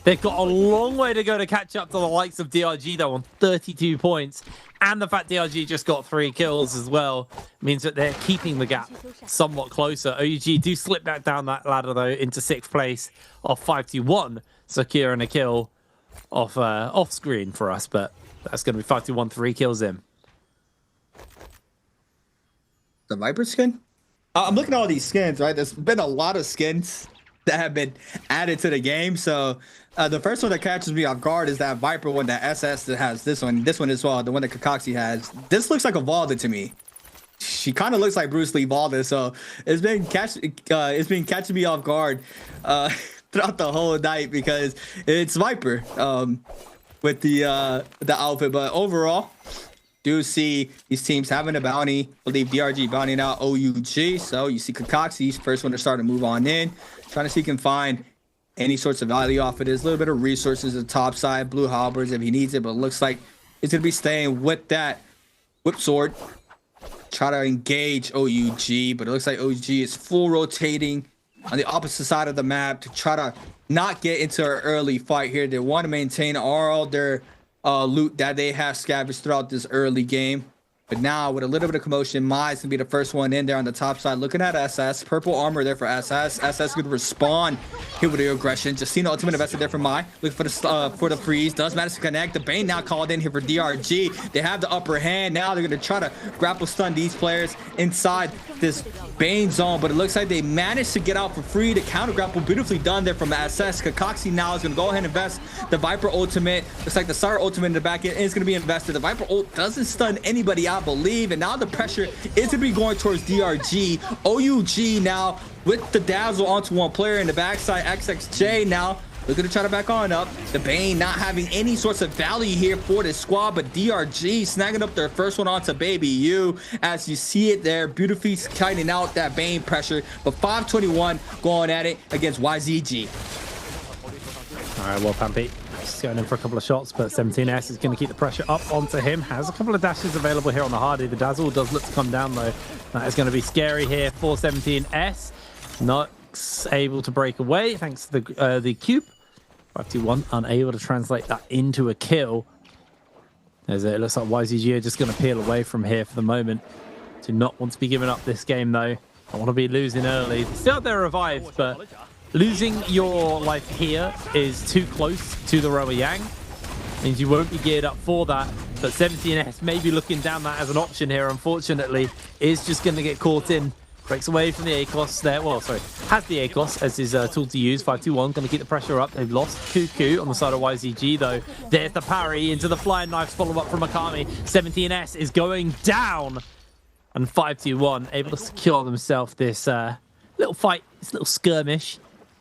They've got a long way to go to catch up to the likes of DRG, though, on 32 points. And the fact DRG just got 3 kills as well means that they're keeping the gap somewhat closer. OUG do slip back down that ladder, though, into 6th place off 5-2-1. Securing a kill off screen for us, but that's going to be 5-2-1, 3 kills in. The Viper skin? I'm looking at all these skins, right? There's been a lot of skins that have been added to the game. So the first one that catches me off guard is that Viper one, that SS that has this one as well, the one that Kakashi has. This looks like a Valda to me. She kind of looks like Bruce Lee Valda, so it's been catching me off guard throughout the whole night because it's Viper with the outfit. But overall, do see these teams having a bounty. I believe DRG bountying out OUG. So you see Kakaxi's first one to start to move on in, trying to see if he can find any sorts of value off of this. A little bit of resources at the top side, blue halberds if he needs it, but it looks like he's gonna be staying with that whip sword. Try to engage OUG, but it looks like OUG is full rotating on the opposite side of the map to try to not get into an early fight here. They want to maintain all their loot that they have scavenged throughout this early game. But now with a little bit of commotion, Mai's gonna be the first one in there on the top side. Looking at SS, purple armor there for SS. SS gonna respond here with the aggression. Just seen the ultimate invested there for Mai. Looking for the freeze. Does manage to connect. The Bane now called in here for DRG. They have the upper hand. Now they're gonna try to grapple stun these players inside this Bane zone. But it looks like they managed to get out for free. The counter grapple beautifully done there from SS. Kakashi now is gonna go ahead and invest the Viper ultimate. Looks like the Star ultimate in the back end is gonna be invested. The Viper ult doesn't stun anybody out, believe, and now the pressure is to be going towards DRG. OUG now with the dazzle onto one player in the backside. XXJ now looking to try to back on up. The Bane not having any sorts of value here for this squad, but DRG snagging up their first one onto Baby U. As you see it there, beautifully kiting out that Bane pressure, but 521 going at it against YZG. All right, well, Pampy just going in for a couple of shots, but 17S is going to keep the pressure up onto him. Has a couple of dashes available here on the Hardy. The dazzle does look to come down, though. That is going to be scary here for 17S. Not able to break away thanks to the cube. 5-2-1, unable to translate that into a kill. As it looks like YZG are just going to peel away from here for the moment. Do not want to be giving up this game, though. Don't want to be losing early. Still have their revives, but losing your life here is too close to the Roa Yang. Means you won't be geared up for that. But 17S may be looking down that as an option here, unfortunately. Is just going to get caught in. Breaks away from the ACOS there. Well, sorry. Has the ACOS as his tool to use. 5-2-1. Going to keep the pressure up. They've lost Cuckoo on the side of YZG, though. There's the parry into the flying knives. Follow up from Akami. 17S is going down. And 5-2-1 able to secure themselves this little fight, this little skirmish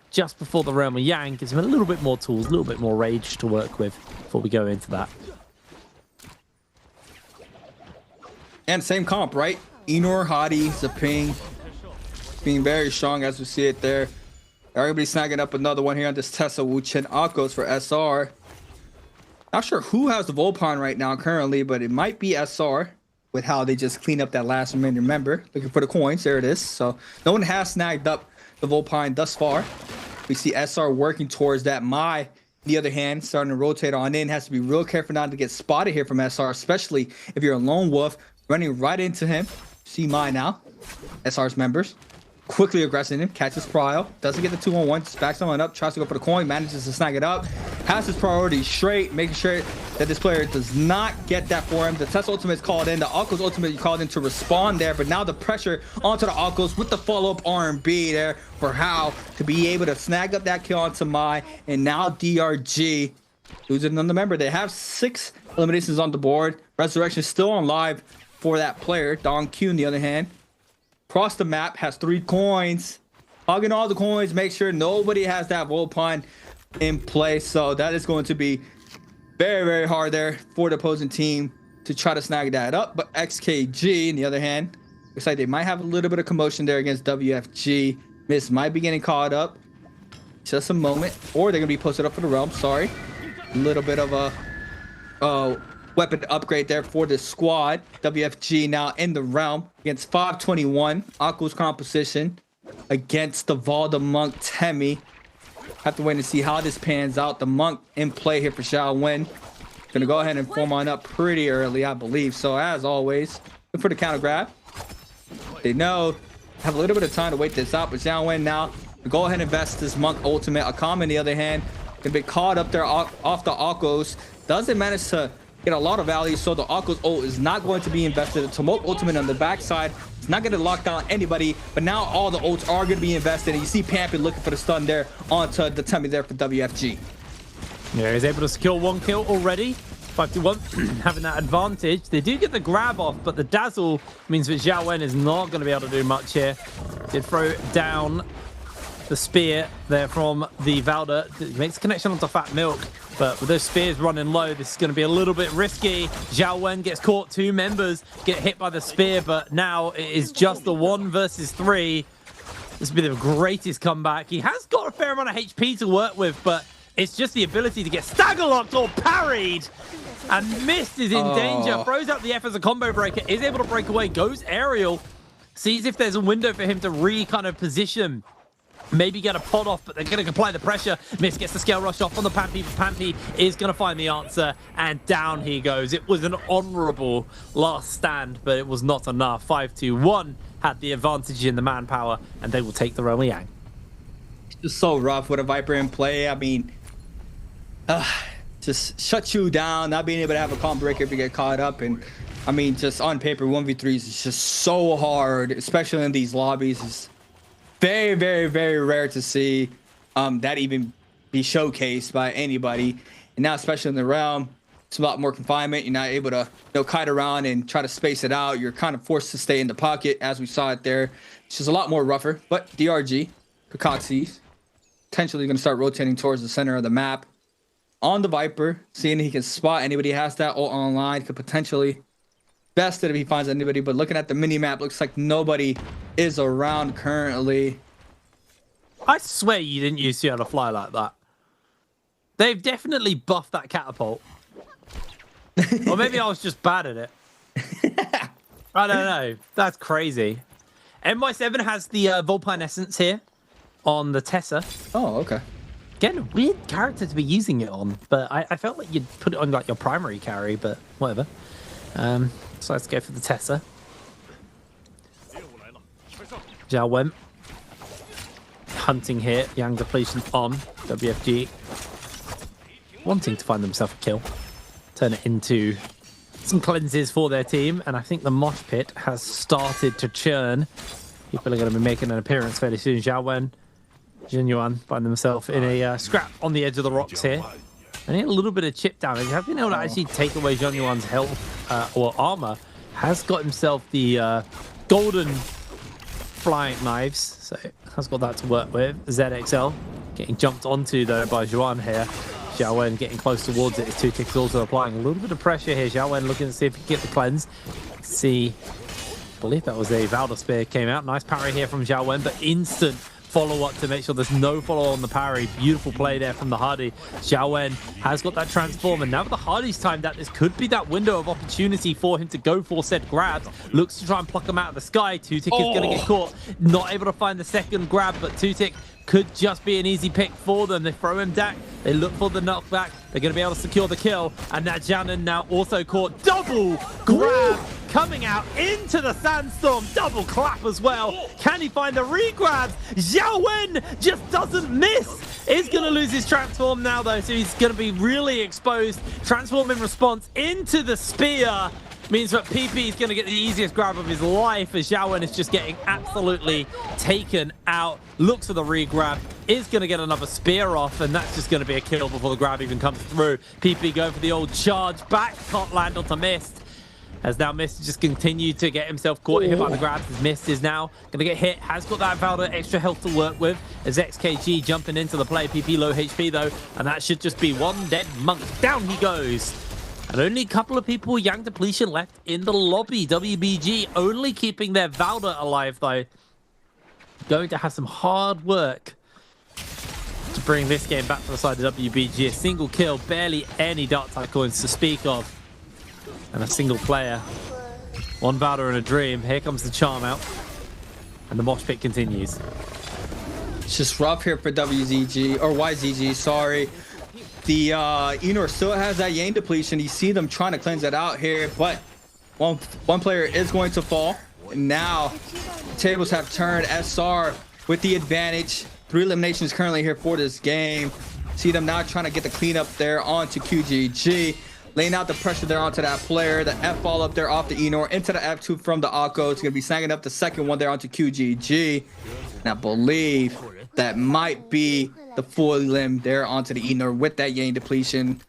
just before the Roa Yang. Gives him a little bit more tools, a little bit more rage to work with before we go into that. And same comp, right? Enor, Hadi, Zaping being very strong as we see it there. Everybody snagging up another one here on this Tessa Wuchen Akos for SR. Not sure who has the Volpine right now currently, but it might be SR with how they just clean up that last remaining member. Looking for the coins. There it is. So no one has snagged up the Volpine thus far. We see SR working towards that. Mai, on the other hand, starting to rotate on in. Has to be real careful not to get spotted here from SR, especially if you're a lone wolf running right into him. See Mai now. SR's members quickly aggressing him, catches Prio, doesn't get the 2-on-1, just backs someone up, tries to go for the coin, manages to snag it up, has his priority straight, making sure that this player does not get that for him. The Test ultimate is called in, the Akos ultimate called in to respond there, but now the pressure onto the Akos with the follow-up R&B there for Hao to be able to snag up that kill onto Mai, and now DRG losing another member. They have 6 eliminations on the board. Resurrection still on live for that player. Don Q, on the other hand, across the map, has 3 coins hogging all the coins, make sure nobody has that Volt Pawn in play. So that is going to be very, very hard there for the opposing team to try to snag that up. But XKG, on the other hand, looks like they might have a little bit of commotion there against WFG. Miss might be getting caught up. Just a moment. Or they're going to be posted up for the realm. Sorry. A little bit of a weapon upgrade there for the squad. WFG now in the realm against 521. Akku's composition against the Valda Monk Temi. Have to wait and see how this pans out. The Monk in play here for Xiao Wen. Gonna go ahead and form on up pretty early, I believe. So as always, look for the counter grab. They know have a little bit of time to wait this out, but Xiao Wen now go ahead and invest this Monk ultimate. Akam, on the other hand, can be caught up there off the Akko's. Doesn't manage to get a lot of value, so the Akko's ult is not going to be invested. The Tumult ultimate on the backside, it's not going to lock down anybody, but now all the ults are going to be invested, and you see Pampy looking for the stun there onto the Temi there for WFG. Yeah, he's able to secure 1 kill already. 5-1, having that advantage. They do get the grab off, but the dazzle means that Xiao Wen is not going to be able to do much here. Did throw down the spear there from the Valda. It makes a connection onto Fat Milk, but with those spears running low, this is going to be a little bit risky. Xiao Wen gets caught. 2 members get hit by the spear, but now it is just the 1 versus 3. This will be the greatest comeback. He has got a fair amount of HP to work with, but it's just the ability to get stagger locked or parried. And Mist is in danger. Throws out the F as a combo breaker. Is able to break away. Goes aerial. Sees if there's a window for him to kind of position. Maybe get a pot off, but they're going to apply the pressure. Mist gets the scale rush off on the Pampy. Pampy is going to find the answer. And down he goes. It was an honorable last stand, but it was not enough. 5-2-1 had the advantage in the manpower, and they will take the Realm Yang. It's just so rough with a Viper in play. I mean, just shut you down, not being able to have a combo breaker if you get caught up. And I mean, just on paper, 1v3s is just so hard, especially in these lobbies. It's very, very, very rare to see that even be showcased by anybody. And now, especially in the realm, it's a lot more confinement. You're not able to kite around and try to space it out. You're kind of forced to stay in the pocket, as we saw it there. It's just a lot more rougher. But DRG, Kakaxi, potentially going to start rotating towards the center of the map. On the Viper, seeing he can spot anybody has that ult online, could potentially best it if he finds anybody. But looking at the mini map, looks like nobody is around currently. I swear you didn't used to be able to fly like that. They've definitely buffed that catapult. Or maybe I was just bad at it. I don't know. That's crazy. NY7 has the Volpine Essence here on the Tessa. Oh, okay. Again, a weird character to be using it on, but I felt like you'd put it on like your primary carry, but whatever. So let's go for the Tessa. Xiao Wen hunting here. Yang depletion on WFG. Wanting to find themselves a kill. Turn it into some cleanses for their team, and I think the mosh pit has started to churn. People are going to be making an appearance fairly soon. Xiao Wen, Jin Yuan find themselves in a scrap on the edge of the rocks here. And a little bit of chip damage. Have been able to actually take away Jin Yuan's health or armor. Has got himself the golden flying knives, so has got that to work with. ZXL getting jumped onto though by Juan here. Xiao Wen getting close towards it. His 2 ticks also applying a little bit of pressure here. Xiao Wen looking to see if he can get the cleanse. See, I believe that was a Valda Spear came out. Nice parry here from Xiao Wen, but instant follow-up to make sure there's no follow on the parry. Beautiful play there from the Hardy. Xiao Wen has got that transform, and now with the Hardy's timed out, this could be that window of opportunity for him to go for said grabs. Looks to try and pluck him out of the sky. 2tick is going to get caught. Not able to find the second grab, but 2tick could just be an easy pick for them. They throw him back. They look for the knockback. They're going to be able to secure the kill. And that Jianan now also caught. Double grab coming out into the sandstorm. Double clap as well. Can he find the re-grabs? Xiao Wen just doesn't miss. Is going to lose his transform now though, so he's going to be really exposed. Transform in response into the spear. Means that PP is going to get the easiest grab of his life as Xiao Wen is just getting absolutely taken out. Looks for the re-grab, is going to get another spear off, and that's just going to be a kill before the grab even comes through. PP going for the old charge back, can't land onto Mist. As now Mist just continued to get himself caught here by the grabs. As Mist is now going to get hit. Has got that Valda extra health to work with. As XKG jumping into the play. PP low HP though. And that should just be one dead monk. Down he goes. And only a couple of people Yang Depletion left in the lobby. WBG only keeping their Valda alive though. Going to have some hard work to bring this game back to the side of WBG. A single kill. Barely any dark type coins to speak of. And a single player. One Valda and a dream. Here comes the charm out. And the mosh pit continues. It's just rough here for WZG, or YZG, sorry. The Enor still has that Yang depletion. You see them trying to cleanse that out here, but one player is going to fall. And now, tables have turned. SR with the advantage. 3 eliminations currently here for this game. See them now trying to get the cleanup there onto QGG. Laying out the pressure there onto that player. The F ball up there off the Enor into the F2 from the Akko. It's going to be snagging up the second one there onto QGG. And I believe that might be the full limb there onto the Enor with that Yang depletion.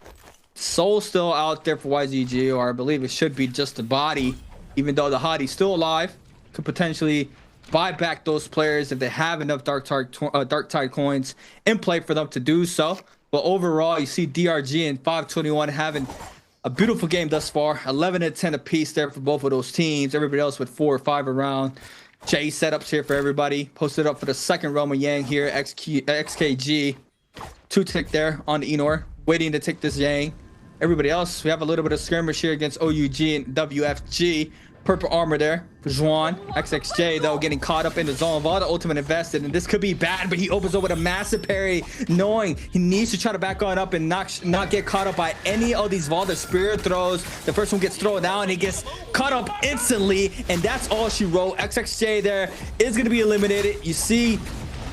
Soul still out there for YZG, or I believe it should be just the body. Even though the Hotie's still alive, could potentially buy back those players if they have enough Dark Tide coins in play for them to do so. But overall, you see DRG and 521 having a beautiful game thus far. 11 and 10 apiece there for both of those teams. Everybody else with 4 or 5 around. J setups here for everybody. Posted up for the second realm of Yang here. XKG. 2-tick there on the Enor. Waiting to take this Yang. Everybody else, we have a little bit of skirmish here against OUG and WFG. Purple armor there for Juan. XXJ, though, getting caught up in the zone. All the ultimate invested, and this could be bad, but he opens up with a massive parry, knowing he needs to try to back on up and not get caught up by any of these Valda spirit throws. The first one gets thrown down, and he gets caught up instantly, and that's all she wrote. XXJ there is going to be eliminated. You see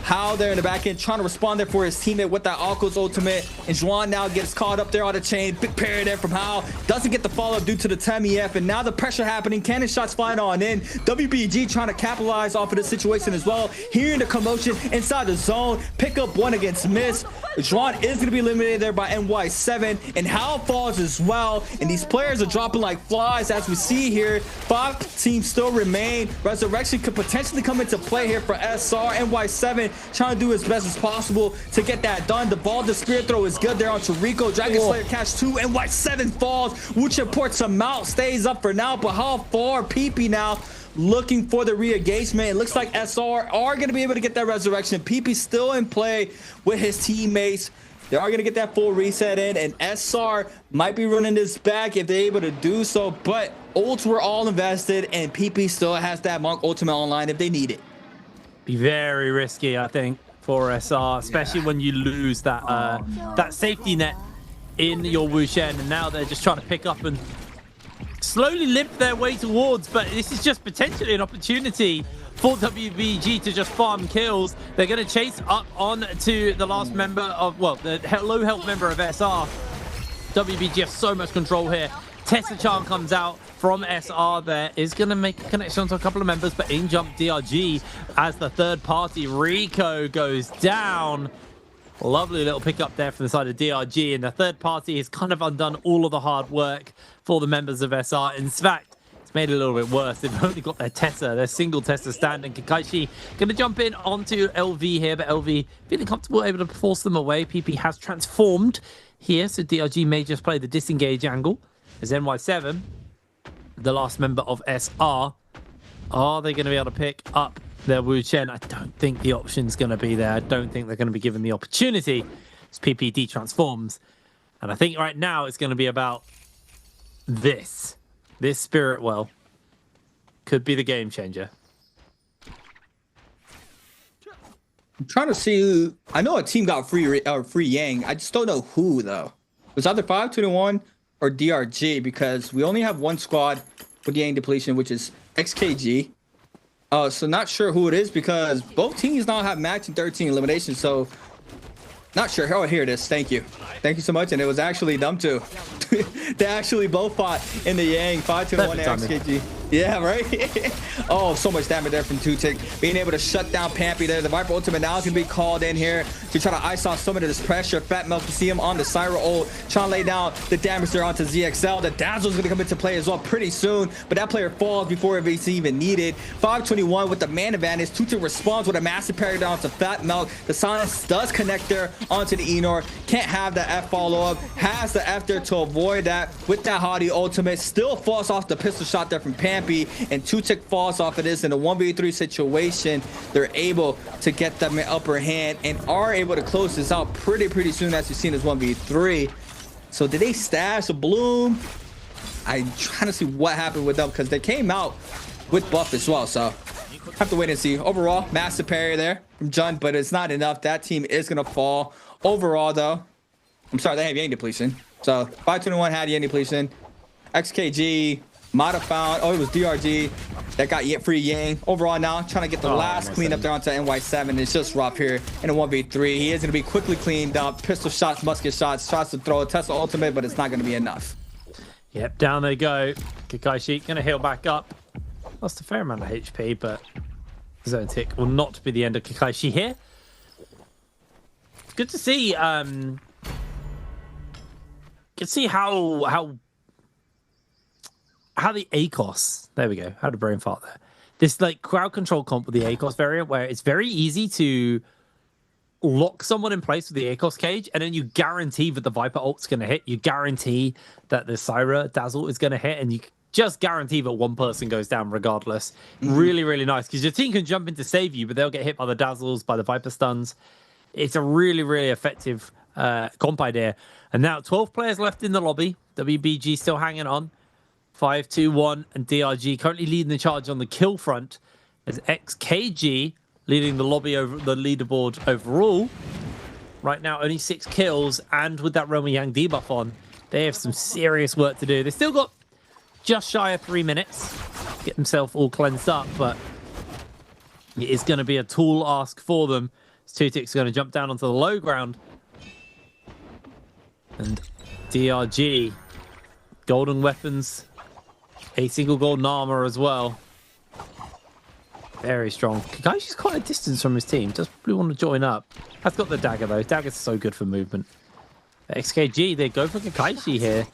how they're in the back end trying to respond there for his teammate with that Akko's ultimate, and Juan now gets caught up there on the chain. Big parry there from Hao. Doesn't get the follow-up due to the TEM-EF, and now the pressure happening. Cannon shots flying on in. WBG trying to capitalize off of the situation as well. Hearing the commotion inside the zone. Pick up one against Miss. Juan is going to be eliminated there by NY7, and Hao falls as well. And these players are dropping like flies as we see here. 5 teams still remain. Resurrection could potentially come into play here for SR. NY7 trying to do his best as possible to get that done. The ball, the spirit throw is good there onto Rico. Dragon Slayer catch 2, NY7 falls. Wucha ports him out, stays up for now, but how far? PP now looking for the re-engagement. It looks like SR are going to be able to get that resurrection. PP still in play with his teammates. They are going to get that full reset in, and SR might be running this back if they're able to do so, but ults were all invested, and PP still has that Monk ultimate online if they need it. Be very risky, I think, for SR, especially when you lose that that safety net in your Wu Shen, and now they're just trying to pick up and slowly limp their way towards, but this is just potentially an opportunity for WBG to just farm kills. They're going to chase up on to the last member of, well, the low health member of SR. WBG have so much control here. Tessa Chan comes out from SR there, is going to make a connection to a couple of members, but in jump DRG as the third party. Rico goes down. Lovely little pickup there from the side of DRG, and the third party has kind of undone all of the hard work for the members of SR. In fact, it's made it a little bit worse. They've only got their Tessa, their single Tessa standing. Kakaishi going to jump in onto LV here, but LV feeling comfortable, able to force them away. PP has transformed here, so DRG may just play the disengage angle. As NY7, the last member of SR, are they going to be able to pick up their Wu Chen? I don't think the option's going to be there. I don't think they're going to be given the opportunity as PPD transforms. And I think right now it's going to be about this. This Spirit Well could be the game changer. I'm trying to see who. I know a team got free Yang. I just don't know who, though. It was either 521 or DRG, because we only have one squad with Yang depletion, which is XKG. So not sure who it is, because both teams now have max and 13 eliminations. So not sure. Oh, here it is. Thank you. Thank you so much. And it was actually them two. They actually both fought in the Yang. 521 and XKG. Yeah, right? Oh, so much damage there from Tutik. Being able to shut down Pampy there. The Viper ultimate now is going to be called in here to try to ice off some of this pressure. Fat Milk, you see him on the Syra ult, trying to lay down the damage there onto ZXL. The Dazzle is going to come into play as well pretty soon, but that player falls before it's even needed. 521 with the man advantage. Tutik responds with a massive parry down to Fat Milk. The silence does connect there onto the Enor. Can't have the F follow-up. Has the F there to avoid that with that Hadi ultimate. Still falls off the pistol shot there from Pampy. And Tutik falls off of this in a 1v3 situation. They're able to get them an upper hand and are able to close this out pretty soon, as you've seen this 1v3. So did they stash a Bloom? I'm trying to see what happened with them because they came out with buff as well. So have to wait and see. Overall, massive parry there from Jund, but it's not enough. That team is going to fall. Overall, though, I'm sorry, they have Yang depletion. So 521 had Yang depletion. XKG Mata found, oh, it was DRG that got free Yang. Overall now, trying to get the last clean up there onto NY7. It's just rough here in a 1v3. He is going to be quickly cleaned up. Pistol shots, musket shots, tries to throw a Tesla ultimate, but it's not going to be enough. Yep, down they go. Kakashi going to heal back up. Lost a fair amount of HP, but Zone Tick will not be the end of Kakashi here. Good to see. Good to see how the ACOS, there we go, how to brain fart there. This like crowd control comp with the ACOS variant where it's very easy to lock someone in place with the ACOS cage and then you guarantee that the Viper ult's going to hit. You guarantee that the Syra Dazzle is going to hit and you just guarantee that one person goes down regardless. Really, really nice because your team can jump in to save you, but they'll get hit by the Dazzles, by the Viper stuns. It's a really, really effective comp idea. And now 12 players left in the lobby. WBG still hanging on. 5-2-1 and DRG currently leading the charge on the kill front as XKG leading the lobby over the leaderboard overall. Right now, only 6 kills, and with that Roma Yang debuff on, they have some serious work to do. They still got just shy of 3 minutes to get themselves all cleansed up, but it is going to be a tall ask for them. Tutik's going to jump down onto the low ground. And DRG, golden weapons, a single golden armor as well. Very strong. Kakashi's quite a distance from his team. Does probably want to join up. Has got the dagger though. Dagger's so good for movement. XKG, they go for Kakashi here.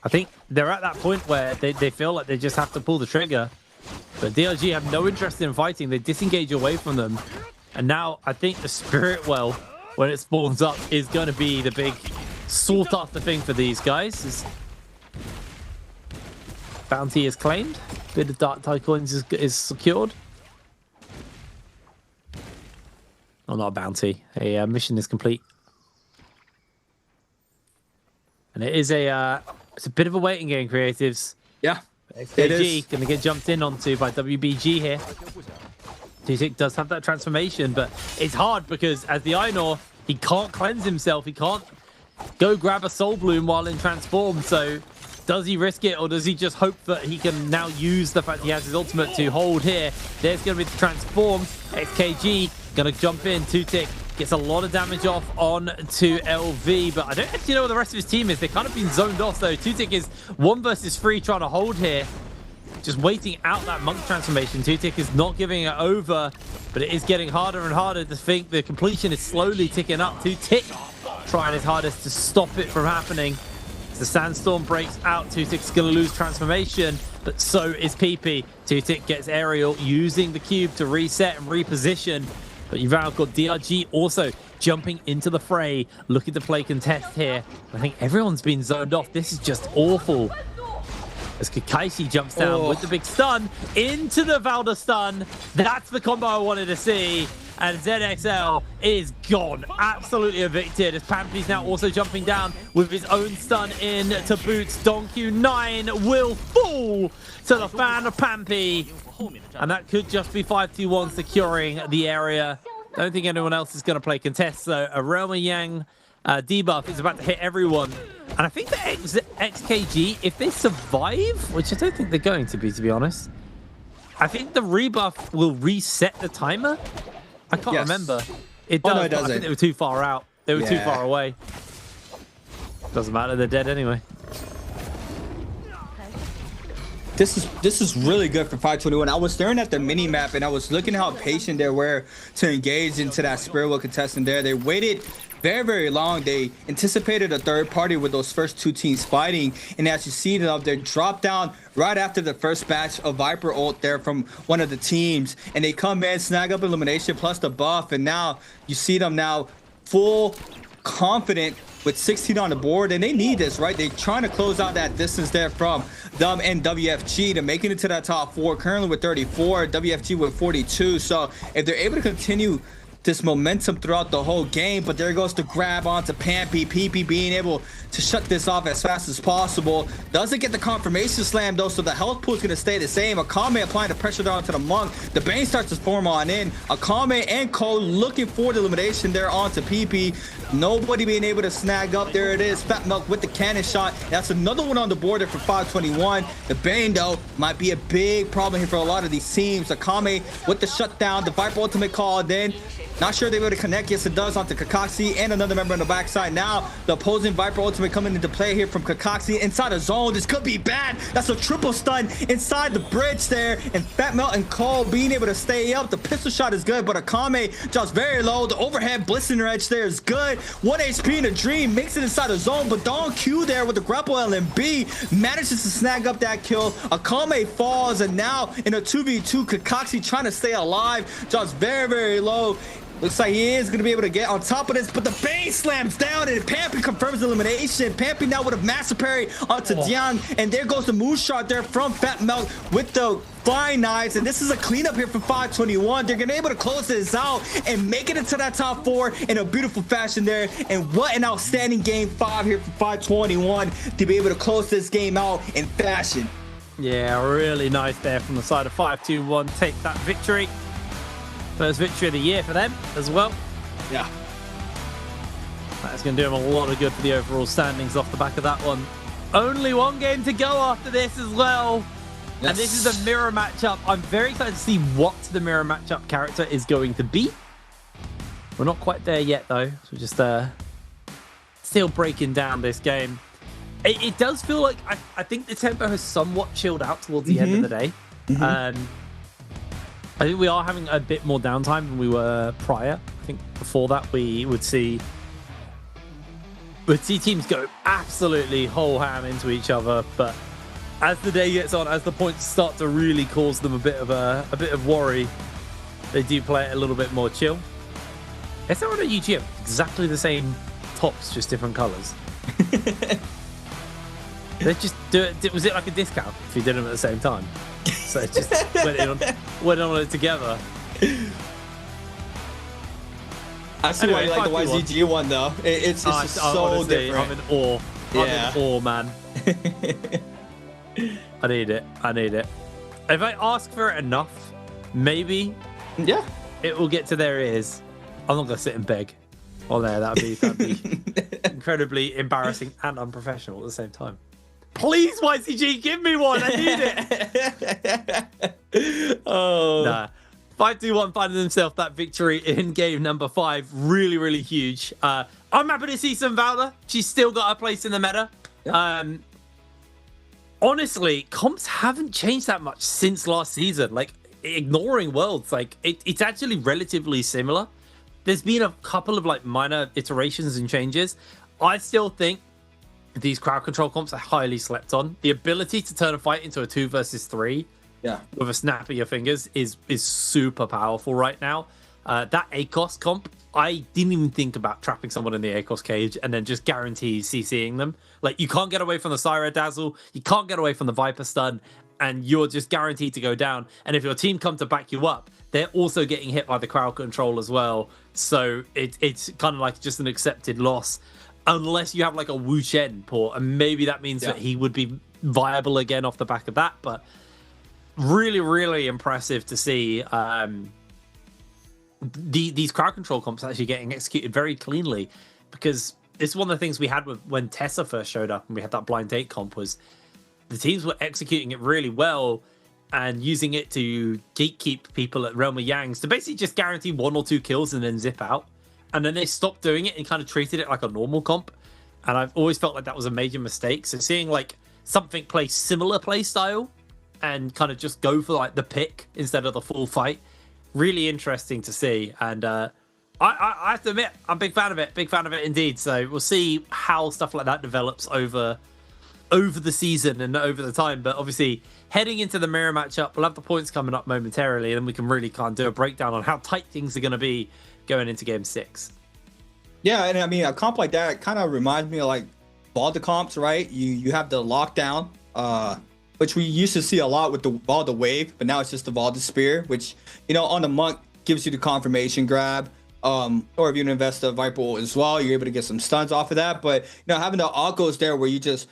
I think they're at that point where they feel like they just have to pull the trigger. But DRG have no interest in fighting. They disengage away from them. And now I think the Spirit Well, when it spawns up, is going to be the big sought after thing for these guys. Bounty is claimed. Bit of Dark Tide coins is secured. Oh, not a bounty. A mission is complete. And it is it's a bit of a waiting game, creatives. Yeah, XKG going to get jumped in onto by WBG here. Tutik does have that transformation, but it's hard because as the Einor, he can't cleanse himself. He can't go grab a Soul Bloom while in transform. So does he risk it, or does he just hope that he can now use the fact he has his ultimate to hold here? There's going to be the transform. XKG going to jump in. Tutik gets a lot of damage off on to LV, but I don't actually know where the rest of his team is. They've kind of been zoned off, though. Tutik is 1 versus 3 trying to hold here. Just waiting out that monk transformation. Tutik is not giving it over, but it is getting harder and harder to think. The completion is slowly ticking up. Tutik trying his hardest to stop it from happening. As the sandstorm breaks out, Tutik's going to lose transformation, but so is PP. Tutik gets aerial, using the cube to reset and reposition. But you've now got DRG also jumping into the fray, looking to play contest here. I think everyone's been zoned off. This is just awful. As Kakashi jumps down with the big stun into the Valda stun. That's the combo I wanted to see. And ZXL is gone. Absolutely evicted. As Pampy's now also jumping down with his own stun in to boots. Donkey 9 will fall to the fan of Pampy. And that could just be 5-2-1 securing the area. Don't think anyone else is going to play contest. So a Roma Yang debuff is about to hit everyone. And I think the XKG, if they survive, which I don't think they're going to be honest, I think the rebuff will reset the timer. I can't remember. It does, no, it doesn't. I think they were too far out. They were too far away. Doesn't matter, they're dead anyway. This is really good for 521. I was staring at the mini map and I was looking how patient they were to engage into that Spirit World contestant there. They waited very long. They anticipated a third party with those first two teams fighting, and as you see them, they drop down right after the first batch of Viper ult there from one of the teams, and they come in, snag up elimination plus the buff, and now you see them now full confident with 16 on the board, and they need this, right? They're trying to close out that distance there from them and WFG to make it into that top 4, currently with 34, WFG with 42. So if they're able to continue this momentum throughout the whole game, but there goes the grab onto Pampy. PP being able to shut this off as fast as possible. Doesn't get the confirmation slam though, so the health pool is going to stay the same. Akame applying the pressure down to the Monk. The Bane starts to form on in. Akame and Cole looking for the elimination there onto PP. Nobody being able to snag up. There it is. Fat Milk with the cannon shot. That's another one on the board there for 521. The Bane though might be a big problem here for a lot of these teams. Akame with the shutdown. The Viper ultimate called in. Not sure they were able to connect. Yes, it does onto Kakashi and another member on the backside. Now, the opposing Viper ultimate coming into play here from Kakashi inside the zone. This could be bad. That's a triple stun inside the bridge there. And Fat Melt and Cole being able to stay up. The pistol shot is good, but Akame drops very low. The overhead Blistener Edge there is good. 1 HP in a dream. Makes it inside the zone, but Don Q there with the grapple LMB manages to snag up that kill. Akame falls, and now in a 2v2, Kakashi trying to stay alive. Drops very low. Looks like he is going to be able to get on top of this, but the Bane slams down and Pampy confirms the elimination. Pampy now with a massive parry onto Diang, and there goes the move shot there from Fat Melt with the fine knives, and this is a cleanup here for 521. They're going to be able to close this out and make it into that top 4 in a beautiful fashion there, and what an outstanding game 5 here for 521 to be able to close this game out in fashion. Yeah, really nice there from the side of 521. Take that victory. First victory of the year for them as well. Yeah. That's going to do them a lot of good for the overall standings off the back of that one. Only one game to go after this as well. Yes. And this is a mirror matchup. I'm very excited to see what the mirror matchup character is going to be. We're not quite there yet, though. So we're just still breaking down this game. It does feel like I think the tempo has somewhat chilled out towards the end of the day. I think we are having a bit more downtime than we were prior. I think before that we would see teams go absolutely whole ham into each other, but as the day gets on, as the points start to really cause them a bit of worry, they do play it a little bit more chill. Is there on a UGM exactly the same tops, just different colors? They just do it. Was it like a discount if you did them at the same time? So it just went on it together. I see why you like the YZG one though. It's just so honestly, different. I'm in awe. Yeah. I'm in awe, man. I need it. If I ask for it enough, maybe it will get to their ears. I'm not gonna sit and beg. Oh, there, that'd be incredibly embarrassing and unprofessional at the same time. Please, YCG, give me one. I need it. Nah. 521 finding themselves that victory in game number 5. Really huge. I'm happy to see some Valda. She's still got her place in the meta. Yep. Honestly, comps haven't changed that much since last season. Like, ignoring Worlds, like it's actually relatively similar. There's been a couple of like minor iterations and changes. I still think these crowd control comps are highly slept on. The ability to turn a fight into a 2 versus 3 with a snap of your fingers is super powerful right now. That ACOS comp, I didn't even think about trapping someone in the ACOS cage and then just guarantee CCing them. Like, you can't get away from the Syra Dazzle, you can't get away from the Viper Stun, and you're just guaranteed to go down. And if your team come to back you up, they're also getting hit by the crowd control as well. So it's kind of like just an accepted loss. Unless you have like a Wu Chen port, and maybe that means that he would be viable again off the back of that. But really impressive to see these crowd control comps actually getting executed very cleanly, because it's one of the things we had when Tessa first showed up and we had that blind date comp, was the teams were executing it really well and using it to gatekeep people at Realm of Yangs to basically just guarantee 1 or 2 kills and then zip out. And then they stopped doing it and kind of treated it like a normal comp. And I've always felt like that was a major mistake. So seeing like something play similar play style and kind of just go for like the pick instead of the full fight. Really interesting to see. And I have to admit, I'm a big fan of it. Big fan of it indeed. So we'll see how stuff like that develops over the season and over the time. But obviously, heading into the mirror matchup, we'll have the points coming up momentarily, and then we can really kind of do a breakdown on how tight things are going to be going into Game 6. Yeah, and I mean, a comp like that kind of reminds me of like Valda comps, right? You have the lockdown, which we used to see a lot with the Valda wave, but now it's just the Valda spear, which, you know, on the monk gives you the confirmation grab. Or if you invest the Viper ult as well, you're able to get some stuns off of that. But, you know, having the Akos there where you just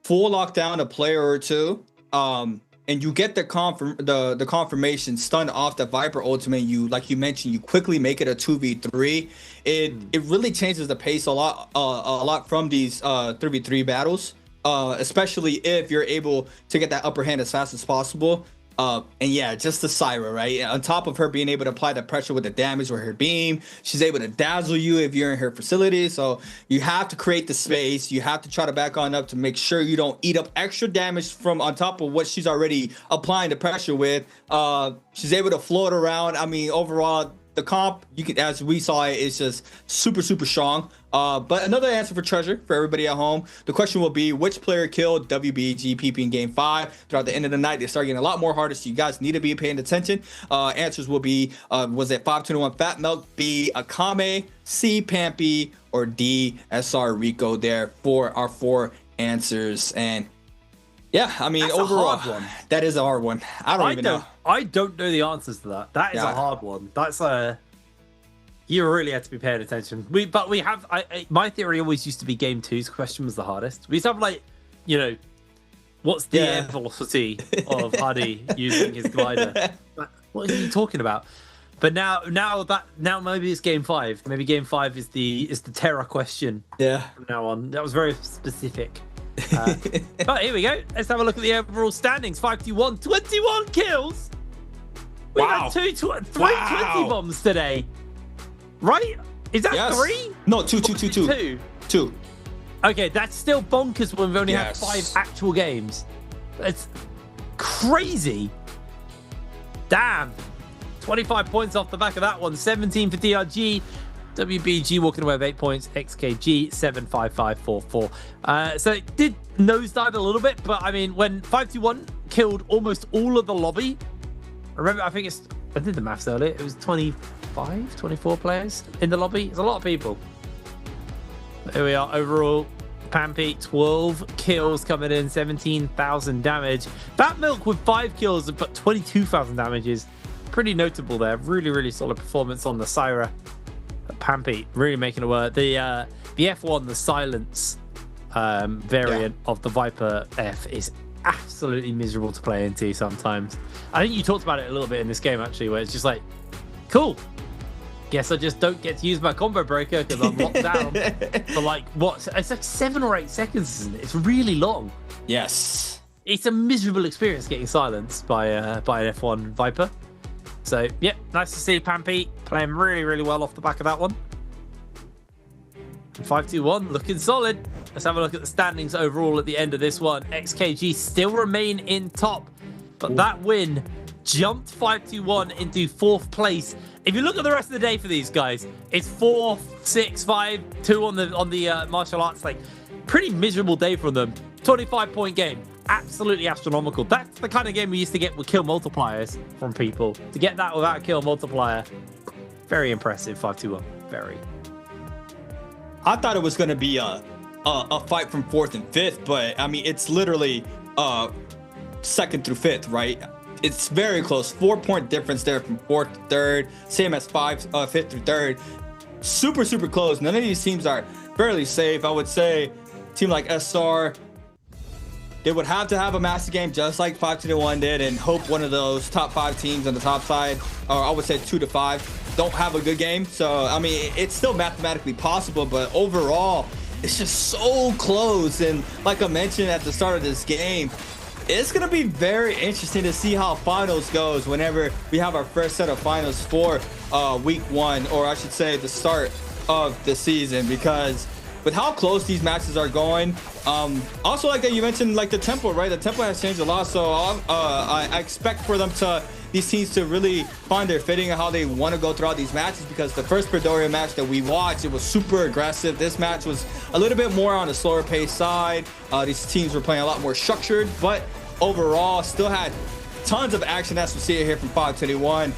full lock down a player or two, and you get the confirmation stun off the Viper ultimate. You, like you mentioned, you quickly make it a 2v3. It really changes the pace a lot from these 3v3 battles, especially if you're able to get that upper hand as fast as possible. And yeah, just the Syra, right? On top of her being able to apply the pressure with the damage with her beam, she's able to dazzle you if you're in her facility. So you have to create the space. You have to try to back on up to make sure you don't eat up extra damage from on top of what she's already applying the pressure with. She's able to float around. I mean, overall, the comp, you can, as we saw it, is just super strong. But another answer for Treasure for everybody at home. The question will be, which player killed WBG PP in Game 5? Throughout the end of the night, they start getting a lot more harder, so you guys need to be paying attention. Answers will be, was it 521 Fat Milk, B Akame, C Pampy, or D SR Rico there for our 4 answers. And yeah, I mean, that's overall, that is a hard one. I don't know. I don't know the answers to that. That is a hard one. That's you really have to be paying attention. But we have. My theory always used to be Game 2's question was the hardest. We used to have like, you know, what's the air velocity of Hadi using his glider? What are you talking about? But now maybe it's Game 5. Maybe Game 5 is the Terra question. Yeah. From now on, that was very specific. But here we go. Let's have a look at the overall standings. 5-1, 21 kills. We had 3 20 bombs today. Right? Is that 3? No, 2. Okay, that's still bonkers when we've only had 5 actual games. It's crazy. Damn. 25 points off the back of that one. 17 for DRG. WBG walking away with 8 points. XKG 75544. So it did nosedive a little bit, but I mean, when 521 killed almost all of the lobby, I did the maths earlier. It was 24 players in the lobby. It's a lot of people. But here we are. Overall, Pampy 12 kills coming in, 17,000 damage. Fat Milk with 5 kills but 22,000 damage is pretty notable there. Really solid performance on the Syra. Pampy really making it work. The F1, the silence variant of the Viper F is absolutely miserable to play into sometimes. I think you talked about it a little bit in this game actually, where it's just like, cool, guess I just don't get to use my combo breaker because I'm locked down for like it's like 7 or 8 seconds, isn't it? It's really long. Yes, it's a miserable experience getting silenced by an F1 Viper. So, yeah, nice to see Pampy playing really well off the back of that one. 5-2-1, looking solid. Let's have a look at the standings overall at the end of this one. XKG still remain in top, but that win jumped 5-2-1 into 4th place. If you look at the rest of the day for these guys, it's 4, 6, 5, 2 on the martial arts. Like, pretty miserable day from them. 25-point game. Absolutely astronomical. That's the kind of game we used to get with kill multipliers from people. To get that without a kill multiplier, very impressive. 5-2-1, very. I thought it was going to be a fight from 4th and 5th, but I mean, it's literally 2nd through 5th, right? It's very close. 4-point difference there from 4th to 3rd, same as 5th through 3rd. Super close. None of these teams are fairly safe. I would say team like SR, they would have to have a master game just like 5-1 did and hope one of those top 5 teams on the top side, or I would say 2 to 5, don't have a good game. So, I mean, it's still mathematically possible, but overall, it's just so close. And like I mentioned at the start of this game, it's going to be very interesting to see how finals goes whenever we have our first set of finals for week 1, or I should say the start of the season, because with how close these matches are going. Also, like that you mentioned, like the tempo, right? The tempo has changed a lot, so I expect for them to these teams to really find their fitting and how they want to go throughout these matches, because the first Midoriya match that we watched, it was super aggressive. This match was a little bit more on the slower pace side. These teams were playing a lot more structured, but overall still had tons of action, as we see it here from 521.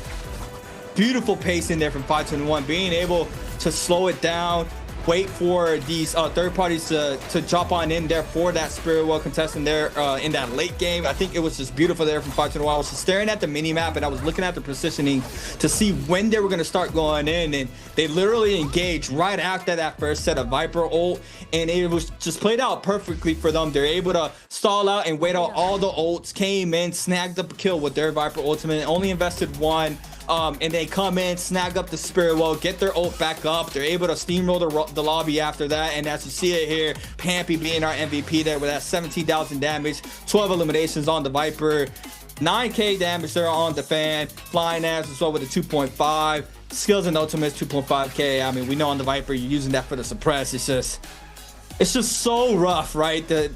Beautiful pace in there from 521, being able to slow it down, wait for these third parties to drop on in there for that Spirit World contestant there in that late game. I think it was just beautiful there from 521. I was just staring at the mini map and I was looking at the positioning to see when they were going to start going in, and they literally engaged right after that first set of Viper ult, and it was just played out perfectly for them. They're able to stall out and wait out all the ults, came in, snagged up a kill with their Viper ultimate, only invested one. And they come in, snag up the Spirit World, get their ult back up. They're able to steamroll the lobby after that. And as you see it here, Pampy being our MVP there with that 17,000 damage, 12 eliminations on the Viper, 9k damage there on the fan, flying as well with a 2.5, skills and ultimates 2.5k. I mean, we know on the Viper you're using that for the suppress. It's just so rough, right? The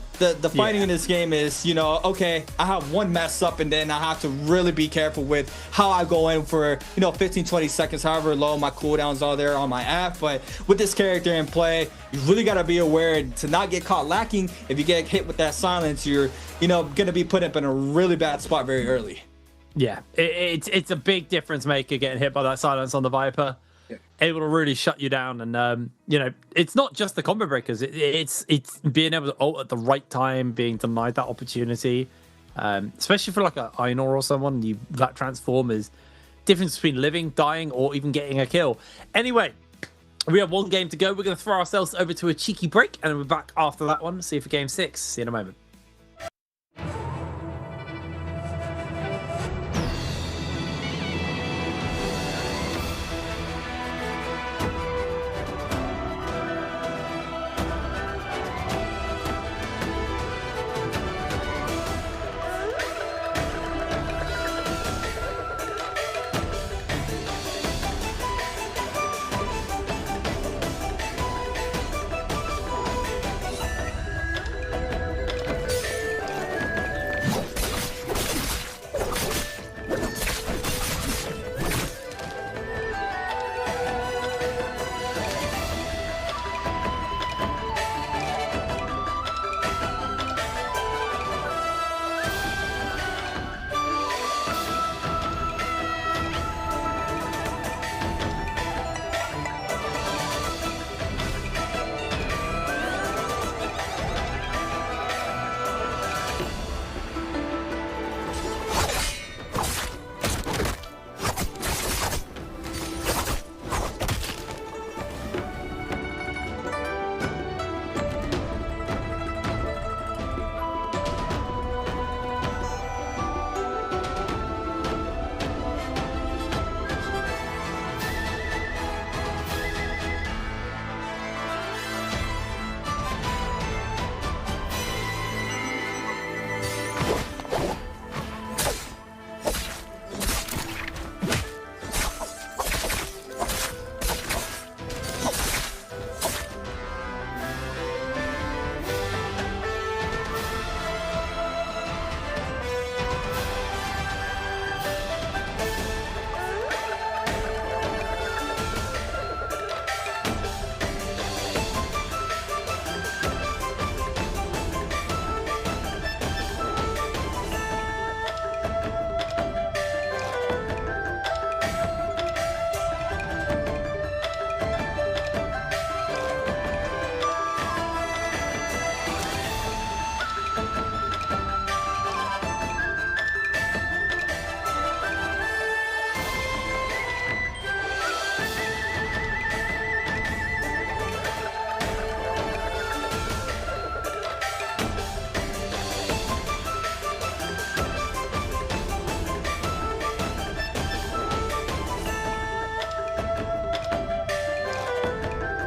fighting in this game is, you know, okay, I have one mess up and then I have to really be careful with how I go in for, you know, 15-20 seconds, however low my cooldowns are there on my app. But with this character in play, you really got to be aware to not get caught lacking. If you get hit with that silence, you're, you know, going to be put up in a really bad spot very early. Yeah, it's a big difference maker getting hit by that silence on the Viper. Able to really shut you down, and you know, it's not just the combo breakers, it's being able to ult at the right time, being denied that opportunity, especially for like a Einor or someone. That transform is difference between living, dying, or even getting a kill. Anyway, we have one game to go. We're going to throw ourselves over to a cheeky break, and then we're back after that one. See you for game 6. See you in a moment.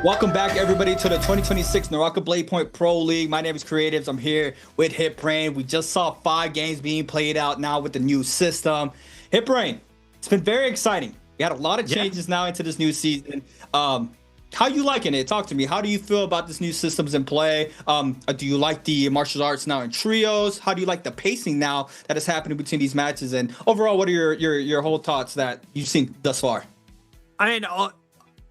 Welcome back, everybody, to the 2026 NARAKA BLADEPOINT Pro League. My name is Creatives. I'm here with HitBrain. We just saw 5 games being played out now with the new system. HitBrain, it's been very exciting. We had a lot of changes now into this new season. How how you liking it? Talk to me. How do you feel about this new systems in play? Do you like the martial arts now in trios? How do you like the pacing now that is happening between these matches? And overall, what are your whole thoughts that you've seen thus far? I mean,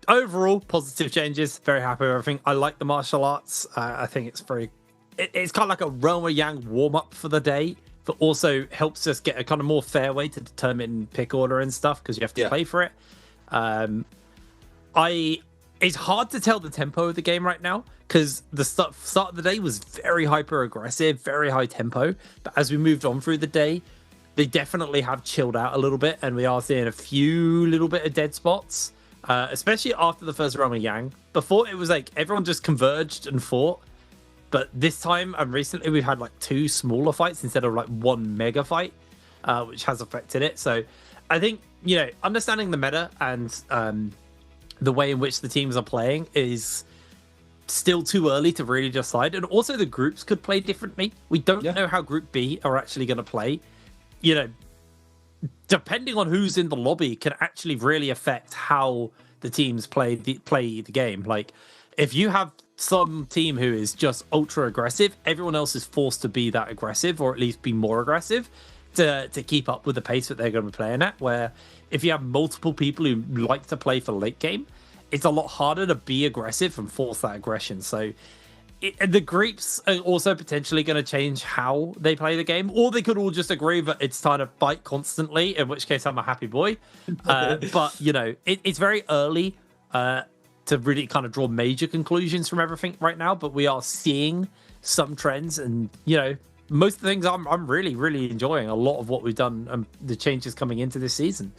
overall, positive changes. Very happy with everything. I like the martial arts. I think it's it's kind of like a Roma Yang warm-up for the day, but also helps us get a kind of more fair way to determine pick order and stuff, because you have to play for it. It's hard to tell the tempo of the game right now, because the start of the day was very hyper aggressive, very high tempo. But as we moved on through the day, they definitely have chilled out a little bit, and we are seeing a few little bit of dead spots, especially after the first Roma Yang. Before, it was like everyone just converged and fought. But this time and recently, we've had like 2 smaller fights instead of like 1 mega fight, which has affected it. So I think, understanding the meta and the way in which the teams are playing is still too early to really decide. And also the groups could play differently. We don't know how Group B are actually going to play. Depending on who's in the lobby can actually really affect how the teams play the game. Like, if you have some team who is just ultra aggressive, everyone else is forced to be that aggressive, or at least be more aggressive to keep up with the pace that they're going to be playing at. Where if you have multiple people who like to play for late game, it's a lot harder to be aggressive and force that aggression. So the groups are also potentially going to change how they play the game, or they could all just agree that it's time to fight constantly, in which case I'm a happy boy. But it's very early to really kind of draw major conclusions from everything right now, but we are seeing some trends, and most of the things I'm really, really enjoying a lot of what we've done and the changes coming into this season.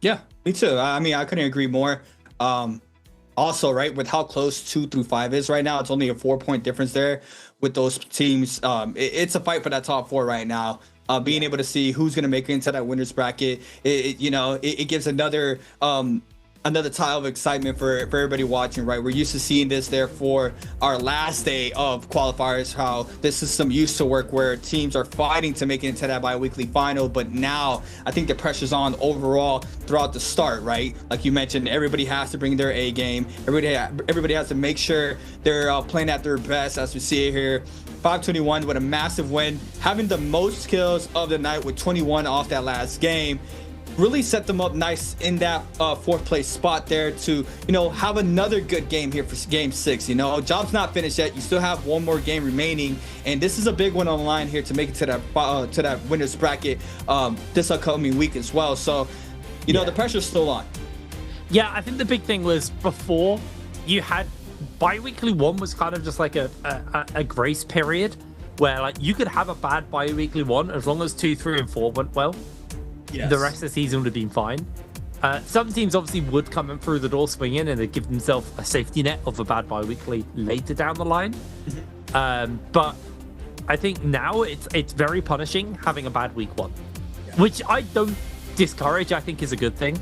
Yeah, me too. I mean, I couldn't agree more. Also, right, with how close 2 through 5 is right now, it's only a 4-point difference there with those teams. It's a fight for that top 4 right now. Being able to see who's going to make it into that winner's bracket, it gives another tile of excitement for everybody watching, right? We're used to seeing this there for our last day of qualifiers, how this system used to work, where teams are fighting to make it into that bi-weekly final. But now I think the pressure's on overall throughout the start, right? Like you mentioned, everybody has to bring their A game. Everybody has to make sure they're playing at their best, as we see it here. 521 with a massive win, having the most kills of the night with 21 off that last game. Really set them up nice in that 4th place spot there to, have another good game here for game 6. Job's not finished yet. You still have 1 more game remaining, and this is a big one on the line here to make it to that winner's bracket this upcoming week as well. So, the pressure's still on. Yeah, I think the big thing was before you had bi-weekly 1 was kind of just like a grace period where like you could have a bad bi-weekly 1 as long as 2, 3, and 4 went well. Yes. The rest of the season would have been fine. Some teams obviously would come in through the door swinging, and they'd give themselves a safety net of a bad bi-weekly later down the line. But I think now it's very punishing having a bad week 1, which I don't discourage. I think is a good thing.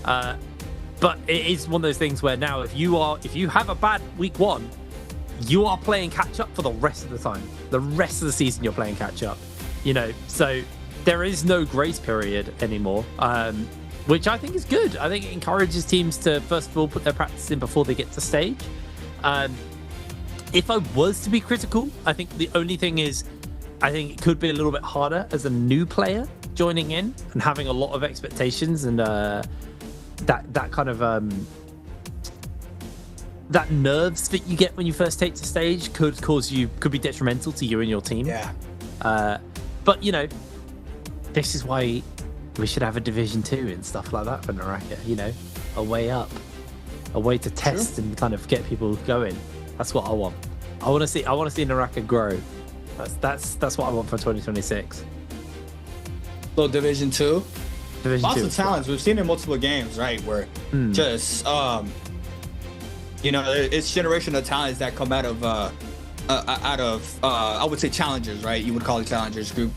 But it is one of those things where now if you have a bad week 1, you are playing catch up for the rest of the time. The rest of the season you're playing catch up. So there is no grace period anymore, which I think is good. I think it encourages teams to, first of all, put their practice in before they get to stage. If I was to be critical, I think the only thing is, I think it could be a little bit harder as a new player joining in and having a lot of expectations, and that kind of that nerves that you get when you first take to stage could be detrimental to you and your team. But this is why we should have a Division 2 and stuff like that for NARAKA, a way up, a way to test and kind of get people going. That's what I want. I want to see NARAKA grow. That's what I want for 2026. So Division 2? Division 2. Lots of talents. We've seen in multiple games, right? Where just, it's generational talents that come out of I would say challengers, right? You would call it challengers group,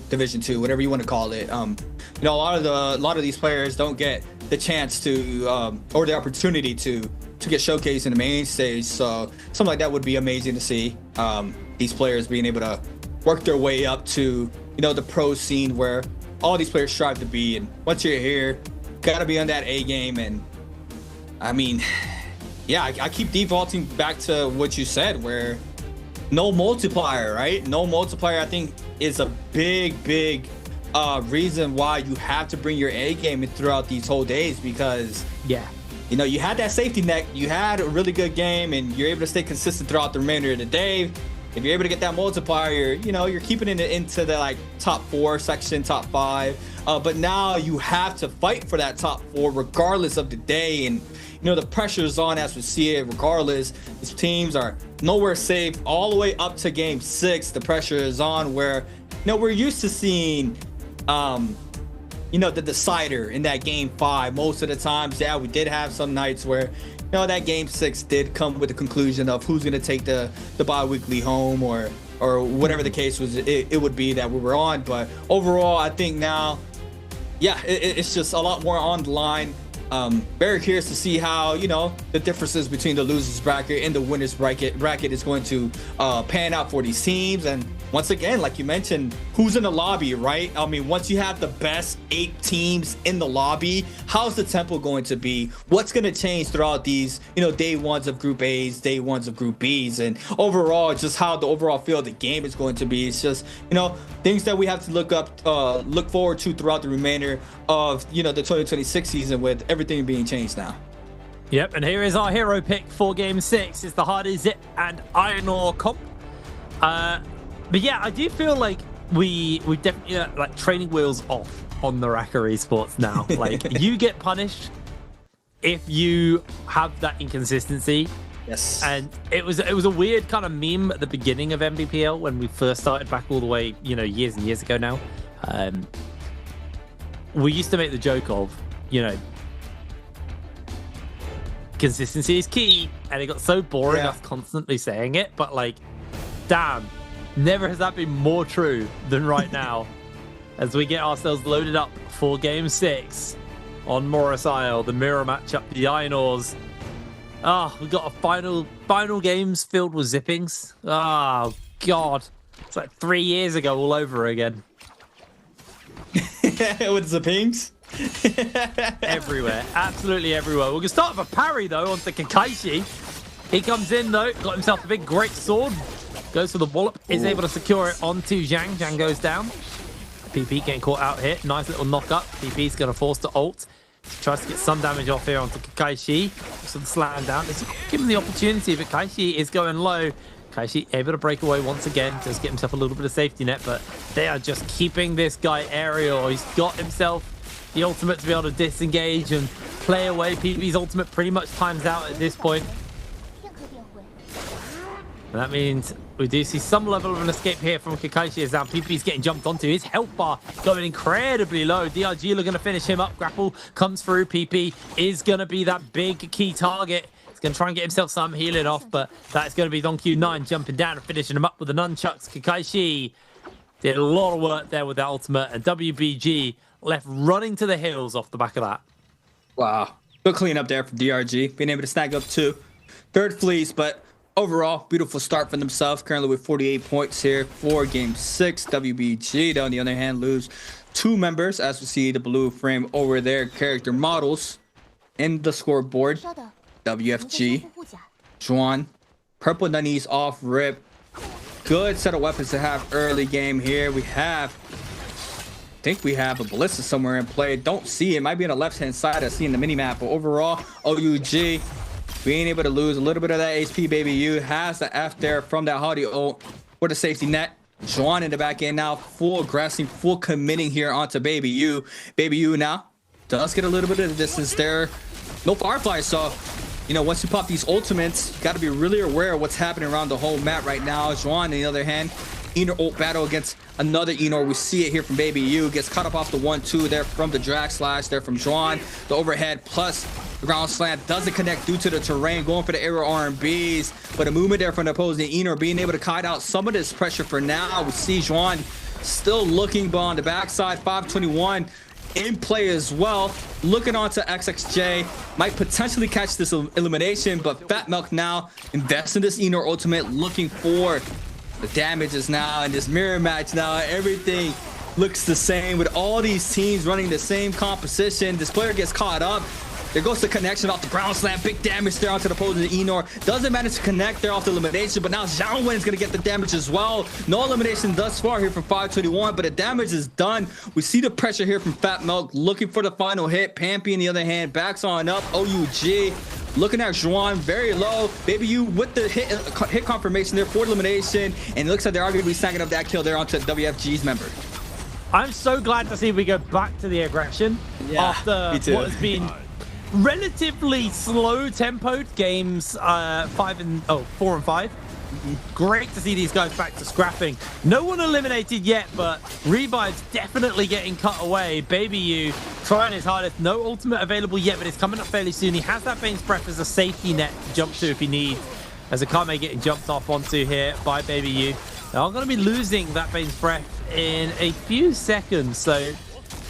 Division 2, whatever you want to call it. A lot of these players don't get the chance to or the opportunity to get showcased in the main stage. So something like that would be amazing to see. These players being able to work their way up to the pro scene where all these players strive to be. And once you're here, gotta be on that A game. And I mean, yeah, I keep defaulting back to what you said, where no multiplier, right? No multiplier, I think, is a big reason why you have to bring your A game in throughout these whole days, because you know, you had that safety net, you had a really good game, and you're able to stay consistent throughout the remainder of the day. If you're able to get that multiplier, you know, you're keeping it into the like top 4 section, top 5. But now you have to fight for that top 4 regardless of the day. And, you know, the pressure is on as we see it regardless. These teams are nowhere safe all the way up to game 6. The pressure is on where, you know, we're used to seeing, you know, the decider in that game 5. Most of the times, yeah, we did have some nights where, you know, that game 6 did come with the conclusion of who's going to take the bi-weekly home or whatever the case was, it would be that we were on. But overall, I think now, yeah, it's just a lot more on the line. Very curious to see how, you know, the differences between the losers bracket and the winners bracket is going to pan out for these teams. And once again, like you mentioned, who's in the lobby, right? I mean, once you have the best 8 teams in the lobby, how's the tempo going to be? What's going to change throughout these, you know, day 1s of group A's, day 1s of group B's, and overall, just how the overall feel of the game is going to be. It's just, you know, things that we have to look forward to throughout the remainder of, you know, the 2026 season, with everything being changed now. Yep, and here is our hero pick for game 6. It's the Hardy Zip and Iron Ore comp. But yeah, I do feel like we definitely like training wheels off on NARAKA esports now. Like, you get punished if you have that inconsistency. Yes. And it was a weird kind of meme at the beginning of NBPL when we first started back all the way, you know, years and years ago now. We used to make the joke of, you know, consistency is key, and it got so boring us constantly saying it, but like, damn, never has that been more true than right now as we get ourselves loaded up for game 6 on Morris Isle, the mirror matchup, the Iron Ores. We've got a final games filled with zippings. Oh god, it's like 3 years ago all over again. With zippings everywhere, absolutely everywhere. We're gonna start with a parry though onto Kakaishi. He comes in though, got himself a big great sword, goes for the wallop, is able to secure it onto Zhang. Zhang goes down. PP getting caught out here. Nice little knock up. PP's gonna force the ult. Tries to get some damage off here onto Kakaishi. So the slam down. It's given the opportunity, but Kaishi is going low. Kaishi able to break away once again. Does get himself a little bit of safety net, but they are just keeping this guy aerial. He's got himself the ultimate to be able to disengage and play away. PP's ultimate pretty much times out at this point. And that means we do see some level of an escape here from Kakaishi as now PP's getting jumped onto. His health bar going incredibly low. DRG looking to finish him up. Grapple comes through. PP is going to be that big key target. He's going to try and get himself some healing off, but that's going to be DonQ9 jumping down and finishing him up with the nunchucks. Kakaishi did a lot of work there with that ultimate, and WBG left running to the hills off the back of that. Wow. Good cleanup there from DRG. Being able to snag up 2 third fleece, but overall, beautiful start for themselves. Currently with 48 points here for game 6. WBG, on the other hand, lose 2 members, as we see the blue frame over their character models in the scoreboard. WFG, Juan, purple Nani's off rip. Good set of weapons to have early game here. We have, I think we have a ballista somewhere in play. Don't see it. Might be on the left-hand side. I see in the mini-map, but overall, OUG being able to lose a little bit of that HP. Baby U has the F there from that Hardy ult for the safety net. Juan in the back end now, full aggressing, full committing here onto Baby U. Baby U now does get a little bit of the distance there. No Fireflies, so, you know, once you pop these ultimates, you got to be really aware of what's happening around the whole map right now. Juan, on the other hand, Enor ult battle against another Enor. We see it here from Baby U. Gets cut up off the 1-2 there from the drag slash there from Juan. The overhead plus the ground slam doesn't connect due to the terrain. Going for the aerial R&Bs, but a movement there from the opposing Enor being able to kite out some of this pressure for now. We see Juan still looking, but on the backside, 521 in play as well. Looking onto XXJ, might potentially catch this elimination, but Fat Milk now invests in this Enor ultimate, looking for the damages now in this mirror match. Now everything looks the same with all these teams running the same composition. This player gets caught up. There goes the connection off the ground slam. Big damage there onto the opposing Enor. Doesn't manage to connect there off the elimination, but now Zhao Wen's going to get the damage as well. No elimination thus far here from 521, but the damage is done. We see the pressure here from Fat Milk looking for the final hit. Pampy, on the other hand, backs on up. OUG looking at Juan very low. Baby U with the hit confirmation there for elimination, and it looks like they are going to be snagging up that kill there onto WFG's member. I'm so glad to see we go back to the aggression after what has been relatively slow tempoed games 4 and 5. Great to see these guys back to scrapping. No one eliminated yet, but Revive's definitely getting cut away. Baby U trying his hardest. No ultimate available yet, but it's coming up fairly soon. He has that Bane's Breath as a safety net to jump to if he needs. As Akame getting jumped off onto here by Baby U. They are going to be losing that Bane's Breath in a few seconds. So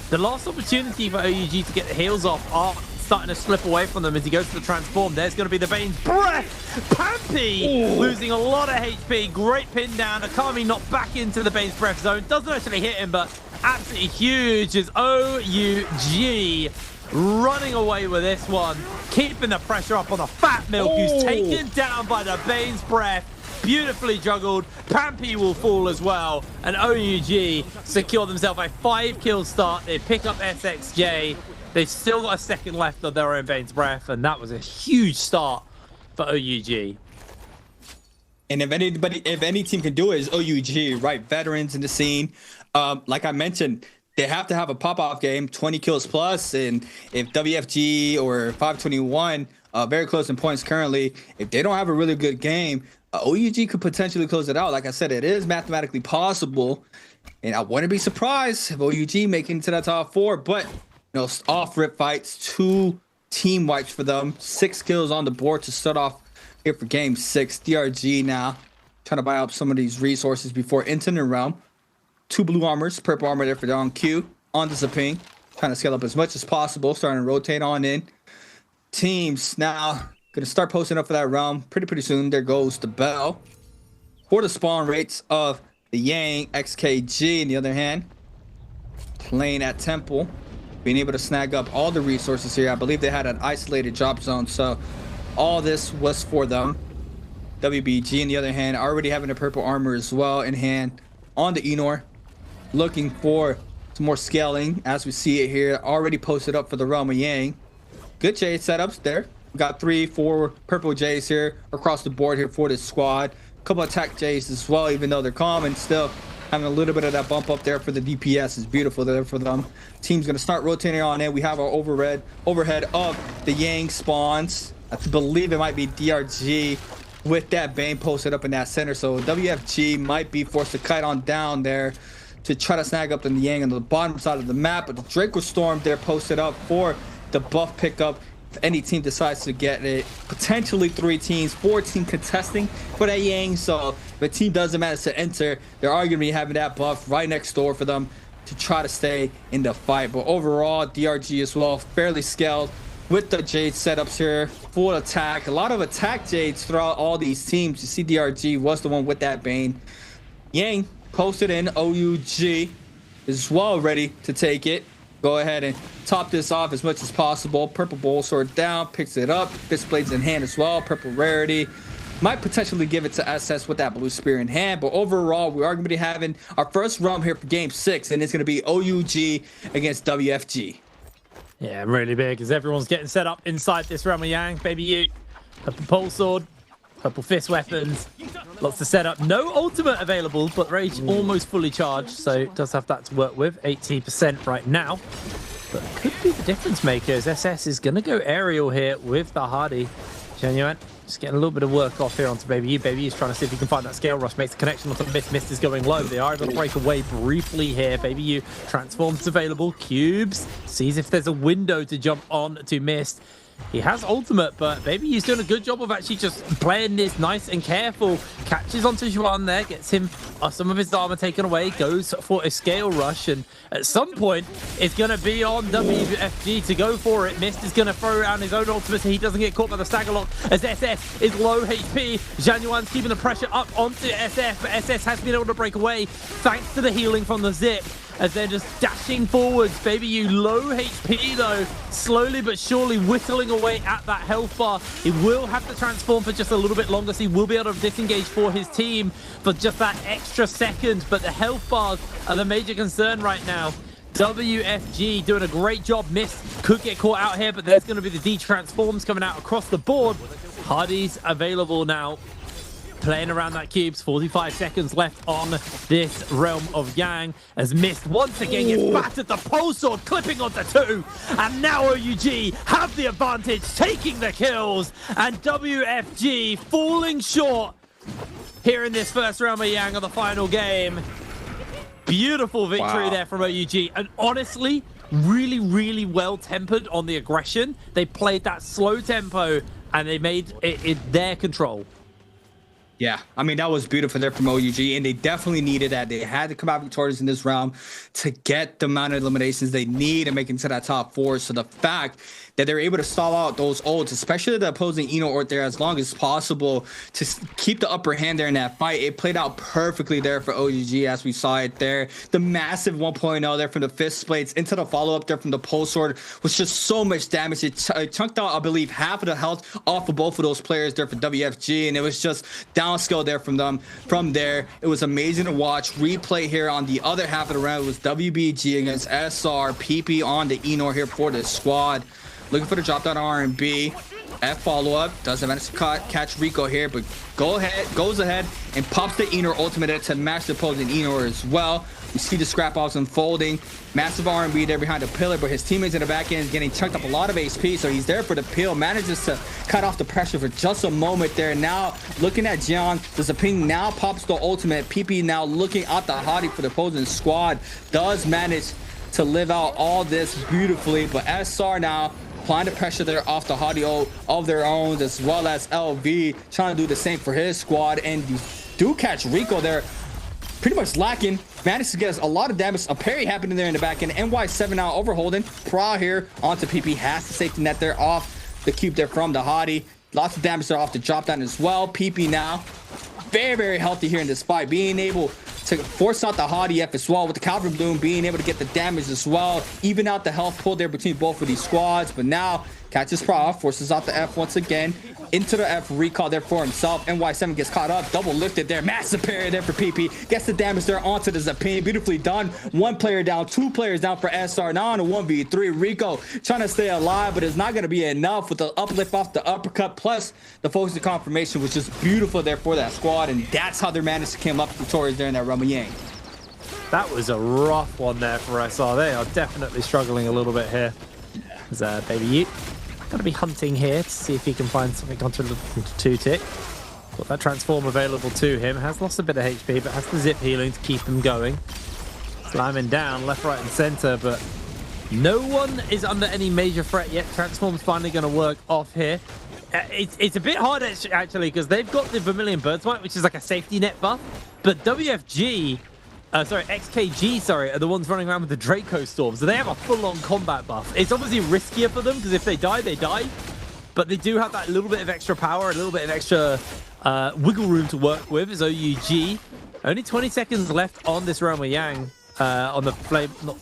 the last opportunity for OUG to get the heals off are starting to slip away from them as he goes to the transform. There's going to be the Bane's Breath. Pampy losing a lot of HP. Great pin down. Akami not back into the Bane's Breath zone. Doesn't actually hit him, but absolutely huge as OUG running away with this one. Keeping the pressure up on the Fat Milk, who's taken down by the Bane's Breath. Beautifully juggled. Pampy will fall as well. And OUG secure themselves a 5-kill start. They pick up SXJ. They've still got a second left of their own Bane's Breath, and that was a huge start for OUG. And if any team can do it, is OUG, right? Veterans in the scene. Like I mentioned, they have to have a pop-off game, 20 kills plus, and if WFG or 521, very close in points currently, if they don't have a really good game, OUG could potentially close it out. Like I said, it is mathematically possible, and I wouldn't be surprised if OUG making it to that top 4, but off-rip fights, 2 team wipes for them, 6 kills on the board to start off here for game 6. DRG now trying to buy up some of these resources before entering the realm. 2 blue armors, purple armor there for Don Q on the Zaping, trying to scale up as much as possible, starting to rotate on in. Teams now gonna start posting up for that realm pretty soon. There goes the bell for the spawn rates of the Yang. XKG on the other hand playing at Temple, being able to snag up all the resources here. I believe they had an isolated drop zone, so all this was for them. WBG on the other hand already having a purple armor as well in hand on the Enor, looking for some more scaling as we see it here. Already posted up for the realm of Yang. Good Jade setups there. We got 3-4 purple Jays here across the board here for this squad. A couple attack Jays as well, even though they're calm, and still having a little bit of that bump up there for the DPS is beautiful there for them. Team's gonna start rotating on in. We have our overhead of the Yang spawns. I believe it might be DRG with that Bane posted up in that center, so WFG might be forced to kite on down there to try to snag up the Yang on the bottom side of the map. But the Draco Storm there posted up for the buff pickup if any team decides to get it. Potentially 3 teams, 4 teams contesting for that Yang, so if a team doesn't manage to enter, they're going to be having that buff right next door for them to try to stay in the fight. But overall, DRG as well, fairly scaled with the Jade setups here. Full attack, a lot of attack Jades throughout all these teams. You see DRG was the one with that Bane. Yang posted in. OUG is well ready to take it. Go ahead and top this off as much as possible. Purple Bowl Sword down, picks it up. Fist Blades in hand as well. Purple Rarity. Might potentially give it to SS with that Blue Spear in hand. But overall, we are going to be having our first realm here for game 6. And it's going to be OUG against WFG. Yeah, really big as everyone's getting set up inside this realm of Yang. Baby U, purple pole sword, purple fist weapons, lots to set up. No ultimate available, but Rage almost fully charged, so it does have that to work with. 80% right now, but could be the difference makers. SS is going to go aerial here with the Hardy. Genuine. Just getting a little bit of work off here onto Baby U. Baby U's trying to see if he can find that scale rush. Makes the connection onto Mist. Mist is going low. They are able to break away briefly here. Baby U transforms available. Cubes. Sees if there's a window to jump on to Mist. He has ultimate, but Baby U's doing a good job of actually just playing this nice and careful. Catches onto Juan there, gets him some of his armor taken away, goes for a scale rush, and at some point, it's going to be on WFG to go for it. Mist is going to throw around his own ultimate so he doesn't get caught by the stagger lock as SS is low HP. Januan's keeping the pressure up onto SF, but SS has been able to break away thanks to the healing from the Zip. as they're just dashing forwards. Baby U low HP though, slowly but surely whittling away at that health bar. He will have to transform for just a little bit longer, so he will be able to disengage for his team for just that extra second. But the health bars are the major concern right now. WFG doing a great job. Mist could get caught out here, but there's going to be the D-transforms coming out across the board. Hardy's available now. Playing around that cubes, 45 seconds left on this Realm of Yang, as Mist once again gets battered. The pole sword clipping onto 2, and now OUG have the advantage, taking the kills, and WFG falling short here in this first Realm of Yang of the final game. Beautiful victory there from OUG, and honestly, really, really well tempered on the aggression. They played that slow tempo, and they made it their control. Yeah, I mean, that was beautiful there from OUG, and they definitely needed that. They had to come out victorious in this round to get the amount of eliminations they need and make it to that top 4. So the fact that they're able to stall out those ults, especially the opposing Eno ult there, as long as possible to keep the upper hand there in that fight, it played out perfectly there for OUG as we saw it there. The massive 1.0 there from the fist plates into the follow-up there from the pole sword was just so much damage. It chunked out, I believe, half of the health off of both of those players there for WFG, and it was just downscale there from them. From there, it was amazing to watch. Replay here on the other half of the round was WBG against SR. PP on the Eno here for the squad. Looking for the drop down R&B. F follow-up. Doesn't manage to catch Rico here, but goes ahead and pops the Eno ultimate to match the opposing Eno as well. You see the scrap offs unfolding. Massive R&B there behind the pillar, but his teammates in the back end is getting chunked up a lot of HP, so he's there for the peel. Manages to cut off the pressure for just a moment there. Now looking at Jian, the Zaping now pops the ultimate. PP now looking out the hottie for the opposing squad. Does manage to live out all this beautifully, but SR now applying the pressure there off the Hottie of their own, as well as LV trying to do the same for his squad. And you do catch Rico there, pretty much lacking. Managed to get us a lot of damage. A parry happening there in the back end. NY7 now overholding. Pra here onto PP. Has the safety net there off the cube there from the Hottie. Lots of damage there off the drop down as well. PP now very, very healthy here in this fight, being able to force out the Hottie F as well, with the Calvin Bloom being able to get the damage as well, even out the health pull there between both of these squads. But now catches Pra, forces out the F once again into the F recall there for himself. NY7 gets caught up, double lifted there, massive parry there for PP, gets the damage there onto the Zapin. Beautifully done. 1 player down, 2 players down for SR. Now on a 1v3, Rico trying to stay alive, but it's not going to be enough with the uplift off the uppercut plus the focus confirmation, which is beautiful there for that squad. And that's how they managed to come up victorious there in that Realm of Yang. That was a rough one there for SR. They are definitely struggling a little bit here. There's Baby Ute. Going to be hunting here to see if he can find something onto 2-tick. Got that transform available to him. Has lost a bit of HP, but has the zip healing to keep him going. Slamming down left, right, and center, but no one is under any major threat yet. Transform's finally going to work off here. It's a bit hard actually, because they've got the Vermilion Birdsmite, which is like a safety net buff, but WFG, XKG, are the ones running around with the Draco Storm, so they have a full-on combat buff. It's obviously riskier for them, because if they die, they die, but they do have that little bit of extra power, a little bit of extra wiggle room to work with as OUG. Only 20 seconds left on this Realm of Yang, on the flame, not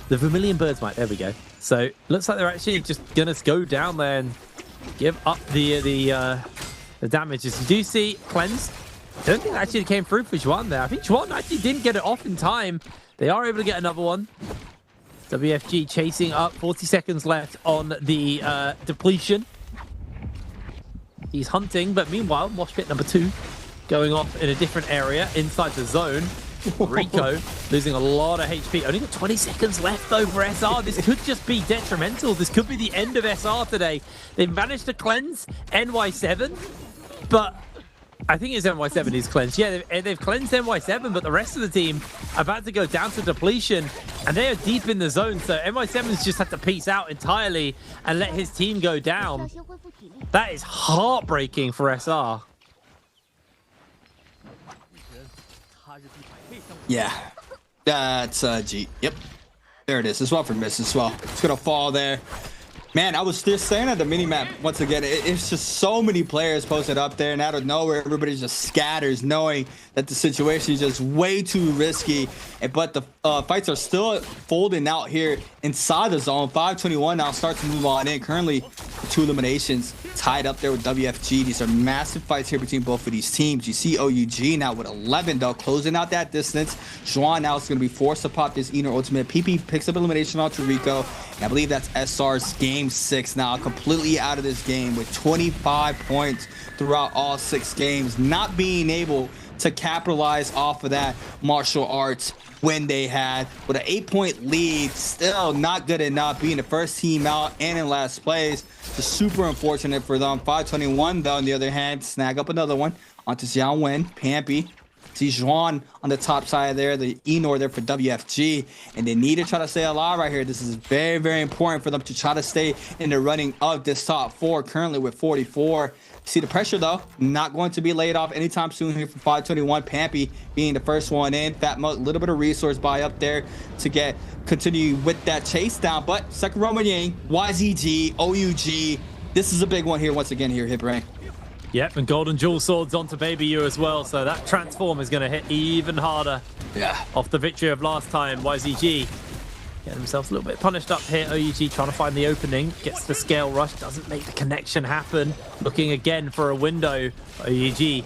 the Vermilion Birdsmite, there we go. So, looks like they're actually just going to go down there and give up the damages. You do see Cleanse. I don't think that actually came through for Juan there. I think Juan actually didn't get it off in time. They are able to get another one. WFG chasing up. 40 seconds left on the depletion. He's hunting, but meanwhile, Mosh Pit number 2 going off in a different area inside the zone. Rico losing a lot of HP. Only got 20 seconds left though for SR. This could just be detrimental. This could be the end of SR today. They've managed to cleanse NY7, but I think it's NY7 is cleansed. Yeah, they've cleansed NY7, but the rest of the team are about to go down to depletion, and they are deep in the zone. So NY7's just had to peace out entirely and let his team go down. That is heartbreaking for SR. Yeah, that's G. Yep, there it is as well for Miss as well. It's gonna fall there. Man, I was just saying at the mini-map, once again, it's just so many players posted up there, and out of nowhere, everybody just scatters, knowing that the situation is just way too risky. But the fights are still folding out here inside the zone. 521 now starts to move on in. Currently, 2 eliminations tied up there with WFG. These are massive fights here between both of these teams. You see OUG now with 11, though, closing out that distance. Juan now is going to be forced to pop this Enor ultimate. PP picks up elimination on Toriko. And I believe that's SR's game 6 now, completely out of this game with 25 points throughout all 6 games, not being able to capitalize off of that martial arts win they had with an 8-point lead. Still not good enough, being the first team out and in last place. Just super unfortunate for them. 521 though, on the other hand, snag up another one onto Xiao Wen. Pampy see Juan on the top side there, the Enor there for WFG, and they need to try to stay alive right here. This is very, very important for them to try to stay in the running of this top 4, currently with 44. See the pressure though, not going to be laid off anytime soon here for 521. Pampy being the first one in. Fat Mo, a little bit of resource buy up there to continue with that chase down. But second Roman Yang, YZG, OUG. This is a big one here once again here, Hipray. Yep, and Golden Jewel Swords onto Baby U as well, so that transform is going to hit even harder. Yeah. Off the victory of last time, YZG getting themselves a little bit punished up here. OUG trying to find the opening, gets the scale rush, doesn't make the connection happen. Looking again for a window. OUG,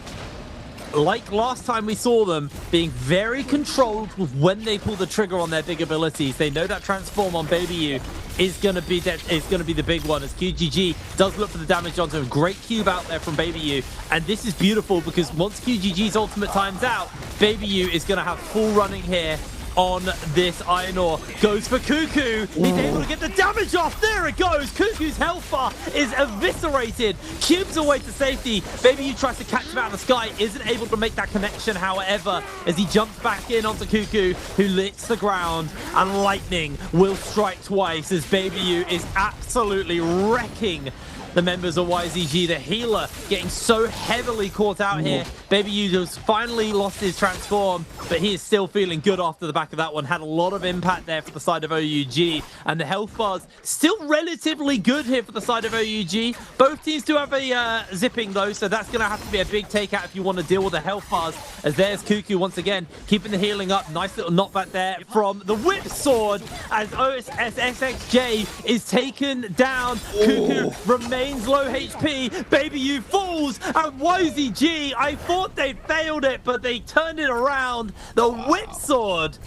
like last time we saw them, being very controlled with when they pull the trigger on their big abilities. They know that transform on Baby U is going to be the big one, as QGG does look for the damage onto him. Great cube out there from Baby U, and this is beautiful because once QGG's ultimate times out, Baby U is going to have full running here on this Iron Ore. Goes for Cuckoo. He's able to get the damage off. There it goes. Cuckoo's health bar is eviscerated. Cubes away to safety. Baby U tries to catch him out of the sky. Isn't able to make that connection, however, as he jumps back in onto Cuckoo, who licks the ground. And lightning will strike twice as Baby U is absolutely wrecking the members of YZG. The healer getting so heavily caught out here. Baby U has finally lost his transform, but he is still feeling good after the back of that one. Had a lot of impact there for the side of OUG, and the health bars still relatively good here for the side of OUG. Both teams do have a zipping though, so that's going to have to be a big takeout if you want to deal with the health bars, as there's Cuckoo once again, keeping the healing up. Nice little knockback there from the whip sword as SXJ is taken down. Cuckoo remains low HP. Baby U falls, and YZG, I thought they failed it, but they turned it around. The whip sword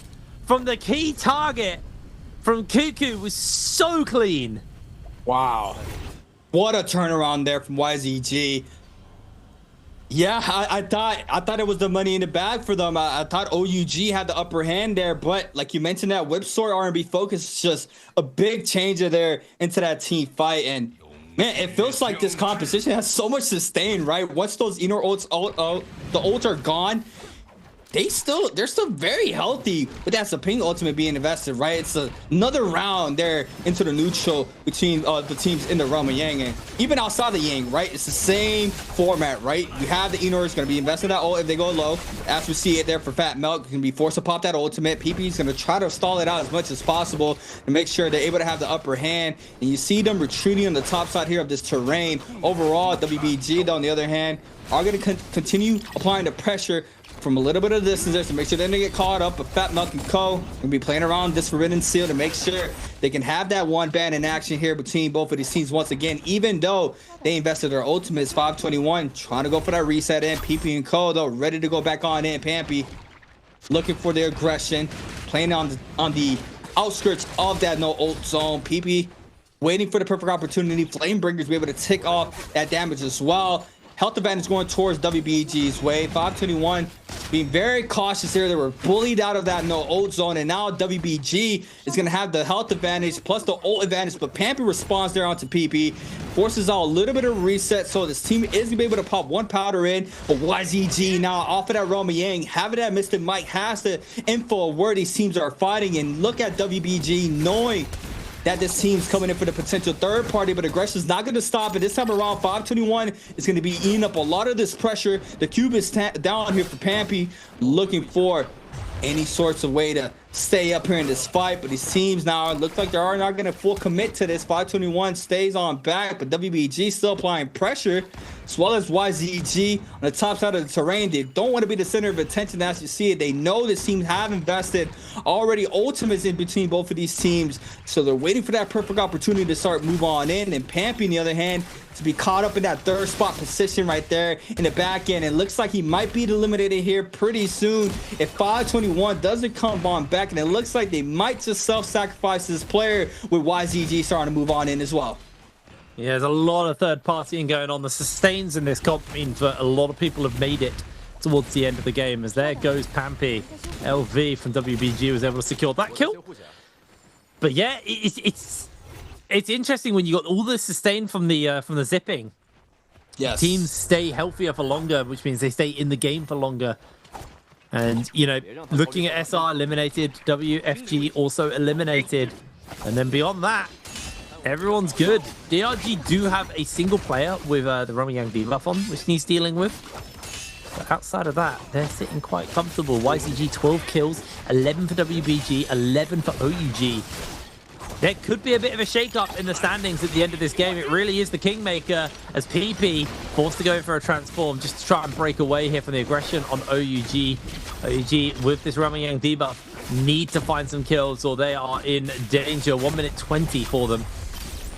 from the key target from Cuckoo was so clean. Wow. What a turnaround there from YZG. Yeah, I thought it was the money in the bag for them. I thought OUG had the upper hand there, but like you mentioned, that whip sword R&B focus is just a big changer there into that team fight. And man, it feels like this composition has so much sustain, right? Once those Enor ults, the ults are gone, they're still very healthy with that Saping ultimate being invested, right? It's another round there into the neutral between the teams in the realm of Yang. And even outside the Yang, right? It's the same format, right? You have the Enor is going to be investing that ult if they go low. As we see it there for Fat Milk, going to be forced to pop that ultimate. PP is going to try to stall it out as much as possible to make sure they're able to have the upper hand. And you see them retreating on the top side here of this terrain. Overall, WBG, though, on the other hand, are going to continue applying the pressure from a little bit of distance there to make sure they don't get caught up. But Fat Milk and Co. will be playing around this Forbidden Seal to make sure they can have that one ban in action here between both of these teams once again, even though they invested their ultimates. 521 trying to go for that reset in. PP and Co. though ready to go back on in. Pampy looking for the aggression, playing on the outskirts of that no ult zone. PP waiting for the perfect opportunity. Flamebringers be able to tick off that damage as well. Health advantage going towards WBG's way. 521 being very cautious here. They were bullied out of that no ult zone, and now WBG is going to have the health advantage plus the ult advantage. But Pampy responds there onto PP, forces out a little bit of reset, so this team is going to be able to pop one powder in. But YZG now off of that Roma Yang, having that Mr. Mike has the info of where these teams are fighting, and look at WBG knowing that this team's coming in for the potential third party, but aggression is not going to stop. And this time around, 521 is going to be eating up a lot of this pressure. The cube is down here for Pampy, looking for any sorts of way to stay up here in this fight. But these teams now look like they are not going to full commit to this. 521 stays on back, but WBG still applying pressure. as well as YZG on the top side of the terrain. They don't want to be the center of attention as you see it. They know this team have invested already ultimates in between both of these teams, so they're waiting for that perfect opportunity to start move on in. And Pampy, on the other hand, to be caught up in that third spot position right there in the back end. It looks like he might be eliminated here pretty soon if 521 doesn't come on back, and it looks like they might just self-sacrifice this player with YZG starting to move on in as well. Yeah, there's a lot of third partying going on. The sustains in this comp means that a lot of people have made it towards the end of the game, as there goes Pampy. LV from WBG was able to secure that kill. But yeah, it's interesting when you got all the sustain from the zipping. Yes. Teams stay healthier for longer, which means they stay in the game for longer. And, you know, looking at SR eliminated, WFG also eliminated. And then beyond that, everyone's good. DRG do have a single player with the Roman Yang debuff on, which he's dealing with. But outside of that, they're sitting quite comfortable. YCG 12 kills, 11 for WBG, 11 for OUG. There could be a bit of a shake-up in the standings at the end of this game. It really is the Kingmaker, as PP forced to go for a transform just to try and break away here from the aggression on OUG. OUG, with this Roman Yang debuff, need to find some kills or they are in danger. 1 minute 20 for them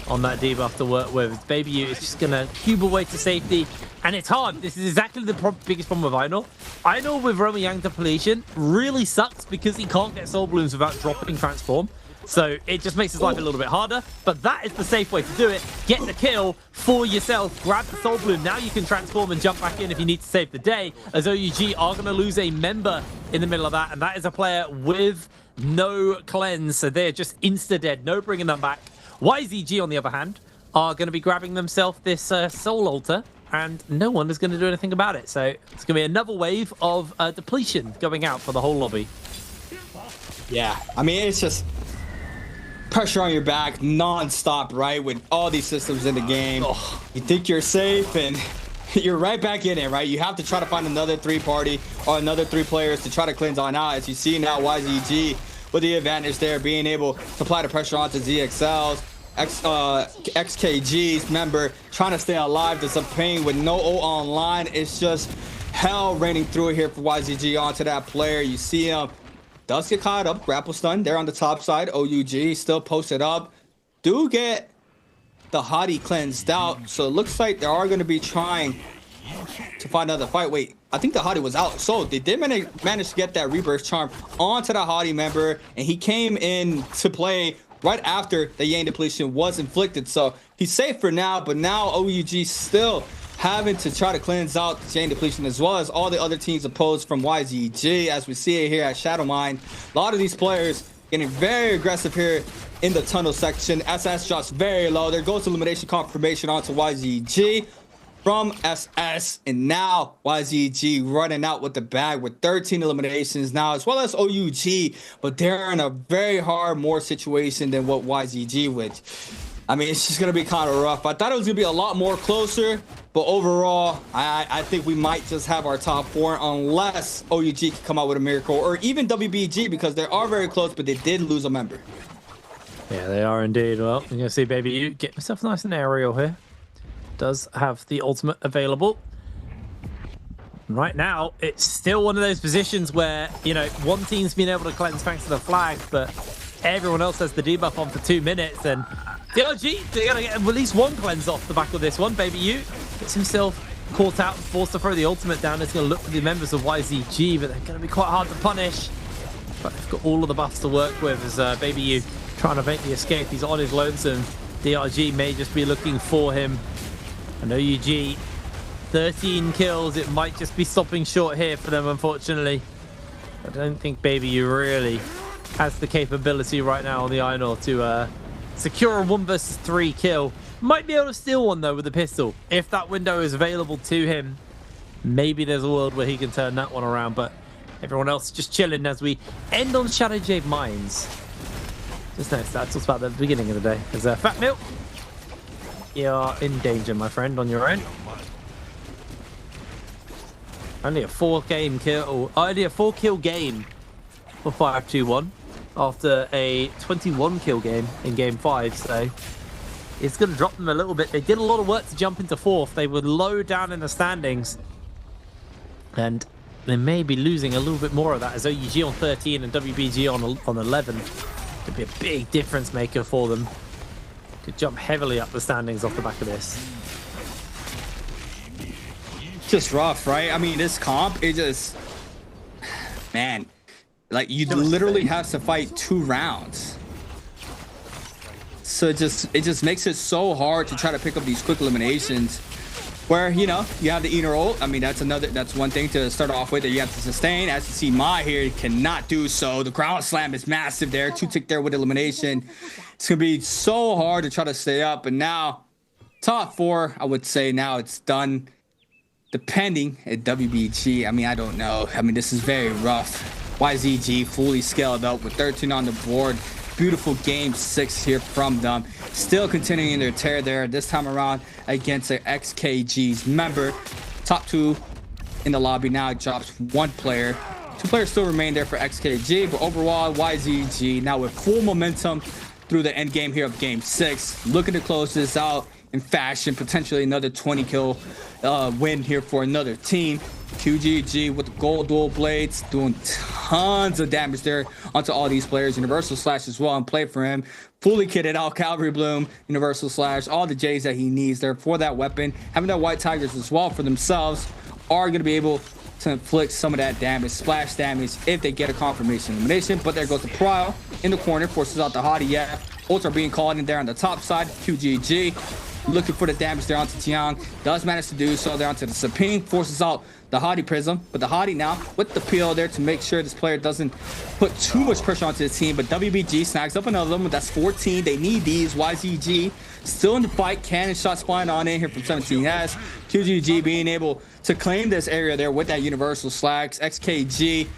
on that debuff to work with. Baby U is just going to cube away to safety, and it's hard. This is exactly the biggest problem with Einor. Einor with Roman Yang depletion really sucks because he can't get soul balloons without dropping transform. So it just makes his life a little bit harder, but that is the safe way to do it. Get the kill for yourself, grab the soul balloon. Now you can transform and jump back in if you need to save the day, as OUG are going to lose a member in the middle of that, and that is a player with no cleanse, so they're just insta-dead, no bringing them back. YZG, on the other hand, are going to be grabbing themselves this soul altar, and no one is going to do anything about it. So it's going to be another wave of depletion going out for the whole lobby. Yeah, I mean, it's just pressure on your back non-stop, right? With all these systems in the game, you think you're safe and you're right back in it, right? You have to try to find another 3-party or another 3 players to try to cleanse on out. As you see now, YZG with the advantage there, being able to apply the pressure onto ZXLs, XKG's member trying to stay alive. There's some pain with no O online. It's just hell raining through here for YZG onto that player. You see him does get caught up, grapple stun there on the top side. OUG still posted up, do get the hottie cleansed out, so it looks like they are going to be trying to find another fight. Wait, I think the hottie was out, so they did manage to get that rebirth charm onto the hottie member, and he came in to play right after the Yang depletion was inflicted, so he's safe for now. But now OUG still having to try to cleanse out the Yang depletion, as well as all the other teams opposed from YZG, as we see it here at Shadow Mine. A lot of these players getting very aggressive here in the tunnel section. SS drops very low. There goes elimination confirmation onto YZG from SS, and now YZG running out with the bag with 13 eliminations now, as well as OUG, but they're in a very hard more situation than what YZG would. I mean, it's just going to be kind of rough. I thought it was going to be a lot more closer, but overall, I think we might just have our top 4 unless OUG can come out with a miracle, or even WBG, because they are very close, but they did lose a member. Yeah, they are indeed. Well, you're going to see Baby U get himself nice and aerial here. Does have the ultimate available. Right now, it's still one of those positions where, you know, one team's been able to cleanse thanks to the flag, but everyone else has the debuff on for 2 minutes, and DRG, they're going to get at least 1 cleanse off the back of this one. Baby U gets himself caught out and forced to throw the ultimate down. It's going to look for the members of YZG, but they're going to be quite hard to punish. But they've got all of the buffs to work with, as Baby U trying to make the escape. He's on his lonesome. DRG may just be looking for him. And OUG, 13 kills. It might just be stopping short here for them, unfortunately. I don't think Baby U really has the capability right now on the Einor to secure a 1 versus 3 kill. Might be able to steal one though with the pistol. If that window is available to him, maybe there's a world where he can turn that one around. But everyone else just chilling as we end on Shadow Jade Mines. Just nice. That's about the beginning of the day. There's Fat Milk. You're in danger, my friend, on your own. Only a 4-game kill. Only a 4-kill game for 5-2-1 after a 21-kill game in game 5. So It's going to drop them a little bit. They did a lot of work to jump into 4th. They were low down in the standings. And they may be losing a little bit more of that as OUG on 13 and WBG on 11. Could be a big difference maker for them. Could jump heavily up the standings off the back of this. Just rough, right? I mean, this comp, it just, man, like you literally have to fight 2 rounds. So it just makes it so hard to try to pick up these quick eliminations where, you know, you have the inner ult. I mean, that's one thing to start off with that you have to sustain. As you see, Ma here cannot do so. The ground slam is massive there. 2-tick there with elimination. It's going to be so hard to try to stay up. And now, top 4, I would say now it's done. Depending at WBG, I mean, I don't know. I mean, this is very rough. YZG fully scaled up with 13 on the board. Beautiful game 6 here from them. Still continuing their tear there this time around against their XKG's member. Top 2 in the lobby now. It drops 1 player. 2 players still remain there for XKG, but overall YZG now with full momentum through the end game here of game 6. Looking to close this out in fashion. Potentially another 20 kill win here for another team. QGG with the gold dual blades doing tons of damage there onto all these players. Universal Slash as well in play for him. Fully kitted out Calvary Bloom, Universal Slash, all the J's that he needs there for that weapon. Having that White Tigers as well for themselves are going to be able to inflict some of that damage, splash damage, if they get a confirmation elimination. But there goes the Prowl in the corner, forces out the Hottie. Yeah, ults are being called in there on the top side. QGG looking for the damage there onto Tiang. Does manage to do so there onto the Saping. Forces out the Hottie Prism. But the Hottie now with the PL there to make sure this player doesn't put too much pressure onto his team. But WBG snags up another one. That's 14. They need these. YZG still in the fight. Cannon shots flying on in here from 17S. QGG being able to claim this area there with that Universal Slags. XKG.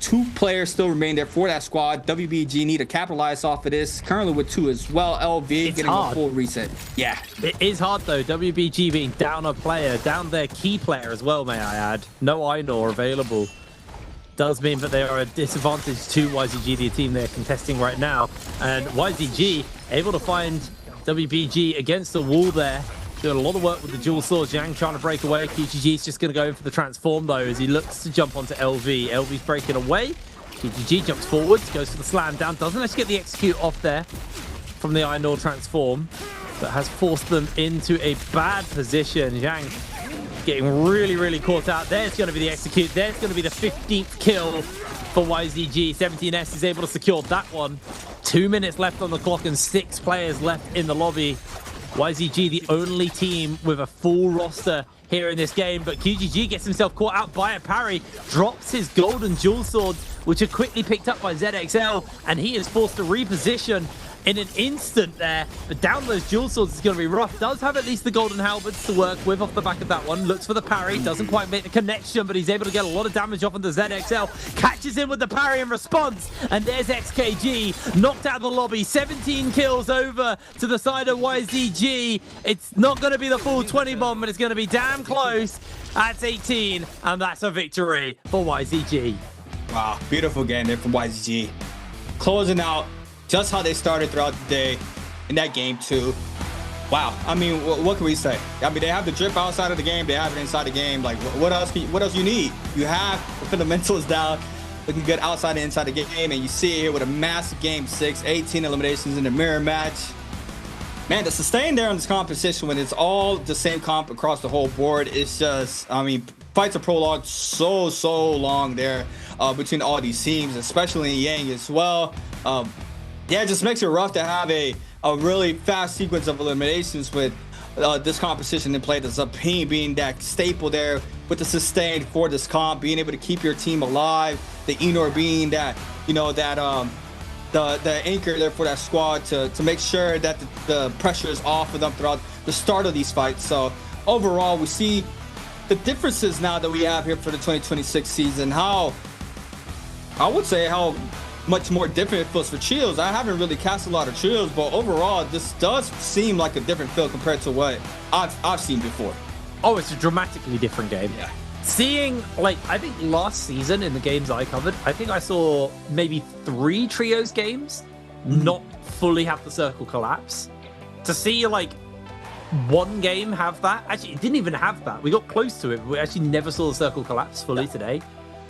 2 players still remain there for that squad. WBG need to capitalize off of this. Currently with 2 as well. LV getting a full reset. Yeah. It is hard though. WBG being down a player, down their key player as well, may I add. No Einor available. Does mean that they are a disadvantage to YZG, the team they're contesting right now. And YZG able to find WBG against the wall there. Doing a lot of work with the dual swords. Yang trying to break away. QGG's just going to go in for the transform though as he looks to jump onto LV. LV's breaking away. QGG jumps forwards, goes for the slam down. Doesn't actually get the execute off there from the Einor transform, but has forced them into a bad position. Yang getting really, really caught out. There's going to be the execute. There's going to be the 15th kill for YZG. 17S is able to secure that one. 2 minutes left on the clock and 6 players left in the lobby. YZG, the only team with a full roster here in this game, but QGG gets himself caught out by a parry, drops his golden dual swords, which are quickly picked up by ZXL, and he is forced to reposition in an instant there. But down those dual swords is going to be rough. Does have at least the golden halberds to work with off the back of that one. Looks for the parry, doesn't quite make the connection, but he's able to get a lot of damage off on the ZXL. Catches him with the parry in response, and there's XKG knocked out of the lobby. 17 kills over to the side of YZG. It's not going to be the full 20 bomb, but it's going to be damn close. That's 18, and that's a victory for YZG. Wow, beautiful game there from YZG. Closing out just how they started throughout the day in that game too. Wow, I mean, what can we say? I mean, they have the drip outside of the game, they have it inside the game. Like, what else you need? You have the fundamentals down, looking good outside and inside the game, and you see it here with a massive game 6, 18 eliminations in the mirror match. Man, to sustain there on this competition when it's all the same comp across the whole board, it's just, I mean, fights are prolonged so long there between all these teams, especially in Yang as well. Yeah, it just makes it rough to have a really fast sequence of eliminations with this competition in play. The Zapine being that staple there with the sustain for this comp, being able to keep your team alive. The Enor being that, you know, that the anchor there for that squad to make sure that the pressure is off of them throughout the start of these fights. So overall, we see the differences now that we have here for the 2026 season. How, I would say, how much more different it feels for Chills. I haven't really cast a lot of Chills, but overall, this does seem like a different feel compared to what I've seen before. Oh, it's a dramatically different game. Yeah. Seeing, like, I think last season in the games I covered, I think I saw maybe 3 Trios games not fully have the circle collapse. to see like one game have that. Actually, it didn't even have that. We got close to it, but we actually never saw the circle collapse fully today.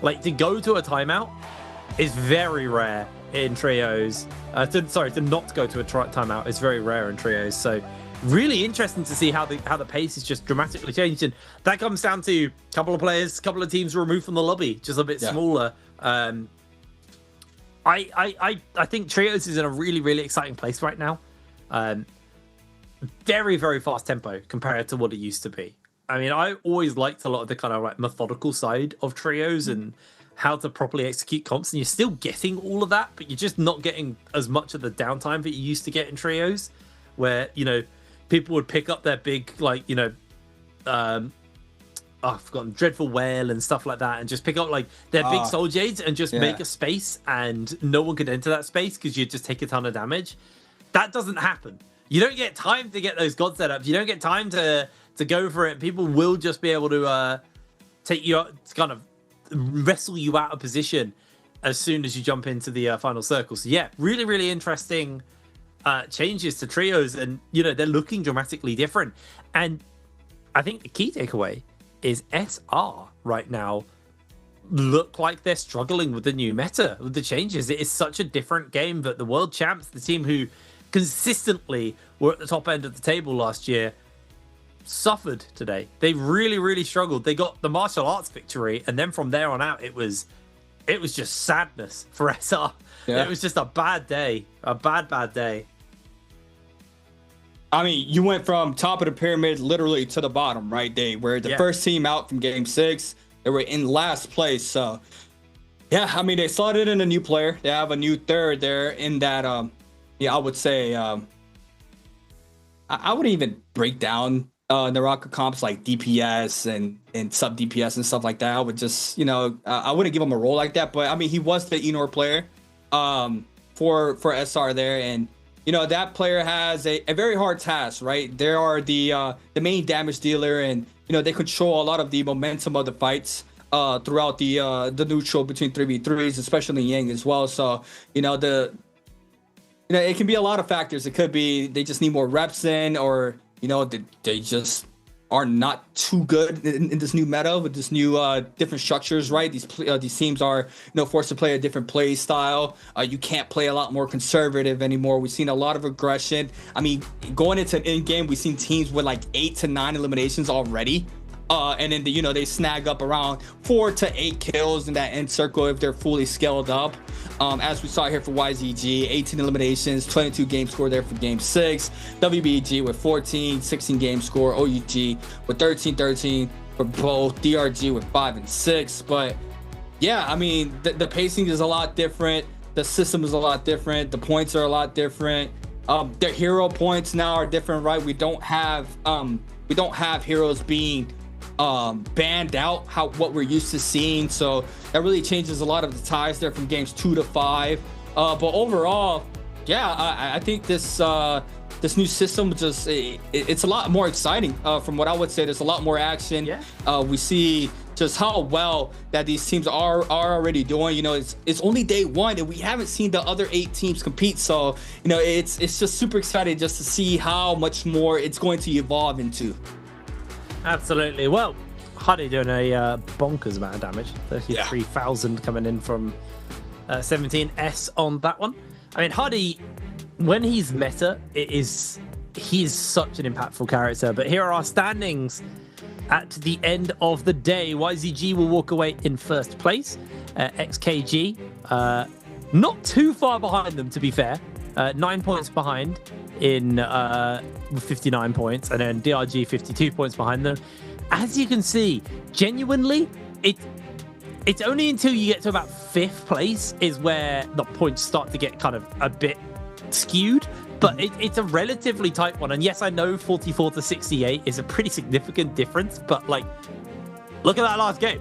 Like, to go to a timeout is very rare in trios. To not go to a timeout is very rare in trios. So really interesting to see how the pace is just dramatically changed, and that comes down to a couple of players, a couple of teams removed from the lobby, just a bit smaller. I think trios is in a really exciting place right now. Very fast tempo compared to what it used to be. I mean, I always liked a lot of the kind of like methodical side of trios and how to properly execute comps, and you're still getting all of that, but you're just not getting as much of the downtime that you used to get in trios, where, you know, people would pick up their big, like, you know, I've forgotten, Dreadful Whale and stuff like that, and just pick up like their big Soul Jades and just make a space, and no one could enter that space because you'd just take a ton of damage. That doesn't happen. You don't get time to get those god setups. You don't get time to go for it. People will just be able to take you out, to kind of wrestle you out of position as soon as you jump into the final circle. So yeah, really interesting changes to trios, and you know, they're looking dramatically different. And I think the key takeaway is SR right now look like they're struggling with the new meta, with the changes. It is such a different game that the world champs, the team who consistently were at the top end of the table last year, suffered today. They really struggled. They got the martial arts victory, and then from there on out, it was just sadness for SR. It was just a bad day, a bad day. I mean, you went from top of the pyramid literally to the bottom, right? They were the first team out from game 6. They were in last place. So yeah, I mean, they slotted in a new player. They have a new third there in that I would say I wouldn't even break down NARAKA comps like DPS and sub DPS and stuff like that. I would just, you know, I wouldn't give him a role like that. But I mean, he was the Enor player for SR there, and you know, that player has a very hard task, right? They are the main damage dealer, and you know, they control a lot of the momentum of the fights throughout the neutral between 3v3s, especially Yang as well. So you know, it can be a lot of factors. It could be they just need more reps in, or you know, they just are not too good in this new meta with this new different structures, right? These teams are, you know, forced to play a different play style. You can't play a lot more conservative anymore. We've seen a lot of aggression. I mean, going into an end game, we've seen teams with like 8 to 9 eliminations already. And then, you know, they snag up around 4 to 8 kills in that end circle if they're fully scaled up. As we saw here for YZG, 18 eliminations, 22 game score there for game 6. WBG with 14, 16 game score. OUG with 13 for both. DRG with 5 and 6. But yeah, I mean, the pacing is a lot different. The system is a lot different. The points are a lot different. Their hero points now are different, right? We don't have heroes being banned out what we're used to seeing, so that really changes a lot of the ties there from games 2 to 5. But overall, yeah, I think this new system just it's a lot more exciting. From what I would say, there's a lot more action. We see just how well that these teams are already doing. You know, it's only day 1 and we haven't seen the other 8 teams compete, so you know, it's just super exciting just to see how much more it's going to evolve into. Absolutely. Well, Hardy doing a bonkers amount of damage. 33,000 coming in from 17S on that one. I mean, Hardy, when he's meta, he's such an impactful character. But here are our standings at the end of the day. YZG will walk away in first place. XKG, not too far behind them, to be fair. 9 points behind in 59 points, and then DRG 52 points behind them. As you can see, genuinely, it's only until you get to about 5th place is where the points start to get kind of a bit skewed, but it's a relatively tight one. And yes, I know 44 to 68 is a pretty significant difference, but like, look at that last game.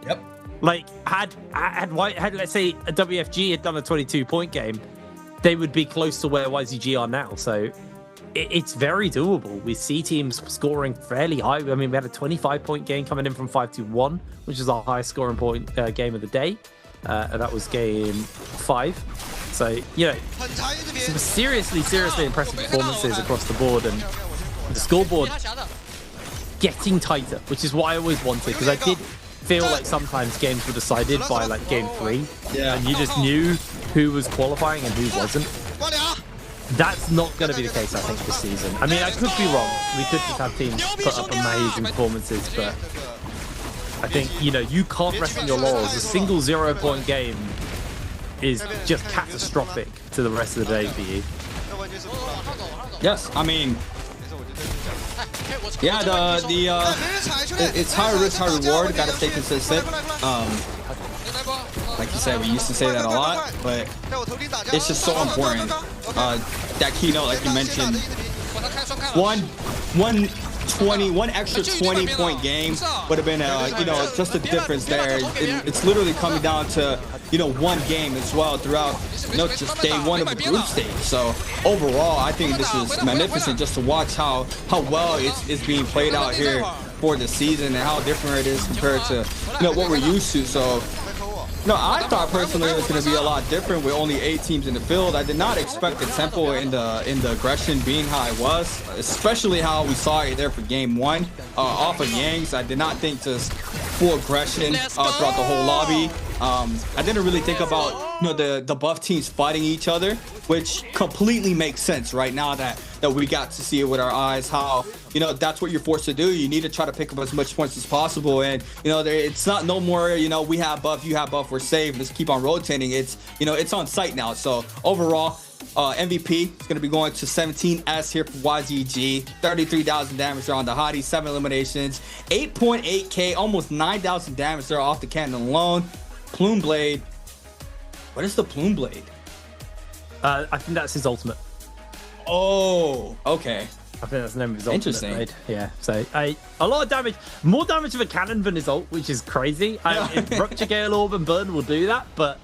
Yep. Like, had let's say a WFG had done a 22-point game, they would be close to where YZG are now. So it's very doable. We see teams scoring fairly high. I mean, we had a 25-point game coming in from 5-1, which is our highest scoring point game of the day. And that was game 5. So, you know, some seriously impressive performances across the board, and the scoreboard getting tighter, which is what I always wanted, because I did feel like sometimes games were decided by like game 3, and you just knew who was qualifying and who wasn't. That's not going to be the case, I think, this season. I mean, I could be wrong. We could just have teams put up amazing performances, but I think, you know, you can't rest on your laurels. A single 0-point game is just catastrophic to the rest of the day for you. Yes, I mean, yeah, it's high risk, high reward. Gotta stay consistent. Like you said, we used to say that a lot, but it's just so important. That keynote, like you mentioned, one extra 20-point game would have been, you know, just a difference there. It's literally coming down to, you know, one game as well throughout, you know, just day 1 of the group stage. So overall, I think this is magnificent just to watch how well it's being played out here for the season and how different it is compared to, you know, what we're used to. So, no, I thought personally it was going to be a lot different with only 8 teams in the field. I did not expect the tempo in the aggression being how it was, especially how we saw it there for game 1 off of Yangs. I did not think just full aggression throughout the whole lobby. I didn't really think about, you know, the buff teams fighting each other, which completely makes sense right now that we got to see it with our eyes, how, you know, that's what you're forced to do. You need to try to pick up as much points as possible, and, you know, it's not no more, you know, we have buff, you have buff, we're safe, let's keep on rotating. It's, you know, it's on site now. So overall, MVP is going to be going to 17S here for YGG. 33,000 damage there on the hottie, 7 eliminations, 8.8k, almost 9,000 damage there off the cannon alone. Plume Blade. What is the Plume Blade? I think that's his ultimate. Oh, okay. I think that's the name of his ultimate. Interesting. Blade. Yeah, so a lot of damage. More damage of a cannon than his ult, which is crazy. Rupture Gale Orb and Burn will do that, but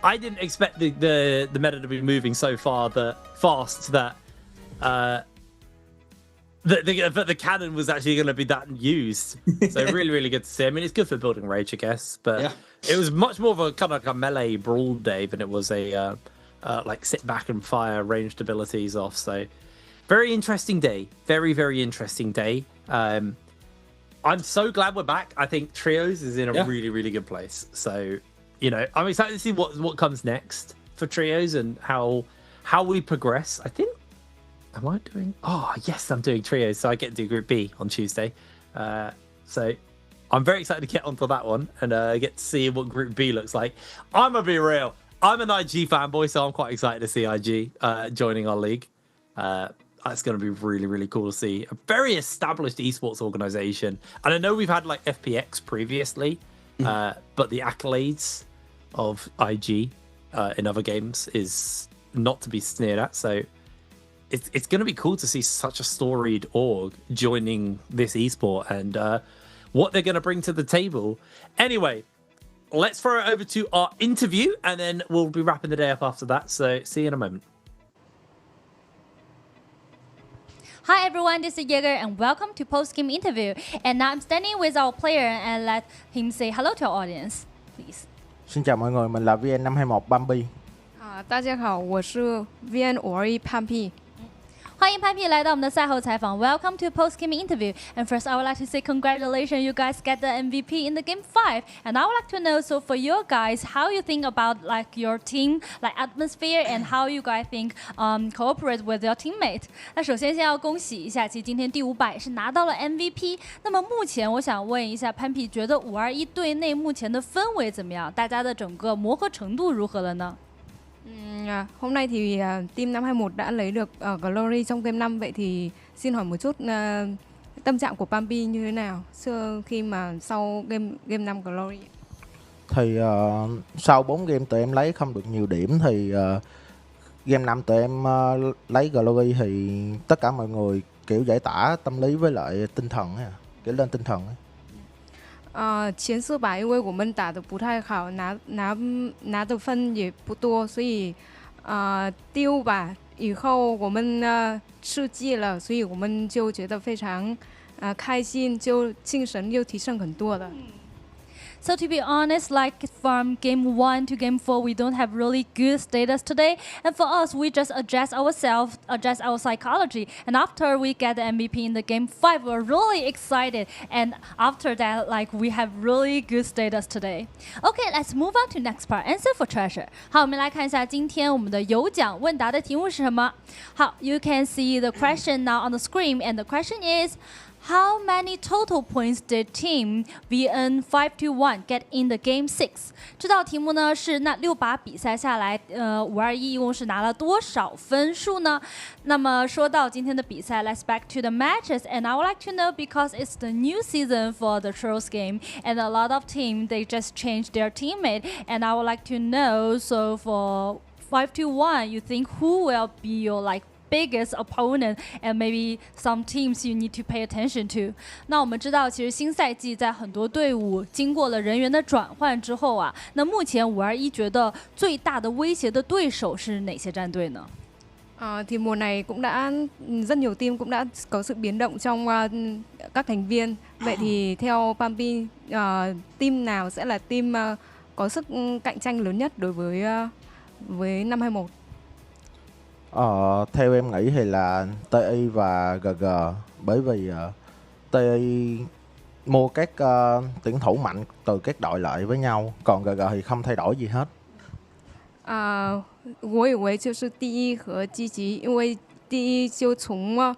I didn't expect the meta to be moving so fast that the cannon was actually going to be that used. So really good to see. I mean, it's good for building rage, I guess, but it was much more of a kind of like a melee brawl day than it was a like sit back and fire ranged abilities off. So very interesting day. Very interesting day. I'm so glad we're back. I think Trios is in a really good place. So, you know, I'm excited to see what comes next for Trios and how we progress. I think, am I doing? Oh, yes, I'm doing Trios. So I get to do Group B on Tuesday. So I'm very excited to get onto that one and get to see what Group B looks like. I'm going to be real. I'm an IG fanboy, so I'm quite excited to see IG joining our league. That's going to be really cool to see. A very established esports organization. And I know we've had like FPX previously, but the accolades of IG in other games is not to be sneered at. So it's going to be cool to see such a storied org joining this esport and what they're going to bring to the table. Anyway, let's throw it over to our interview and then we'll be wrapping the day up after that. So see you in a moment. Hi everyone, this is Jaeger and welcome to post-game interview. And now I'm standing with our player and let him say hello to our audience, please. Xin chào mọi người, mình là VN521 Bambi. 大家好，我是 VN521 Pampi。欢迎潘皮来到我们的赛后采访 Welcome to post-game interview. And first, I would like to say congratulations, you guys get the MVP in the game 5. And I would like to know, so for you guys, how you think about like your team, like atmosphere, and how you guys think cooperate with your teammate. 那首先先要恭喜一下，其实今天第500是拿到了 MVP。那么目前我想问一下潘皮，觉得521队内目前的氛围怎么样？大家的整个磨合程度如何了呢？ Hôm nay thì team 521 đã lấy được Glory trong game 5. Vậy thì xin hỏi một chút tâm trạng của Pampi như thế nào khi mà sau game 5 Glory? Thì sau 4 game tụi em lấy không được nhiều điểm thì game 5 tụi em lấy Glory thì tất cả mọi người kiểu giải tỏa tâm lý với lại tinh thần ấy, kiểu lên tinh thần ấy. 前4把因为我们打得不太好，拿的分也不多，所以第5把以后我们吃鸡了，所以我们就觉得非常开心，就精神又提升很多了。So to be honest, like from game 1 to game 4, we don't have really good status today. And for us, we just adjust ourselves, adjust our psychology. And after we get the MVP in the game 5, we're really excited. And after that, like we have really good status today. Okay, let's move on to next part. Answer for treasure. 好，我们来看一下今天我们的有奖问答的题目是什么。好 ，You can see the question now on the screen, and the question is. How many total points did Team VN521 get in the Game 6？ 这道题目呢是那6把比赛下来，521一共是拿了多少分数呢？那么说到今天的比赛 ，Let's back to the matches, and I would like to know because it's the new season for the Trolls game, and a lot of teams they just changed their teammate, and I would like to know. So for 521, you think who will be your like biggest opponent and maybe some teams you need to pay attention to. 那我们知道，其实新赛季在很多队伍经过了人员的转换之后啊，那目前521觉得最大的威胁的对手是哪些战队呢？ Thì mùa này cũng đã rất nhiều team cũng đã có sự biến động trong các thành viên. Vậy thì theo Pampi, team nào sẽ là team có sức cạnh tranh lớn nhất đối với năm 21? Theo em nghĩ thì là TI và GG, bởi vì TI mua các tuyển thủ mạnh từ các đội lại với nhau, còn GG thì không thay đổi gì hết. 我以为就是第一和积极，因为第一就从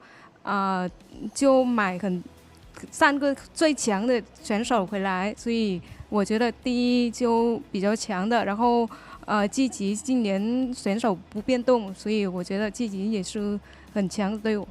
就买3个最强的选手回来，所以我觉得第一就比较强的，然后积极今年选手不变动，所以我觉得积极也是很强的队伍。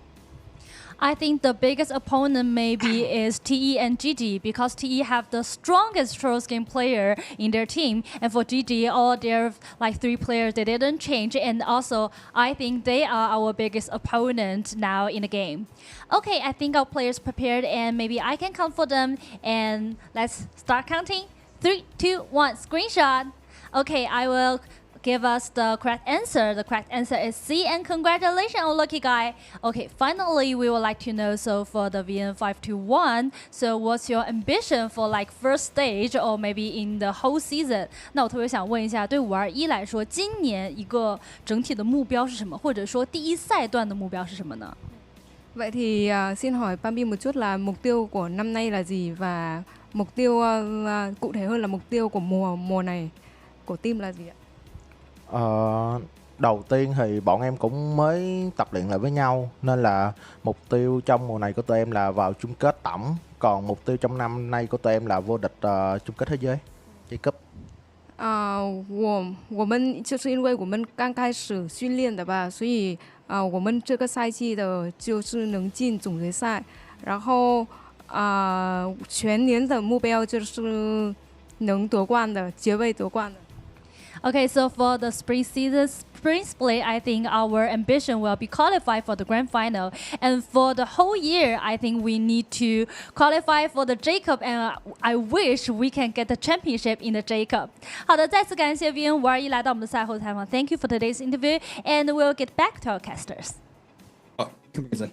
I think the biggest opponent maybe is TE and GG because TE have the strongest Trolls game player in their team, and for GG all their like 3 players they didn't change, and also I think they are our biggest opponent now in the game. Okay, I think our players prepared and maybe I can count for them, and let's start counting. 3, 2, 1, screenshot. Okay, I will give us the correct answer. The correct answer is C, and congratulations, oh lucky guy. Okay, finally we would like to know, so for the VN521, so what's your ambition for like first stage or maybe in the whole season? 那我特别想问一下，对521来说，今年一个整体的目标是什么，或者说第一赛段的目标是什么呢？ Vậy thì xin hỏi Pampi một chút là mục tiêu của năm nay là gì, và mục tiêu cụ thể hơn là mục tiêu của mùa này của team là gì ạ? Đầu tiên thì bọn em cũng mới tập luyện lại với nhau, nên là mục tiêu trong mùa này của tụi em là vào chung kết tổng, còn mục tiêu trong năm nay của tụi em là vô địch chung kết thế giới, J Cup. 我们就是因为我们刚开始训练的吧，所以我们这个赛季的就是能进总决赛，然后全年的目标就是能夺冠的，结尾夺冠的。 Okay, so for the spring season, spring split, I think our ambition will be qualified for the grand final. And for the whole year, I think we need to qualify for the J Cup, and I wish we can get the championship in the J Cup. 好的，再次感谢 VN521来到我们的赛后采访。Thank you for today's interview, and we'll get back to our casters. Oh, amazing.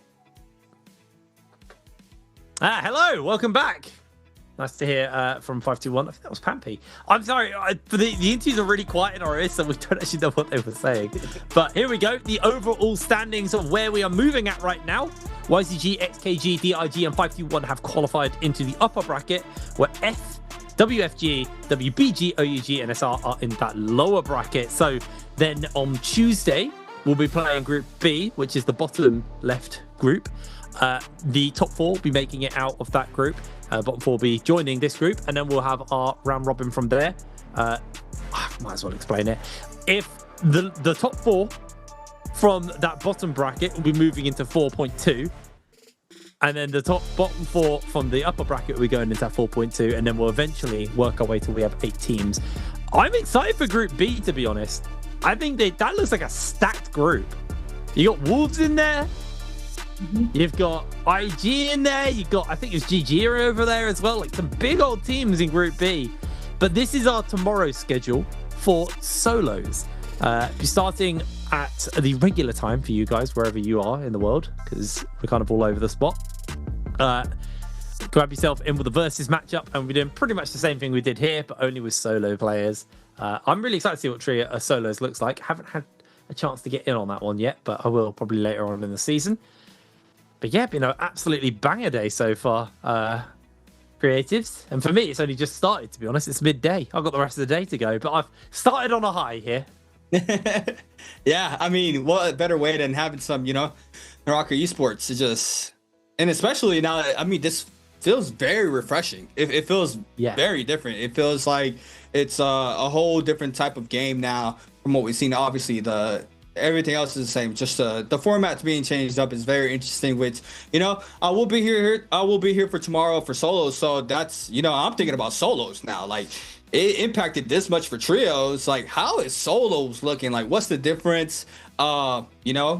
Hello, welcome back. Nice to hear from 521. I think that was Pampy. I'm sorry, the interviews are really quiet in our ears, so we don't actually know what they were saying. But here we go. The overall standings of where we are moving at right now. YCG, XKG, DIG, and 521 have qualified into the upper bracket, where F, WFG, WBG, OUG, and SR are in that lower bracket. So then on Tuesday, we'll be playing Group B, which is the bottom left group. The top 4 will be making it out of that group. Bottom 4 will be joining this group, and then we'll have our round robin from there. Might as well explain it. If the top 4 from that bottom bracket will be moving into 4.2, and then the bottom 4 from the upper bracket will be going into 4.2, and then we'll eventually work our way till we have 8 teams. I'm excited for Group B, to be honest. I think that looks like a stacked group. You got Wolves in there. You've got IG in there. You've got, I think it's GG over there as well. Like some big old teams in Group B. But this is our tomorrow's schedule for solos. Be starting at the regular time for you guys, wherever you are in the world, because we're kind of all over the spot. grab yourself in with the versus matchup, and we're doing pretty much the same thing we did here, but only with solo players. I'm really excited to see what trio solos looks like. Haven't had a chance to get in on that one yet, but I will probably later on in the season. But yeah, absolutely banger day so far. Creatives, and for me, it's only just started. To be honest, it's midday. I've got the rest of the day to go, but I've started on a high here. Yeah, I mean, what better way than having some, NARAKA esports to just, and especially now, I mean, this feels very refreshing. It feels very different. It feels like it's a whole different type of game now from what we've seen. Obviously, everything else is the same. Just the format's being changed up is very interesting. Which I will be here for tomorrow for solos. So that's I'm thinking about solos now. Like it impacted this much for trios. Like how is solos looking? Like what's the difference? I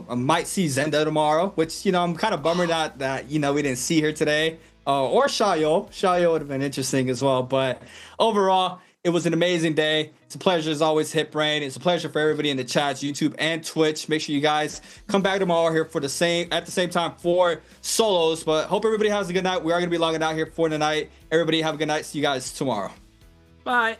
might see Zenda tomorrow, which I'm kind of bummed that we didn't see her today. Or Shayo would have been interesting as well. But overall, it was an amazing day. It's a pleasure as always, HitBrain. It's a pleasure for everybody in the chats, YouTube and Twitch. Make sure you guys come back tomorrow here at the same time for solos. But hope everybody has a good night. We are going to be logging out here for the night. Everybody have a good night. See you guys tomorrow. Bye.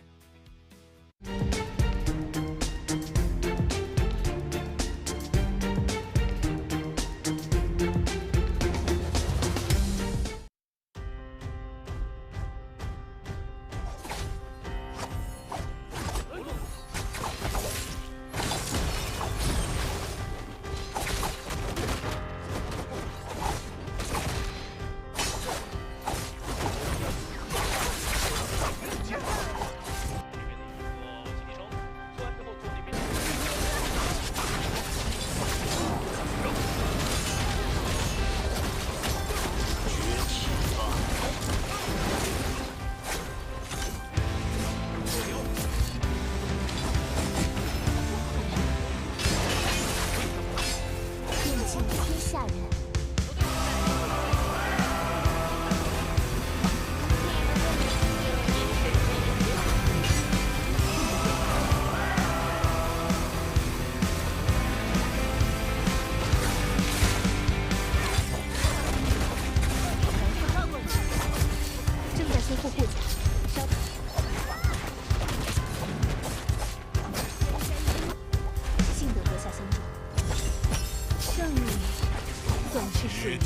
胜利总是属于